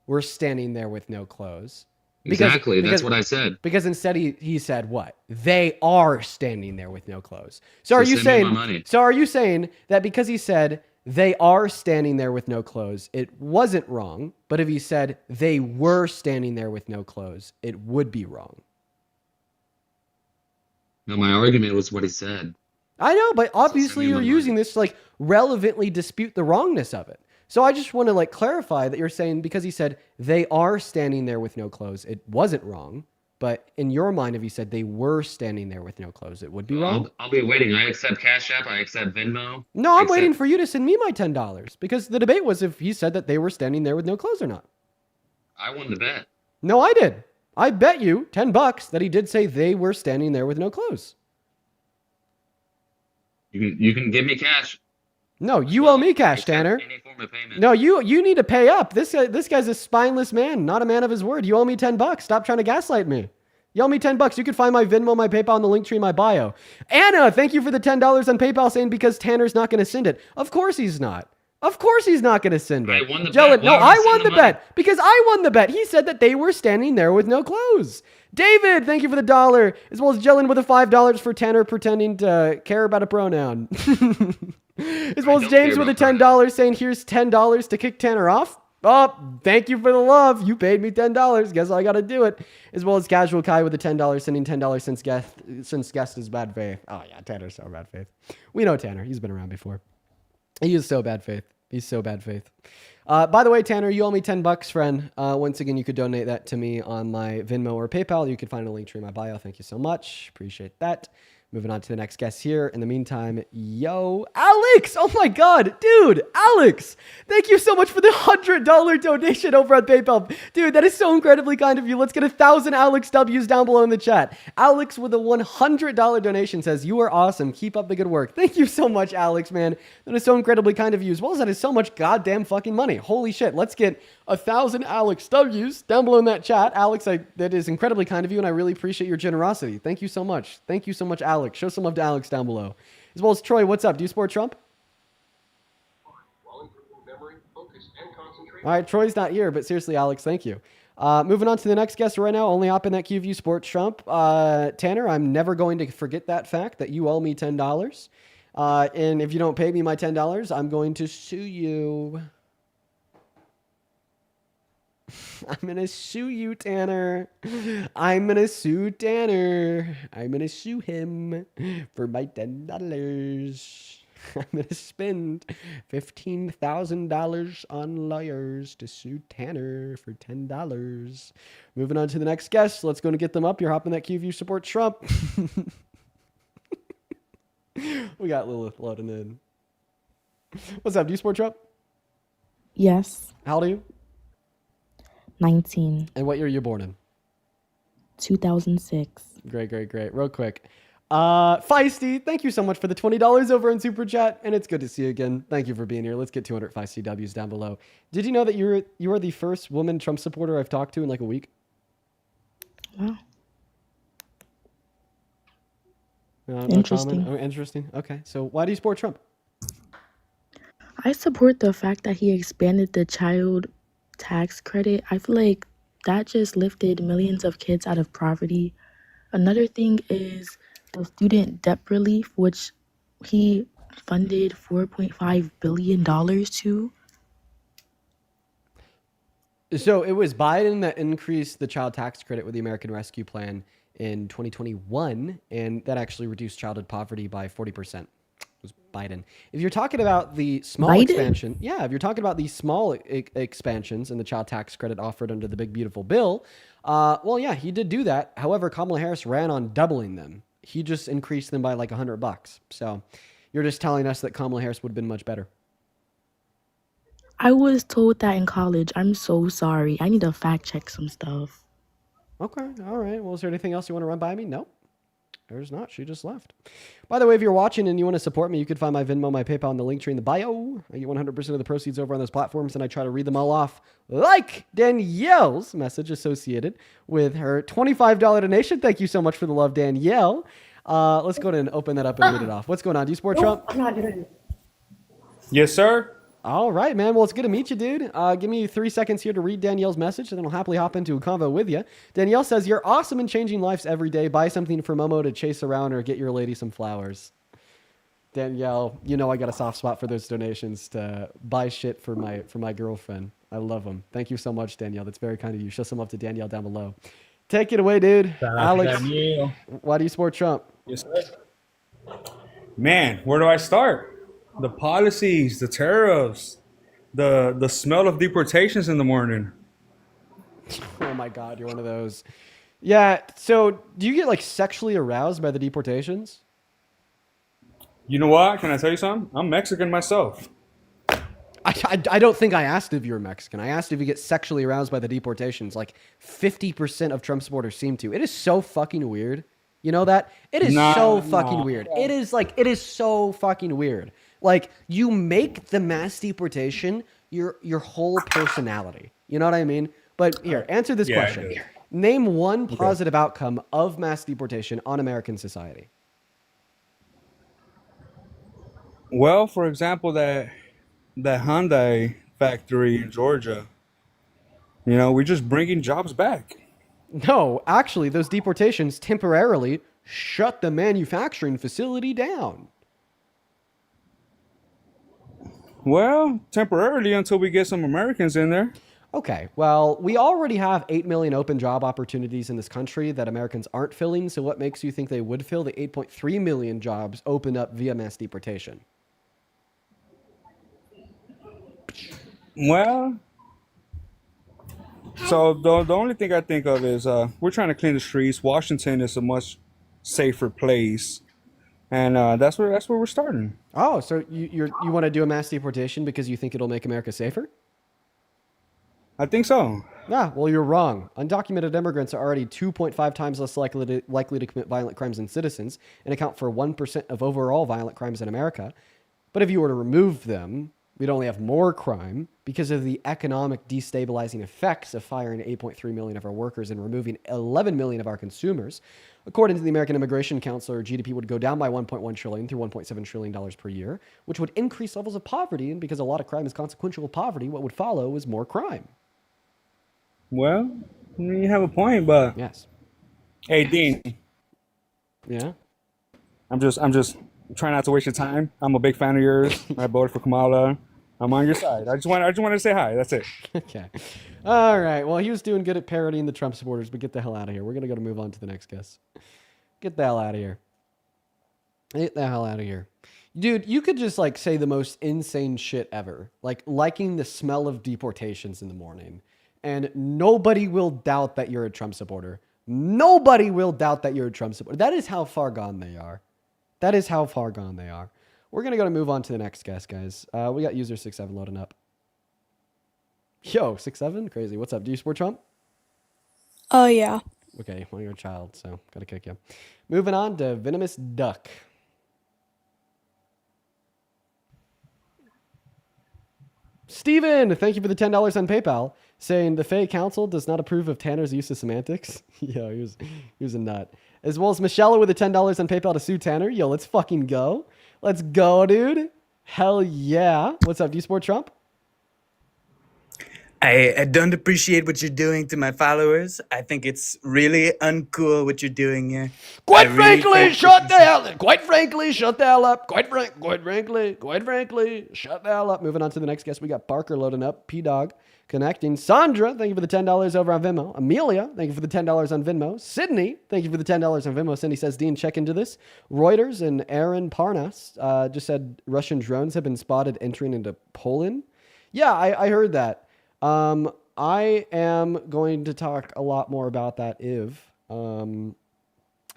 S1: were standing there with no clothes.
S11: Exactly. That's what I said.
S1: Because instead he said what? They are standing there with no clothes. So
S11: So
S1: are you
S11: send me
S1: saying
S11: my money.
S1: So are you saying that because he said they are standing there with no clothes, it wasn't wrong, but if he said they were standing there with no clothes, it would be wrong?
S11: No, my argument was what he said.
S1: I know, but obviously
S11: me
S1: you're
S11: my
S1: using this to like relevantly dispute the wrongness of it. So I just want to like clarify that you're saying because he said they are standing there with no clothes, it wasn't wrong. But in your mind, if he said they were standing there with no clothes, it would be wrong.
S11: I'll be waiting. I accept Cash App. I accept Venmo.
S1: No, I'm
S11: accept-
S1: waiting for you to send me my $10 because the debate was if he said that they were standing there with no clothes or not.
S11: I won the bet.
S1: No, I did. I bet you $10 that he did say they were standing there with no clothes.
S11: You can give me cash.
S1: No, you owe me cash, Tanner.
S11: Any form of payment.
S1: No, you need to pay up. This guy's a spineless man, not a man of his word. You owe me $10. Stop trying to gaslight me. You owe me $10. You can find my Venmo, my PayPal, and the link tree in my bio. Anna, thank you for the $10 on PayPal saying because Tanner's not going to send it. Of course he's not. Of course he's not going to send it.
S11: I won the
S1: Jellen,
S11: bet.
S1: no,
S11: Why would
S1: I
S11: send
S1: won
S11: the
S1: the
S11: money?
S1: bet because I won the bet. He said that they were standing there with no clothes. David, thank you for the $1, as well as Jellen with the $5 for Tanner pretending to care about a pronoun. As well as James with a $10 saying, here's $10 to kick Tanner off. Oh, thank you for the love. You paid me $10. Guess I got to do it. As well as Casual Kai with the $10, sending $10 since guest is bad faith. Oh, yeah, Tanner's so bad faith. We know Tanner. He's been around before. He is so bad faith. He's so bad faith. By the way, Tanner, you owe me $10, friend. Once again, you could donate that to me on my Venmo or PayPal. You can find a link tree in my bio. Thank you so much. Appreciate that. Moving on to the next guest here. In the meantime, yo, Alex! Oh my God, dude, Alex! Thank you so much for the $100 donation over on PayPal. Dude, that is so incredibly kind of you. Let's get 1,000 Alex W's down below in the chat. Alex with a $100 donation says, you are awesome. Keep up the good work. Thank you so much, Alex, man. That is so incredibly kind of you, as well as that is so much goddamn fucking money. Holy shit. Let's get 1,000 Alex W's down below in that chat. Alex, that is incredibly kind of you, and I really appreciate your generosity. Thank you so much. Thank you so much, Alex. Show some love to Alex down below. As well as Troy, what's up? Do you support Trump? All right, Troy's not here, but seriously, Alex, thank you. Moving on to the next guest right now, only hop in that queue if you support Trump. Tanner, I'm never going to forget that fact that you owe me $10. And if you don't pay me my $10, I'm going to sue you. I'm going to sue you, Tanner. I'm going to sue Tanner. I'm going to sue him for my $10. I'm going to spend $15,000 on lawyers to sue Tanner for $10. Moving on to the next guest. Let's go and get them up. You're hopping that queue if you support Trump. We got Lilith loading in. What's up? Do you support Trump?
S2: Yes.
S1: How old are you?
S2: 19.
S1: And what year are you born in?
S2: 2006.
S1: Great. Real quick. Feisty, thank you so much for the $20 over in Super Chat, and it's good to see you again. Thank you for being here. Let's get 200 Feisty W's down below. Did you know that you are the first woman Trump supporter I've talked to in like a week?
S2: Wow.
S1: No
S2: Interesting.
S1: comment? Oh, interesting. Okay, so why do you support Trump?
S2: I support the fact that he expanded the child tax credit. I feel like that just lifted millions of kids out of poverty. Another thing is the student debt relief, which he funded $4.5 billion to.
S1: So it was Biden that increased the child tax credit with the American Rescue Plan in 2021, and that actually reduced childhood poverty by 40%. It was Biden. If you're talking about the small
S2: Biden?
S1: expansion, yeah, if you're talking about the small expansions in the child tax credit offered under the big beautiful bill, well, yeah, he did do that. However, Kamala Harris ran on doubling them. He just increased them by like $100. So you're just telling us that Kamala Harris would have been much better.
S2: I was told that in college. I'm so sorry. I need to fact check some stuff.
S1: Okay, all right. Well, is there anything else you want to run by me? No, there's not. She just left. By the way, if you're watching and you want to support me, you can find my Venmo, my PayPal, and the link tree in the bio. I get 100% of the proceeds over on those platforms, and I try to read them all off, like Danielle's message associated with her $25 donation. Thank you so much for the love, Danielle. Let's go ahead and open that up and read it off. What's going on? Do you support Trump?
S16: I'm not doing it.
S17: Yes, sir.
S1: All right, man. Well, it's good to meet you, dude. Give me 3 seconds here to read Danielle's message, and then I'll happily hop into a convo with you. Danielle says, you're awesome and changing lives every day. Buy something for Momo to chase around or get your lady some flowers. Danielle, you know I got a soft spot for those donations to buy shit for my girlfriend. I love them. Thank you so much, Danielle. That's very kind of you. Show some love to Danielle down below. Take it away, dude. Alex, why do you support Trump?
S17: Yes, sir. Man, where do I start? The policies, the tariffs, the smell of deportations in the morning.
S1: Oh my God, you're one of those. Yeah. So do you get like sexually aroused by the deportations?
S17: You know what? Can I tell you something? I'm Mexican myself.
S1: I don't think I asked if you were Mexican. I asked if you get sexually aroused by the deportations. Like 50% of Trump supporters seem to. It is so fucking weird. You know that? It is so fucking weird. It is so fucking weird. Like, you make the mass deportation your whole personality. You know what I mean? But here, answer this question. Name one positive outcome of mass deportation on American society.
S17: Well, for example, that Hyundai factory in Georgia, you know, we're just bringing jobs back.
S1: No, actually, those deportations temporarily shut the manufacturing facility down.
S17: Well, temporarily until we get some Americans in there.
S1: Okay, well, we already have 8 million open job opportunities in this country that Americans aren't filling. So what makes you think they would fill the 8.3 million jobs opened up via mass deportation?
S17: Well, so the only thing I think of is we're trying to clean the streets. Washington is a much safer place, and that's where we're starting.
S1: Oh, so you want to do a mass deportation because you think it'll make America safer?
S17: I think so.
S1: Yeah, well, you're wrong. Undocumented immigrants are already 2.5 times less likely to commit violent crimes than citizens and account for 1% of overall violent crimes in America. But if you were to remove them, we'd only have more crime because of the economic destabilizing effects of firing 8.3 million of our workers and removing 11 million of our consumers. According to the American Immigration Council, our GDP would go down by 1.1 trillion through $1.7 trillion per year, which would increase levels of poverty. And because a lot of crime is consequential of poverty, what would follow is more crime.
S17: Well, you have a point, but
S1: yes.
S17: Hey, Dean.
S1: Yeah.
S17: I'm just trying not to waste your time. I'm a big fan of yours. I voted for Kamala. I'm on your side. I just wanted to say hi. That's it.
S1: Okay. All right. Well, he was doing good at parodying the Trump supporters, but get the hell out of here. We're gonna move on to the next guest. Get the hell out of here. Get the hell out of here. Dude, you could just like say the most insane shit ever. Like liking the smell of deportations in the morning. And nobody will doubt that you're a Trump supporter. Nobody will doubt that you're a Trump supporter. That is how far gone they are. That is how far gone they are. We're going to move on to the next guest, guys. We got user 67 loading up. Yo, 67? Crazy. What's up? Do you support Trump?
S18: Oh, yeah.
S1: Okay, well, you're a child, so got to kick you. Moving on to Venomous Duck. Steven, thank you for the $10 on PayPal. Saying the Fey Council does not approve of Tanner's use of semantics. Yo, he was a nut. As well as Michelle with the $10 on PayPal to sue Tanner. Yo, let's fucking go. Let's go, dude. Hell yeah. What's up? Do you support Trump?
S16: I don't appreciate what you're doing to my followers. I think it's really uncool what you're doing here.
S1: Quite frankly, shut the hell up. Quite frankly, shut the hell up. Quite frankly, shut the hell up. Moving on to the next guest, we got Parker loading up. P-Dog connecting. Sandra, thank you for the $10 over on Venmo. Amelia, thank you for the $10 on Venmo. Sydney, thank you for the $10 on Venmo. Sydney says, Dean, check into this. Reuters and Aaron Parnas just said Russian drones have been spotted entering into Poland. Yeah, I heard that. I am going to talk a lot more about that if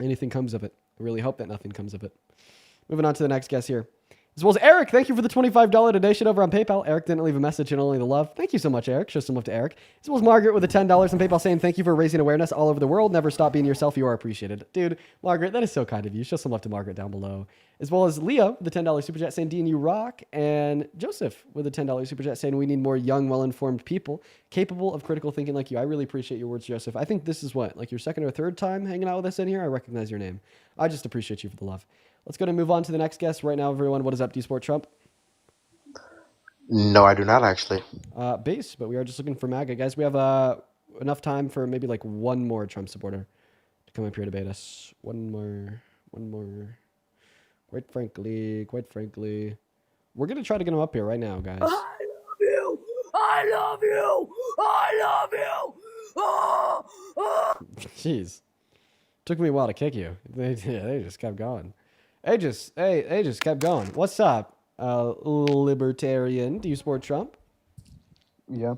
S1: anything comes of it. I really hope that nothing comes of it. Moving on to the next guest here. As well as Eric, thank you for the $25 donation over on PayPal. Eric didn't leave a message and only the love. Thank you so much, Eric. Show some love to Eric. As well as Margaret with the $10 on PayPal saying thank you for raising awareness all over the world. Never stop being yourself. You are appreciated. Dude, Margaret, that is so kind of you. Show some love to Margaret down below. As well as Leo with the $10 super chat saying Dean, you rock. And Joseph with the $10 super chat saying we need more young, well-informed people capable of critical thinking like you. I really appreciate your words, Joseph. I think this is what, like your second or third time hanging out with us in here? I recognize your name. I just appreciate you for the love. Let's go and move on to the next guest right now, everyone. What is up? Do you support Trump?
S19: No, I do not actually.
S1: Base, but we are just looking for MAGA. Guys, we have enough time for maybe like one more Trump supporter to come up here to debate us. One more. Quite frankly, we're going to try to get him up here right now, guys.
S24: I love you. I love you. I love you. Oh, oh.
S1: Jeez. Took me a while to kick you. They just kept going. They just kept going. What's up? Libertarian. Do you support Trump?
S20: Yeah.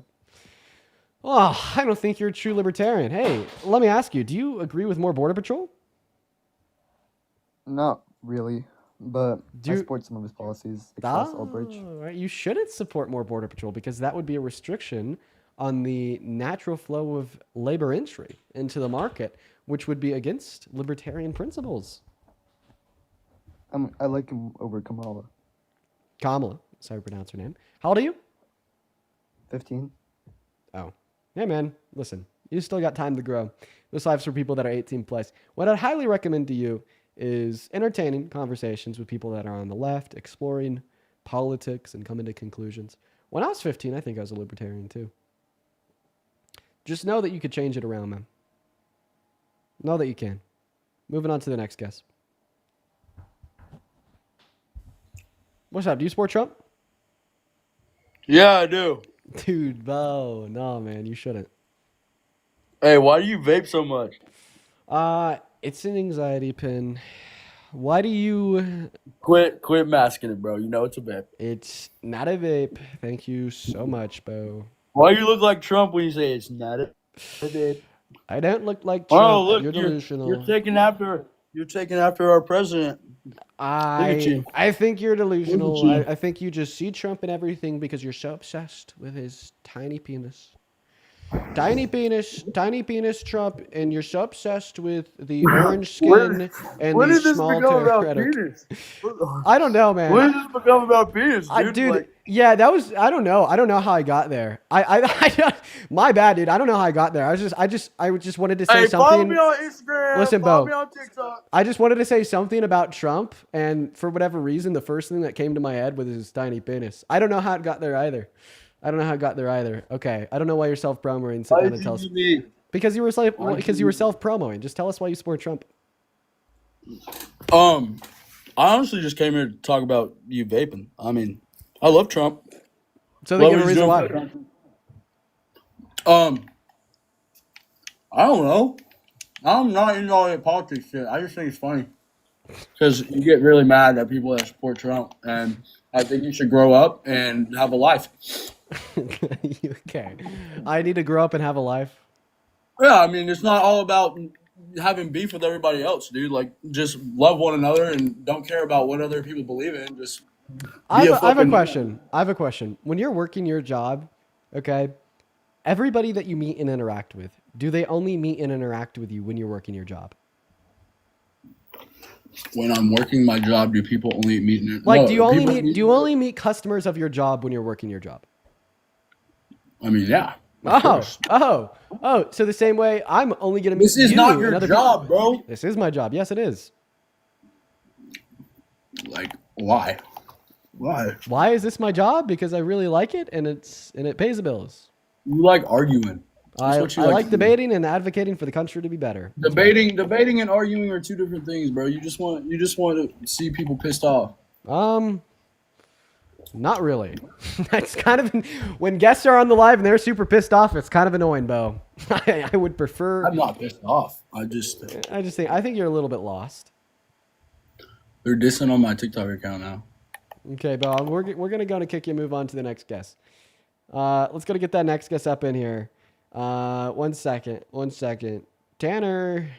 S1: Oh, I don't think you're a true libertarian. Hey, let me ask you, do you agree with more border patrol?
S20: Not really, but I support some of his policies. Excess overreach.
S1: Right. You shouldn't support more border patrol because that would be a restriction on the natural flow of labor entry into the market, which would be against libertarian principles.
S20: I like him over Kamala.
S1: Kamala, that's how you pronounce her name. How old are you?
S20: 15.
S1: Oh. Hey, man, listen, you still got time to grow. This life's for people that are 18 plus. What I'd highly recommend to you is entertaining conversations with people that are on the left, exploring politics and coming to conclusions. When I was 15, I think I was a libertarian too. Just know that you could change it around, man. Know that you can. Moving on to the next guest. What's up? Do you support Trump?
S21: Yeah, I do.
S1: Dude, Bo. No, man, you shouldn't.
S21: Hey, why do you vape so much?
S1: It's an anxiety pin. Why do you...
S21: Quit masking it, bro. You know it's a vape.
S1: It's not a vape. Thank you so much, Bo.
S21: Why you look like Trump when you say it's not a vape?
S1: I don't look like Trump.
S21: Oh, look,
S1: you're delusional.
S21: You're taking after our president.
S1: I think you're delusional. I think you just see Trump in everything because you're so obsessed with his tiny penis. Tiny penis Trump, and you're so obsessed with the orange skin and
S21: when
S1: the
S21: did this
S1: small
S21: become about
S1: rhetoric.
S21: penis?
S1: I don't know, man.
S21: When did this become about penis, dude?
S1: Dude, yeah, that was. I don't know. I don't know how I got there. My bad, dude. I don't know how I got there. I just wanted to say something.
S21: Follow me on Instagram.
S1: Listen,
S21: follow
S1: Bo.
S21: me on TikTok.
S1: I just wanted to say something about Trump, and for whatever reason, the first thing that came to my head was his tiny penis. I don't know how it got there either. Okay, I don't know why you're self-promoting. Sit down and tell us. Because you were self-promoting. Just tell us why you support Trump.
S21: I honestly just came here to talk about you vaping. I mean, I love Trump.
S1: So they give a reason why.
S21: I don't know. I'm not into all that politics shit. I just think it's funny because you get really mad at people that support Trump, and I think you should grow up and have a life.
S1: Okay, I need to grow up and have a life.
S21: Yeah, I mean, it's not all about having beef with everybody else, dude. Like, just love one another and don't care about what other people believe in. Just
S1: I have a question. When you're working your job, okay, everybody that you meet and interact with, do they only meet and interact with you when you're working your job?
S21: When I'm working my job, do people only meet?
S1: Do you only meet customers of your job when you're working your job?
S21: I mean, yeah.
S1: So the same way I'm only going to meet you.
S21: This is not your job, bro.
S1: This is my job. Yes, it is.
S21: Like, why? Why?
S1: Why is this my job? Because I really like it and it pays the bills.
S21: You like arguing.
S1: I
S21: what you
S1: like
S21: to do.
S1: debating and advocating for the country to be better.
S21: Debating and arguing are two different things, bro. You just want to see people pissed off.
S1: Not really. That's kind of when guests are on the live and they're super pissed off. It's kind of annoying, Bo. I would prefer.
S21: I'm not pissed off. I
S1: think you're a little bit lost.
S21: They're dissing on my TikTok account now.
S1: Okay, Bo. We're gonna go and kick you and move on to the next guest. Let's go to get that next guest up in here. 1 second. Tanner,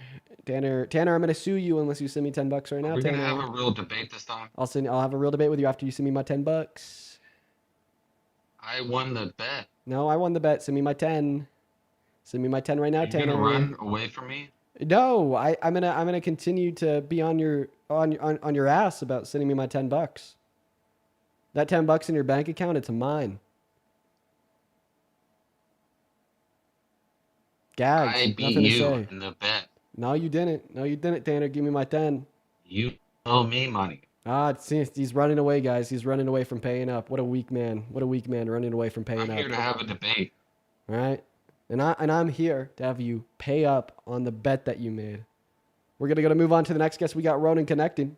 S1: I'm gonna sue you unless you send me $10 right now.
S11: We're
S1: Tanner.
S11: gonna have a real debate this time.
S1: I'll have a real debate with you after you send me my $10.
S11: I won the bet.
S1: No, I won the bet. Send me my 10. Send me my 10 right now,
S11: You're
S1: Tanner.
S11: gonna run away from me?
S1: No, I'm gonna continue to be on your ass about sending me my $10. That $10 in your bank account, it's mine. Gags.
S11: I beat
S1: Nothing to
S11: you
S1: say.
S11: in the bet.
S1: No, you didn't. Tanner. Give me my 10.
S11: You owe me money.
S1: He's running away, guys. He's running away from paying up. What a weak man. Running away from paying up.
S11: I'm here to have a debate.
S1: All right. And I'm here to have you pay up on the bet that you made. We're gonna move on to the next guest. We got Ronan connecting.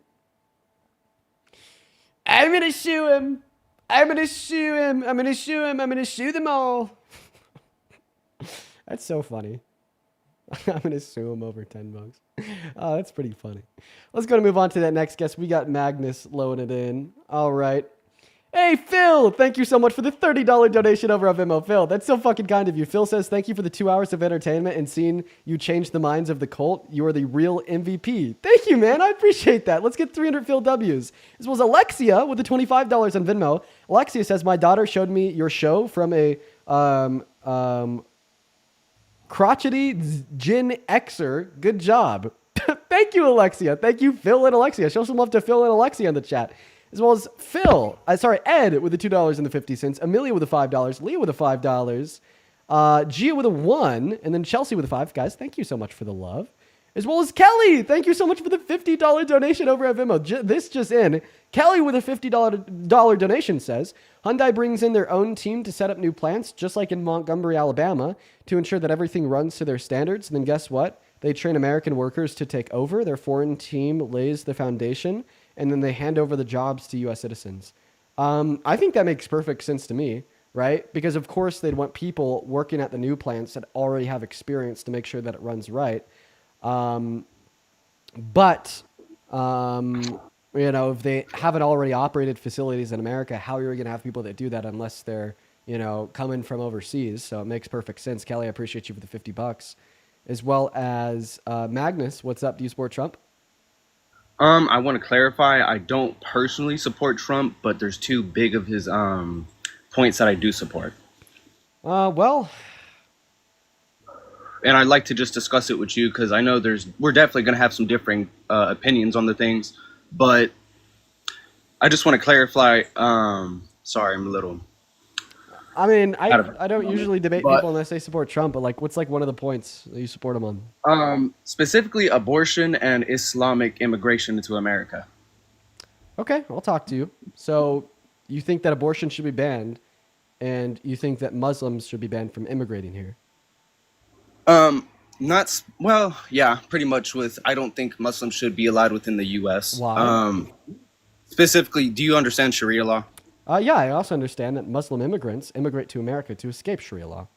S1: I'm gonna sue him. I'm gonna sue them all. That's so funny. I'm gonna sue him over $10. Oh, that's pretty funny. Let's go to move on to that next guest. We got Magnus loaded in. All right. Hey, Phil, thank you so much for the $30 donation over on Venmo. Phil, that's so fucking kind of you. Phil says, thank you for the 2 hours of entertainment and seeing you change the minds of the cult. You are the real MVP. Thank you, man. I appreciate that. Let's get 300 Phil W's. This was Alexia with the $25 on Venmo. Alexia says, my daughter showed me your show from a crotchety Gen Xer. Good job. Thank you, Alexia. Thank you, Phil and Alexia. Show some love to Phil and Alexia in the chat. As well as Ed with the $2.50, Amelia with the $5, Leah with the $5, Gia with a 1, and then Chelsea with a 5. Guys, thank you so much for the love. As well as Kelly, thank you so much for the $50 donation over at Venmo. This just in. Kelly with a $50 donation says, Hyundai brings in their own team to set up new plants, just like in Montgomery, Alabama, to ensure that everything runs to their standards. And then guess what? They train American workers to take over. Their foreign team lays the foundation, and then they hand over the jobs to U.S. citizens. I think that makes perfect sense to me, right? Because, of course, they'd want people working at the new plants that already have experience to make sure that it runs right. If they haven't already operated facilities in America, how are you going to have people that do that unless they're, coming from overseas? So it makes perfect sense. Kelly, I appreciate you for the $50. As well as Magnus, what's up? Do you support Trump?
S4: I want to clarify. I don't personally support Trump, but there's two big of his points that I do support. And I'd like to just discuss it with you because I know we're definitely going to have some differing opinions on the things, but I just want to clarify. Sorry, I'm a little.
S1: I mean, I don't usually debate people unless they support Trump, but what's one of the points that you support him on?
S4: Specifically abortion and Islamic immigration into America.
S1: Okay, I'll talk to you. So you think that abortion should be banned, and you think that Muslims should be banned from immigrating here?
S4: Yeah, pretty much I don't think Muslims should be allowed within the U.S.
S1: Why?
S4: Specifically, do you understand Sharia law?
S1: Yeah, I also understand that Muslim immigrants immigrate to America to escape Sharia law.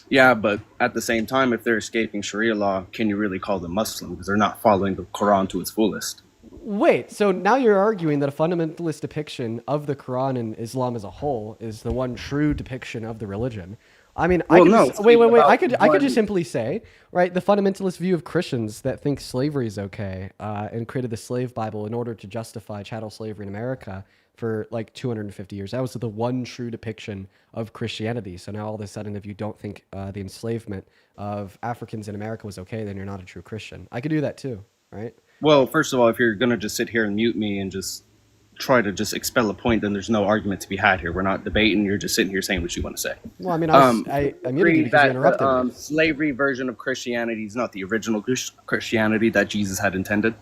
S4: Yeah, but at the same time, if they're escaping Sharia law, can you really call them Muslim? Because they're not following the Quran to its fullest.
S1: Wait, so now you're arguing that a fundamentalist depiction of the Quran and Islam as a whole is the one true depiction of the religion. I mean, wait. I could just simply say, right, the fundamentalist view of Christians that think slavery is okay and created the slave Bible in order to justify chattel slavery in America for 250 years. That was the one true depiction of Christianity. So now all of a sudden, if you don't think the enslavement of Africans in America was okay, then you're not a true Christian. I could do that too, right?
S4: Well, first of all, if you're going to just sit here and mute me and just try to just expel a point, then there's no argument to be had here. We're not debating. You're just sitting here saying what you want to say.
S1: Well, I mean, I muted you because you interrupted me.
S4: The slavery version of Christianity is not the original Christianity that Jesus had intended.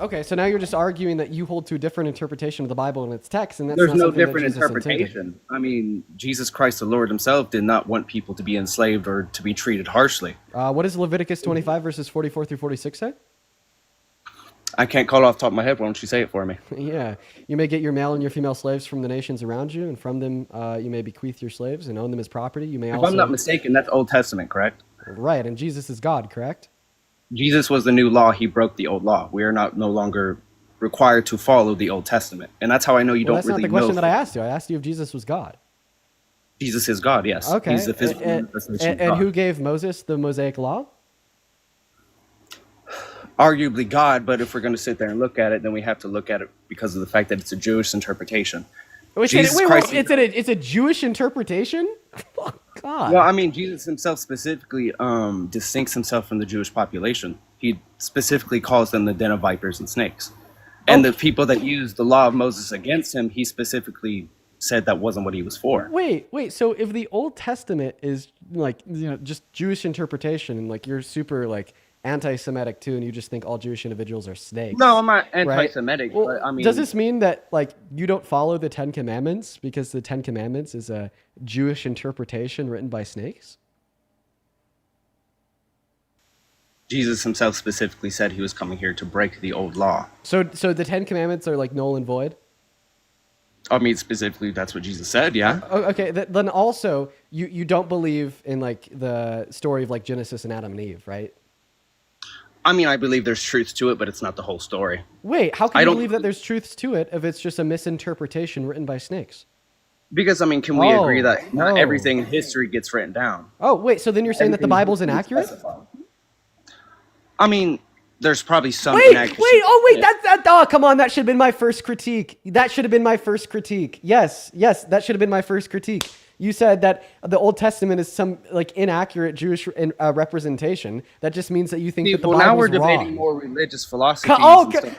S1: Okay, so now you're just arguing that you hold to a different interpretation of the Bible and its text, and that's
S4: There's
S1: not
S4: no
S1: something that
S4: different
S1: Jesus intended.
S4: interpretation. I mean, Jesus Christ, the Lord himself, did not want people to be enslaved or to be treated harshly.
S1: What does Leviticus 25 verses 44 through 46 say?
S4: I can't call it off the top of my head. Why don't you say it for me?
S1: Yeah. You may get your male and your female slaves from the nations around you, and from them you may bequeath your slaves and own them as property. You may
S4: If
S1: also...
S4: I'm not mistaken, that's Old Testament, correct?
S1: Right, and Jesus is God, correct?
S4: Jesus was the new law. He broke the old law. We are no longer required to follow the Old Testament. And that's how I know you don't
S1: That's
S4: really
S1: not the question
S4: know.
S1: that I asked you. I asked you if Jesus was God.
S4: Jesus is God, yes.
S1: Okay.
S4: He's the physical manifestation of
S1: And
S4: God.
S1: who gave Moses the Mosaic Law?
S4: Arguably God, but if we're going to sit there and look at it, then we have to look at it because of the fact that it's a Jewish interpretation.
S1: Wait, it's a Jewish interpretation? Oh, God.
S4: Well, I mean, Jesus himself specifically distincts himself from the Jewish population. He specifically calls them the den of vipers and snakes. And the people that used the law of Moses against him, he specifically said that wasn't what he was for.
S1: Wait. So if the Old Testament is like, just Jewish interpretation, and like you're super like anti-Semitic too, and you just think all Jewish individuals are snakes.
S4: No, I'm not anti-Semitic,
S1: right?
S4: but I mean,
S1: does this mean that like you don't follow the Ten Commandments because the Ten Commandments is a Jewish interpretation written by snakes?
S4: Jesus himself specifically said he was coming here to break the old law.
S1: So the Ten Commandments are like null and void?
S4: I mean, specifically, that's what Jesus said, yeah.
S1: Okay, then also, you don't believe in like the story of like Genesis and Adam and Eve, right?
S4: I mean, I believe there's truth to it, but it's not the whole story.
S1: Wait, how can you believe that there's truths to it if it's just a misinterpretation written by snakes?
S4: Because, I mean, can we agree that not everything in history gets written down?
S1: Oh, wait, so then you're saying that the Bible's inaccurate?
S4: I mean, there's probably some
S1: Wait,
S4: inaccuracy.
S1: Come on, that should have been my first critique. Yes, that should have been my first critique. You said that the Old Testament is some like inaccurate Jewish representation. That just means that you think that the Bible's
S4: now we're
S1: wrong.
S4: debating more religious philosophy.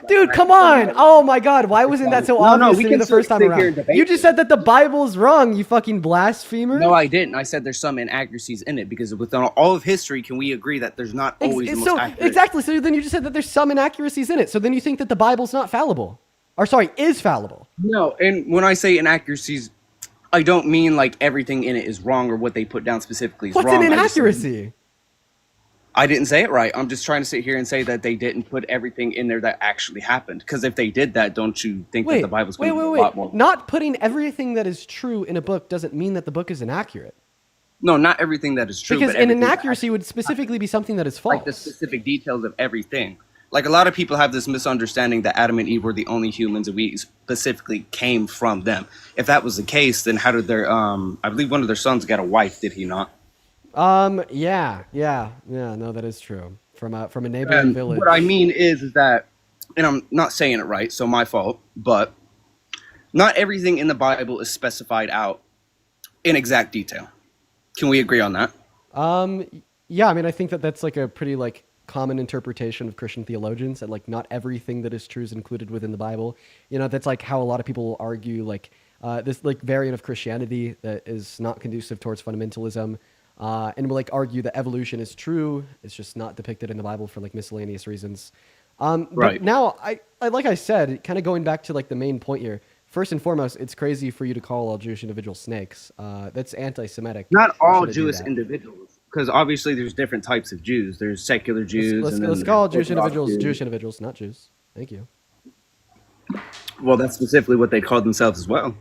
S1: Dude, come on! Oh my God, why wasn't that so obvious to me the first time around? You just said that the Bible's wrong. You fucking blasphemer!
S4: No, I didn't. I said there's some inaccuracies in it because within all of history, can we agree that there's not always the most accurate?
S1: Exactly. So then you just said that there's some inaccuracies in it. So then you think that the Bible's not fallible, or sorry, is fallible.
S4: No, and when I say inaccuracies, I don't mean like everything in it is wrong or what they put down specifically is wrong.
S1: What's an inaccuracy?
S4: I didn't say it right. I'm just trying to sit here and say that they didn't put everything in there that actually happened. Because if they did that, don't you think that the Bible's going to be a lot more?
S1: Not putting everything that is true in a book doesn't mean that the book is inaccurate.
S4: No, not everything that is true.
S1: Because
S4: but
S1: an inaccuracy would specifically be something that is false.
S4: Like the specific details of everything. Like a lot of people have this misunderstanding that Adam and Eve were the only humans and we specifically came from them. If that was the case, then how did their I believe one of their sons got a wife, did he not?
S1: Yeah, no, that is true. From a neighboring village.
S4: What I mean is that, and I'm not saying it right, so my fault, but not everything in the Bible is specified out in exact detail. Can we agree on that?
S1: Yeah, I mean, I think that that's like a pretty like common interpretation of Christian theologians, that like not everything that is true is included within the Bible. That's like how a lot of people will argue like this like variant of Christianity that is not conducive towards fundamentalism, and will like argue that evolution is true. It's just not depicted in the Bible for like miscellaneous reasons. But
S4: Right.
S1: now I like I said, kind of going back to like the main point here. First and foremost, it's crazy for you to call all Jewish individuals snakes. That's anti-Semitic.
S4: Not
S1: You
S4: all
S1: shouldn't do
S4: Jewish
S1: that.
S4: individuals, because obviously there's different types of Jews. There's secular Jews.
S1: Let's call Jewish individuals, not Jews. Thank you.
S4: Well, that's specifically what they call themselves as well.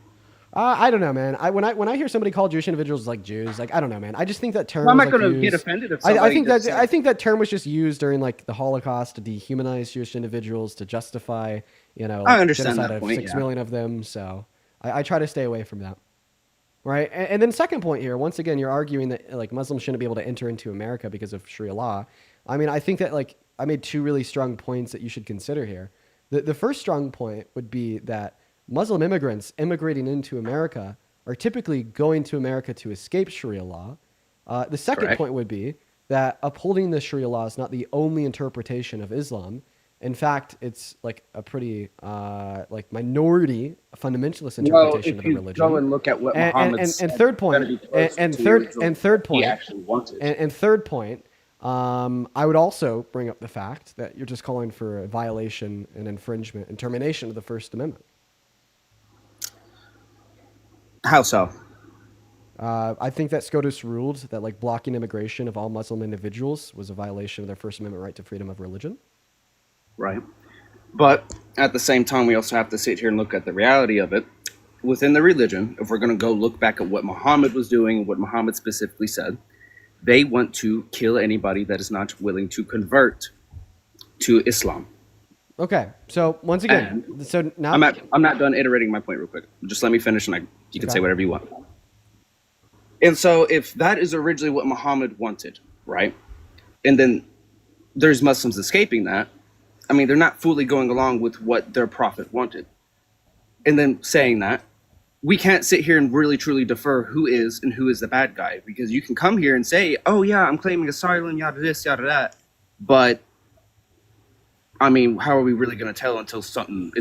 S1: I don't know, man. When I hear somebody call Jewish individuals like Jews, like I don't know, man. I just think that term.
S4: Well, I'm
S1: was,
S4: not
S1: like,
S4: going to
S1: used-
S4: get offended if
S1: I
S4: somebody
S1: think
S4: just
S1: that
S4: says-
S1: I think that term was just used during like the Holocaust to dehumanize Jewish individuals to justify,
S4: I
S1: like,
S4: understand
S1: genocide
S4: that
S1: of
S4: point,
S1: 6
S4: yeah.
S1: million of them. So I try to stay away from that. Right, and then second point here. Once again, you're arguing that like Muslims shouldn't be able to enter into America because of Sharia law. I mean, I think that like I made two really strong points that you should consider here. The first strong point would be that Muslim immigrants immigrating into America are typically going to America to escape Sharia law. The second
S4: Correct.
S1: point would be that upholding the Sharia law is not the only interpretation of Islam. In fact, it's like a pretty like minority fundamentalist interpretation of the religion.
S4: Go and look at what Muhammad
S1: and
S4: said,
S1: third point,
S4: it's gotta be close
S1: and
S4: to
S1: third
S4: Israel
S1: and third
S4: he
S1: point,
S4: actually wanted.
S1: and third point, I would also bring up the fact that you're just calling for a violation and infringement and termination of the First Amendment.
S4: How so?
S1: I think that SCOTUS ruled that like blocking immigration of all Muslim individuals was a violation of their First Amendment right to freedom of religion.
S4: Right. But at the same time, we also have to sit here and look at the reality of it. Within the religion, if we're going to go look back at what Muhammad was doing, what Muhammad specifically said, they want to kill anybody that is not willing to convert to Islam.
S1: Okay, so once again, so now
S4: I'm not done iterating my point real quick. Just let me finish, and you can say whatever you want. And so, if that is originally what Muhammad wanted, right, and then there's Muslims escaping that, I mean, they're not fully going along with what their prophet wanted, and then saying that, we can't sit here and really truly defer who is and who is the bad guy, because you can come here and say, oh yeah, I'm claiming asylum, yada this, yada that, but I mean, how are we really going to tell until it's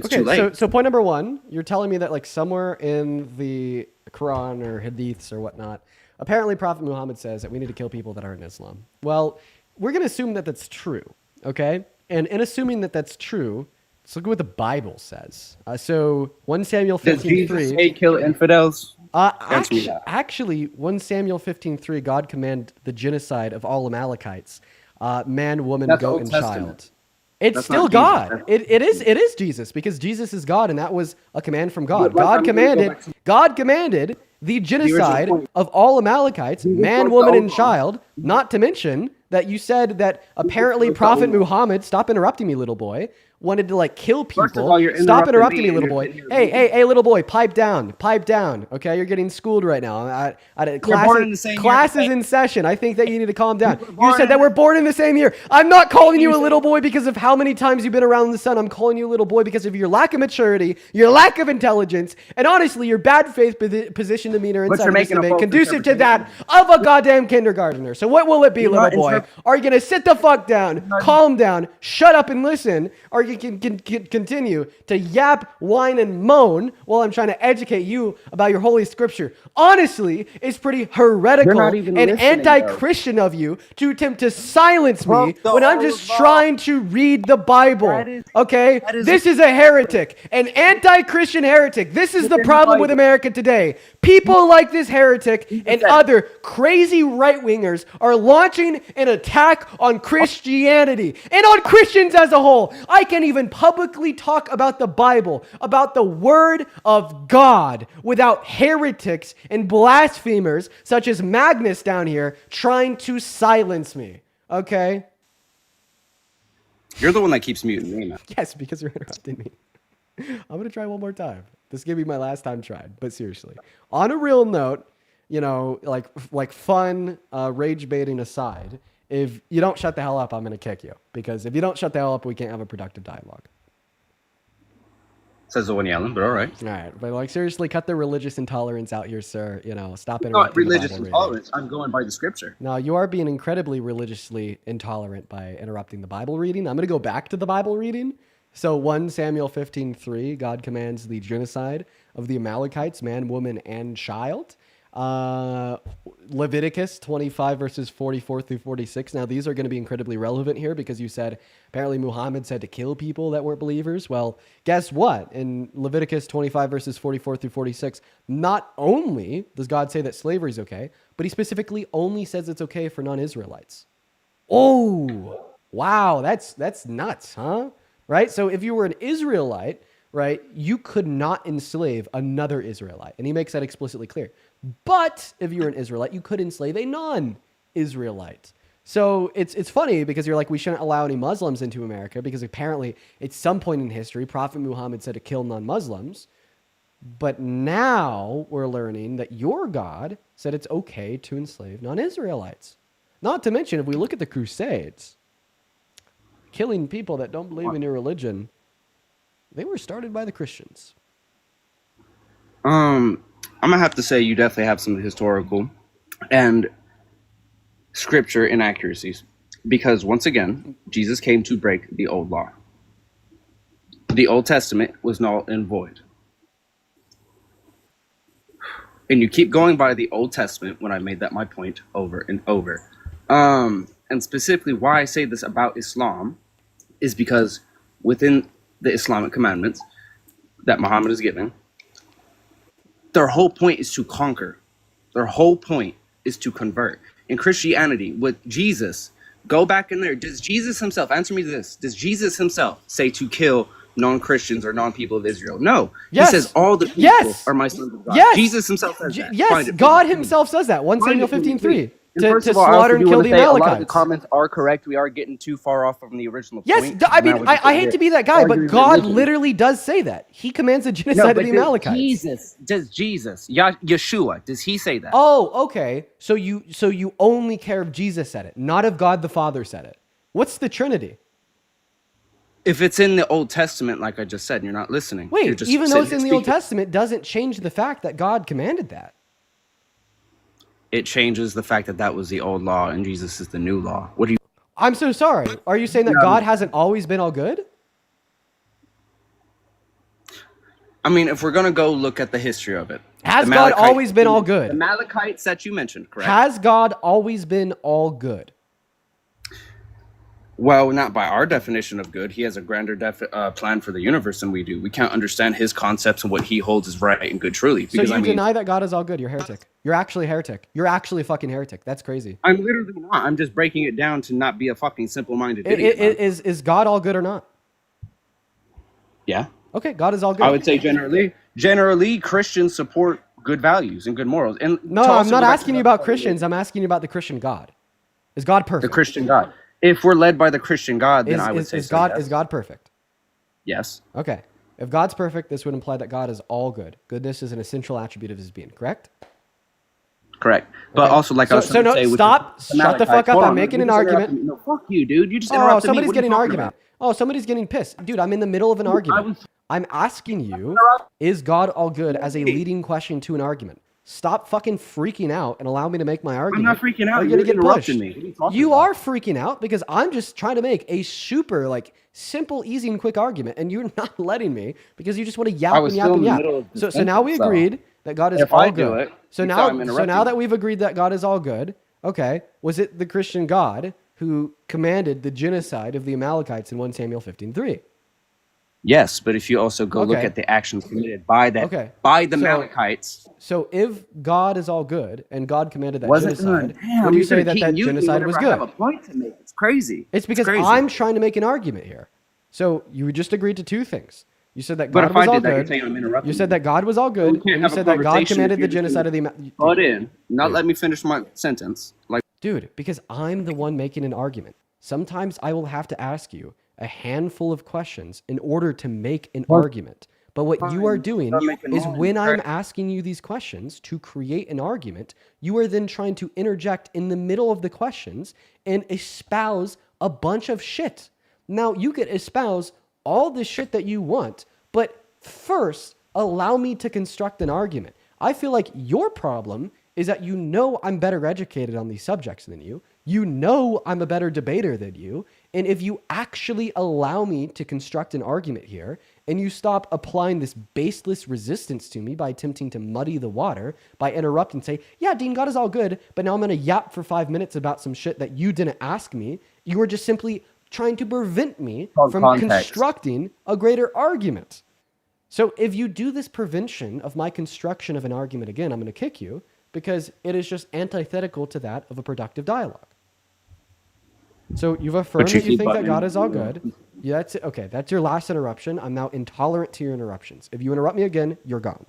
S4: too late?
S1: So point number one, you're telling me that like somewhere in the Quran or Hadiths or whatnot, apparently Prophet Muhammad says that we need to kill people that are in Islam. Well, we're going to assume that that's true, okay? And in assuming that that's true, let's look at what the Bible says. So 1 Samuel 15:3.
S4: Does Jesus say kill infidels?
S1: Actually, 1 Samuel 15:3, God commanded the genocide of all Amalekites, man, woman, goat, and child. It's still God. It is Jesus, because Jesus is God, and that was a command from God. God commanded the genocide of all Amalekites, man, woman, and child. Not to mention that you said that apparently Prophet Muhammad, stop interrupting me, little boy, wanted to like kill people. Stop interrupting me, little boy. Hey, little boy, pipe down. Okay, you're getting schooled right now. Class is in session. I think that you need to calm down. You said that we're born in the same year. I'm not calling you a little boy because of how many times you've been around the sun. I'm calling you a little boy because of your lack of maturity, your lack of intelligence, and honestly, your bad faith position, demeanor, and conducive to that of a goddamn kindergartner. So what will it be, little boy? Are you gonna sit the fuck down, calm down, shut up and listen, or you can continue to yap, whine, and moan while I'm trying to educate you about your holy scripture? Honestly, it's pretty heretical and anti-Christian of you to attempt to silence me when I'm just trying to read the Bible. Okay? This is a heretic, an anti-Christian heretic. This is the problem with America today. People like this heretic and other crazy right-wingers are launching an attack on Christianity and on Christians as a whole. I can't even publicly talk about the Bible, about the Word of God, without heretics and blasphemers such as Magnus down here trying to silence me. Okay?
S4: You're the one that keeps muting me, man.
S1: Yes, because you're interrupting me. I'm going to try one more time. This is going to be my last time tried, but seriously. On a real note, you know, like fun rage baiting aside, if you don't shut the hell up, I'm going to kick you. Because if you don't shut the hell up, we can't have a productive dialogue.
S4: Says the one yelling, but all right.
S1: All right, but like seriously, cut the religious intolerance out here, sir. You know, stop
S4: Not
S1: interrupting.
S4: religious intolerance. I'm going by the scripture.
S1: No, you are being incredibly religiously intolerant by interrupting the Bible reading. I'm going to go back to the Bible reading. So 1 Samuel 15:3, God commands the genocide of the Amalekites, man, woman, and child. Leviticus 25 verses 44 through 46. Now, these are going to be incredibly relevant here because you said apparently Muhammad said to kill people that weren't believers. Well, guess what? In Leviticus 25 verses 44 through 46, not only does God say that slavery is okay, but he specifically only says it's okay for non-Israelites. Oh, wow. That's nuts, huh? Right? So if you were an Israelite, right, you could not enslave another Israelite. And he makes that explicitly clear. But if you're an Israelite, you could enslave a non-Israelite. So it's funny because you're like, we shouldn't allow any Muslims into America because apparently at some point in history, Prophet Muhammad said to kill non-Muslims. But now we're learning that your God said it's okay to enslave non-Israelites. Not to mention, if we look at the Crusades, killing people that don't believe in your religion, they were started by the Christians.
S4: I'm going to have to say you definitely have some historical and scripture inaccuracies. Because once again, Jesus came to break the old law. The Old Testament was null and void. And you keep going by the Old Testament when I made that my point over and over. and specifically why I say this about Islam, is because within the Islamic commandments that Muhammad is giving, their whole point is to conquer. Their whole point is to convert. In Christianity, with Jesus, go back in there. Does Jesus himself, answer me this, does Jesus himself say to kill non-Christians or non-people of Israel? No.
S1: Yes.
S4: He says all the people
S1: Yes.
S4: are my sons of God.
S1: Yes.
S4: Jesus himself says that.
S1: Yes,
S4: Find it,
S1: God
S4: please.
S1: himself says that. 1 Samuel
S4: Find it, please.
S1: 15:3.
S4: And
S1: To
S4: first of all, I
S1: slaughter
S4: also
S1: and
S4: do
S1: kill
S4: want
S1: the
S4: to say a lot of the
S1: Amalekites.
S4: comments are correct. We are getting too far off from the original
S1: Yes,
S4: point.
S1: I mean,
S4: Now we're
S1: I hate to be that guy, but
S4: arguing
S1: God
S4: religion.
S1: literally does say that. He commands the
S4: No,
S1: genocide
S4: but
S1: of the Amalekites.
S4: does Jesus, Yeshua, does he say that?
S1: Oh, okay. So you only care if Jesus said it, not if God the Father said it. What's the Trinity?
S4: If it's in the Old Testament, like I just said, and you're not listening. You're
S1: Wait,
S4: just
S1: even though
S4: sitting
S1: it's in
S4: here
S1: the Old
S4: speaking.
S1: Testament, doesn't change the fact that God commanded that.
S4: It changes the fact that that was the old law and Jesus is the new law. What do you?
S1: I'm so sorry. Are you saying that
S4: No.
S1: God hasn't always been all good?
S4: I mean, if we're gonna go look at the history of it,
S1: Has
S4: the
S1: God
S4: Malachites-
S1: always been all good?
S4: The Amalekites that you mentioned, correct?
S1: Has God always been all good?
S4: Well, not by our definition of good. He has a grander plan for the universe than we do. We can't understand his concepts and what he holds as right and good truly.
S1: So
S4: Because
S1: you
S4: I mean,
S1: deny that God is all good. You're heretic. You're actually a heretic. You're actually a fucking heretic. That's crazy.
S4: I'm literally not. I'm just breaking it down to not be a fucking simple-minded idiot. man.
S1: Is God all good or not?
S4: Yeah.
S1: Okay, God is all good.
S4: I would say generally Christians support good values and good morals. And
S1: No,
S4: to
S1: I'm
S4: also
S1: not
S4: go back to
S1: asking you
S4: the-
S1: about Christians. I'm asking you about the Christian God. Is God perfect?
S4: the Christian God. If we're led by the Christian God, then I would say
S1: is
S4: so,
S1: God
S4: yes.
S1: is God perfect?
S4: Yes.
S1: Okay. If God's perfect, this would imply that God is all good. Goodness is an essential attribute of his being, correct?
S4: Correct. But
S1: Okay.
S4: also, like I was
S1: So
S4: trying
S1: no,
S4: to say, with
S1: stop.
S4: the
S1: Shut the
S4: Amalekites-
S1: fuck up.
S4: Hold
S1: I'm
S4: on,
S1: making
S4: you
S1: an
S4: just interrupted
S1: argument.
S4: me. No, fuck you, dude. You just
S1: Oh,
S4: interrupted me.
S1: somebody's
S4: What are you
S1: getting an
S4: talking
S1: argument.
S4: about?
S1: Oh, somebody's getting pissed. Dude, I'm in the middle of an argument. I'm asking you, is God all good as a leading question to an argument? Stop fucking freaking out and allow me to make my argument.
S4: not freaking out.
S1: Or you're
S4: You're
S1: gonna get
S4: interrupting
S1: pushed.
S4: me. What are you talking
S1: You
S4: about?
S1: are freaking out because I'm just trying to make a super simple, easy, and quick argument, and you're not letting me because you just want to yap
S4: I
S1: and
S4: was
S1: yap
S4: still
S1: and
S4: in the
S1: yap.
S4: middle of the
S1: So now we
S4: sentence, though.
S1: agreed that God is
S4: If
S1: all
S4: I do
S1: good.
S4: it,
S1: So
S4: you
S1: now,
S4: thought I'm
S1: so
S4: interrupting
S1: now
S4: you.
S1: that we've agreed that God is all good, okay, was it the Christian God who commanded the genocide of the Amalekites in 1 Samuel 15:3?
S4: Yes, but if you also go look
S1: Okay.
S4: at the actions committed by the
S1: Okay.
S4: Amalekites,
S1: So if God is all good and God commanded that
S4: wasn't
S1: genocide,
S4: Damn,
S1: would you
S4: you're
S1: say
S4: gonna
S1: that
S4: keep
S1: that
S4: muting me
S1: genocide was
S4: whenever I
S1: good?
S4: have a point to make. It's crazy.
S1: It's because
S4: crazy.
S1: I'm trying to make an argument here. So you just agreed to two things. You said that
S4: But
S1: God
S4: if I
S1: was all
S4: did that, you're
S1: good.
S4: saying I'm interrupting
S1: You said
S4: you.
S1: that God was all
S4: We
S1: good,
S4: can't
S1: and you
S4: have a
S1: said that God
S4: conversation
S1: commanded
S4: if
S1: the
S4: you're just
S1: genocide of the
S4: gonna butt in, not
S1: Dude.
S4: let me finish my sentence. Like,
S1: Dude, because I'm the one making an argument. Sometimes I will have to ask you a handful of questions in order to make an argument. But what you are doing
S4: Stop making
S1: is
S4: noise,
S1: when I'm
S4: right?
S1: asking you these questions to create an argument, you are then trying to interject in the middle of the questions and espouse a bunch of shit. Now, you could espouse all the shit that you want, but first, allow me to construct an argument. I feel like your problem is that you know I'm better educated on these subjects than you. You know I'm a better debater than you. And if you actually allow me to construct an argument here and you stop applying this baseless resistance to me by attempting to muddy the water, by interrupting and say, yeah, Dean, God is all good, but now I'm going to yap for 5 minutes about some shit that you didn't ask me. You are just simply trying to prevent me
S4: Called
S1: from
S4: context.
S1: constructing a greater argument. So if you do this prevention of my construction of an argument again, I'm going to kick you because it is just antithetical to that of a productive dialogue. So you've affirmed
S4: you
S1: that you
S4: keep
S1: think that
S4: butting
S1: God
S4: in.
S1: is all good. Yeah, that's it. Okay, that's your last interruption. I'm now intolerant to your interruptions. If you interrupt me again, you're gone.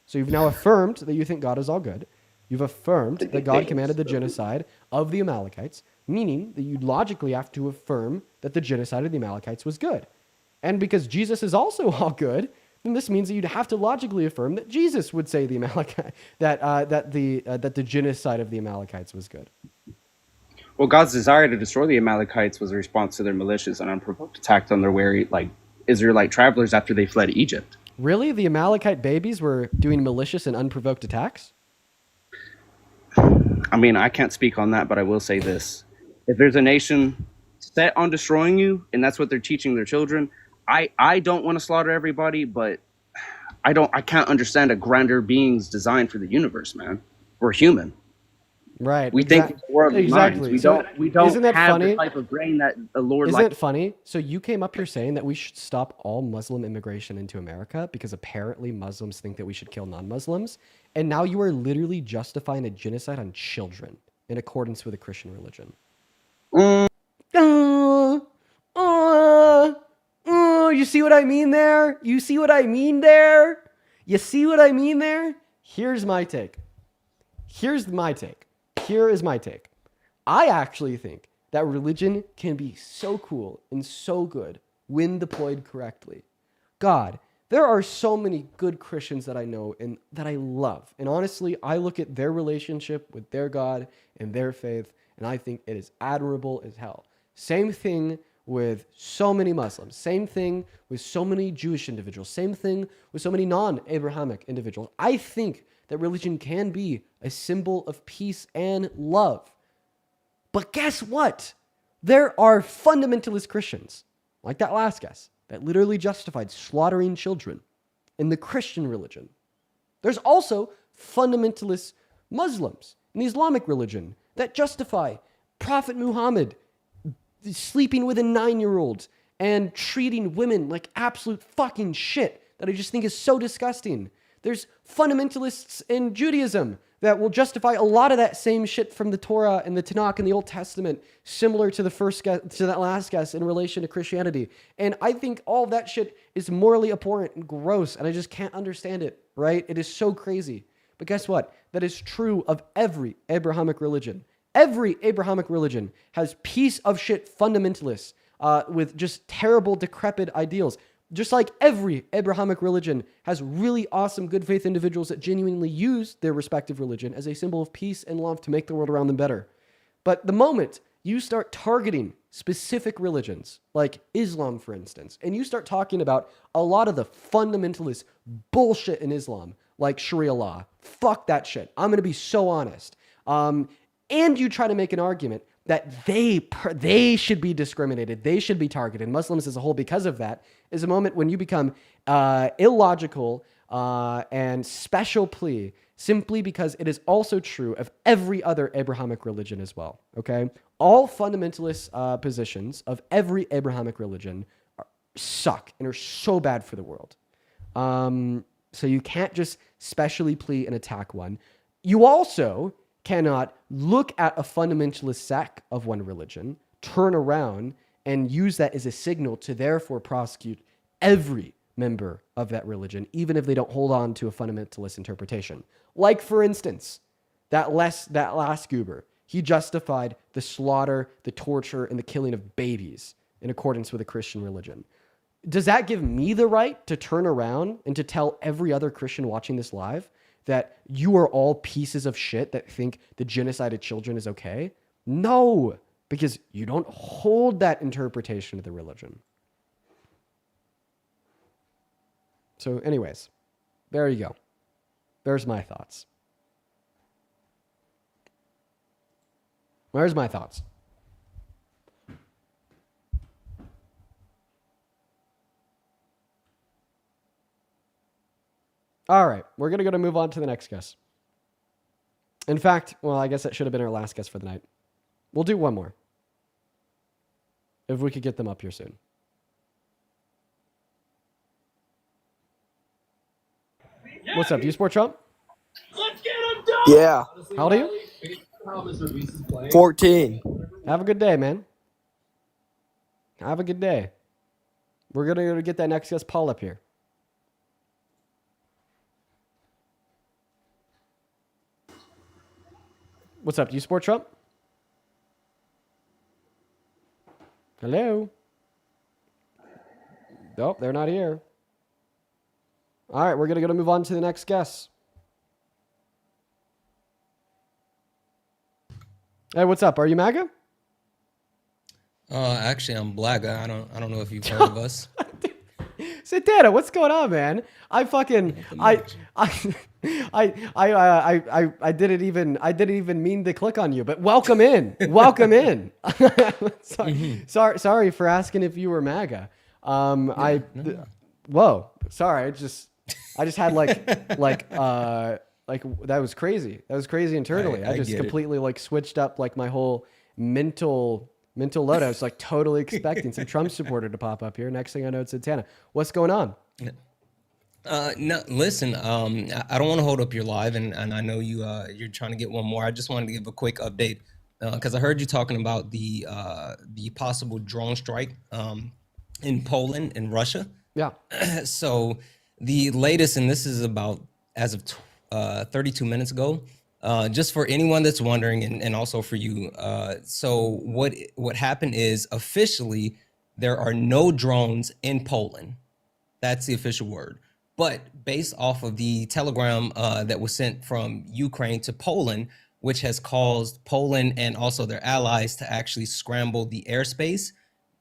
S1: So you've now affirmed that you think God is all good. You've affirmed that God commanded the genocide of the Amalekites, meaning that you'd logically have to affirm that the genocide of the Amalekites was good. And because Jesus is also all good, then this means that you'd have to logically affirm that Jesus would say the Amalekite that the genocide of the Amalekites was good.
S4: well, God's desire to destroy the Amalekites was a response to their malicious and unprovoked attack on their weary, Israelite travelers after they fled Egypt.
S1: Really? The Amalekite babies were doing malicious and unprovoked attacks?
S4: I mean, I can't speak on that, but I will say this. If there's a nation set on destroying you, and that's what they're teaching their children, I don't want to slaughter everybody, but I can't understand a grander being's design for the universe, man. We're human.
S1: Right.
S4: We think with worldly minds. We
S1: So
S4: don't
S1: isn't that
S4: have
S1: funny?
S4: the type of brain that the Lord
S1: Isn't
S4: likes.
S1: it funny? So you came up here saying that we should stop all Muslim immigration into America because apparently Muslims think that we should kill non-Muslims, and now you are literally justifying a genocide on children in accordance with the Christian religion. You see what I mean there? You see what I mean there? You see what I mean there? Here's my take. Here is my take. I actually think that religion can be so cool and so good when deployed correctly. God, there are so many good Christians that I know and that I love. And honestly, I look at their relationship with their God and their faith, and I think it is admirable as hell. Same thing with so many Muslims. Same thing with so many Jewish individuals. Same thing with so many non-Abrahamic individuals. I think that religion can be a symbol of peace and love. But guess what? There are fundamentalist Christians, like that last guy, that literally justified slaughtering children in the Christian religion. There's also fundamentalist Muslims in the Islamic religion that justify Prophet Muhammad sleeping with a 9-year-old and treating women like absolute fucking shit that I just think is so disgusting. There's fundamentalists in Judaism that will justify a lot of that same shit from the Torah and the Tanakh and the Old Testament, similar to that last guest in relation to Christianity. And I think all of that shit is morally abhorrent and gross, and I just can't understand it, right? It is so crazy. But guess what? That is true of every Abrahamic religion. Every Abrahamic religion has piece of shit fundamentalists with just terrible, decrepit ideals. Just like every Abrahamic religion has really awesome, good faith individuals that genuinely use their respective religion as a symbol of peace and love to make the world around them better. But the moment you start targeting specific religions, like Islam, for instance, and you start talking about a lot of the fundamentalist bullshit in Islam, like Sharia law, fuck that shit. I'm going to be so honest. And you try to make an argument that they should be discriminated, they should be targeted, Muslims as a whole because of that, is a moment when you become illogical and special plea simply because it is also true of every other Abrahamic religion as well, okay? All fundamentalist positions of every Abrahamic religion suck and are so bad for the world. So you can't just specially plea and attack one. You also cannot look at a fundamentalist sect of one religion, turn around, and use that as a signal to therefore prosecute every member of that religion, even if they don't hold on to a fundamentalist interpretation. Like, for instance, that last goober, he justified the slaughter, the torture, and the killing of babies in accordance with the Christian religion. Does that give me the right to turn around and to tell every other Christian watching this live that you are all pieces of shit that think the genocide of children is okay? No, because you don't hold that interpretation of the religion. So anyways, there you go. There's my thoughts. Where's my thoughts? All right, we're going to move on to the next guest. In fact, well, I guess that should have been our last guest for the night. We'll do one more. If we could get them up here soon. What's up? Do you support Trump?
S24: Yeah.
S1: How old are you?
S24: 14.
S1: Have a good day, man. Have a good day. We're going to get that next guest, Paul, up here. What's up? Do you support Trump? Hello? Nope, they're not here. All right, we're going to move on to the next guest. Hey, what's up? Are you MAGA?
S5: Actually, I'm Blaga. I don't know if you've heard of us.
S1: Satana, what's going on, man? I didn't even mean to click on you, but welcome in. Welcome in. Sorry for asking if you were MAGA. Whoa, sorry. I just had like like that was crazy. That was crazy internally. I just
S5: get it.
S1: completely like switched up like my whole mental load. I was like totally expecting some Trump supporter to pop up here. Next thing I know, it's Santana. What's going on?
S5: No, listen. I don't want to hold up your live, and I know you're trying to get one more. I just wanted to give a quick update because I heard you talking about the possible drone strike in Poland and Russia.
S1: Yeah.
S5: So the latest, and this is about as of 32 minutes ago. Just for anyone that's wondering, and also for you. So what happened is officially there are no drones in Poland. That's the official word. But based off of the telegram that was sent from Ukraine to Poland, which has caused Poland and also their allies to actually scramble the airspace,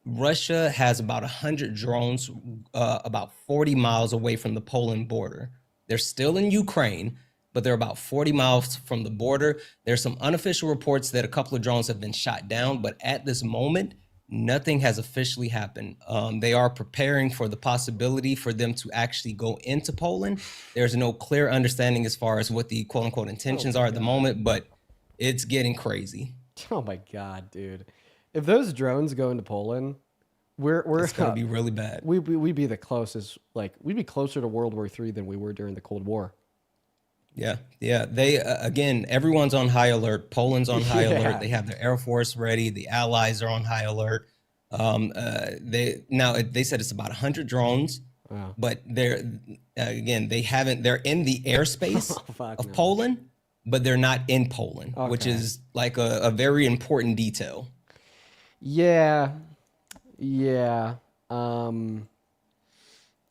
S5: Russia has about 100 drones about 40 miles away from the Poland border. They're still in Ukraine, but they're about 40 miles from the border. There's some unofficial reports that a couple of drones have been shot down, but at this moment, nothing has officially happened. They are preparing for the possibility for them to actually go into Poland. There's no clear understanding as far as what the quote unquote intentions are at the moment, but it's getting crazy.
S1: Oh my God, dude. If those drones go into Poland,
S5: It's gonna be really bad.
S1: We'd be the closest, like we'd be closer to World War III than we were during the Cold War.
S5: Yeah. They again, everyone's on high alert. Poland's on high
S1: Yeah.
S5: alert. They have their air force ready. The allies are on high alert. They said it's about 100 drones,
S1: Wow.
S5: but they're they're in the airspace of Poland, but they're not in Poland, which
S1: Okay.
S5: is like a very important detail.
S1: Yeah.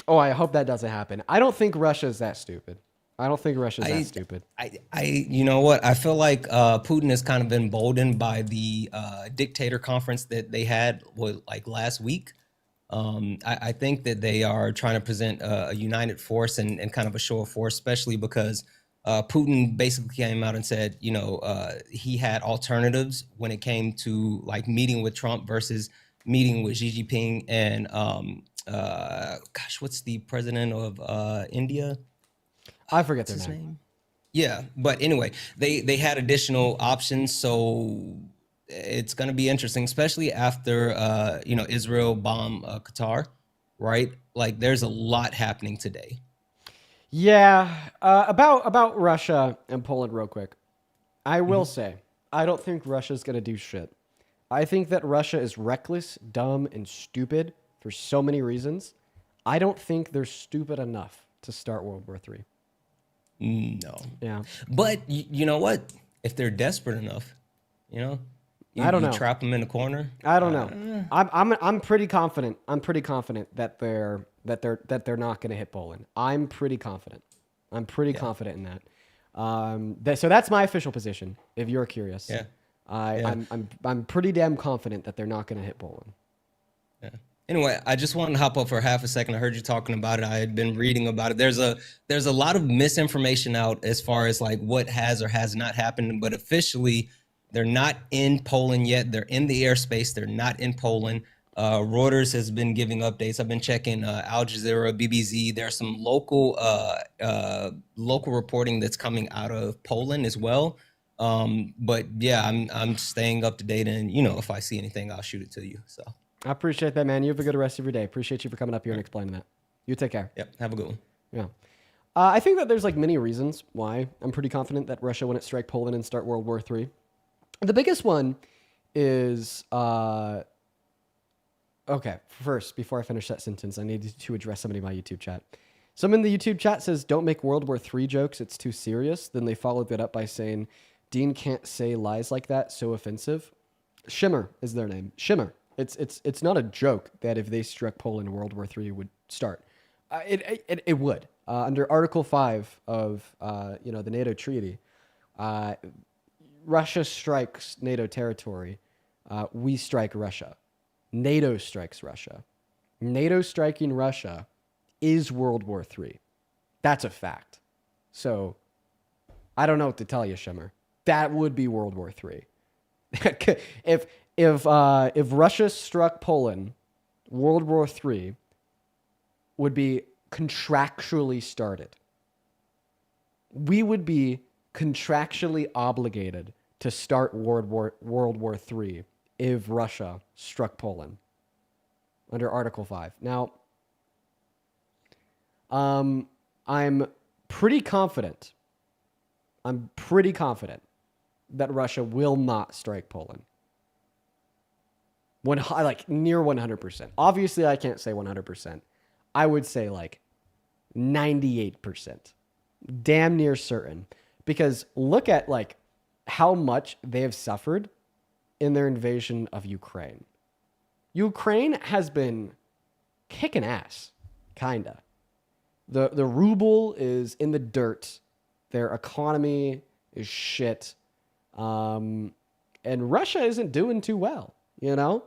S1: I hope that doesn't happen. I don't think Russia's that stupid.
S5: You know what? I feel like Putin has kind of been emboldened by the dictator conference that they had like last week. I think that they are trying to present a united force and kind of a show of force, especially because Putin basically came out and said, he had alternatives when it came to like meeting with Trump versus meeting with Xi Jinping and what's the president of India?
S1: I forget their
S5: What's his
S1: name.
S5: Yeah, but anyway, they had additional options, so it's going to be interesting, especially after Israel bombed Qatar, right? Like, there's a lot happening today.
S1: Yeah. About Russia and Poland, real quick. I will say, I don't think Russia's gonna do shit. I think that Russia is reckless, dumb, and stupid for so many reasons. I don't think they're stupid enough to start World War III.
S5: No.
S1: Yeah.
S5: But you know what? If they're desperate enough, you
S1: I don't know.
S5: trap them in a corner.
S1: I don't know. I'm pretty confident. I'm pretty confident that they're not going to hit Poland. I'm pretty confident. I'm pretty confident in that. So that's my official position. If you're curious, I'm pretty damn confident that they're not going to hit Poland.
S5: Yeah. Anyway, I just wanted to hop up for half a second. I heard you talking about it. I had been reading about it. There's a lot of misinformation out as far as like what has or has not happened, but officially they're not in Poland yet. They're in the airspace. They're not in Poland. Reuters has been giving updates. I've been checking Al Jazeera, BBC. There's some local reporting that's coming out of Poland as well. But yeah, I'm staying up to date, and if I see anything, I'll shoot it to you. So.
S1: I appreciate that, man. You have a good rest of your day. Appreciate you for coming up here and explaining that. You take care.
S5: Yep. Have a good one.
S1: Yeah. I think that there's like many reasons why I'm pretty confident that Russia wouldn't strike Poland and start World War III. The biggest one is, okay, first, before I finish that sentence, I need to address somebody in my YouTube chat. Someone in the YouTube chat says, don't make World War III jokes. It's too serious. Then they followed that up by saying, Dean can't say lies like that. So offensive. Shimmer is their name. Shimmer. It's not a joke that if they struck Poland, World War III would start. It would. Under Article 5 of the NATO treaty, Russia strikes NATO territory. We strike Russia. NATO strikes Russia. NATO striking Russia is World War III. That's a fact. So I don't know what to tell you, Shimmer. That would be World War III. If Russia struck Poland, World War III would be contractually started. we would be contractually obligated to start World War III if Russia struck Poland under Article 5. Now, I'm pretty confident. I'm pretty confident that Russia will not strike Poland. Like near 100%. Obviously, I can't say 100%. I would say like 98%. Damn near certain. Because look at like how much they have suffered in their invasion of Ukraine. Ukraine has been kicking ass, kinda. The ruble is in the dirt. Their economy is shit. And Russia isn't doing too well, you know?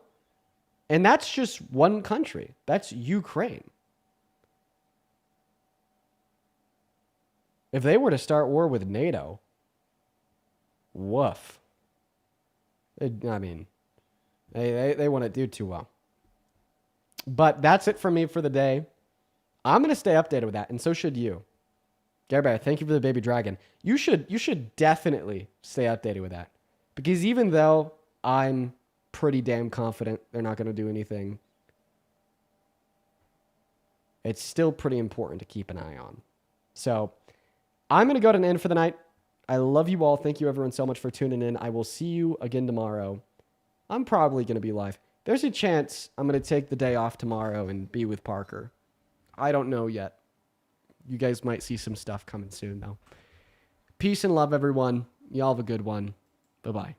S1: And that's just one country. That's Ukraine. If they were to start war with NATO, woof. I mean, they wouldn't do too well. But that's it for me for the day. I'm going to stay updated with that, and so should you. Gary Bear, thank you for the baby dragon. You should definitely stay updated with that. Because even though I'm pretty damn confident they're not going to do anything, it's still pretty important to keep an eye on. So I'm going to go to an end for the night. I love you all. Thank you everyone so much for tuning in. I will see you again tomorrow. I'm probably going to be live. There's a chance I'm going to take the day off tomorrow and be with Parker. I don't know yet. You guys might see some stuff coming soon though. Peace and love everyone. Y'all have a good one. Bye-bye.